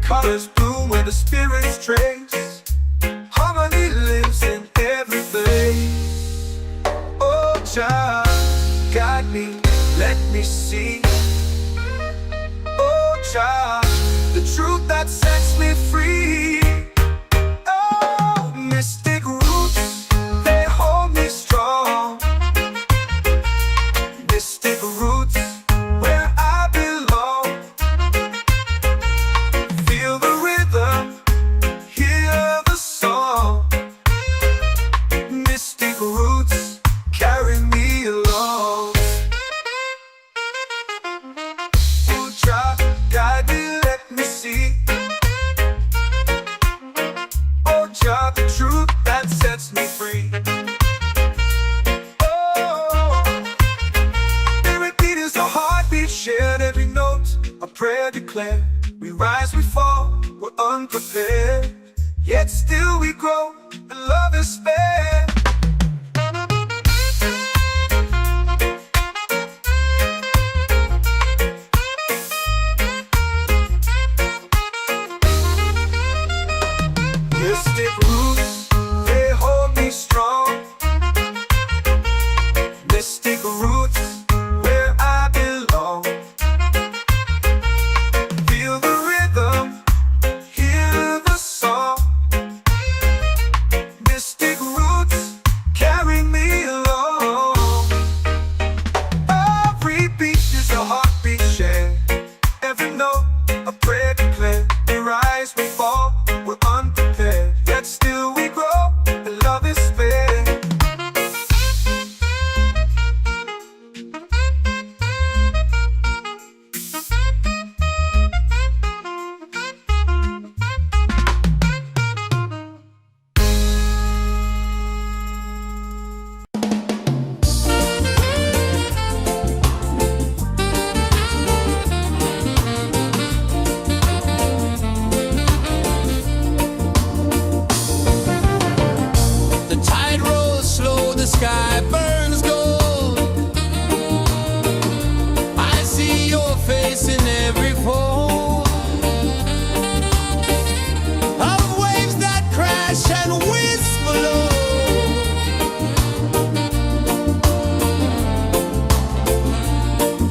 Speaker 2: Colors bloom where the spirits trace. Harmony lives in every place. Oh, child, guide me, let me see. Oh, child, the truth that sets me free. Oh, mystic roots, they hold me strong. Mystic roots, where I belong. Feel the rhythm, hear the song. Mystic roots, carry me along. Oh, child, guide me, let me see. Oh, child, the truth that sets me free. Oh, every beat is a heartbeat shared, every note a prayer declared. We rise, we fall, we're unprepared, yet still we grow, and love is spared. Mystic roots, they hold me strong. Mystic roots, where I belong. Feel the rhythm, hear the song.
Speaker 1: sky burns gold. I see your face in every fold of waves that crash and whisper low.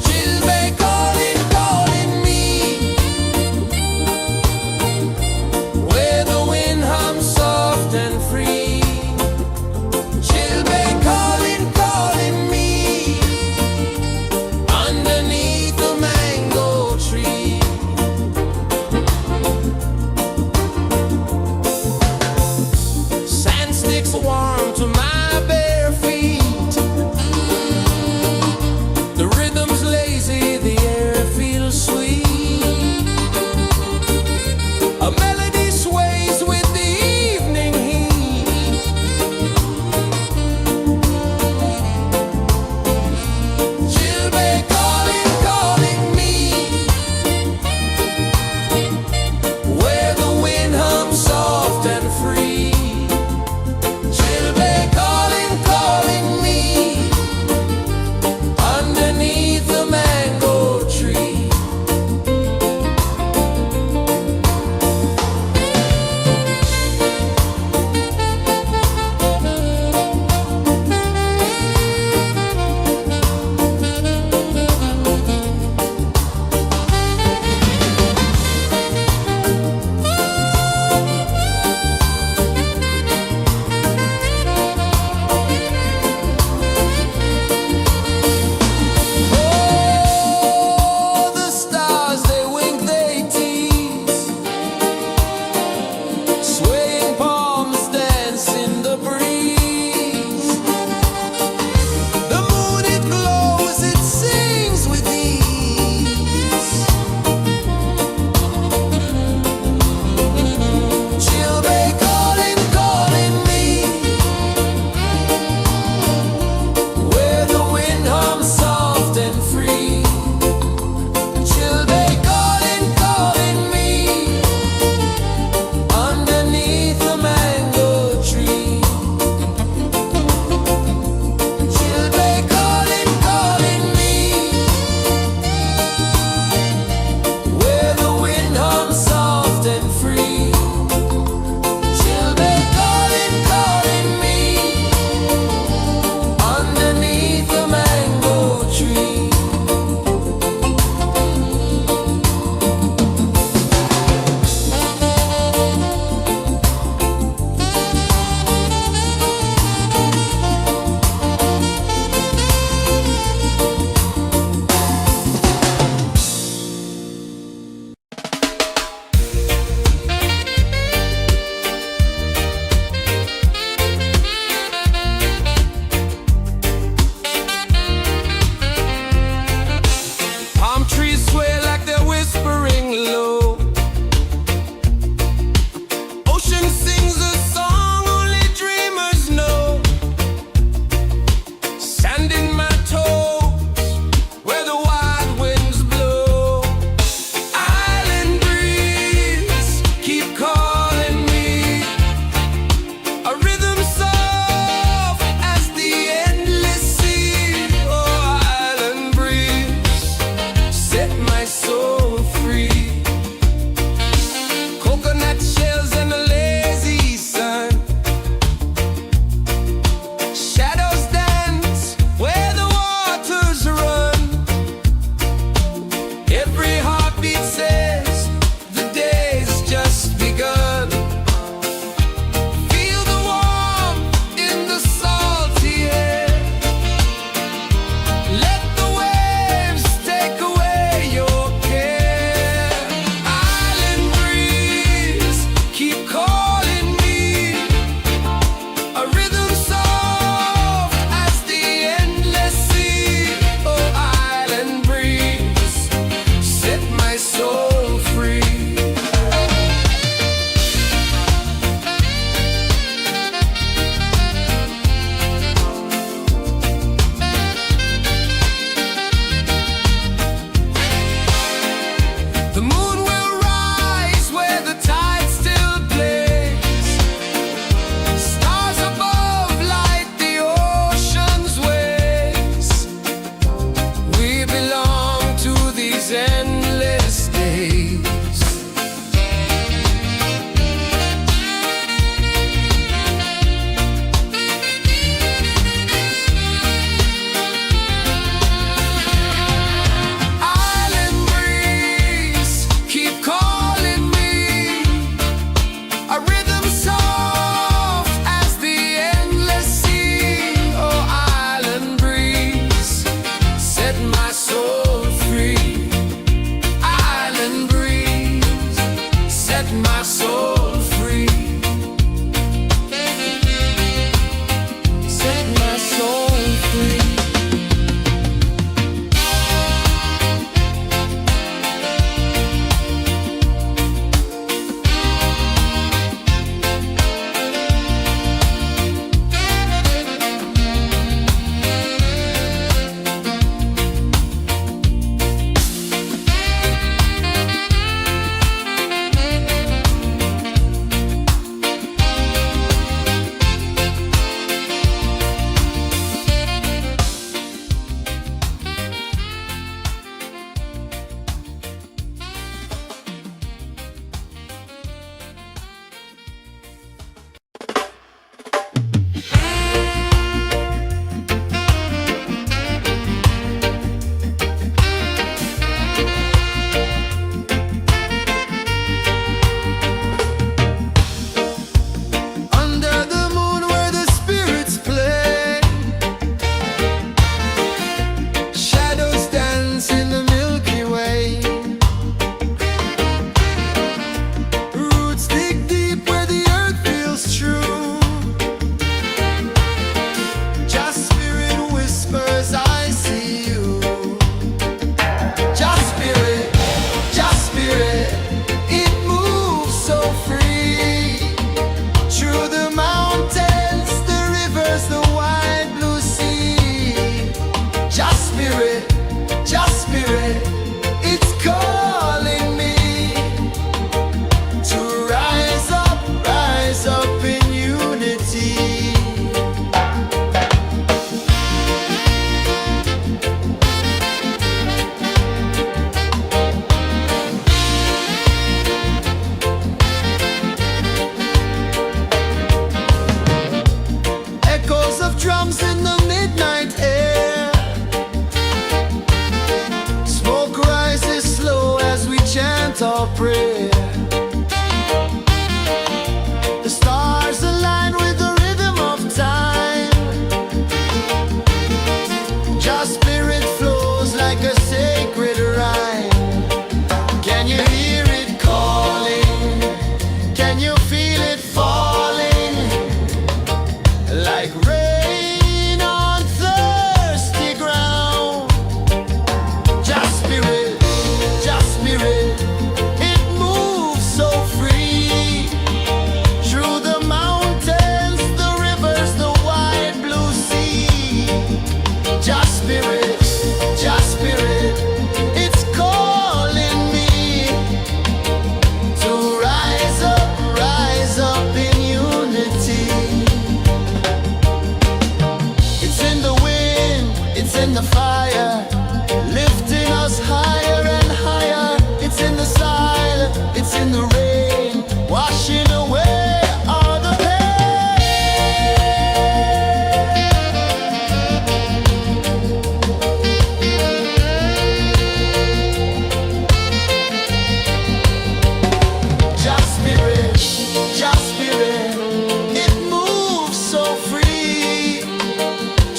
Speaker 1: She'll be calling, calling me where the wind hums soft and free. She'll be calling, in the fire, lifting us higher and higher. It's in the silence, it's in the rain, washing away all the pain. Just spirit, just spirit, it moves so free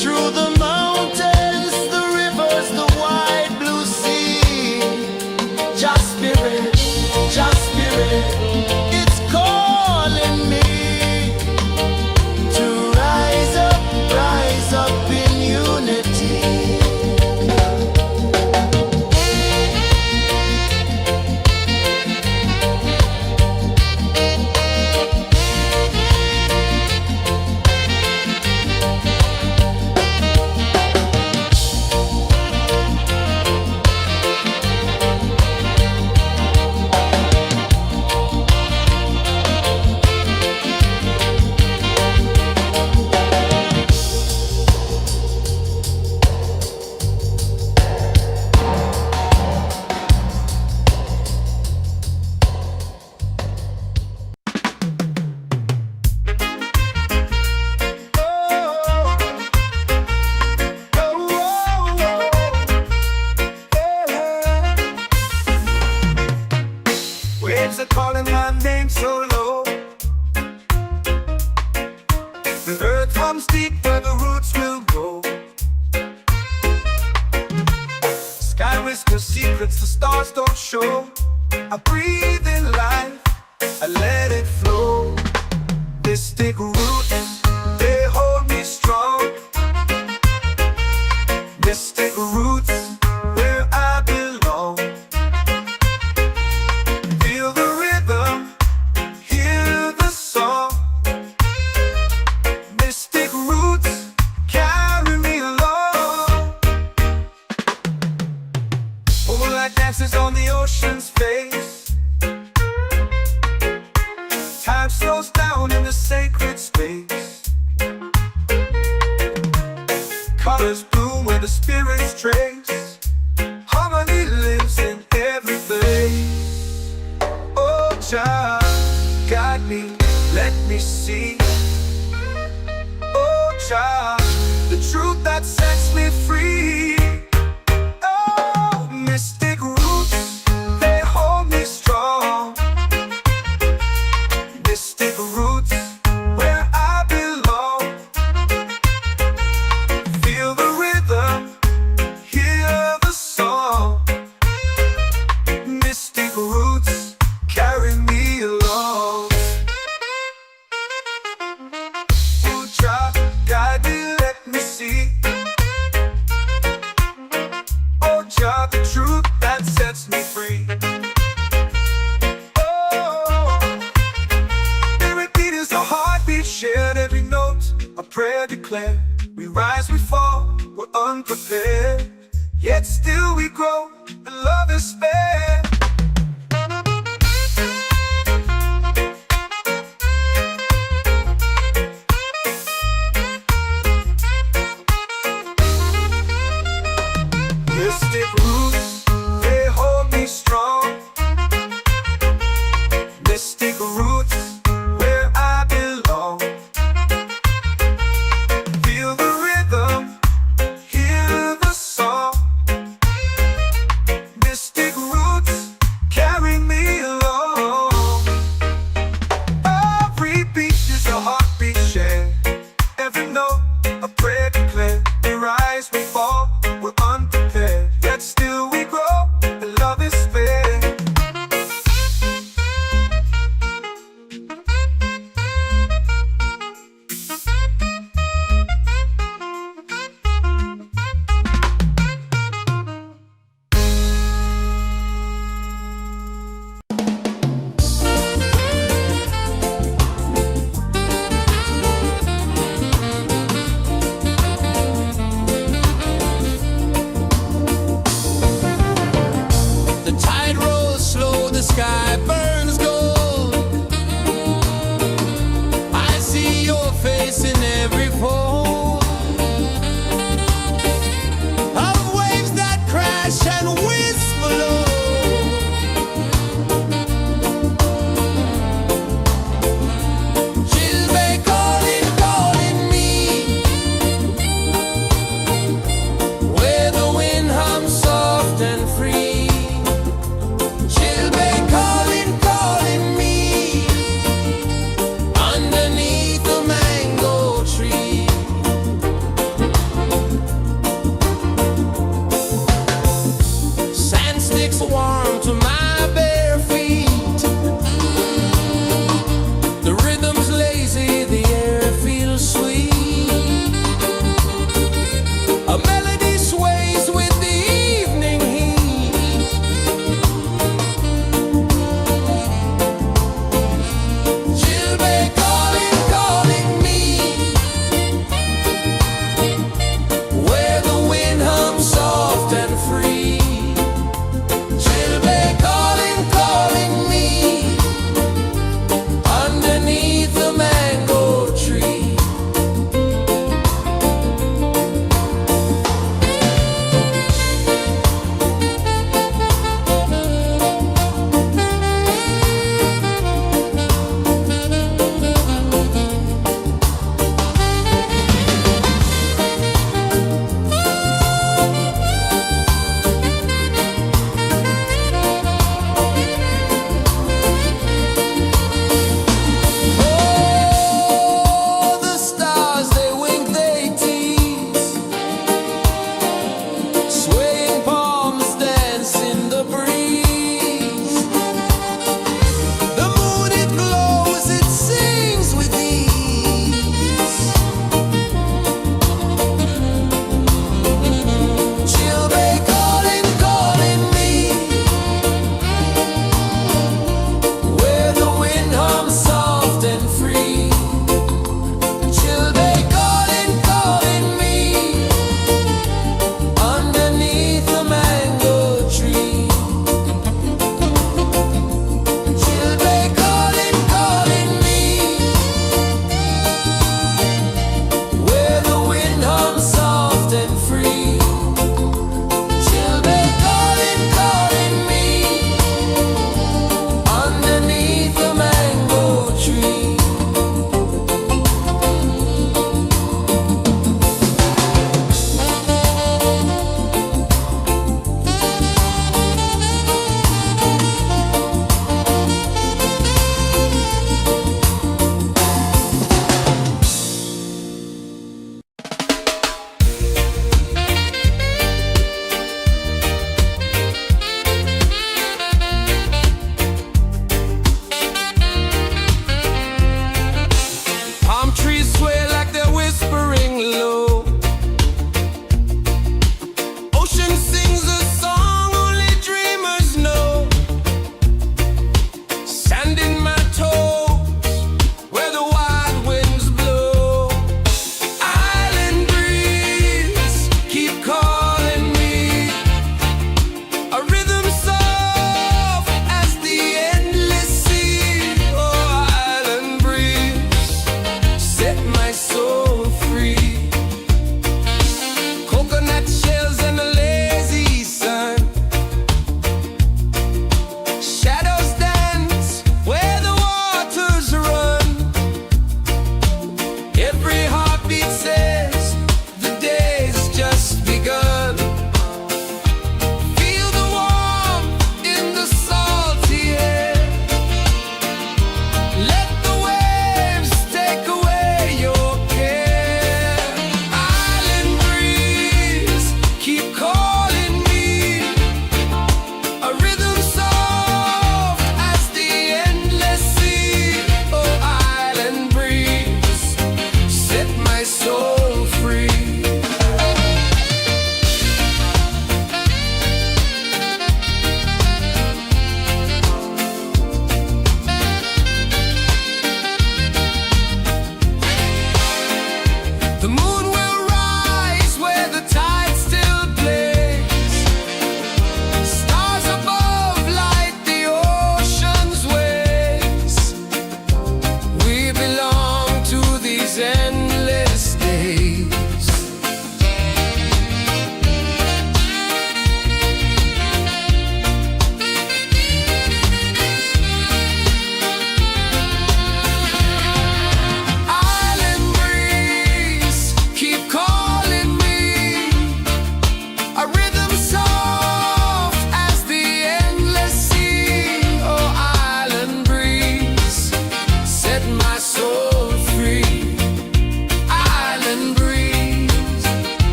Speaker 1: through the mountains, the rivers, the wide blue sea. Just spirit, it's calling me to rise up in unity.
Speaker 2: Waves are calling my name so low. The earth comes deep where the roots will go. Sky whispers secrets the stars don't show. I breathe in life, I let it flow. Mystic roots, they hold me strong. Mystic roots, where I belong. Feel the rhythm, hear the song. Mystic roots, carry me along. Moonlight dances on the ocean's face. Time slows down in the sacred space. Colors bloom where the spirits trace. Harmony lives in every place. Oh, child, guide me, let me see. Oh, child, the truth that sets me free. Oh, mystic roots, they hold me strong. Mystic roots, where I belong. Feel the rhythm, hear the song. Mystic roots, carry me along. Oh, child, guide me, let me see. Oh, child, the truth that sets me free. Oh, spirit beat is a heartbeat, shared every note. A prayer declared. We rise, we fall, we're unprepared. Yet still we grow, and love is spared. Mystic roots, they hold me strong. Mystic roots, where I belong. Feel the rhythm, hear the song. Mystic roots,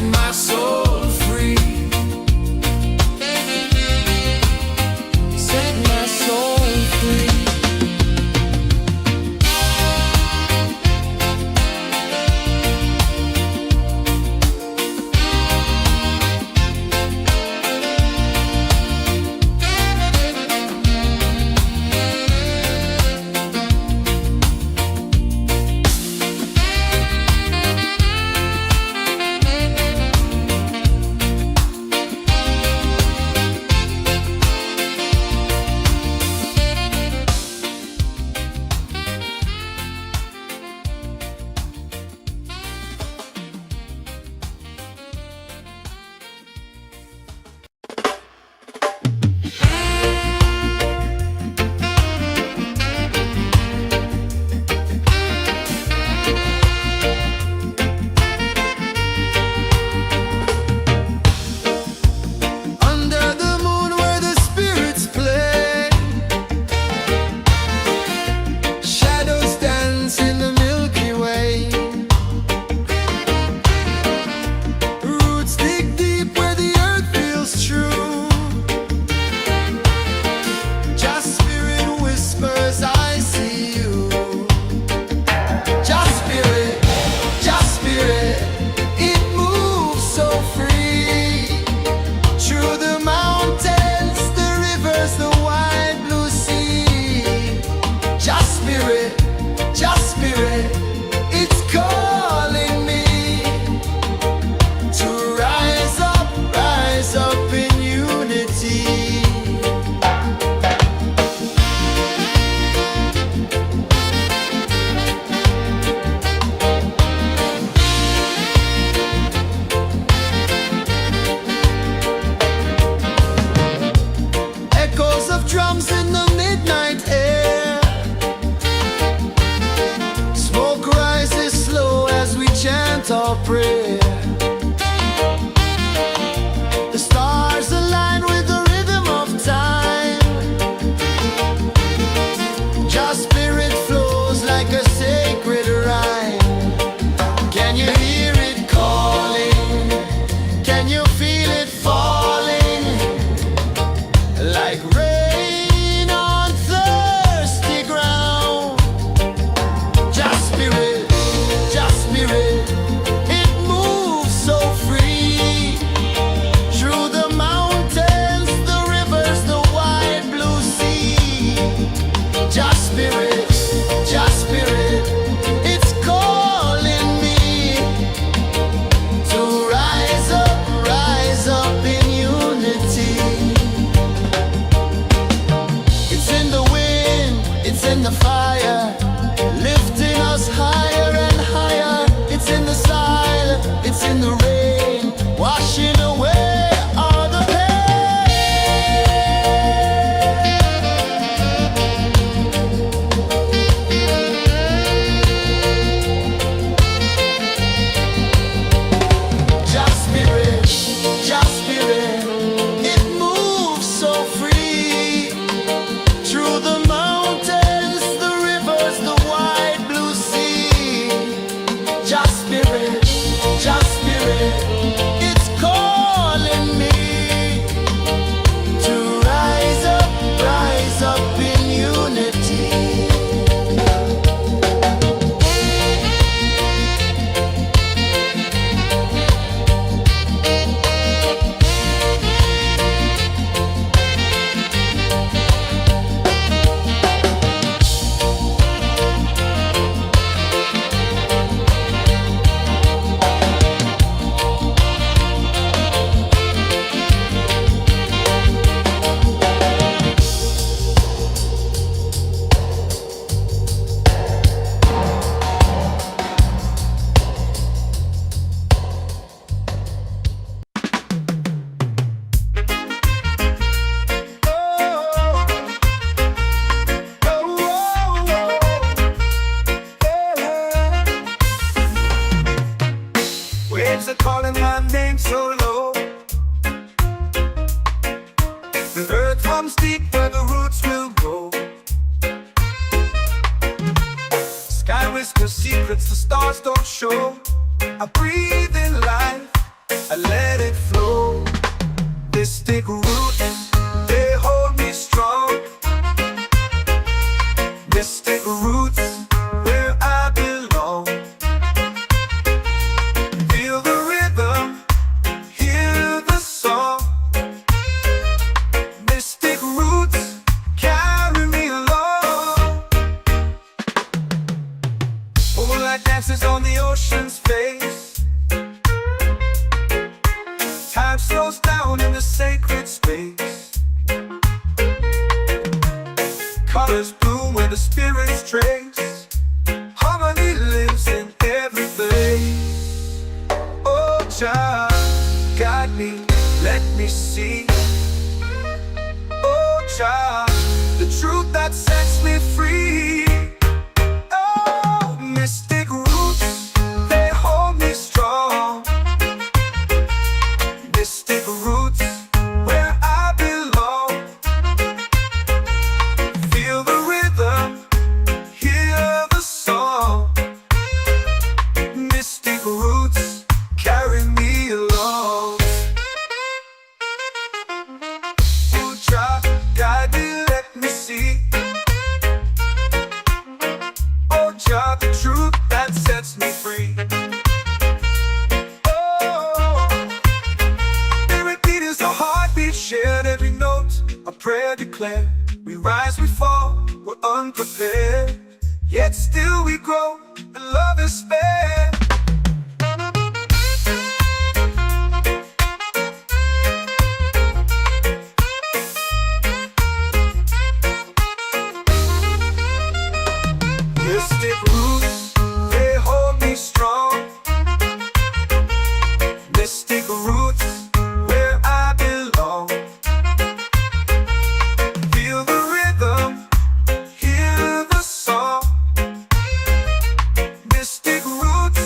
Speaker 1: my soul free. Set my soul free. Drums in the midnight air. Smoke rises slow as we chant our prayer. The stars align with the rhythm of time. Your spirit flows like a sacred rhyme. Can you hear it calling? Can you feel it falling? Like rain in the fire, lifting us higher and higher. It's in the silence, it's in the rain, washing away all the Just spirit, it moves so free through the mountains, the rivers, the wide blue sea. Just spirit, it's calling me to rise up in unity.
Speaker 2: Waves are calling my name so low. The earth comes deep where the roots will grow. Sky whispers secrets the stars don't show. I breathe in life, flows down in the sacred space. Colors bloom where the spirits trace. Harmony lives in every face. Oh, Jah, guide me, let me see. Oh, Jah, the truth that sets me free. Oh, mystic roots, they hold me strong. Mystic roots, where I belong. Feel the rhythm, hear the song. Mystic roots, carry me along. Oh, Jah, guide me, let me see. Oh, Jah, the truth that sets me free. Oh, every beat is a heartbeat shared, every note a prayer declared. We rise, we fall, we're unprepared, yet still we grow, and love is spared. Mystic roots, they hold me strong. Mystic roots, where I belong. Feel the rhythm, hear the song. Mystic roots,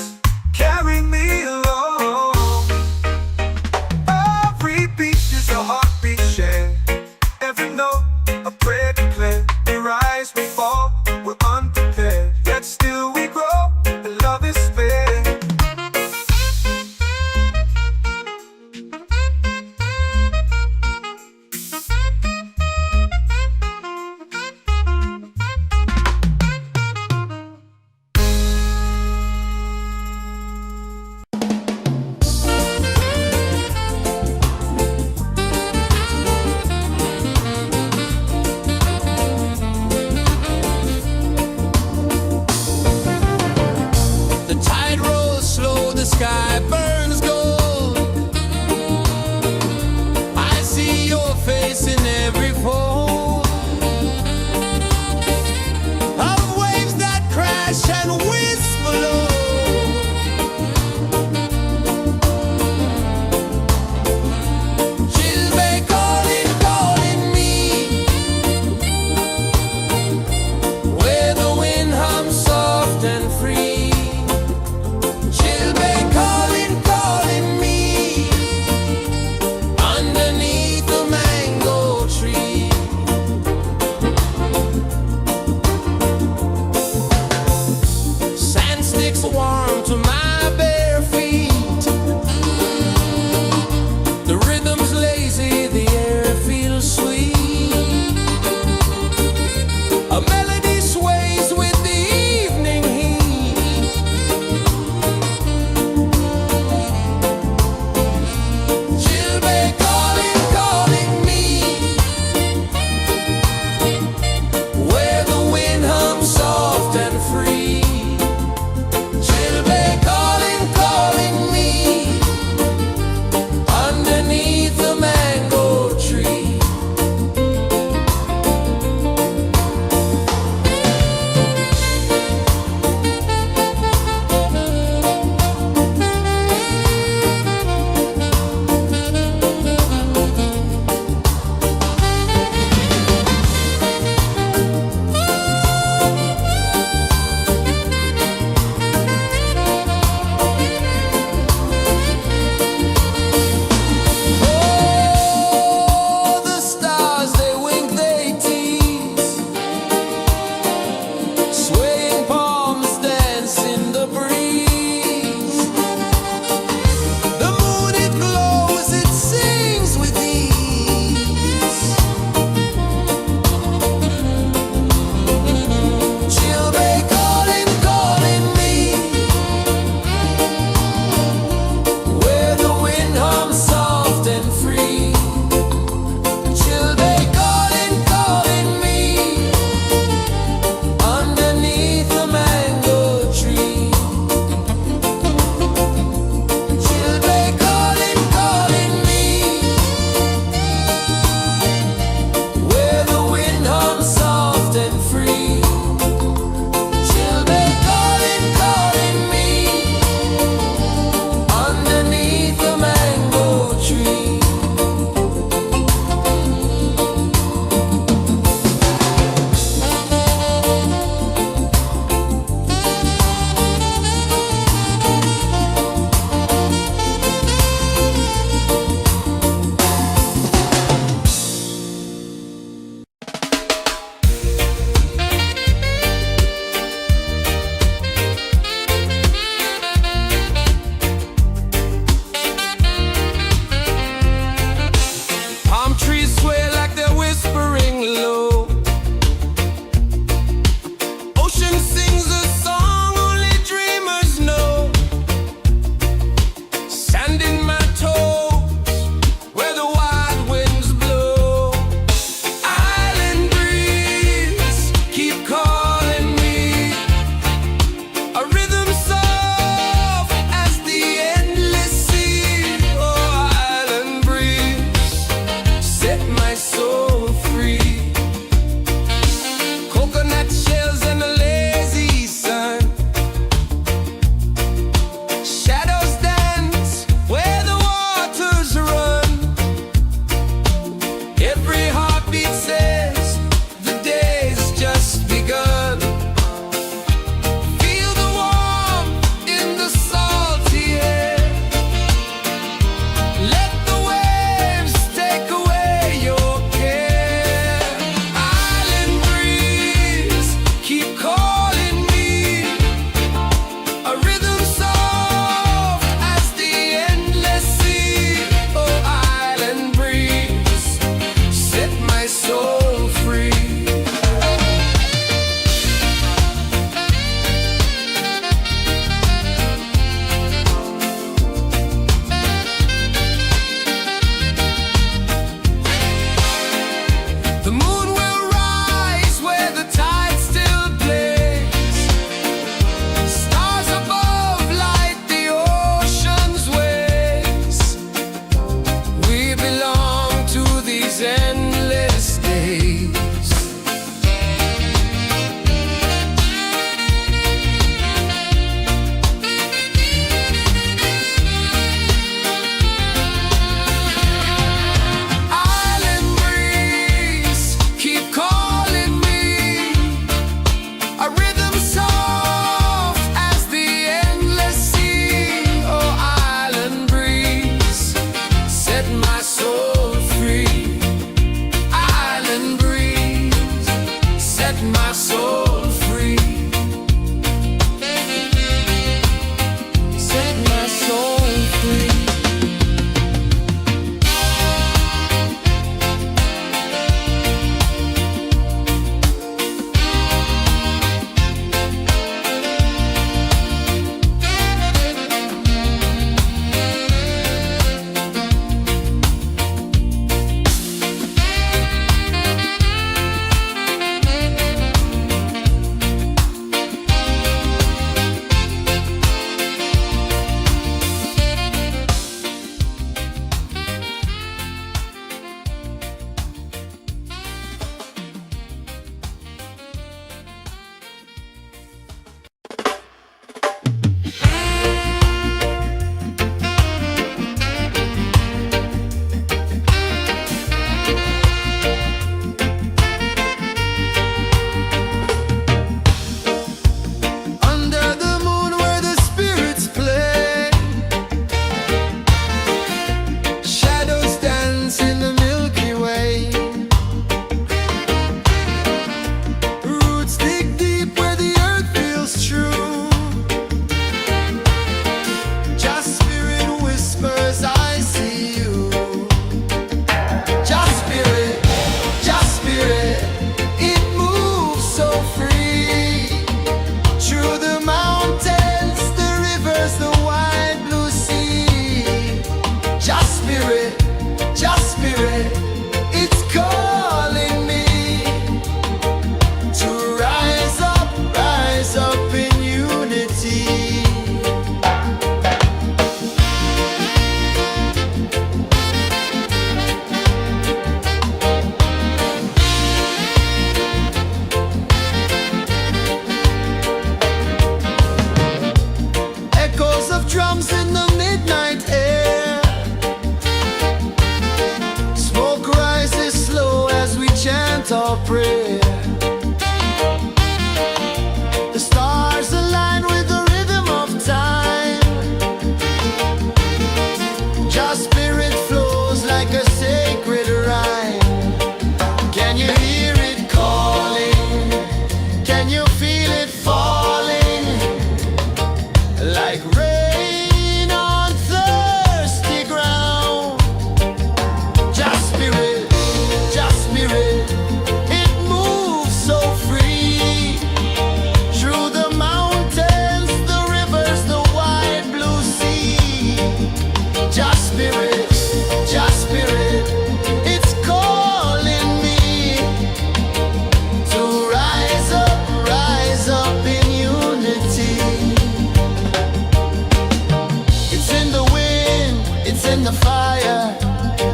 Speaker 1: in the fire,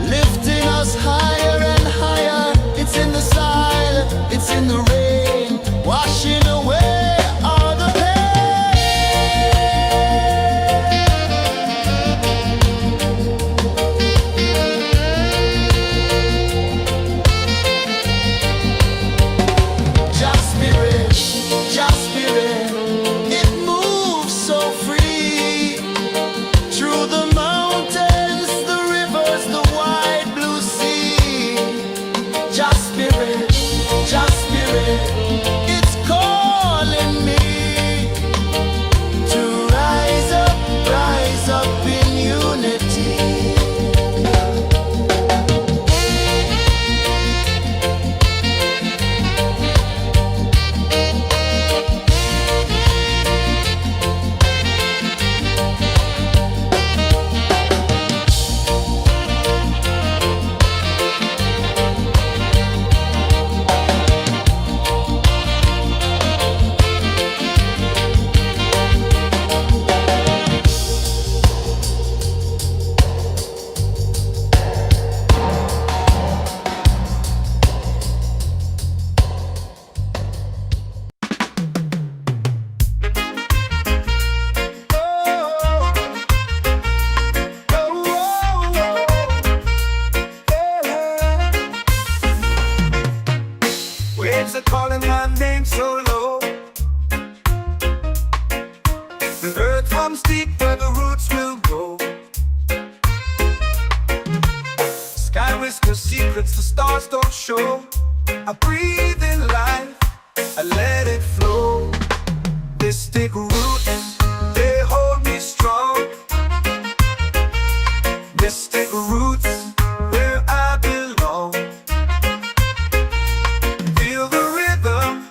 Speaker 1: lifting us higher and higher. It's in the silence, it's in the rain, washing away all the pain. Just spirit, it moves so free through the mountains, the rivers, the wide blue sea. Just spirit, it's calling me to rise up in unity.
Speaker 2: Waves are calling my name so low. The earth hums deep where the roots will go. Sky whispers secrets the stars don't show. I breathe in life, I let it flow. Mystic roots, they hold me strong. Mystic roots, where I belong. Feel the rhythm,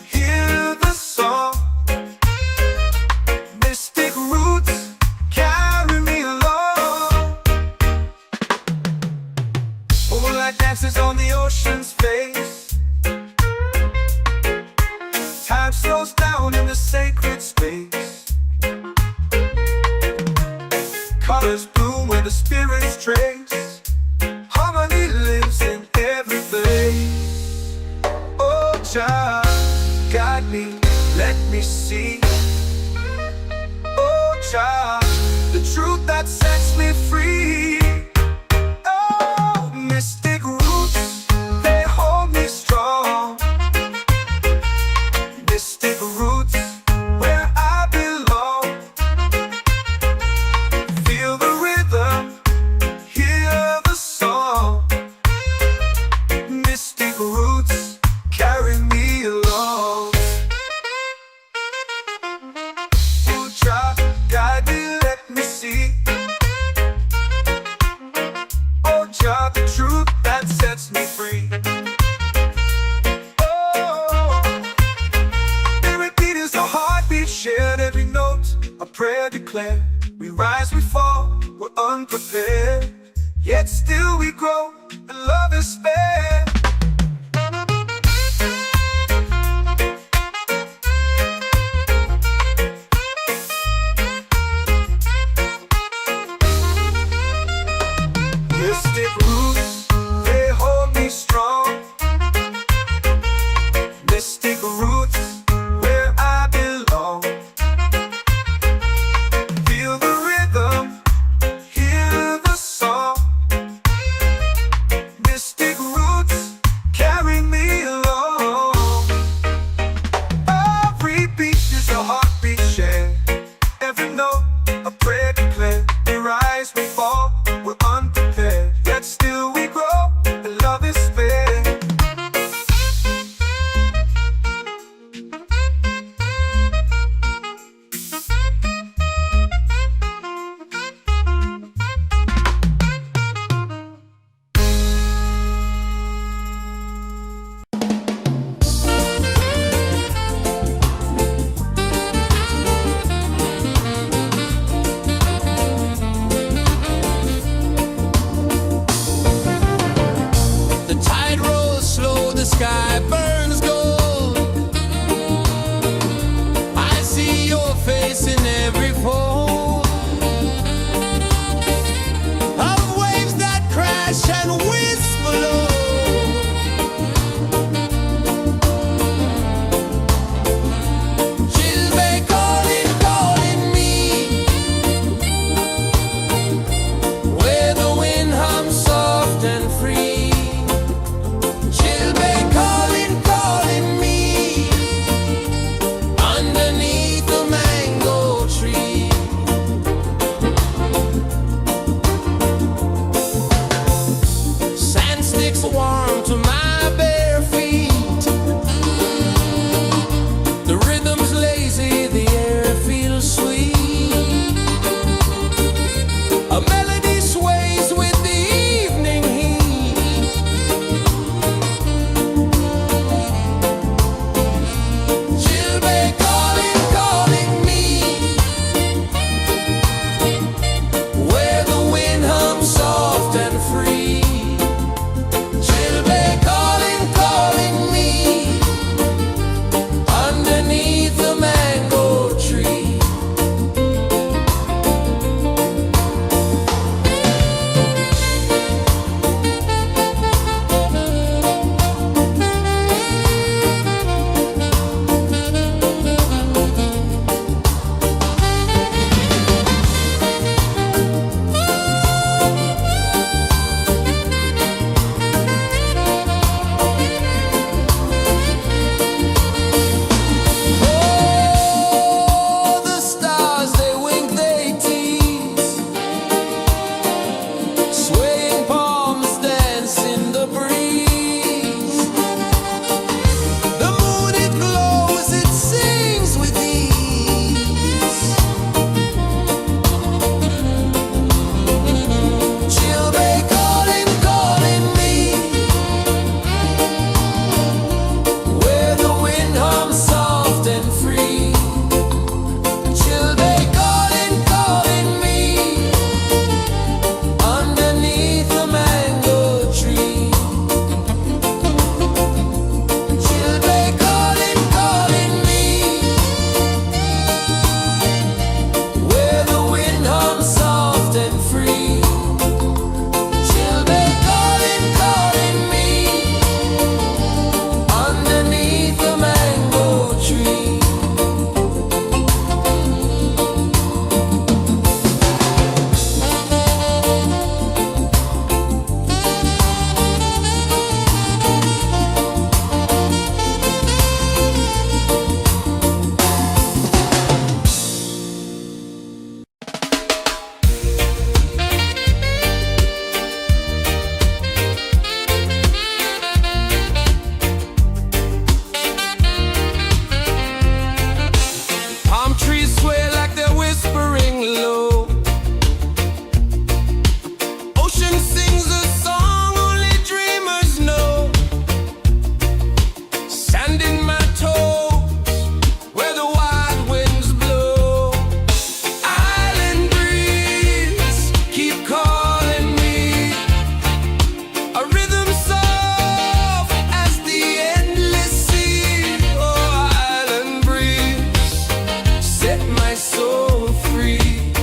Speaker 2: hear the song. Mystic roots, carry me along. Moonlight dances on the ocean's face. Time slows down in the sacred space. Colors bloom where the spirits trace. Harmony lives in every place. Oh, Jah, guide me, let me see. Oh, Jah, the truth that sets me free. Oh, mystic roots, they hold me strong. Mystic roots, where I belong. Feel the rhythm, hear the song. Mystic roots, carry me along. Oh, Jah, guide me, let me see. Oh, Jah, the truth that sets me free. Oh, every beat is a heartbeat shared, every note a prayer declared. We rise, we fall, we're unprepared, yet still we grow, and love is spared. Mystic roots, they hold me strong. Mystic roots, where I belong. Feel the rhythm, hear the song. Mystic roots, carry me along. Every beat is a heartbeat shared, every note a prayer declared. We rise, we fall, we're unprepared, yet still we grow, and love is spared. Ocean sings a song only dreamers know. Sand in my toes where the wild winds blow. Island breeze, keep calling me. A rhythm soft as the endless sea. Oh, island breeze, set my soul free.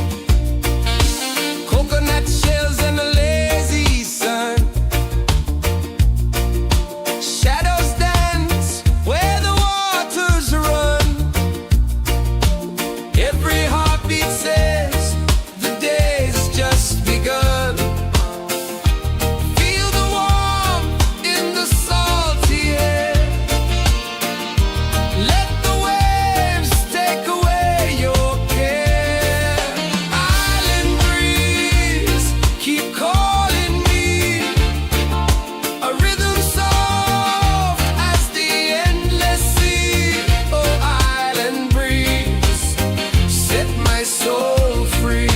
Speaker 2: Coconut shells and a lazy sun. Shadows dance where the waters run. Every heartbeat says the day's just begun. Feel the warmth in the salty air. Let the waves take away your care. Island breeze, keep calling me. A rhythm soft as the endless sea. Oh, island breeze, set my soul free.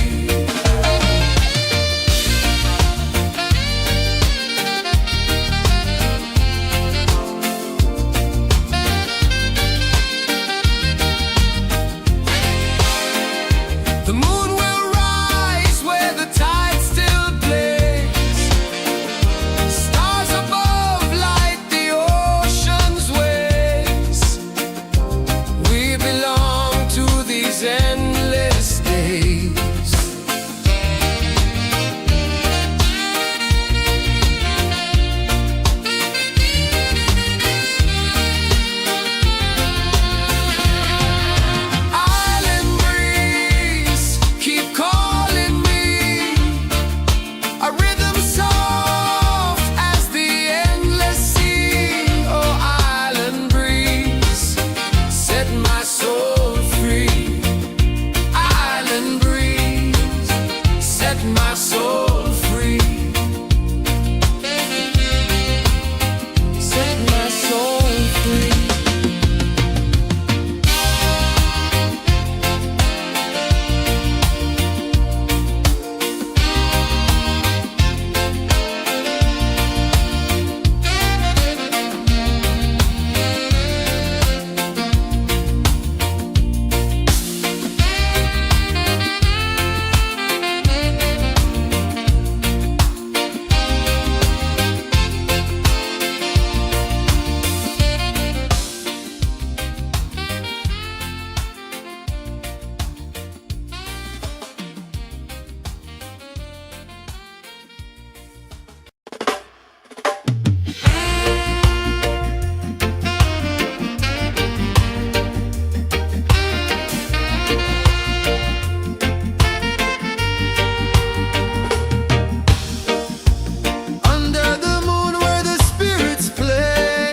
Speaker 2: The moon will rise where the tide still plays. Stars above light the ocean's waves. We belong to these endless days. Island breeze, keep calling me. A rhythm soft as the endless sea. Oh, island breeze, set my soul free. Island breeze, set my soul free. Set my soul free. Under the moon where the spirits play.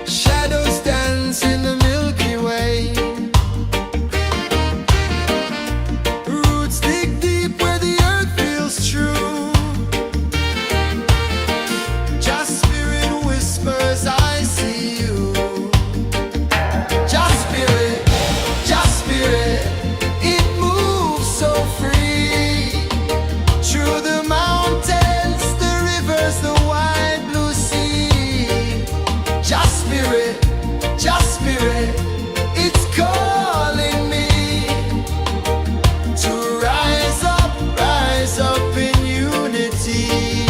Speaker 2: Shadows dance in the Milky Way. Roots dig deep where the earth feels true. Just spirit whispers, I see you. Just spirit, it moves so free. Through the mountains, the rivers, the wide blue sea. Just spirit, it's calling me to rise up in unity.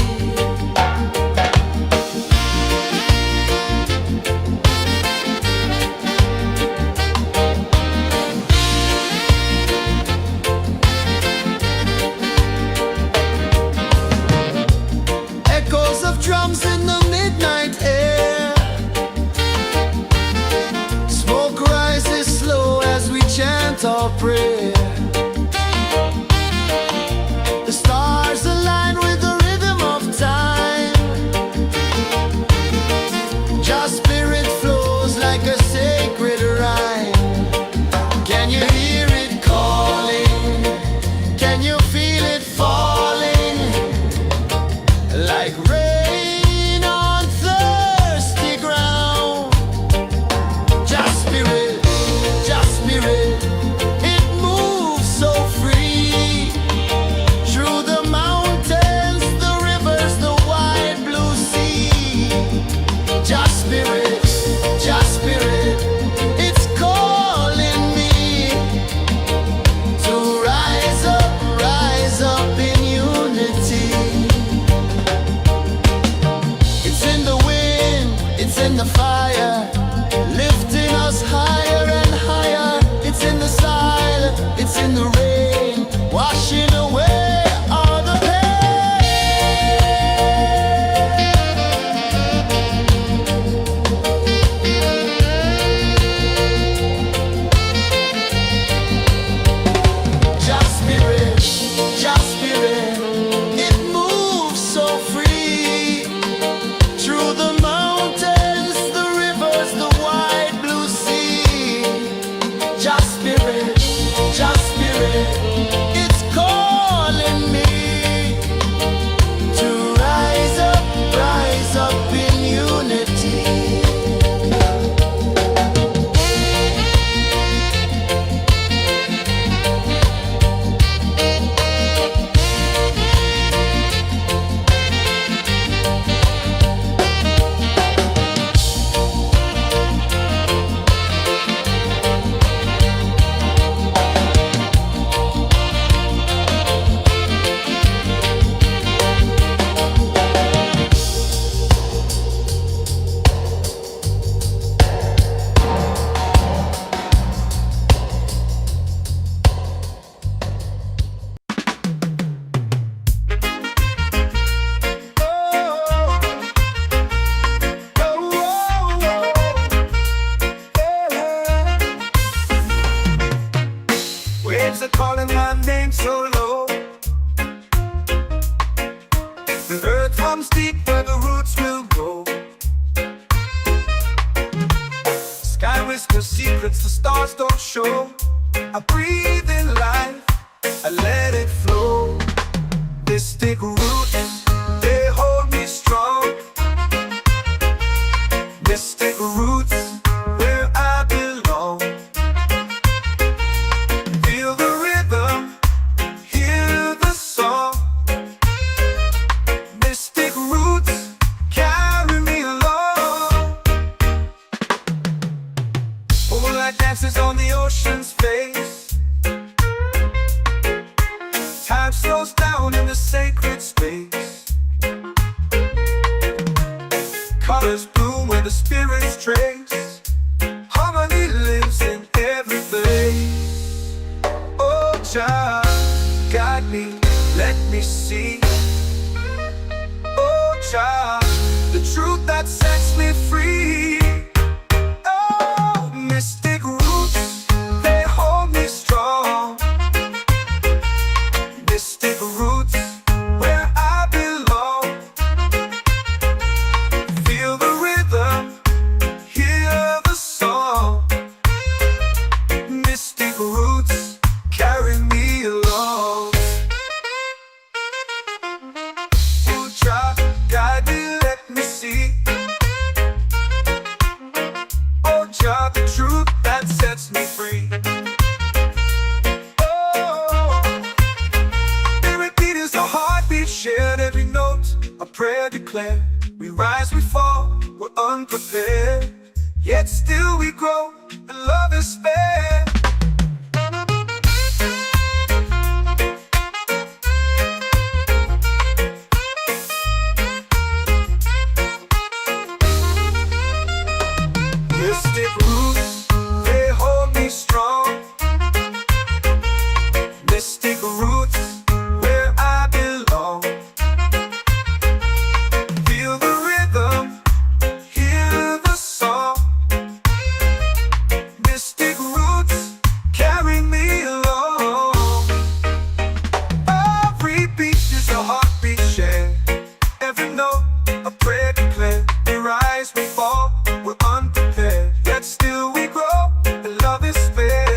Speaker 2: Echoes of drums in the midnight air. Smoke rises slow as we chant our prayer. The stars align with the rhythm of time. Just spirit flows like a sacred rhyme. Can you hear it calling? Can you feel it falling? Like rain on thirsty ground. Just spirit, it moves so free. secrets the stars don't show. I breathe in life, I let it flow. Mystic roots, they hold me strong. Mystic roots, where I belong. Feel the rhythm, hear the song. Mystic roots, carry me along. Moonlight dances on the ocean's face. Time slows down in the sacred space. Colors bloom where the spirits trace. Harmony lives in every place. Oh, child, guide me, let me see. Oh, child, the truth that sets me free. Oh, mystic roots, they hold me strong. Mystic roots, where I belong. Feel the rhythm, hear the song. Mystic roots, carry me along. Oh, child, guide me, let me see. Oh, child, the truth that sets me free. Oh, spirit beat is a heartbeat shared, every note a prayer declared. We rise, we fall, we're unprepared, yet still we grow, and love is fair. Mystic roots, they hold me strong. Mystic roots, where I belong. Feel the rhythm, hear the song. Mystic roots, carry me along. Every beat is a heartbeat shared, every note a prayer declared. We rise, we fall, we're unprepared, yet still we grow, and love is fair.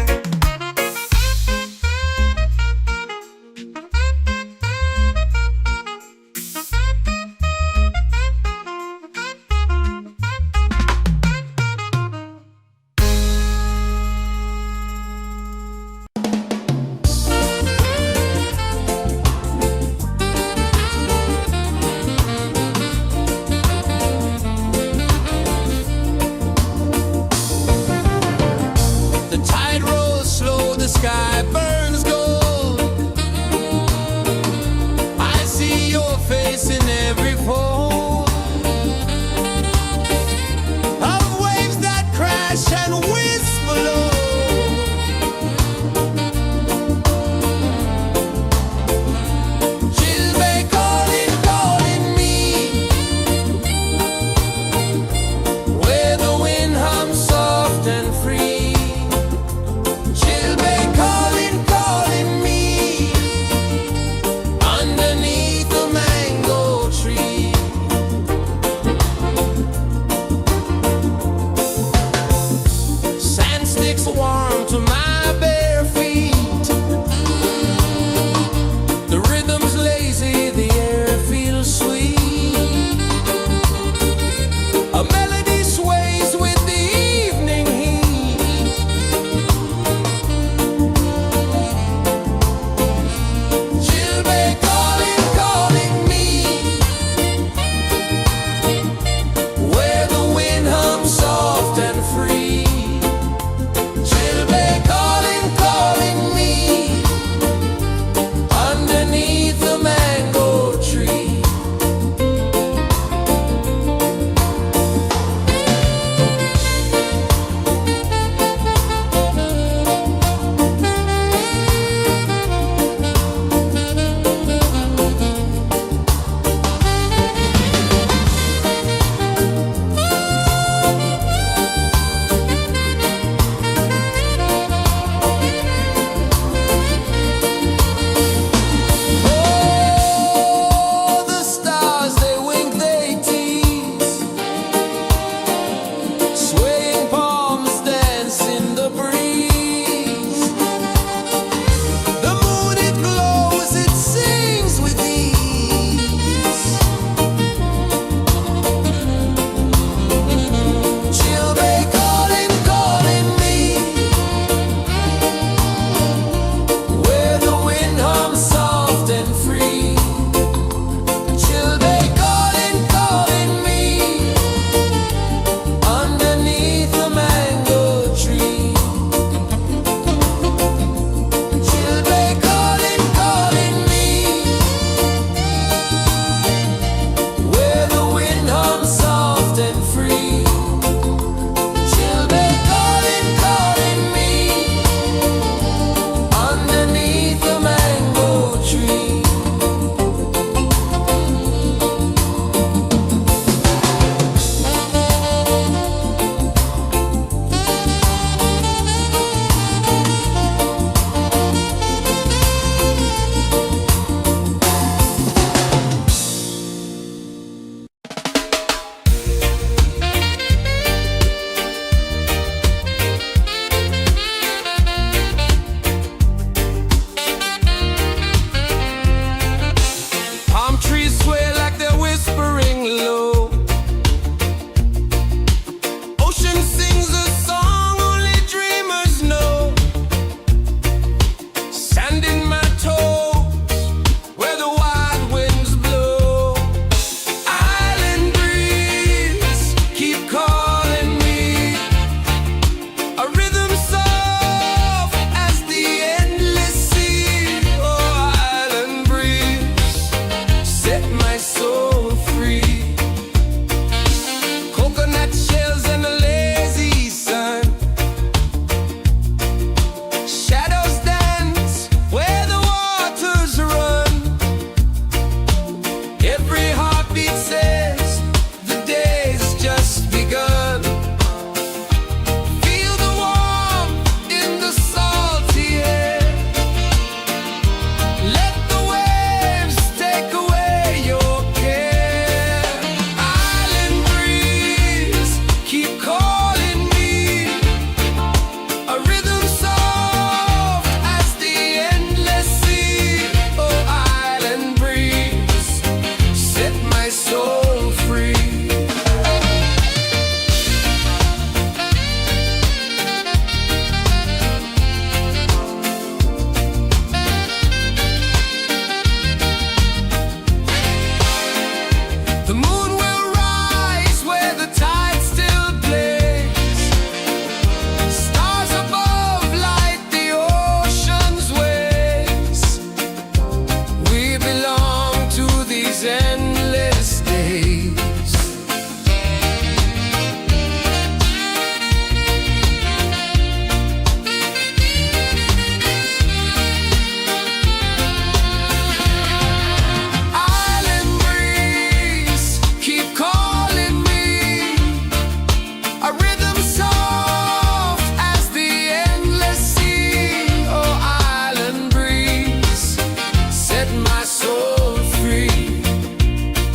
Speaker 1: my soul free.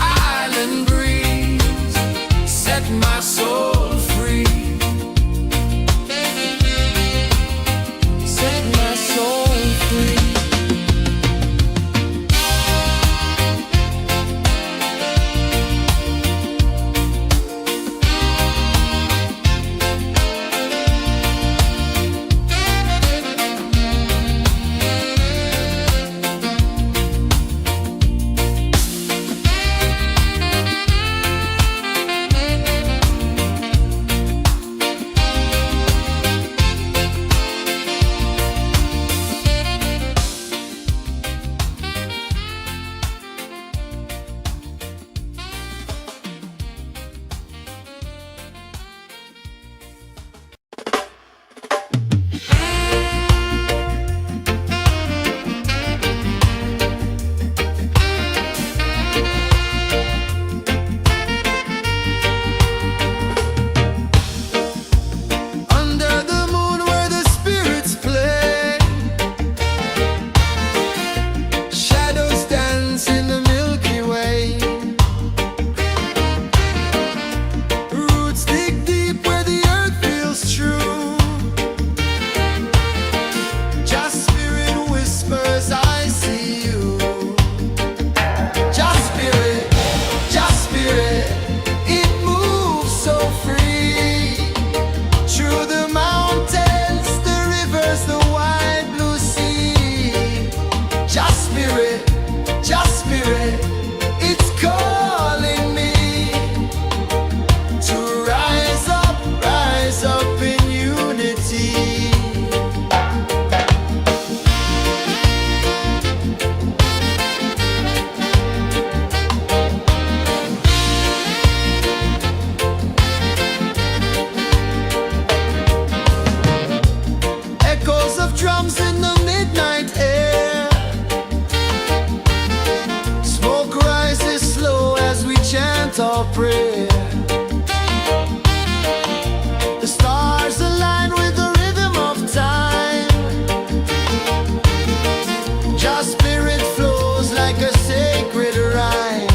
Speaker 1: Island breeze, set my soul free. Set my soul free. Under the moon where the spirits play, shadows dance in the Milky Way. Roots dig deep where the earth feels true. Just spirit whispers, I see you. Just spirit, it moves so free. Through the mountains, the rivers, the wide blue sea. Just spirit, it's calling me to rise up in unity. Echoes of drums in the midnight air. Smoke rises slow as we chant our prayer. The stars align with the rhythm of time. Just spirit flows like a sacred rhyme.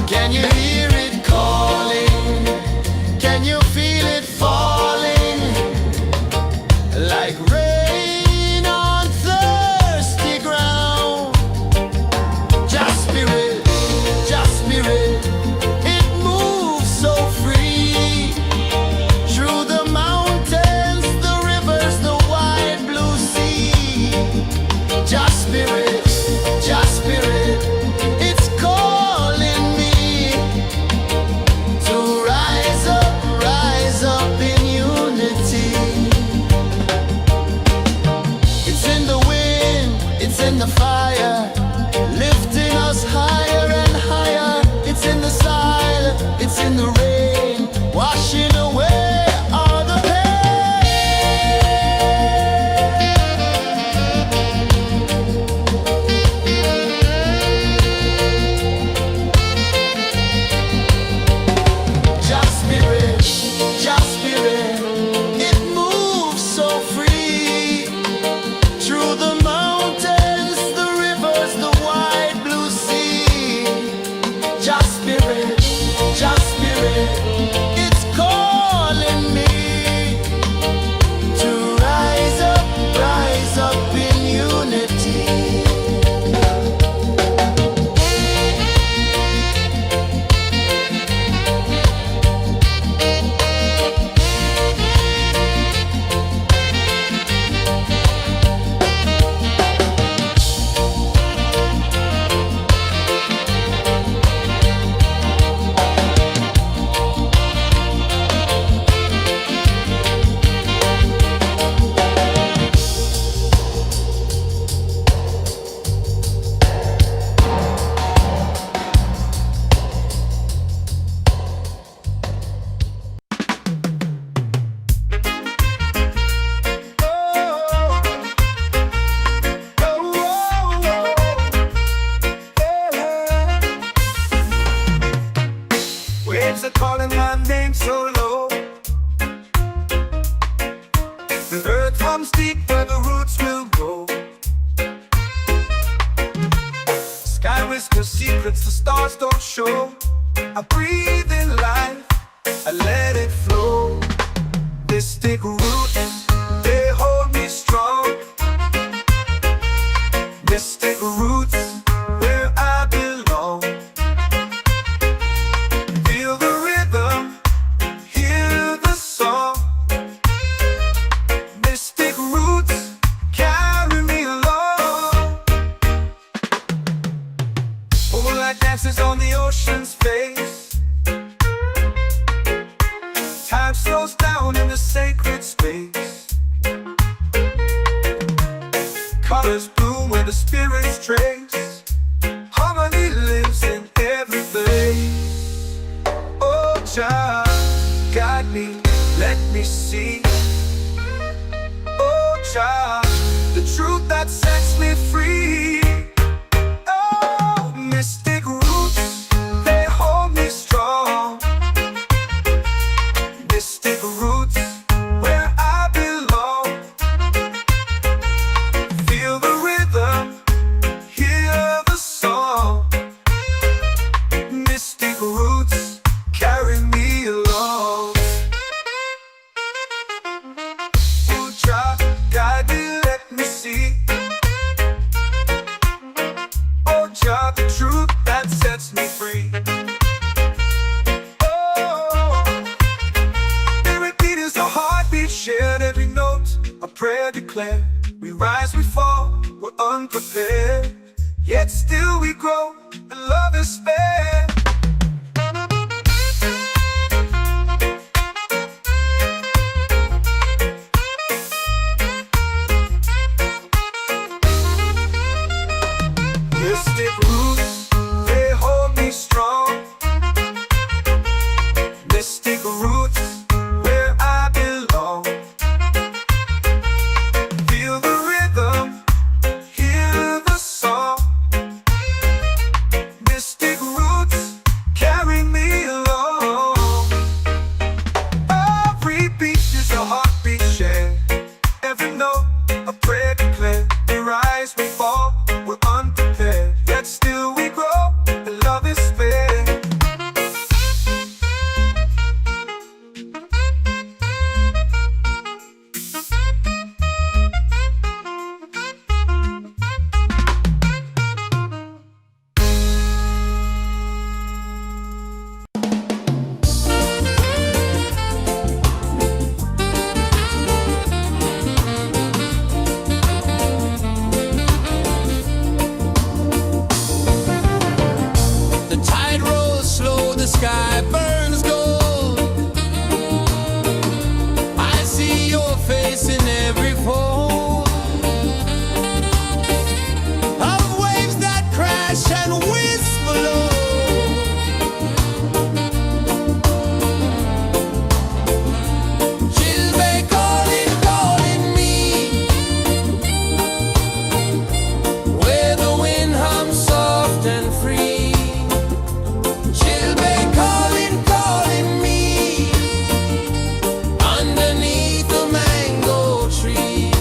Speaker 1: Can you hear it calling? Can you feel it falling? Like rain on thirsty ground. Just spirit, it moves
Speaker 2: skies, 'cause secrets the stars don't show. I breathe in life, I let it flow. Mystic roots, they hold me strong. Mystic roots, where I belong. Feel the rhythm, hear the song. Mystic roots, carry me along. Moonlight dances on the ocean's face. Time slows down in the sacred space. Colors bloom where the spirits trace. Harmony lives in every face. Oh, Jah, guide me, let me see. Oh, Jah, the truth that sets me free. Oh, mystic roots, they hold me strong. Mystic roots, where I belong. Feel the rhythm, hear the song. Mystic roots, carry me along. Oh, Jah, guide me, let me see. Oh, Jah, the truth that sets me free. Shared every note, a prayer declared. We rise, we fall, we're unprepared. Yet still we grow, and love is spared. Mystic roots, they hold me strong. Mystic roots, where I belong. Feel the rhythm, hear the song. Mystic roots, carry me along. Every beat is a heartbeat shared. Every note, a prayer declared. We rise, we fall, we're unprepared. Yet still we grow, and love is spared.
Speaker 1: The tide rolls slow, the sky burns gold. I see your face in every fold of waves that crash and whisper low. She'll be calling, calling me, where the wind hums soft and free. She'll be calling, calling me, underneath the mango tree.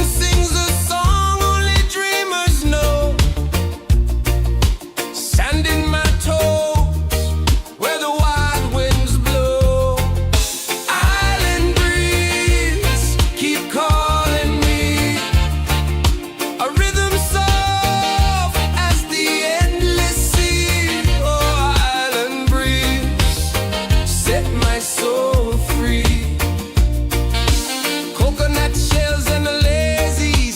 Speaker 2: sings a song only dreamers know. Sand in my toes, where the wild winds blow. Island breeze, keep calling me. A rhythm soft as the endless sea. Oh, island breeze, set my soul free. Coconut shells and a lazy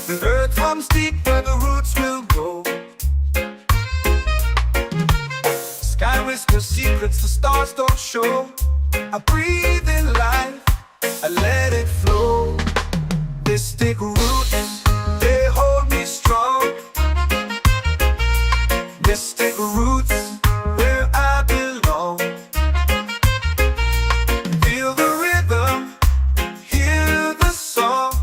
Speaker 2: The earth comes deep where the roots will grow. Sky whispers secrets the stars don't show. I breathe in life, I let it flow. Mystic roots, they hold me strong. Mystic roots, where I belong. Feel the rhythm, hear the song.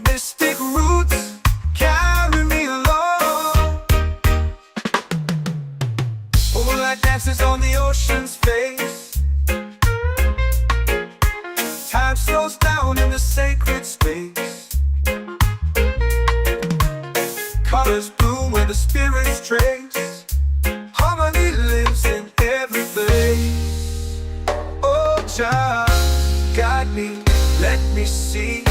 Speaker 2: Mystic roots, carry me along. Moonlight dances on the ocean's face. Time slows down in the sacred space. Colors bloom where the spirits trace. Harmony lives in every place. Oh, child, guide me, let me see.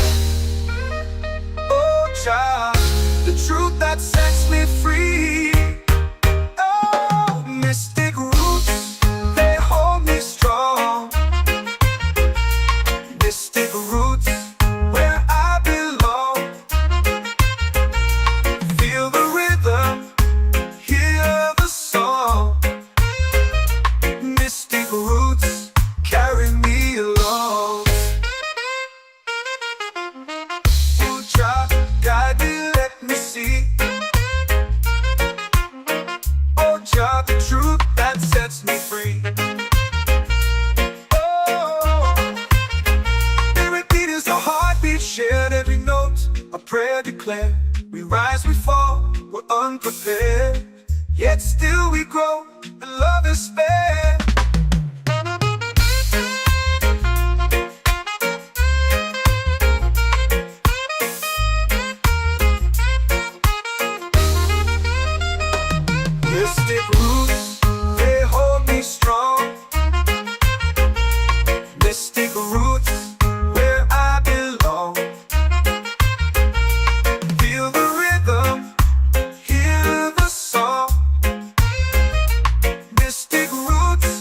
Speaker 2: Oh, child, the truth that sets me free. Oh, mystic roots, they hold me strong. Mystic roots, where I belong. Feel the rhythm, hear the song. Mystic roots, carry me along. Oh, child, guide me, let me see. Oh, child, the truth that sets me free. Shared every note, a prayer declared. We rise, we fall, we're unprepared. Yet still we grow, and love is spared. Mystic roots, they hold me strong. Mystic roots, where I belong. Feel the rhythm, hear the song. Mystic roots,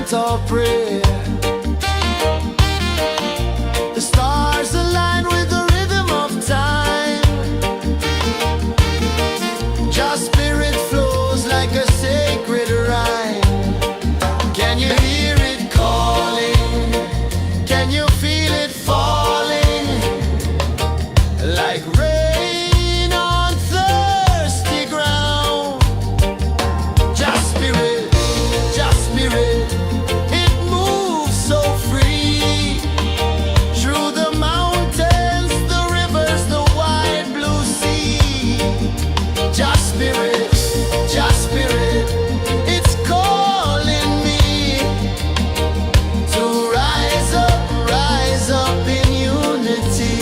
Speaker 1: chant or pray. The stars align with the rhythm of time. Just spirit flows like a sacred rhyme. Can you hear it calling? Can you feel it falling? Like rain on thirsty ground. Just spirit, it moves so free. Through the mountains, the rivers, the wide blue sea. Just spirit, it's calling me to rise up in unity.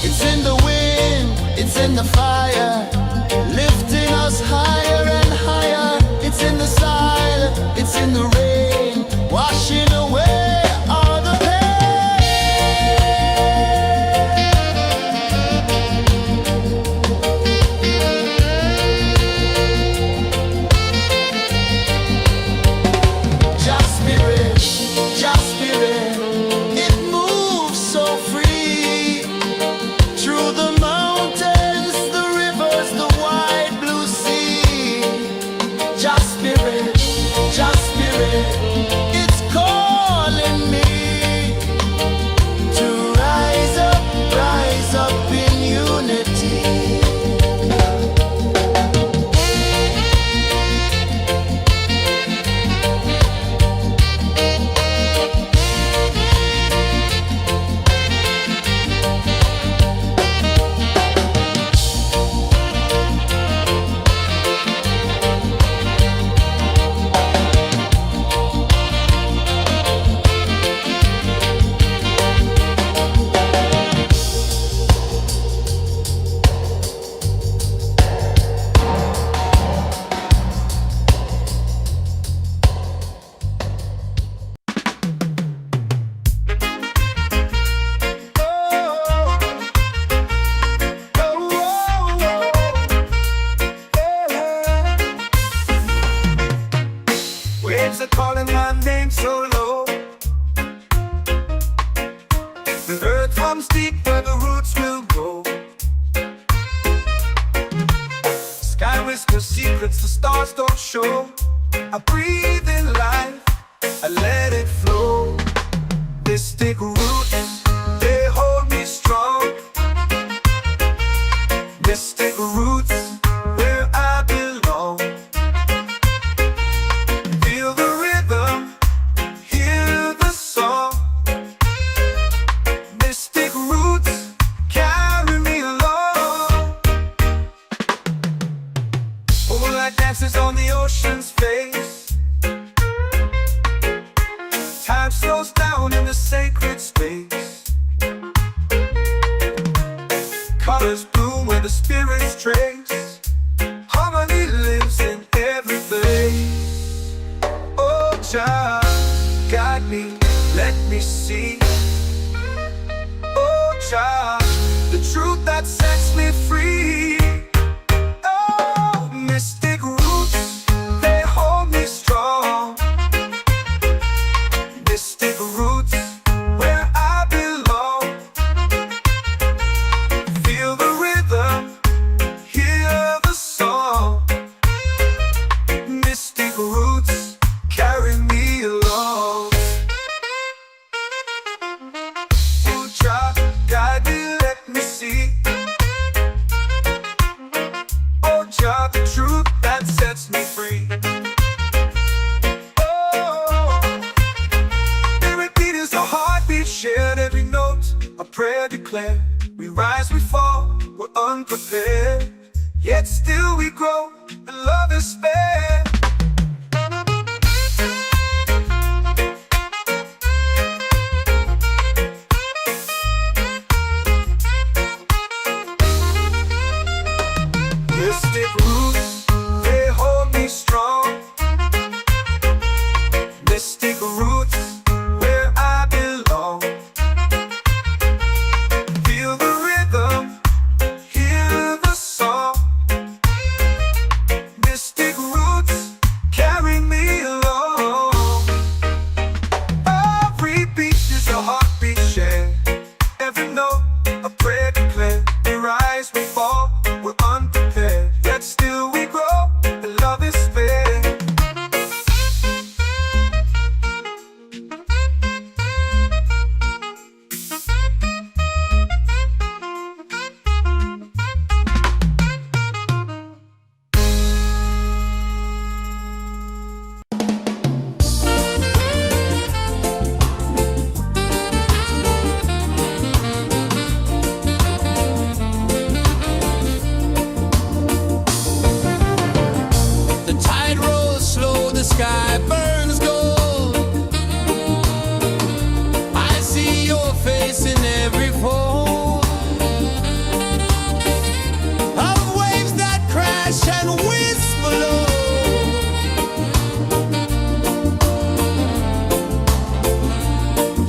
Speaker 1: It's in the wind, it's in the fire, lifting us higher and higher. It's in the silence, it's in the rain, washing away all the Just spirit, it moves so free. Through the mountains, the rivers, the wide blue sea. Just spirit, it's calling me to rise up in unity.
Speaker 2: Waves are calling my name so low. The earth runs deep where the roots will grow. Sky whispers secrets the stars don't show. I breathe in life, I let it flow. Mystic roots, they hold me strong. Mystic roots, where I belong. Feel the rhythm, hear the song. Mystic roots, carry me along. Moonlight dances on the ocean's face. Time slows down in the sacred space. Colors bloom where the spirits trace. Harmony lives in every place. Oh, child, guide me, let me see. Oh, child, the truth that sets me free. Oh, mystic roots, they hold me strong. Mystic roots, where I belong. Feel the rhythm, hear the song. Mystic roots, carry me along.
Speaker 1: alone.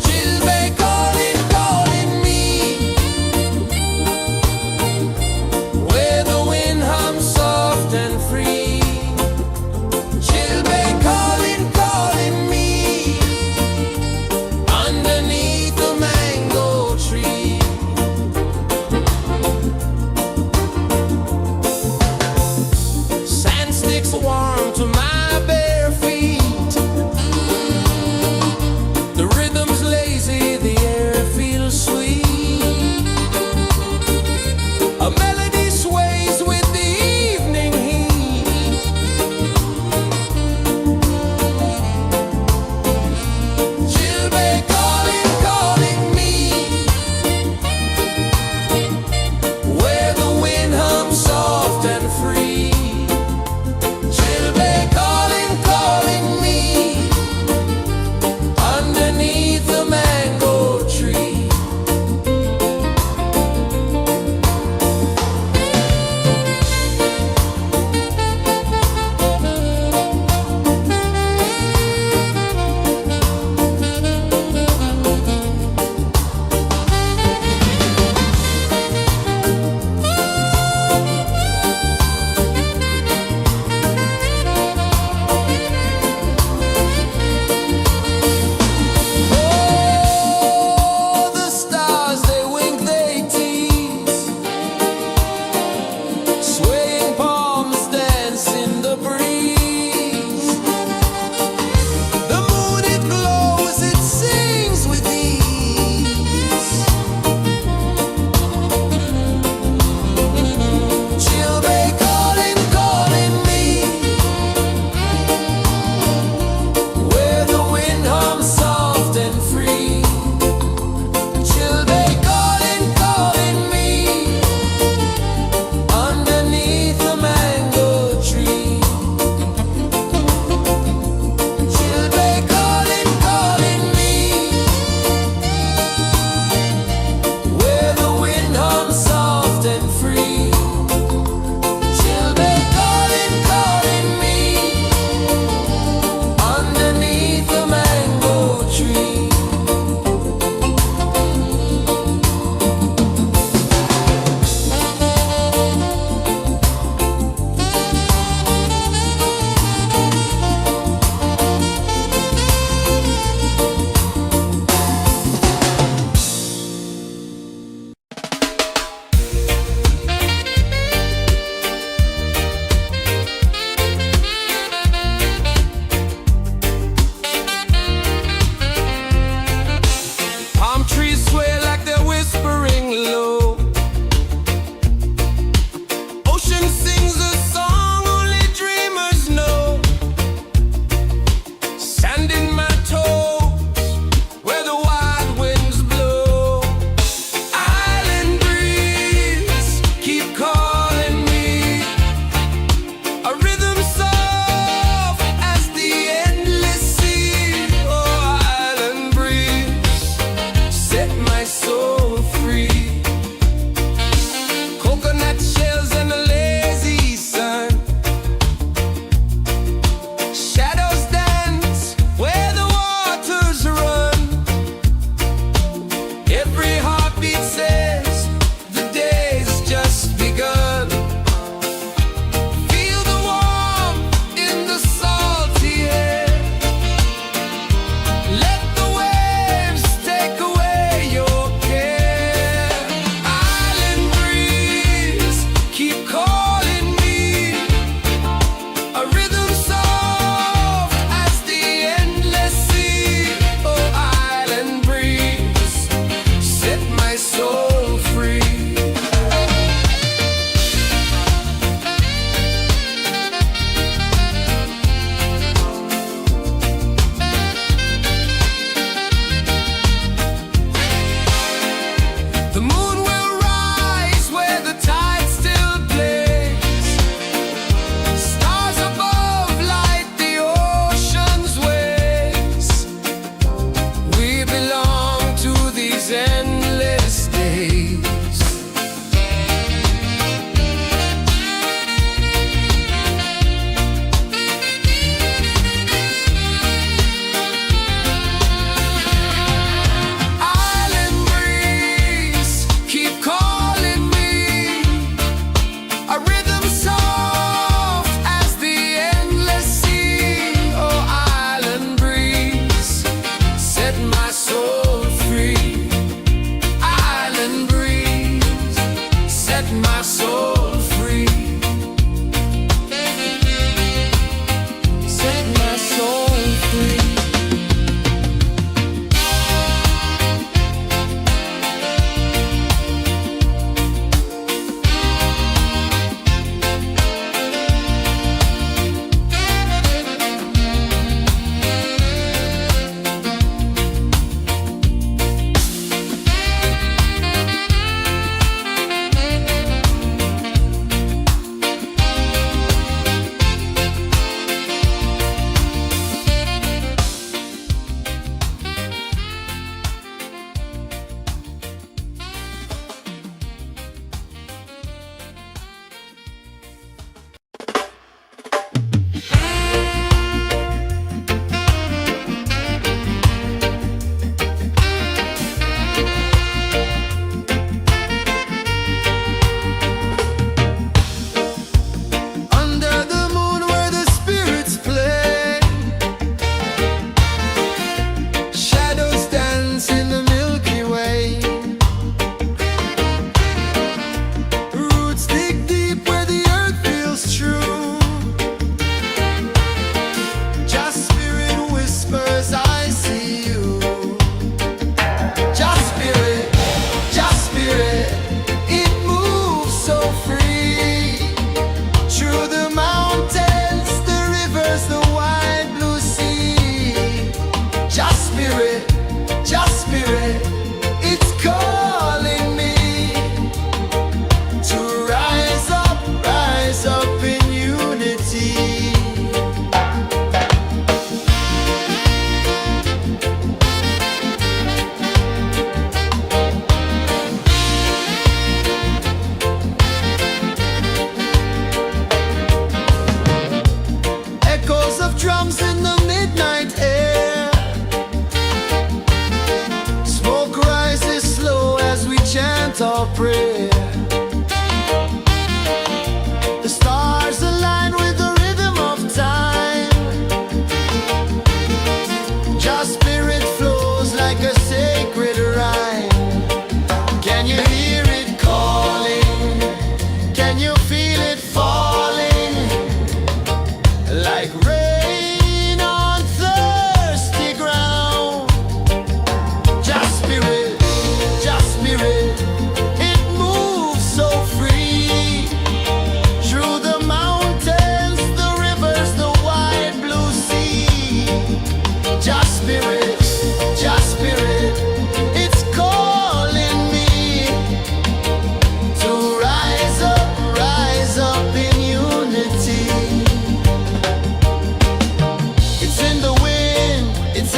Speaker 1: Chilbey calling, calling me, where the wind hums soft and free. Chilbey calling, calling me, underneath the mango tree. Sand sticks warm to my bare feet. The rhythm's lazy, the air feels sweet. A melody sways with the evening heat. Chilbey calling, calling me, where the wind hums soft and free. Chilbey calling.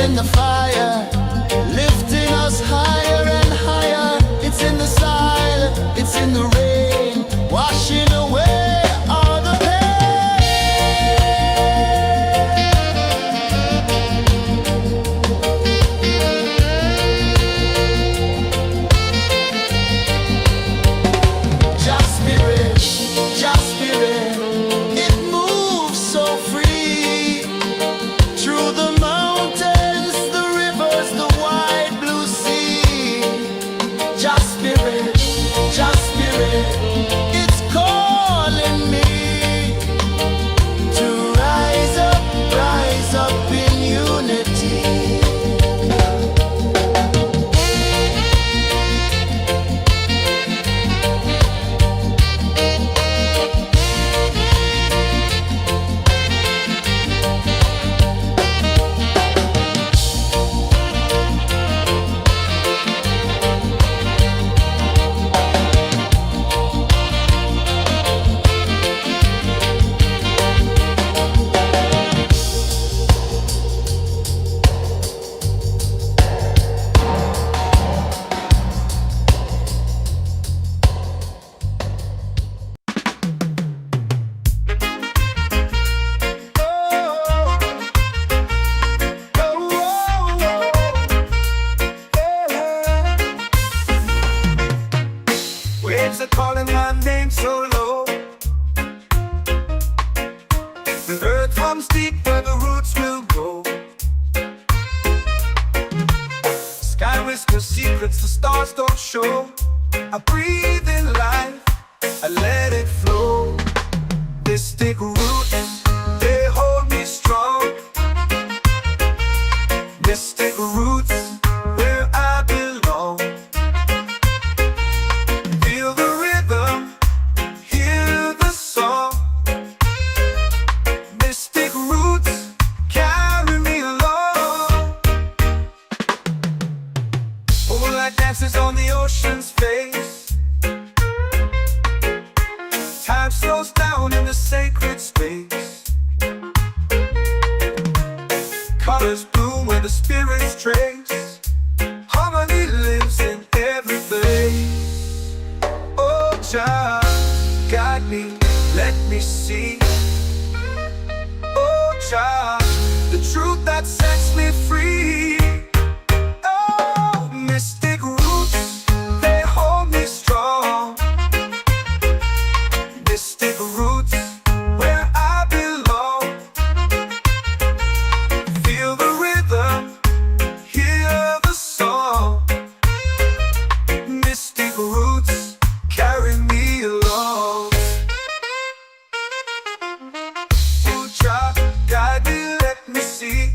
Speaker 1: in the fire, lifting us higher and higher. It's in the silence, it's in the rain, washing away all the pain. Just spirit, just spirit, it moves so free through the mountains, the rivers, the wide blue sea. Just spirit, it's calling me to rise up in unity.
Speaker 2: Waves are calling my name so low. The earth runs deep where the roots will grow. Sky whispers secrets the stars don't show. I breathe in life, I let it flow. They stick roots, they hold me strong. Mystic roots, where I belong. Feel the rhythm, hear the song. Mystic roots, carry me along. Moonlight dances on the ocean's face. Time slows down in the sacred space. Colors bloom where the spirits trace. Harmony lives in every face. Oh, Jah, guide me, let me see. Oh, Jah, the truth that sets me free. Oh, mystic roots, they hold me strong. Mystic roots, where I belong. Feel the rhythm, hear the song. Mystic roots, carry me along. Oh, Jah, guide me, let me see.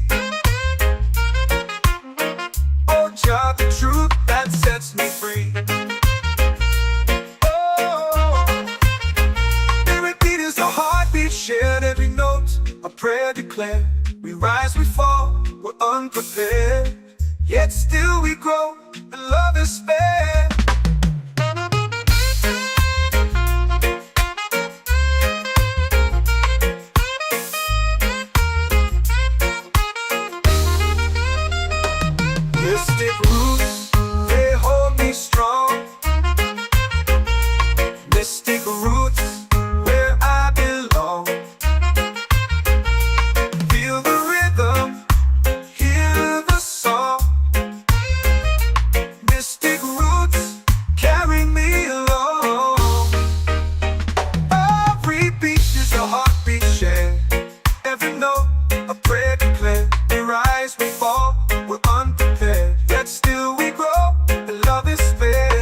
Speaker 2: Oh, Jah, the truth that sets me free. Oh, spirit beat is a heartbeat shared, every note a prayer declared. We rise, we fall, we're unprepared, yet still we grow, and love is spared. Mystic roots, they hold me strong. Mystic roots, where I belong. Feel the rhythm, hear the song. Mystic roots, carry me along. Every beat is a heartbeat shared, every note a prayer declared. We rise, we fall, we're unprepared, yet still we grow, and love is spared.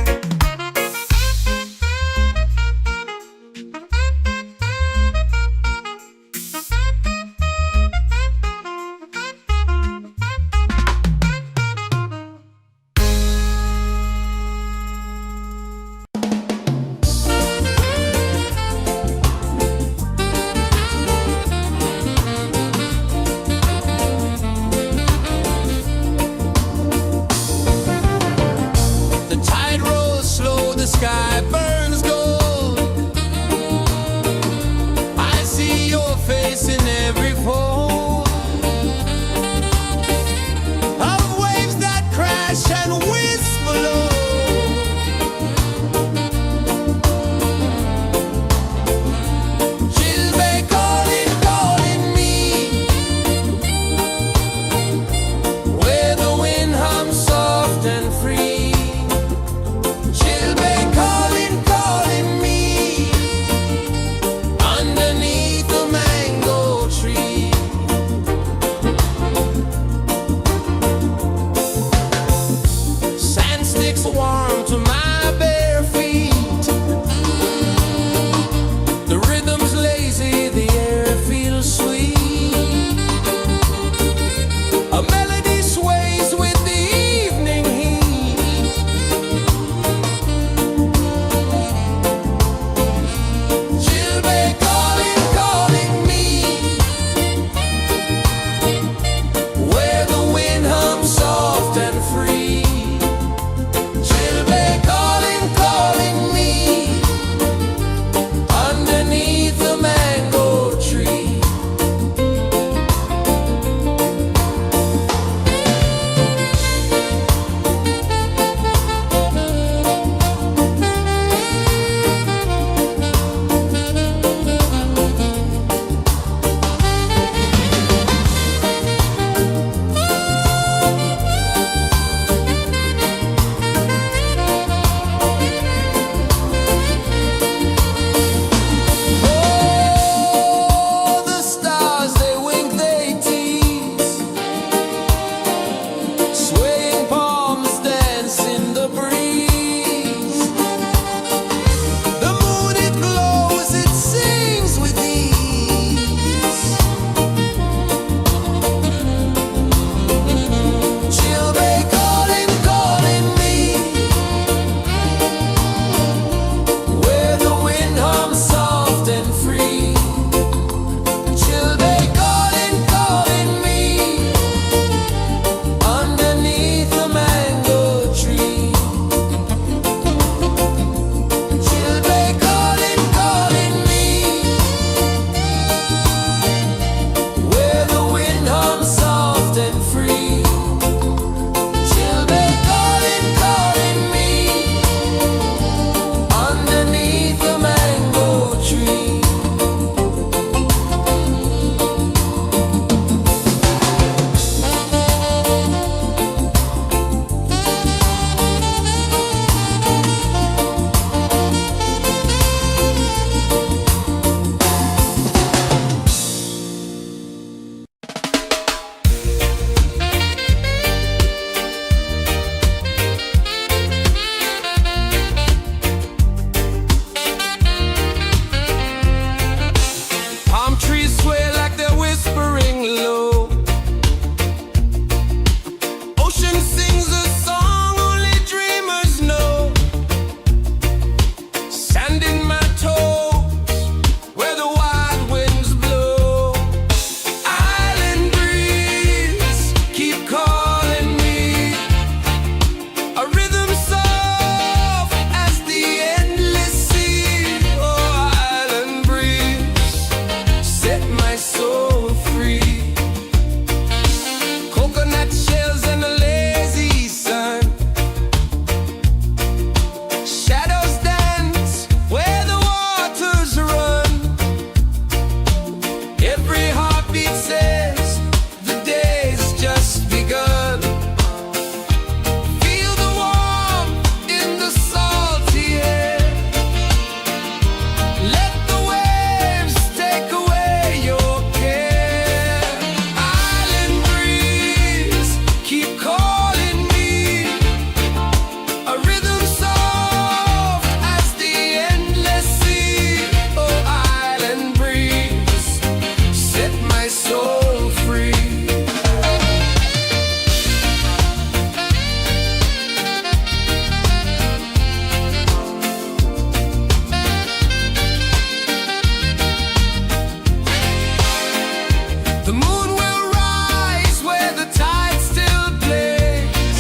Speaker 2: The moon will rise where the tide still plays.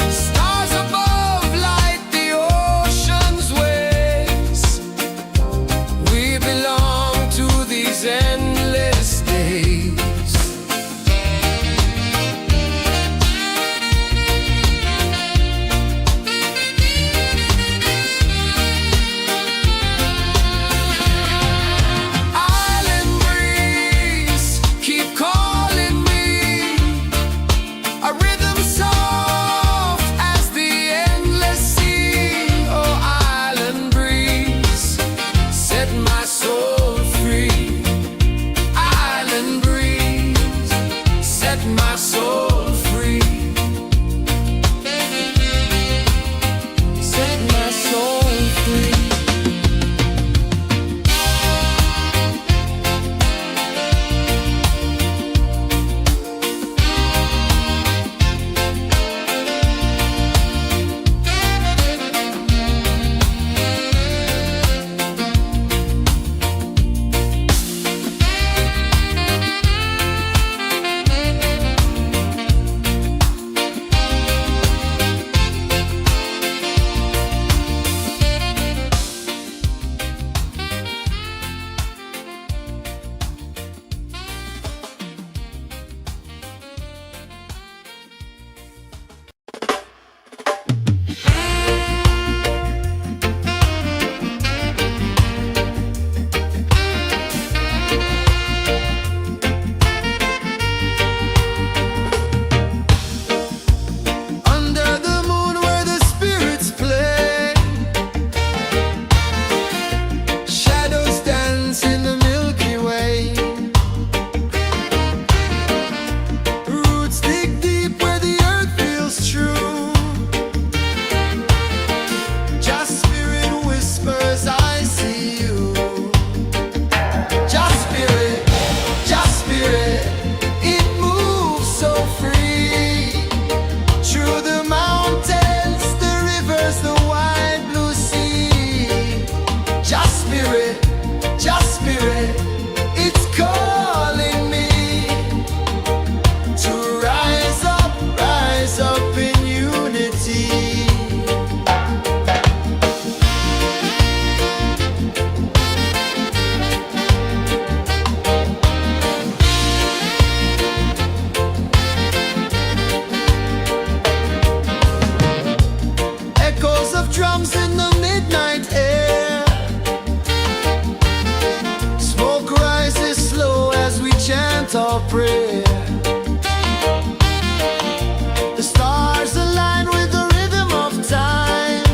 Speaker 2: Stars above light the ocean's waves. We belong to these endless days. Island breeze, keep calling me. A rhythm soft as the endless sea. Oh, island breeze, set my soul free. Island breeze, set my soul free. Set my soul free. Under the moon where the spirits play, shadows dance in the Milky Way. Roots dig deep where the earth feels true. Just spirit whispers, I see you. Just spirit, it moves so free. Through the mountains, the rivers, the wide blue sea. Just spirit, it's calling me to rise up in unity. Echoes of drums in the midnight air. Smoke rises slow as we chant our prayer. The stars align with the rhythm of time.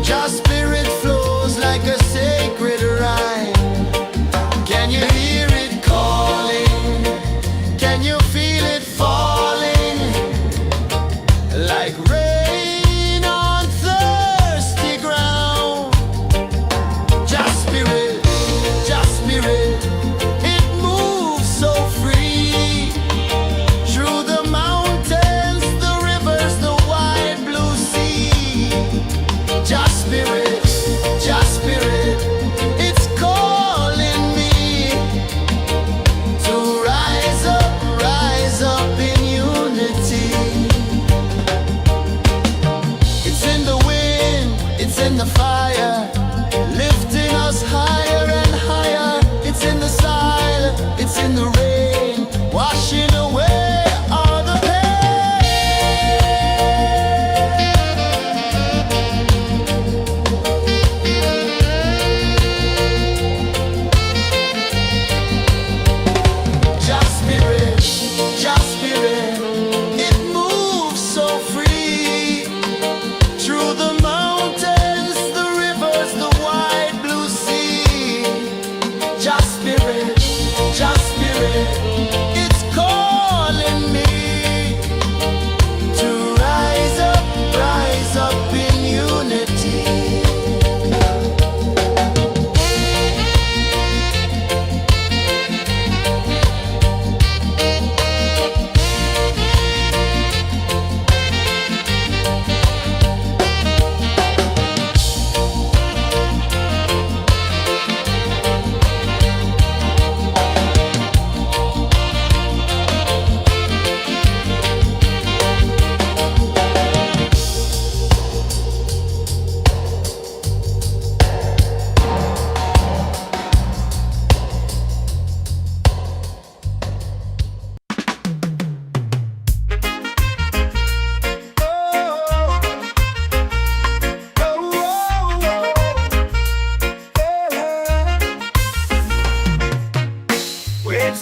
Speaker 2: Just spirit flows like a sacred rhyme. Can you hear it calling? Can you feel it falling? Like rain on thirsty ground. Just spirit, it moves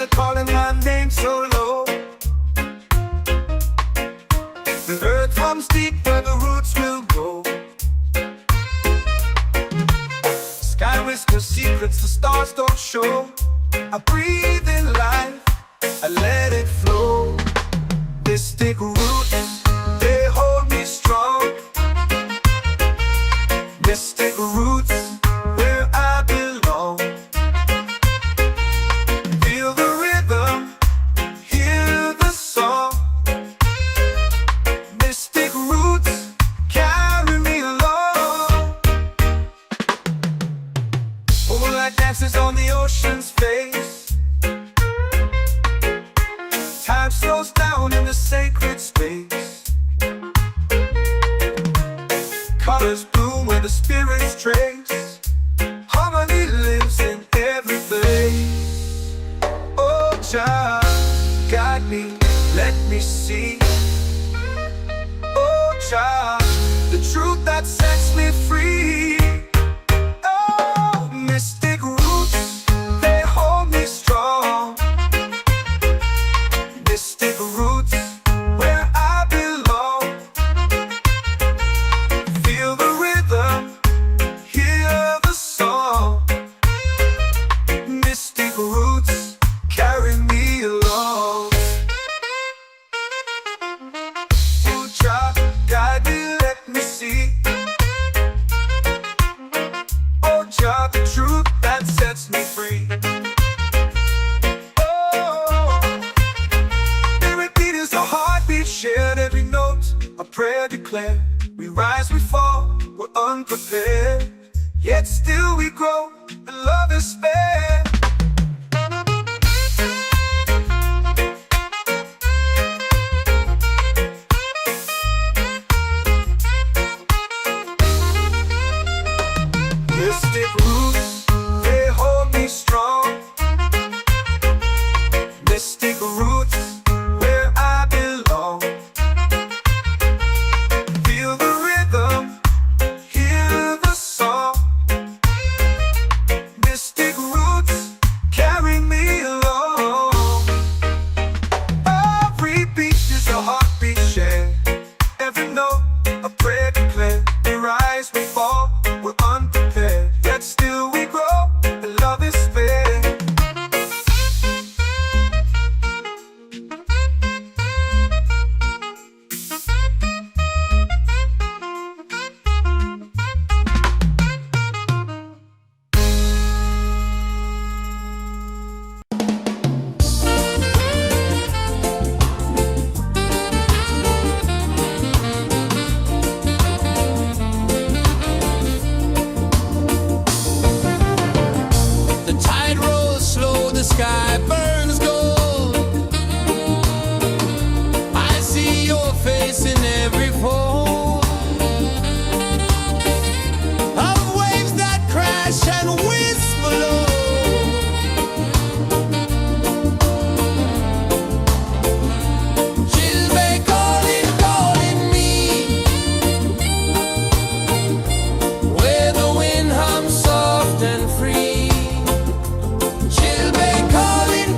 Speaker 2: are calling my name so low. The earth comes deep where the roots will go. Sky whispers secrets the stars don't show. I breathe in life, I let it flow. Mystic roots, they hold me strong. Mystic roots, where I belong. Feel the rhythm, hear the song. Mystic roots, carry me along. Moonlight dances on the ocean's face. Time slows down in the sacred space. Colors bloom where the spirits trace. Harmony lives in every place. Oh, child, guide me, let me see. Oh, child, the truth that sets me free. Oh, mystic roots, they hold me strong. Mystic roots, where I belong. Feel the rhythm, hear the song. Mystic roots, carry me along. Oh, child, guide me, let me see. Oh, child, the truth that sets me free. Oh, every beat is a heartbeat shared, every note a prayer declared. We rise, we fall, we're unprepared, yet still we grow, and love is spared. Mystic roots, they hold me strong. Mystic roots, where I belong. Feel the rhythm, hear the song. Mystic roots, carry me along. Every beat is a heartbeat shared, every note a prayer declared. We rise, we fall, we're unprepared, yet still we grow, and love is fair.
Speaker 1: The tide rolls slow, the sky burns gold. I see your face in every fold of waves that crash and whisper low. She'll be calling, calling me, where the wind hums soft and free. She'll be calling,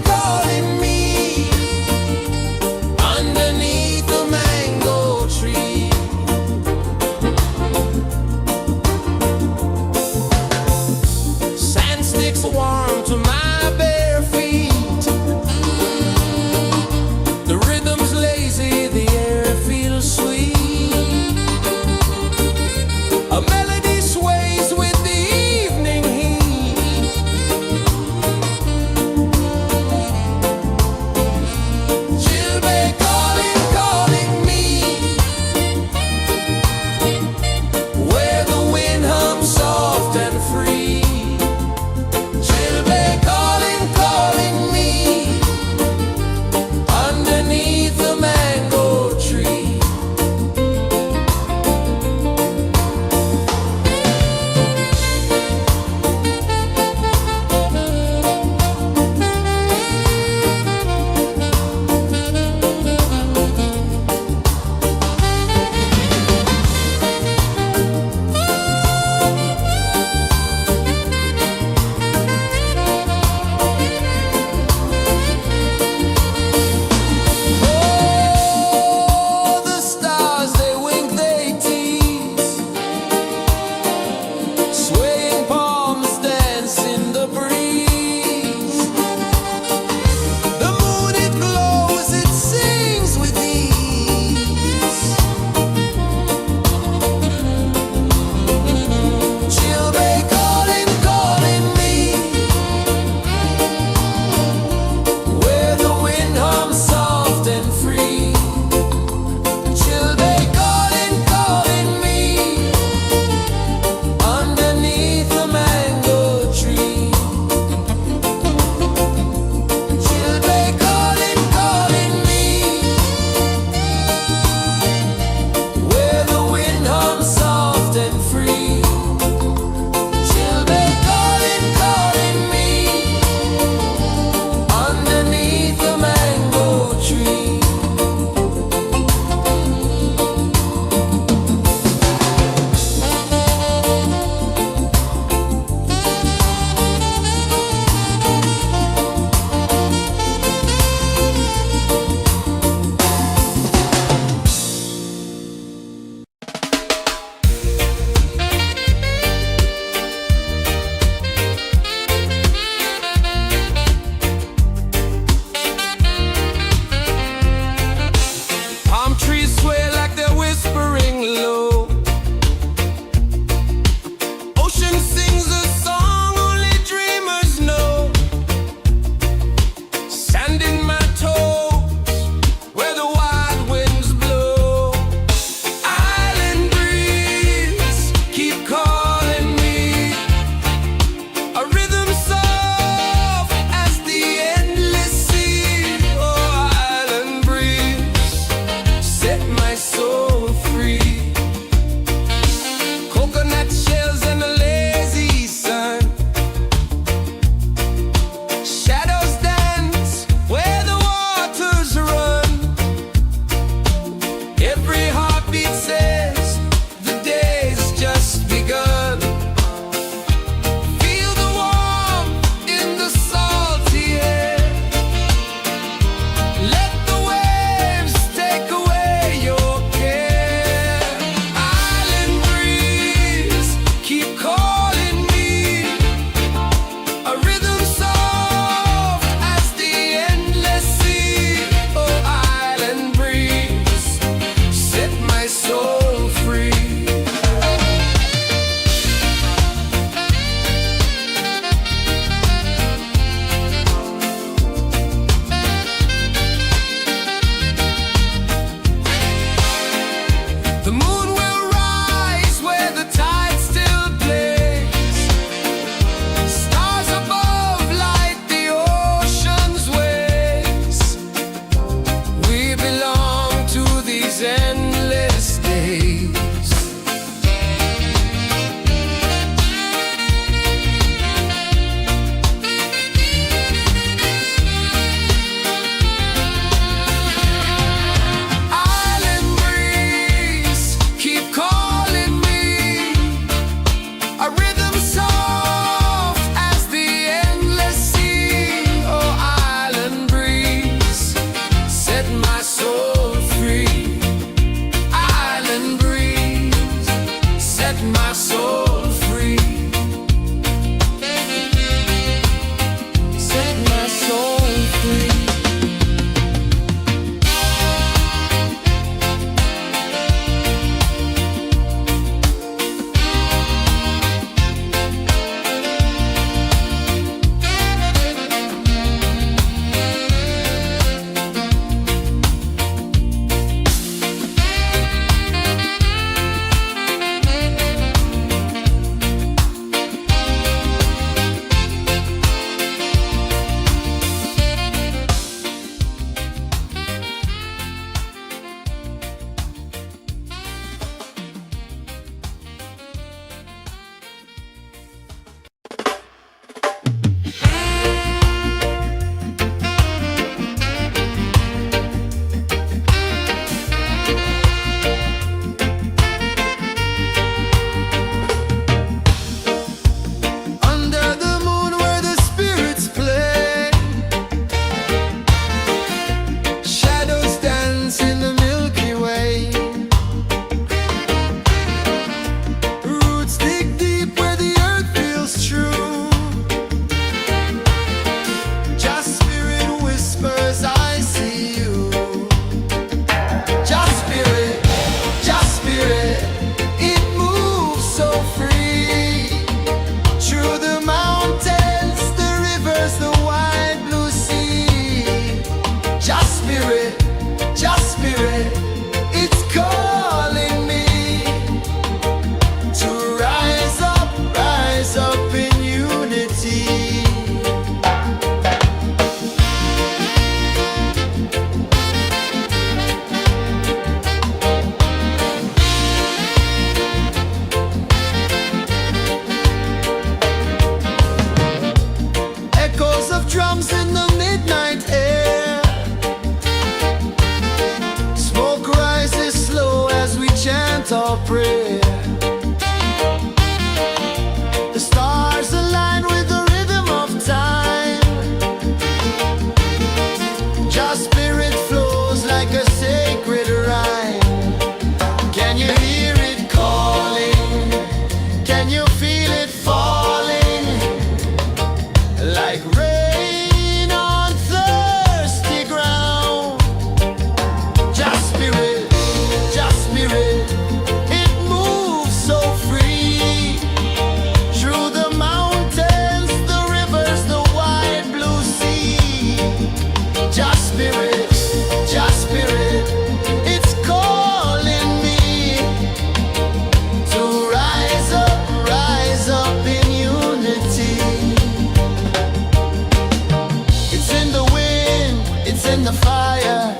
Speaker 1: in the fire,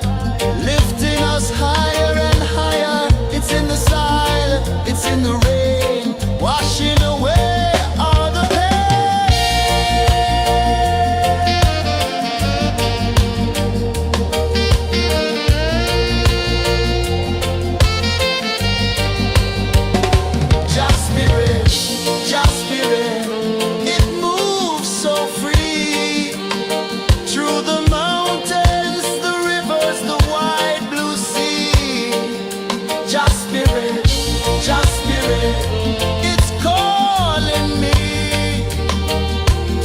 Speaker 1: lifting us higher and higher. It's in the silence, it's in the rain, washing away all the Just spirit, just spirit, it moves so free through the mountains, the rivers, the wide blue sea. Just spirit, it's calling me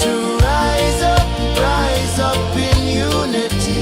Speaker 1: to rise up in unity.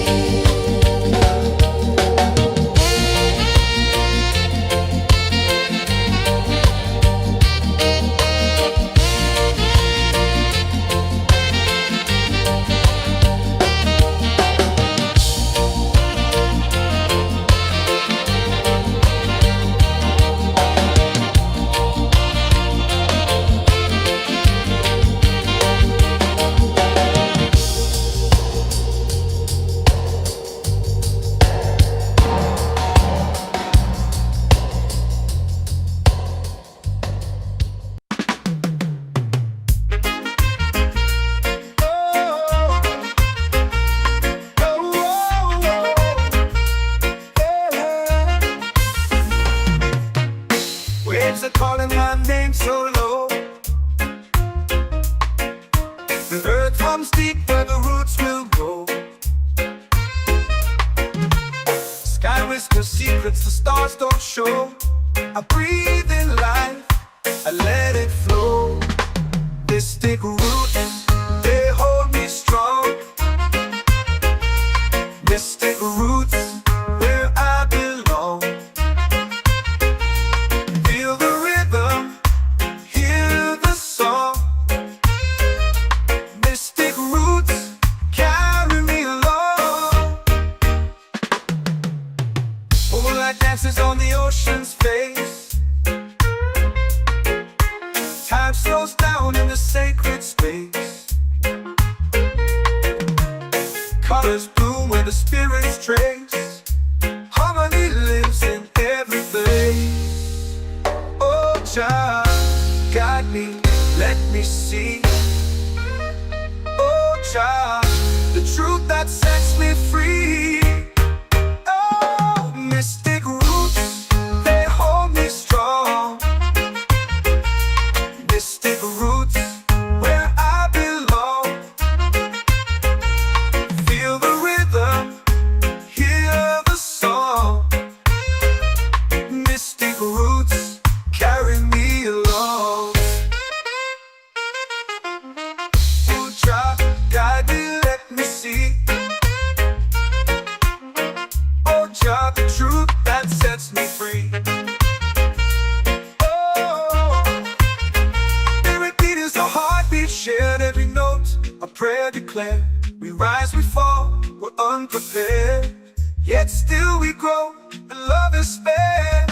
Speaker 2: Waves are calling my name so low. The earth comes deep where the roots will grow. Sky whispers secrets the stars don't show. I breathe in life, I let it flow. Mystic roots, they hold me strong. Mystic roots, where I belong. Feel the rhythm, hear the song. Mystic roots, carry me along. Moonlight dances on the ocean's face. Time slows down in the sacred space. Colors bloom where the spirits trace. Harmony lives in every place. Oh, child, guide me, let me see. Oh, child, the truth that sets me free. Oh, mystic roots, they hold me strong. Mystic roots, where I belong. Feel the rhythm, hear the song. Mystic roots, carry me along. Oh, child, guide me, let me see. Oh, child, the truth that sets me free. Oh, every beat is a heartbeat shared, every note a prayer declared. We rise, we fall, we're unprepared, yet still we grow, and love is spared.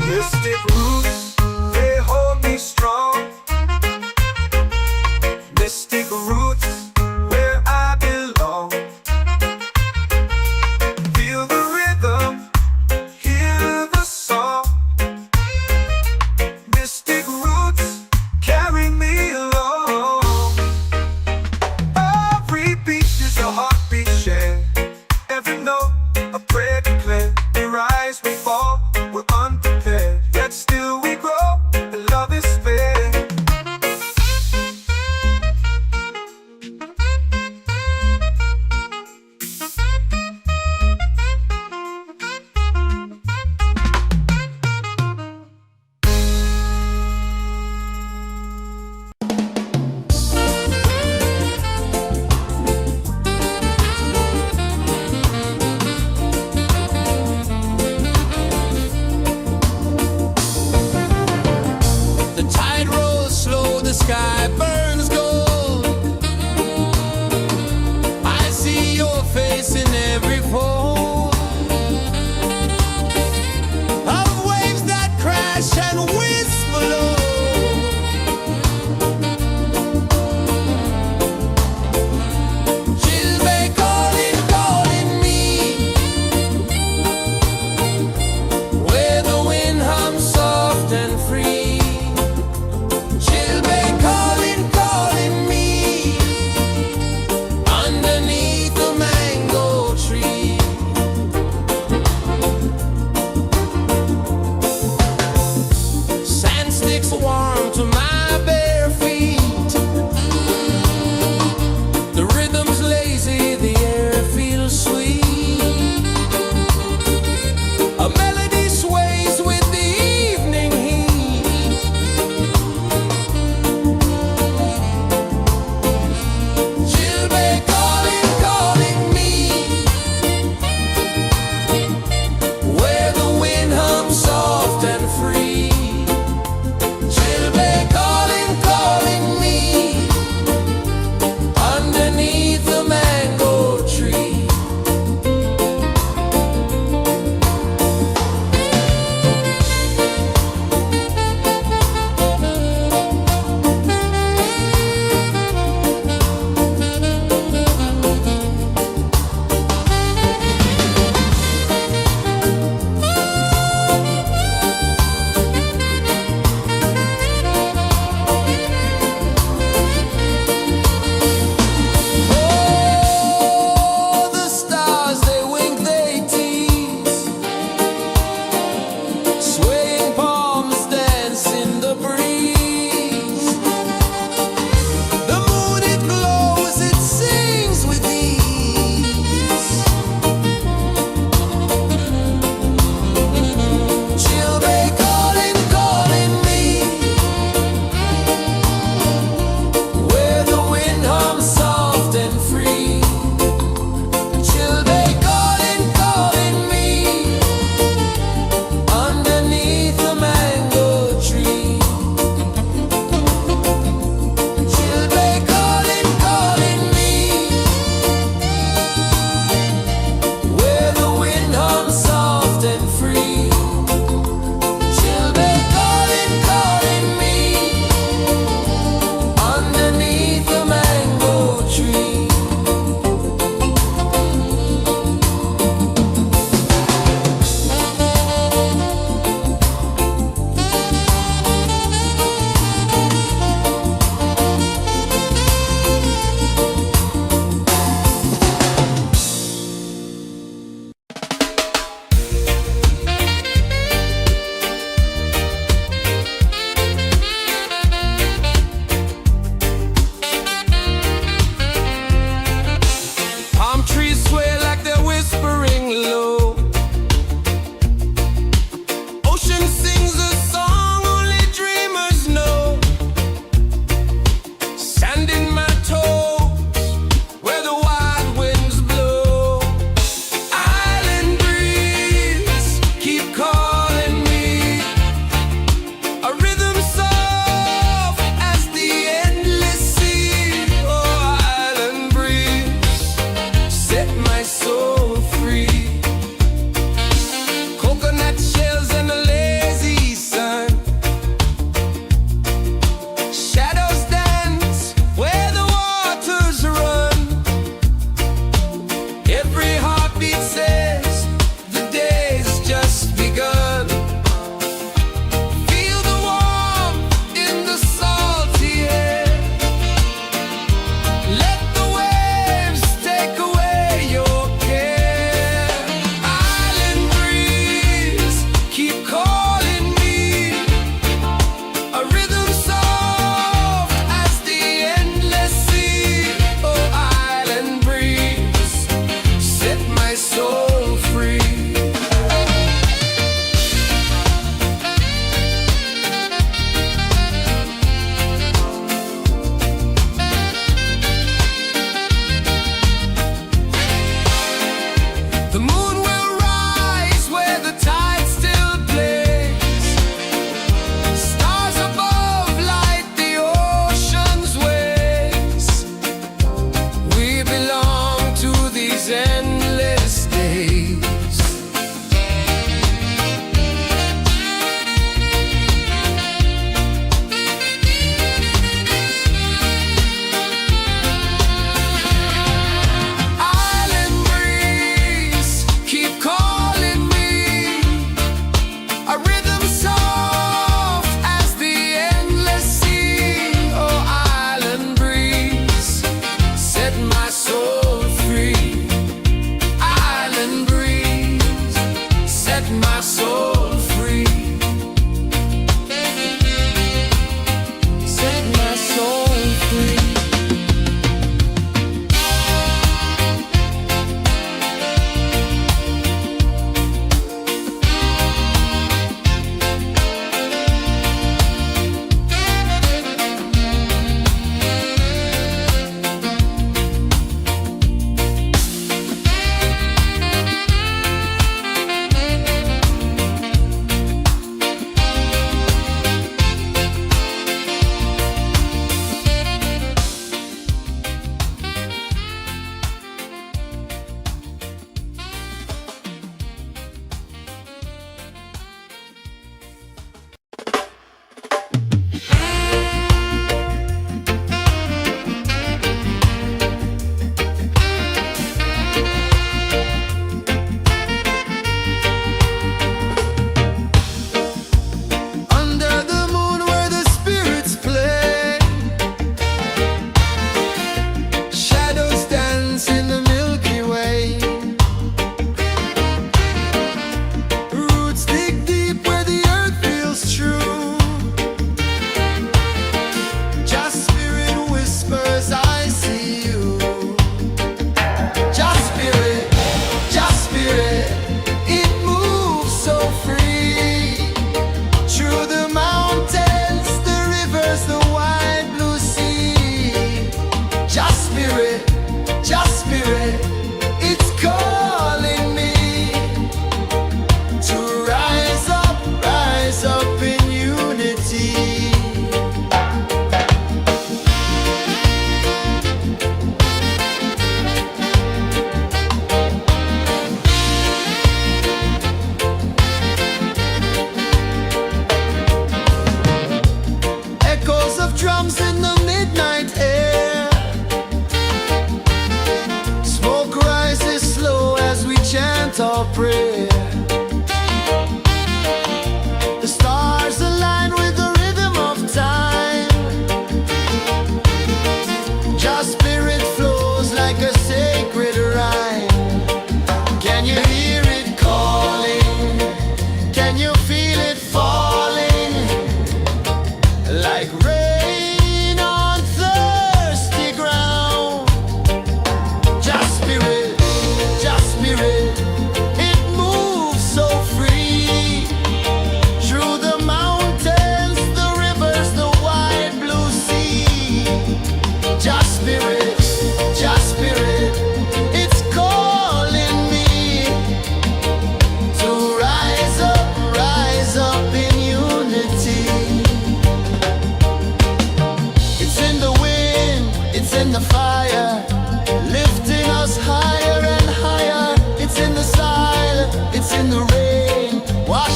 Speaker 2: Mystic roots, they hold me strong. Mystic roots, where I belong. Feel the rhythm, hear the song. Mystic roots,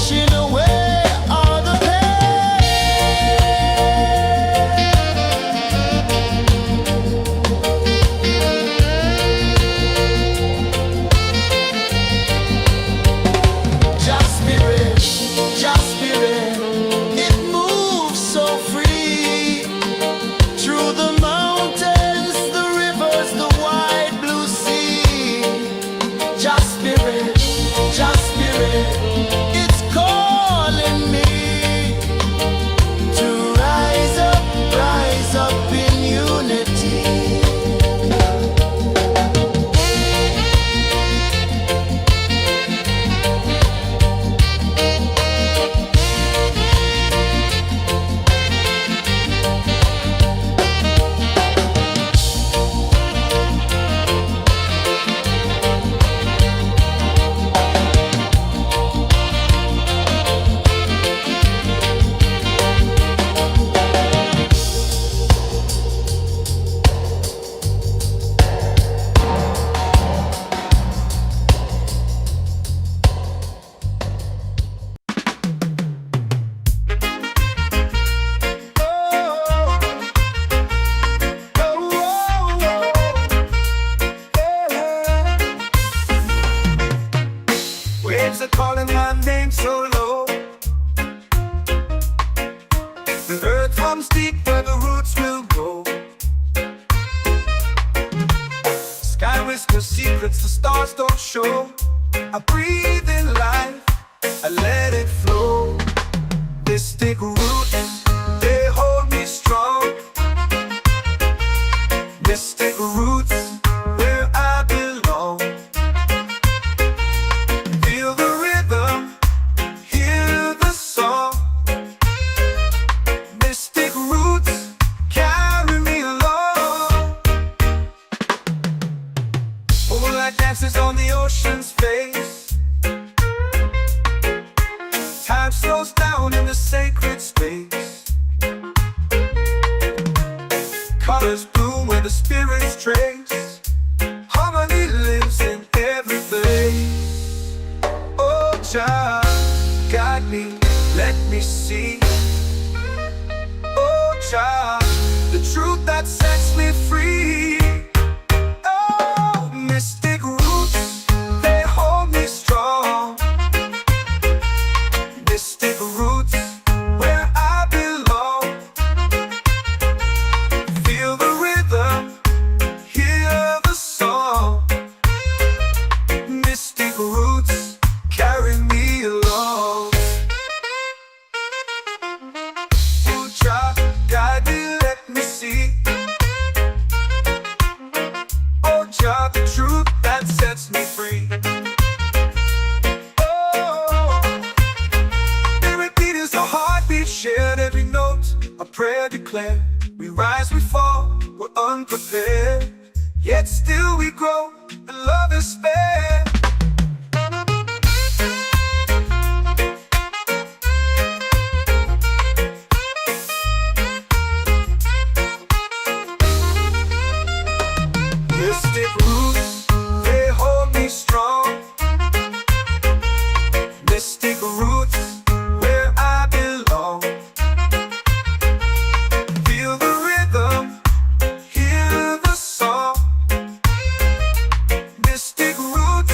Speaker 1: washing away all the Just spirit, just spirit, it moves so free through the mountains, the rivers, the wide blue sea. Just spirit, it's calling me to rise up in unity.
Speaker 2: Waves are calling my name so low. The earth comes deep where the roots will go. Sky whispers secrets the stars don't show. I breathe in life, I let it flow. Mystic roots, they hold me strong. Mystic roots, where I belong. Feel the rhythm, hear the song. Mystic roots, carry me along. Moonlight dances on the ocean's face. Time slows down in the sacred space. Colors bloom where the spirits trace. Harmony lives in every place. Oh, Jah, guide me, let me see. Oh, Jah, the truth that sets me free. Oh, mystic roots, they hold me strong. Mystic roots, where I belong. Feel the rhythm, hear the song. Mystic roots, carry me along. Oh, Jah, guide me, let me see. Oh, Jah, the truth that sets me free. Oh, spirit beat is a heartbeat, shared every note, a prayer declared. We rise, we fall, we're unprepared, yet still we grow, and love is spared. Mystic roots, they hold me strong. Mystic roots, where I belong. Feel the rhythm, hear the song. Mystic roots,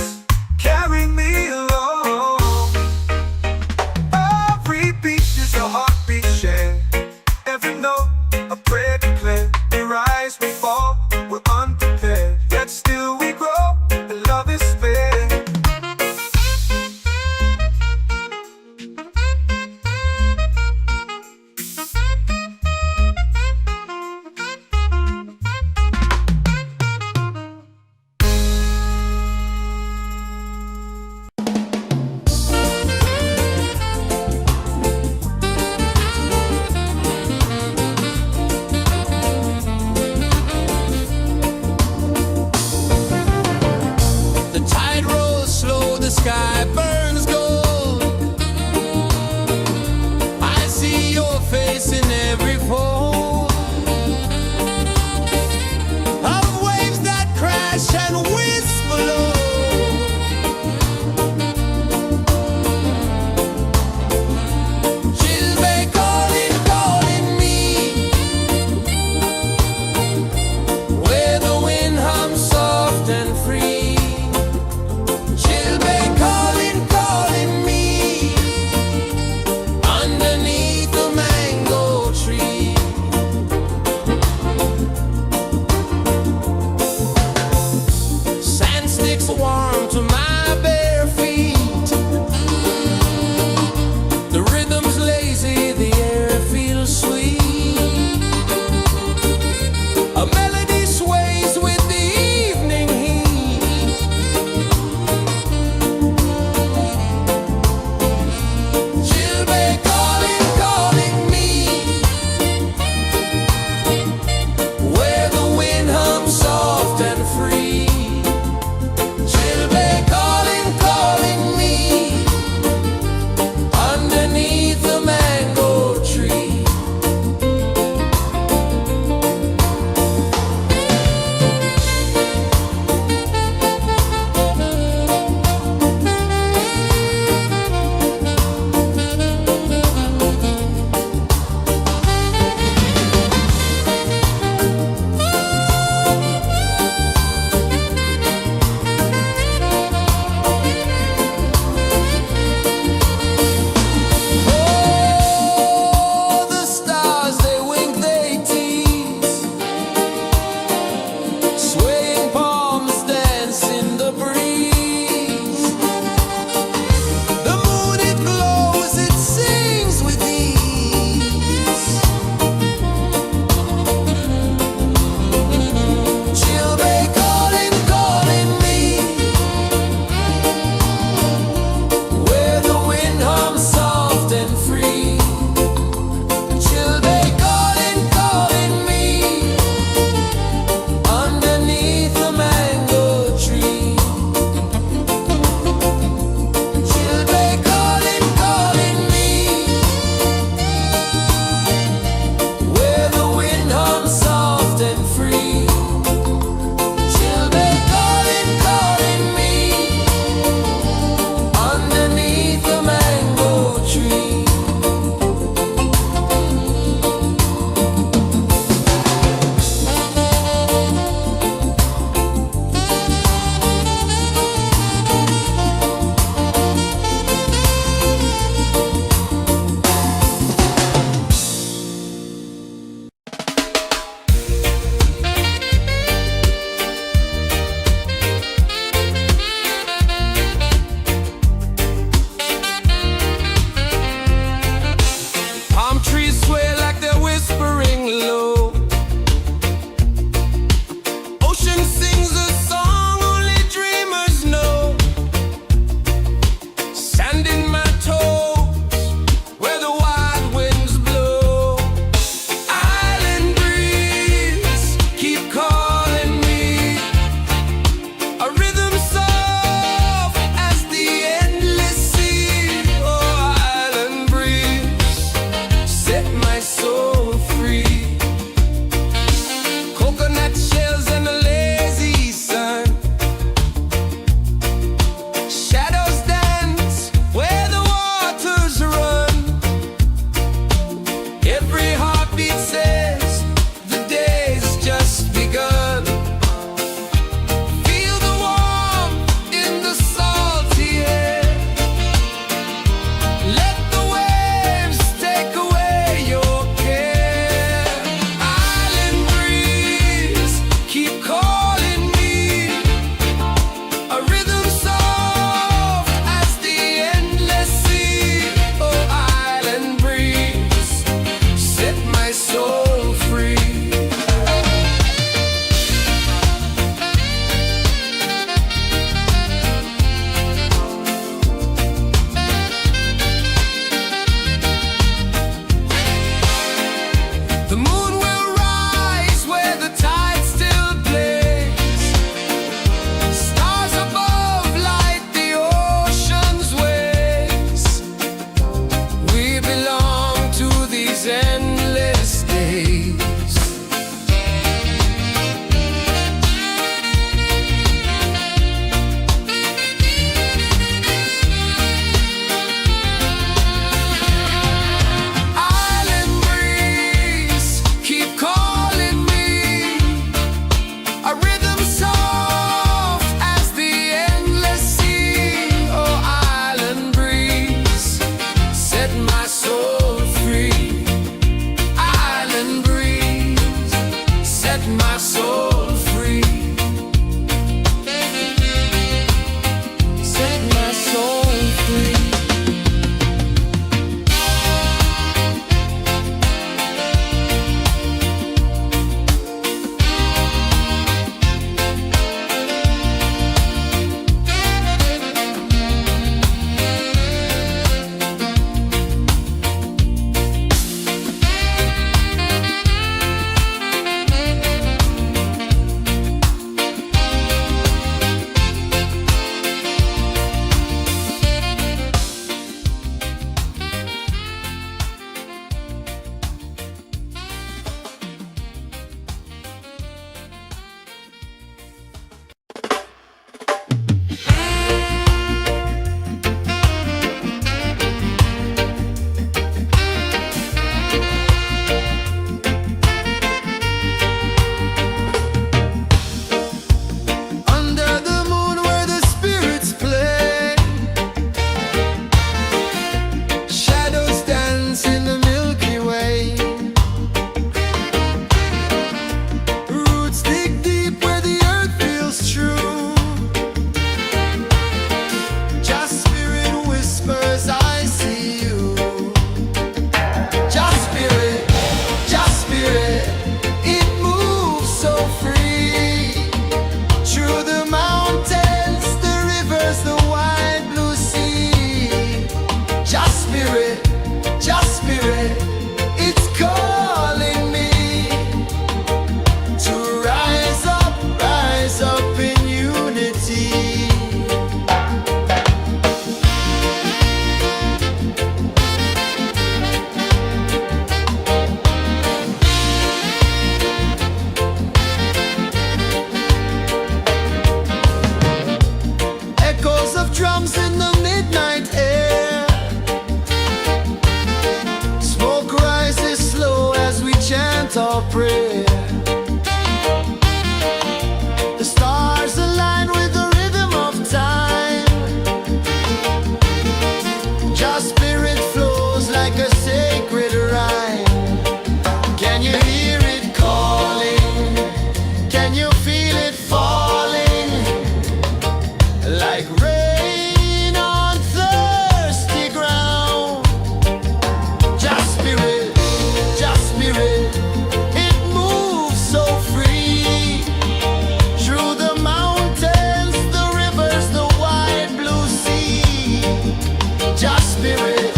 Speaker 1: spirit,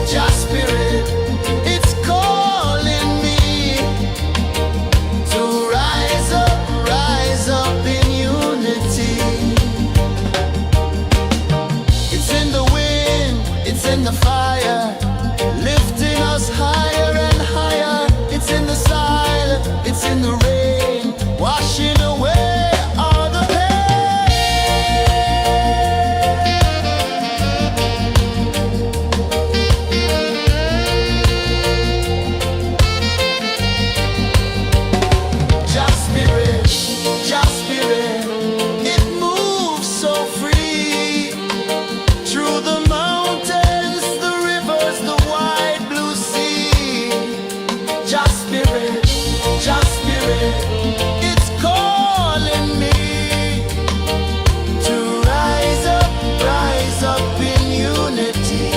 Speaker 1: just spirit, it's calling me to rise up in unity. It's in the wind, it's in the fire, lifting us higher and higher. It's in the silence, it's in the rain, washing away all the just spirit, it moves so free through the mountains, the rivers, the wide blue sea. Just spirit, it's calling me to rise up in unity.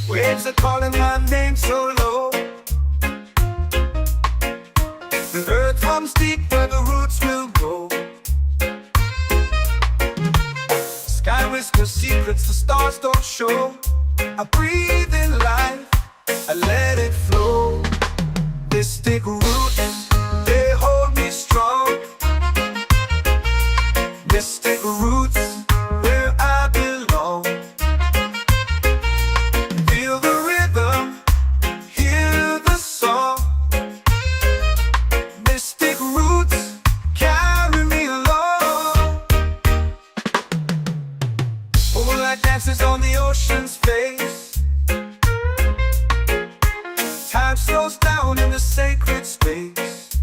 Speaker 2: Waves are calling my name so low. The earth hums deep where the roots will grow. Sky whispers secrets the stars don't show. I breathe in life, I let it flow. Mystic roots, they hold me strong. Mystic roots, where I belong. Feel the rhythm, hear the song. Mystic roots, carry me along. Moonlight dances on the ocean's face. Time slows down in the sacred space.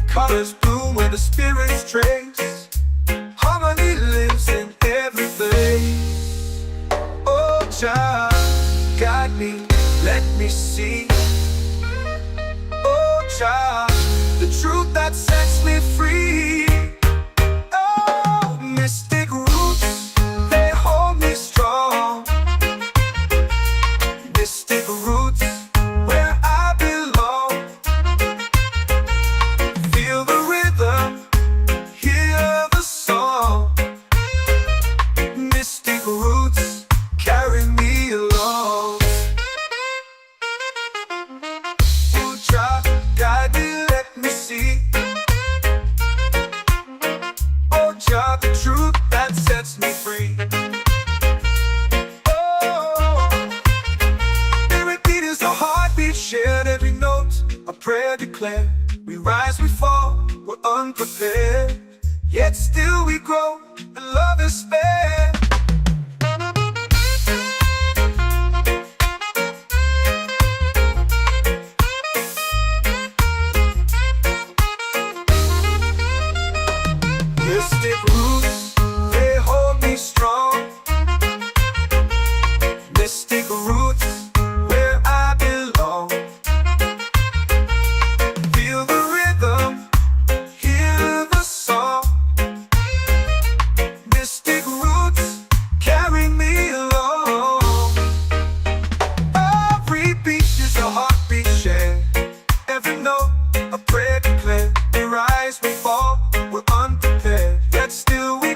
Speaker 2: Colors bloom where the spirits trace. Harmony lives in every place. Oh, child, guide me, let me see. Oh, child, the truth that sets me free. Oh, mystic roots, they hold me strong. Mystic roots, where I belong. Feel the rhythm, hear the song. Mystic roots, carry me along. You try, guide me, let me see. Oh, Jah, the truth that sets me free. Oh, spirit beat is a heartbeat shared, every note a prayer declared. We rise, we fall, we're unprepared, yet still we grow, and love is spared. Mystic roots, they hold me strong. Mystic roots, where I belong. Feel the rhythm, hear the song. Mystic roots, carry me along. Every beat is a heartbeat shared, every note a prayer declared. We rise, we fall, we're unprepared, yet still we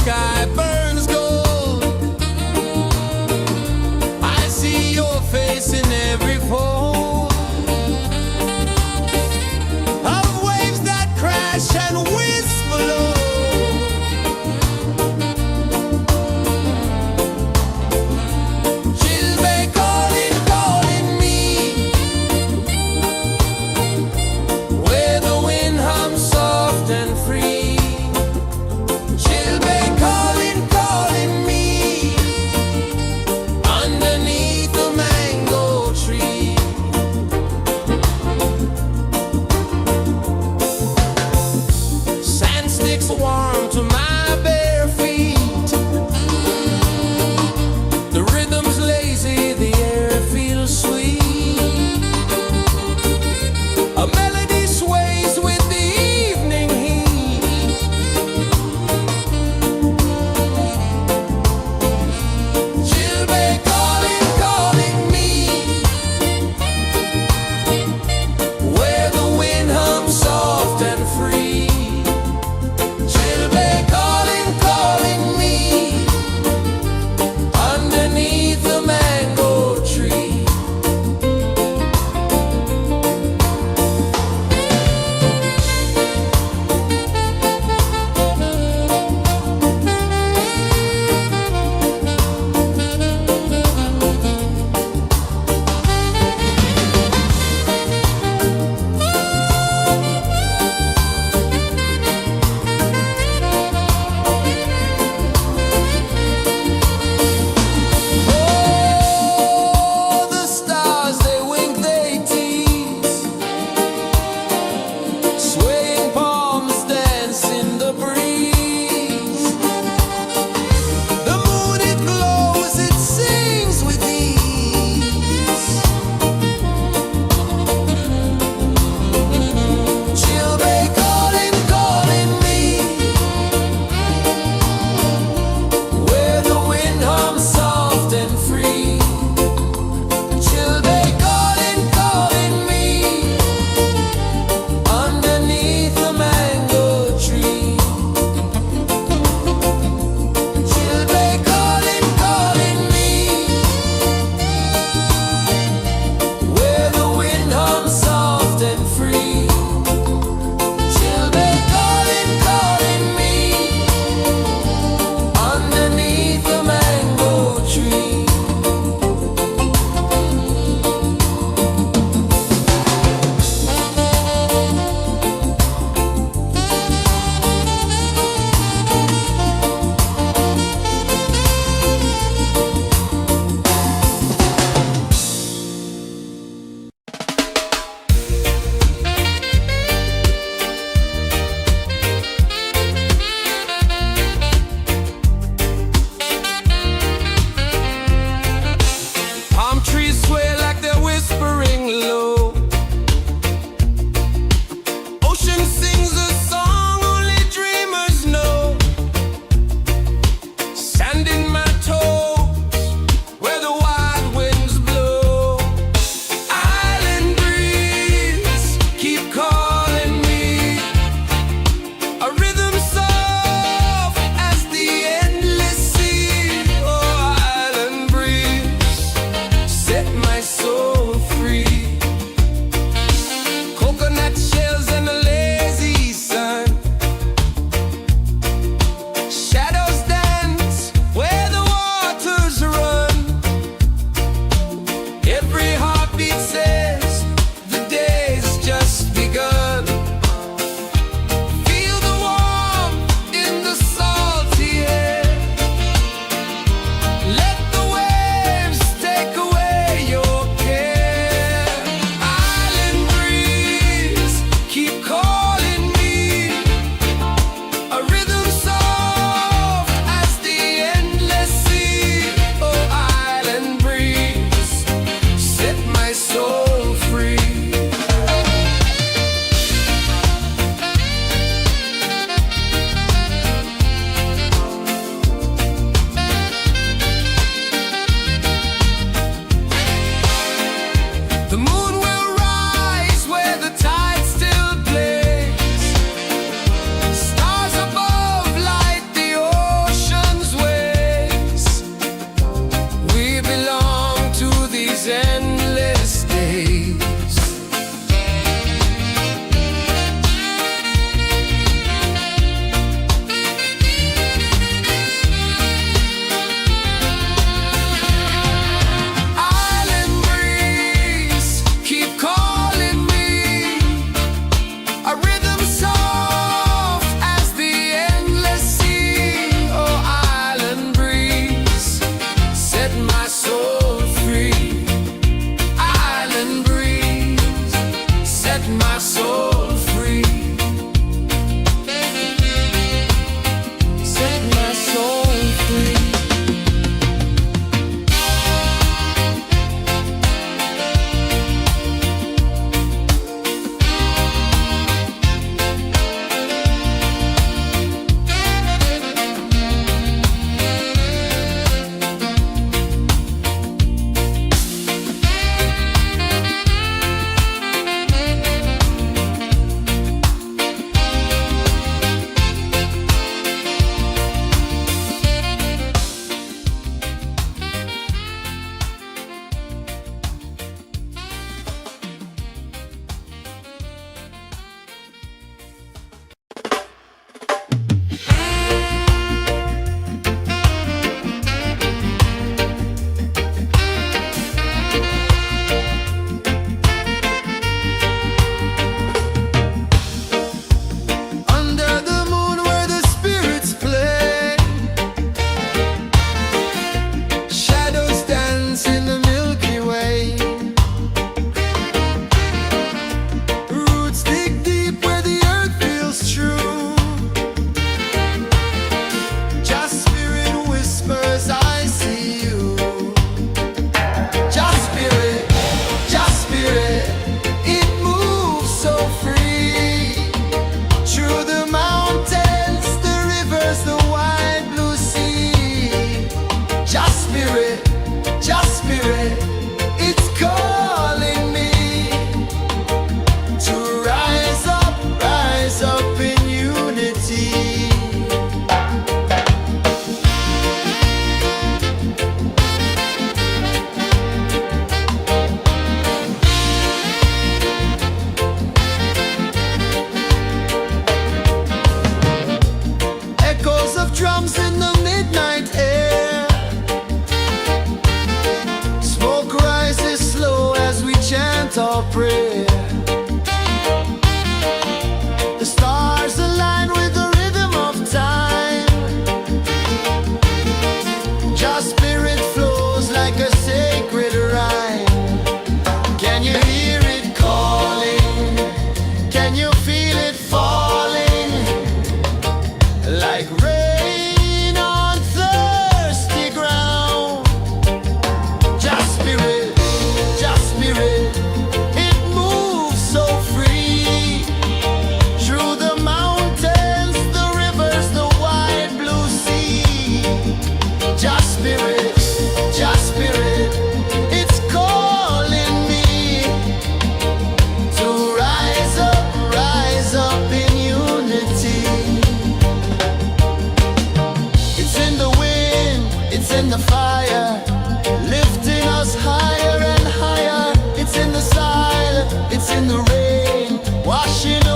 Speaker 1: sky burns gold. I see your face in every fold of waves that crash and whisper low. She'll be calling, calling me where the wind hums soft and free. She'll be calling.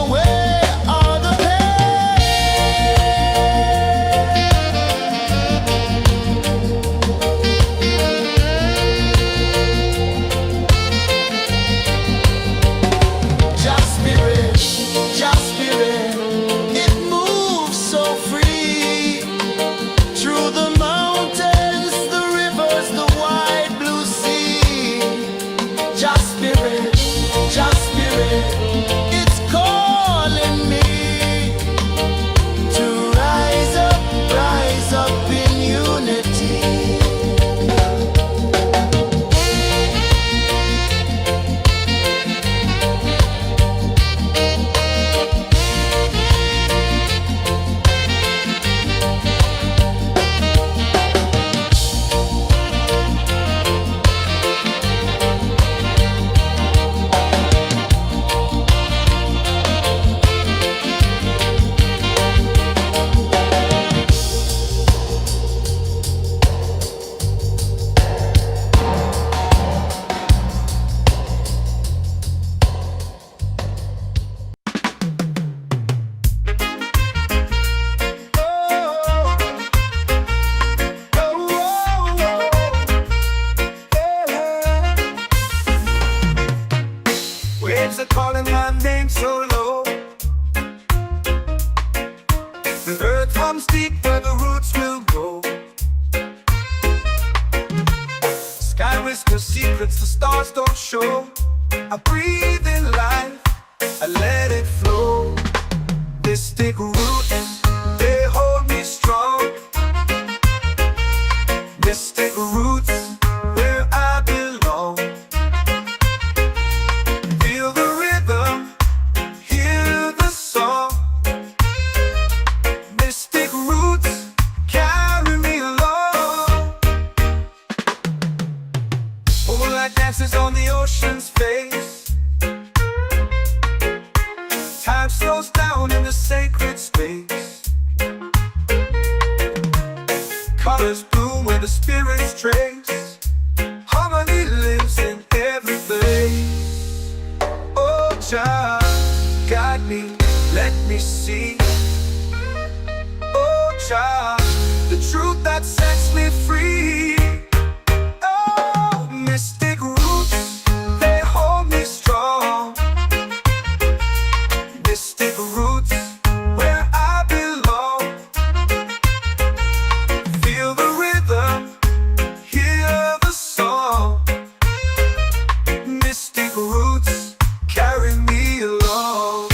Speaker 1: away all the Just spirit, it moves so free through the mountains, the rivers, the wide blue sea. Just spirit, it's calling me to rise up in unity.
Speaker 2: Waves are calling my name so low. The earth hums deep where the roots will go. Sky whispers secrets the stars don't show. I breathe in life, I let it flow. Mystic roots, they hold me strong. Mystic roots, where I belong. Feel the rhythm, hear the song. Mystic roots, carry me along. Moonlight dances on the ocean's face. Time slows down in the sacred space. Colors bloom where the spirits trace. Harmony lives in every place. Oh, Jah, guide me, let me see. Oh, Jah, the truth that sets me free. Oh, mystic roots, they hold me strong. Mystic roots, where I belong. Feel the rhythm, hear the song. Mystic roots, carry me along.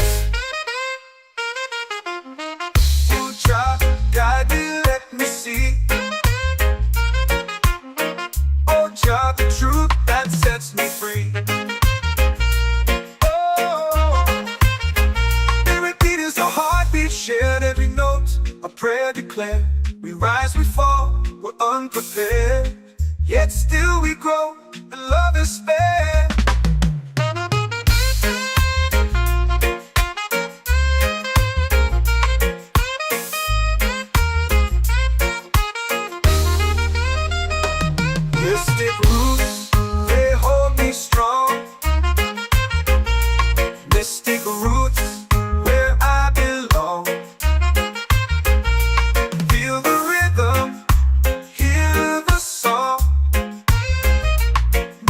Speaker 2: Oh, Jah, guide me, let me see. Oh, Jah, the truth that sets me free. Oh, every beat is a heartbeat shared, every note a prayer declared. We rise, we fall, we're unprepared, yet still we grow, and love is spared. Mystic roots, they hold me strong. Mystic roots, where I belong. Feel the rhythm, hear the song.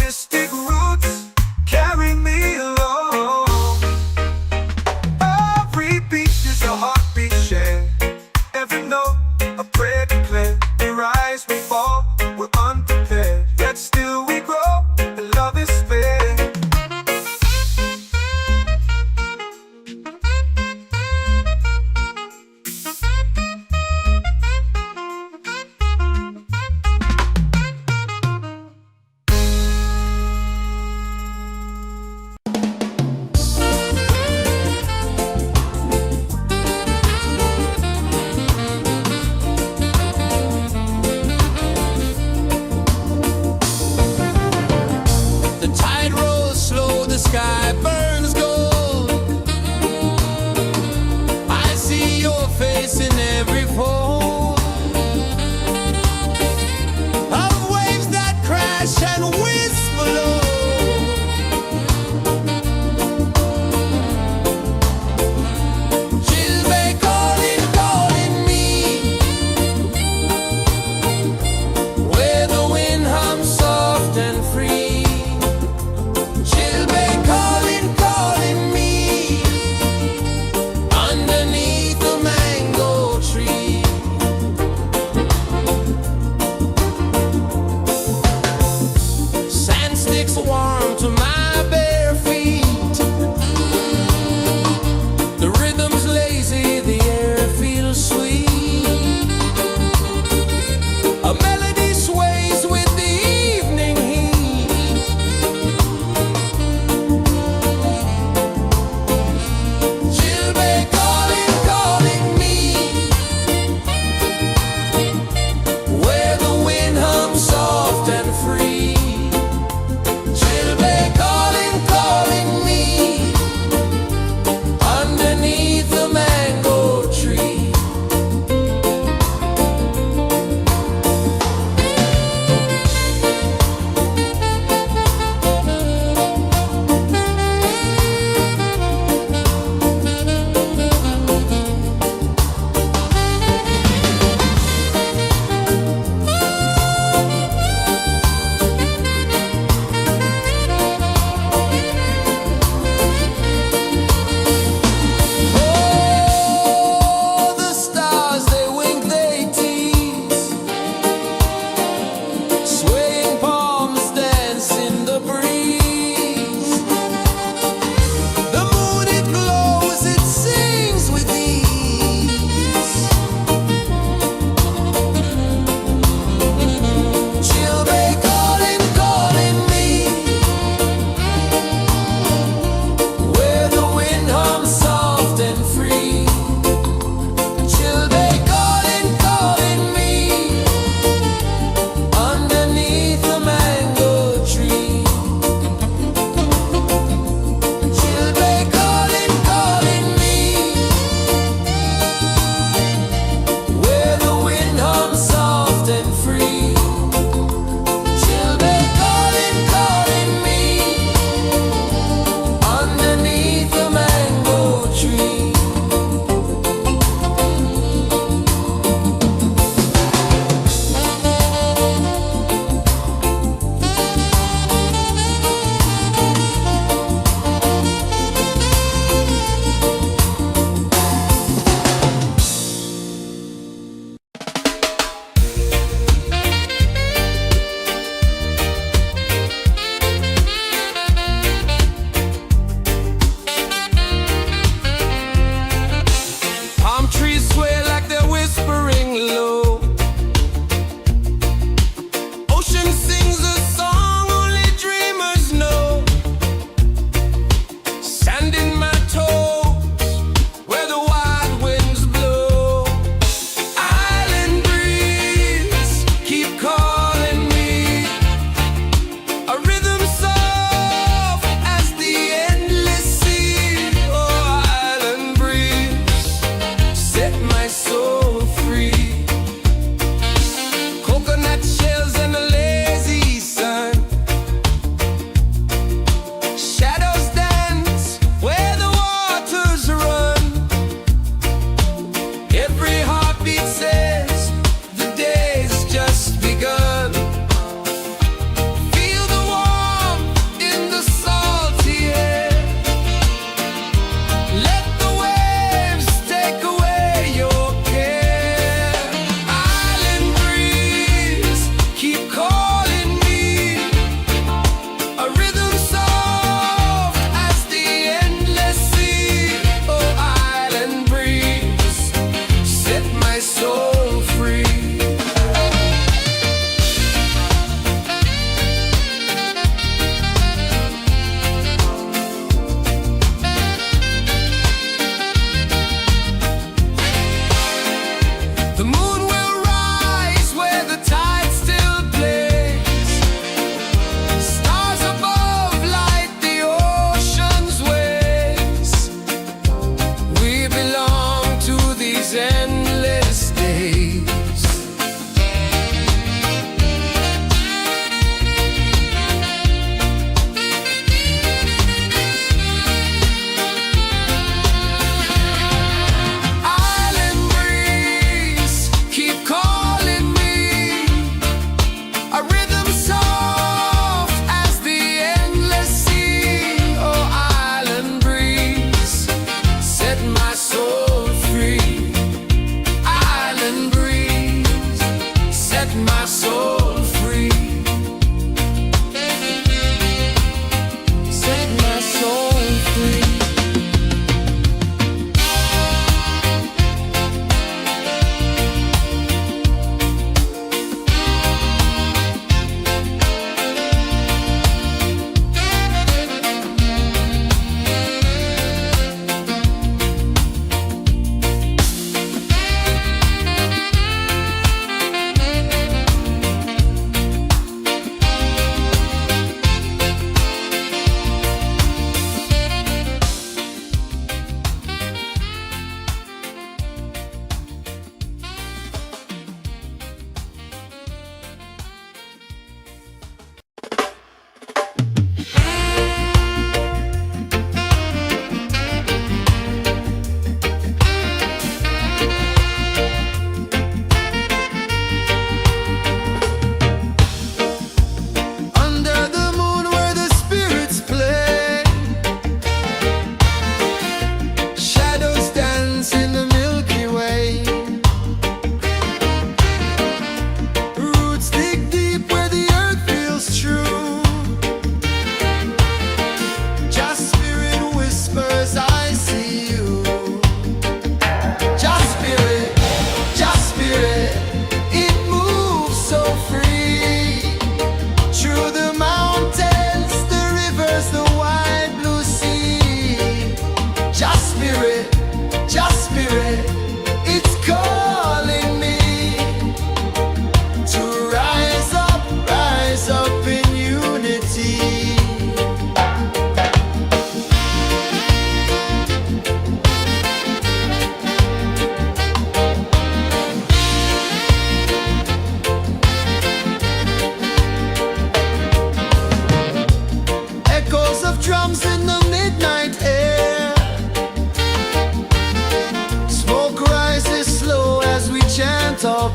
Speaker 2: Mystic roots,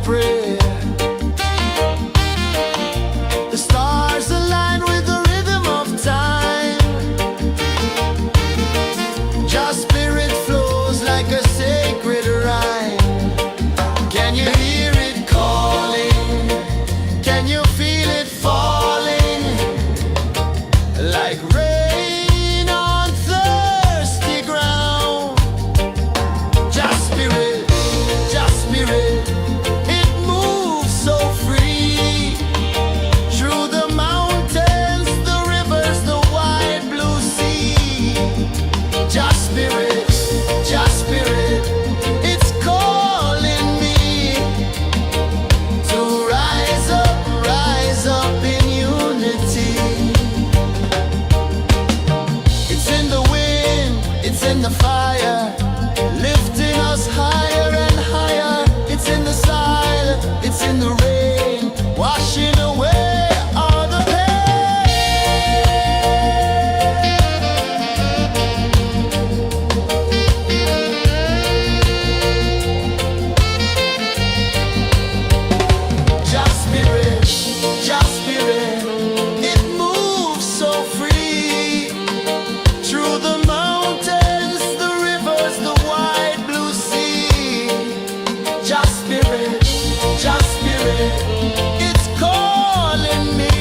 Speaker 1: prayer. The stars align with the rhythm of time. Your spirit flows like a sacred rhyme. Can you hear it calling? Can you feel it falling? Like rain on thirsty ground. Just spirit, it moves so free. Through the mountains, the rivers, the wide blue sea. Just spirit, it's calling me to rise up in unity. It's in the wind, it's in the fire, lifting us higher and higher. It's in the silence, it's in the rain, washing away all the pain. Just spirit, it moves so free. Through the mountains, the rivers, the wide blue sea. Just spirit, it's calling me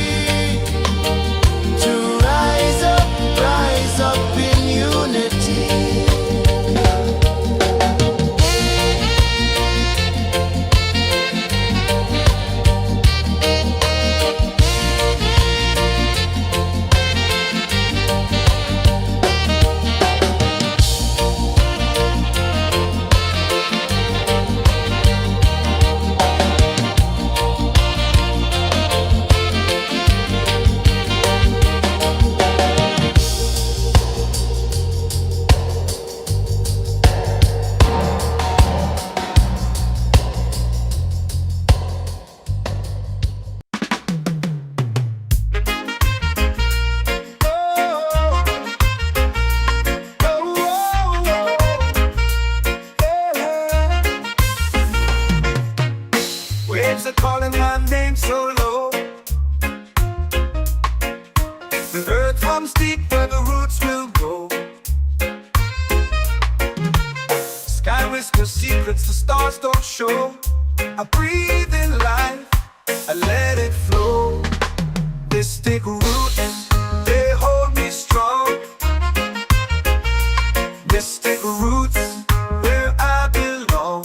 Speaker 1: to rise up in unity.
Speaker 2: Waves are calling my name so low. The earth hums deep where the roots will go. Sky whispers secrets the stars don't show. I breathe in life, I let it flow. This take root and they hold me strong. This take roots where I belong.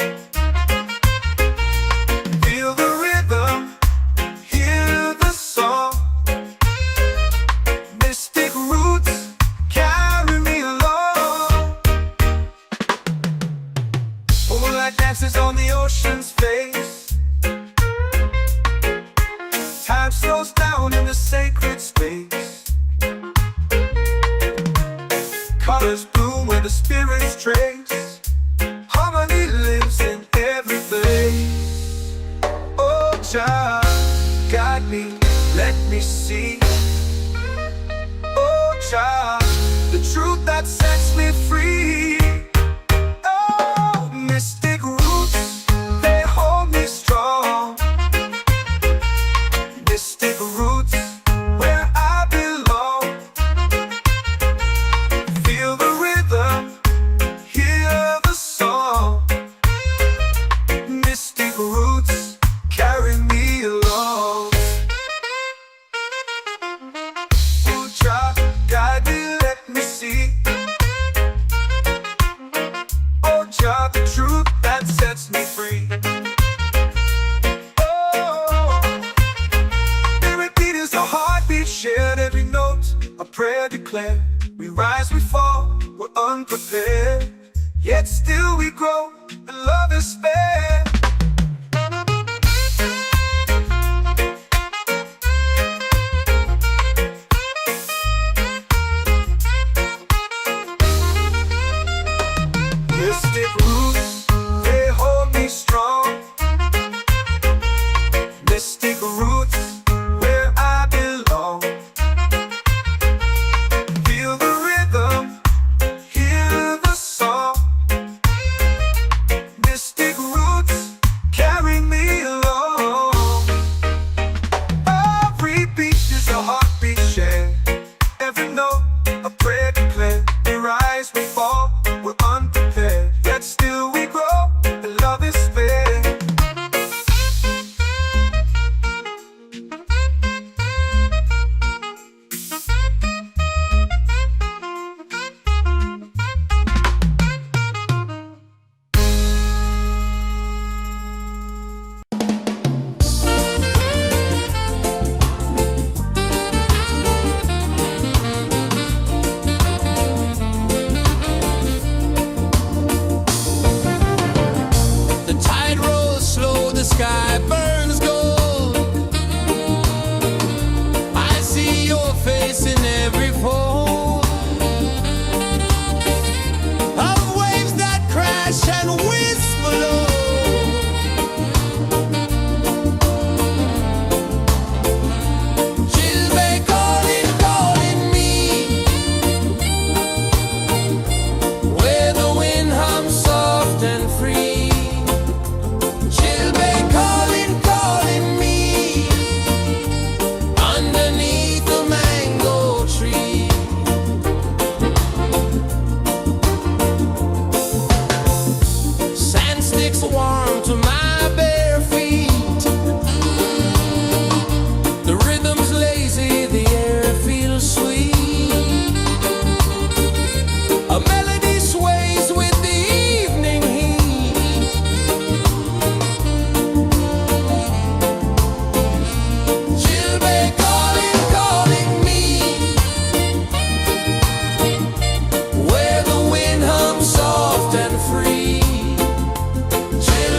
Speaker 2: Feel the rhythm, hear the song. Mystic roots carry me along. Moonlight dances on the ocean's face. Time slows down in the sacred space. Colors bloom where the spirits trace. Harmony lives in every place. Oh, Jah, guide me, let me see. Oh, Jah, the truth that sets me free. Oh, mystic roots, they hold me strong. Mystic roots, where I belong. Feel the rhythm, hear the song. Mystic roots carry me along. Oh, Jah, guide me, let me see. Oh, Jah, the truth that sets me free. Oh, spirit beat is a heartbeat shared, every note a prayer declared. We rise, we fall, we're unprepared, yet still we grow, and love is spared. Mystic roots, they hold me strong. Mystic roots, where I belong. Feel the rhythm, hear the song. Mystic roots carry me along.
Speaker 1: sky burns gold. I see your face in every fold of waves that crash and whisper low. Chilbay calling, calling me, where the wind hums soft and free. Chilbay calling, calling me, underneath the mango tree. Sand sticks warm to my bare feet. The rhythm's lazy, the air feels sweet. A melody sways with the evening heat. Chilbay calling, calling me, where the wind hums soft and free. Chilbay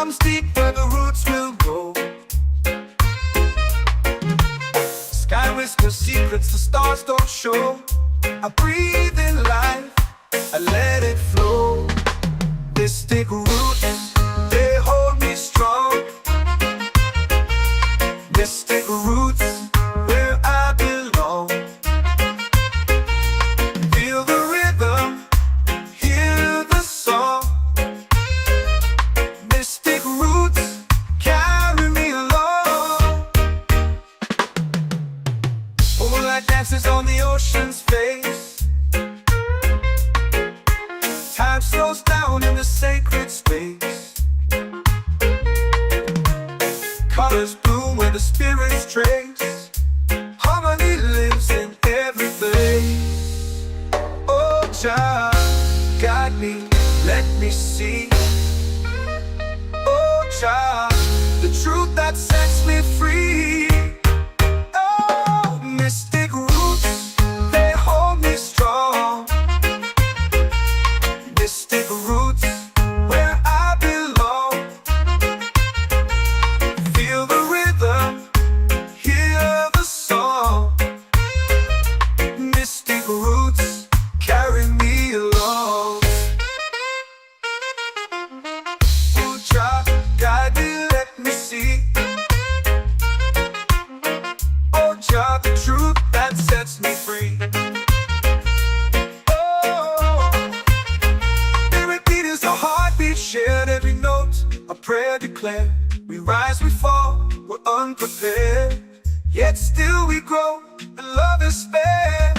Speaker 2: comes deep where the roots will grow. Sky whispers secrets the stars don't show. I breathe in life, I let it flow. Mystic roots, they hold me strong. Mystic roots, where I belong. Feel the rhythm, hear the song. Mystic roots, carry me along. Moonlight dances on the ocean's face. Time slows down in the sacred space. Colors bloom where the spirits trace. Harmony lives in every place. Oh, Jah, guide me, let me see. Oh, Jah, the truth that sets me free. Oh, mystic roots, they hold me strong. Mystic roots, where I belong. Feel the rhythm, hear the song. Mystic roots, carry me along. Oh, Jah, guide me, let me see. Oh, Jah, the truth that sets me free. Shared every note, a prayer declared. We rise, we fall, we're unprepared. Yet still we grow, and love is spared.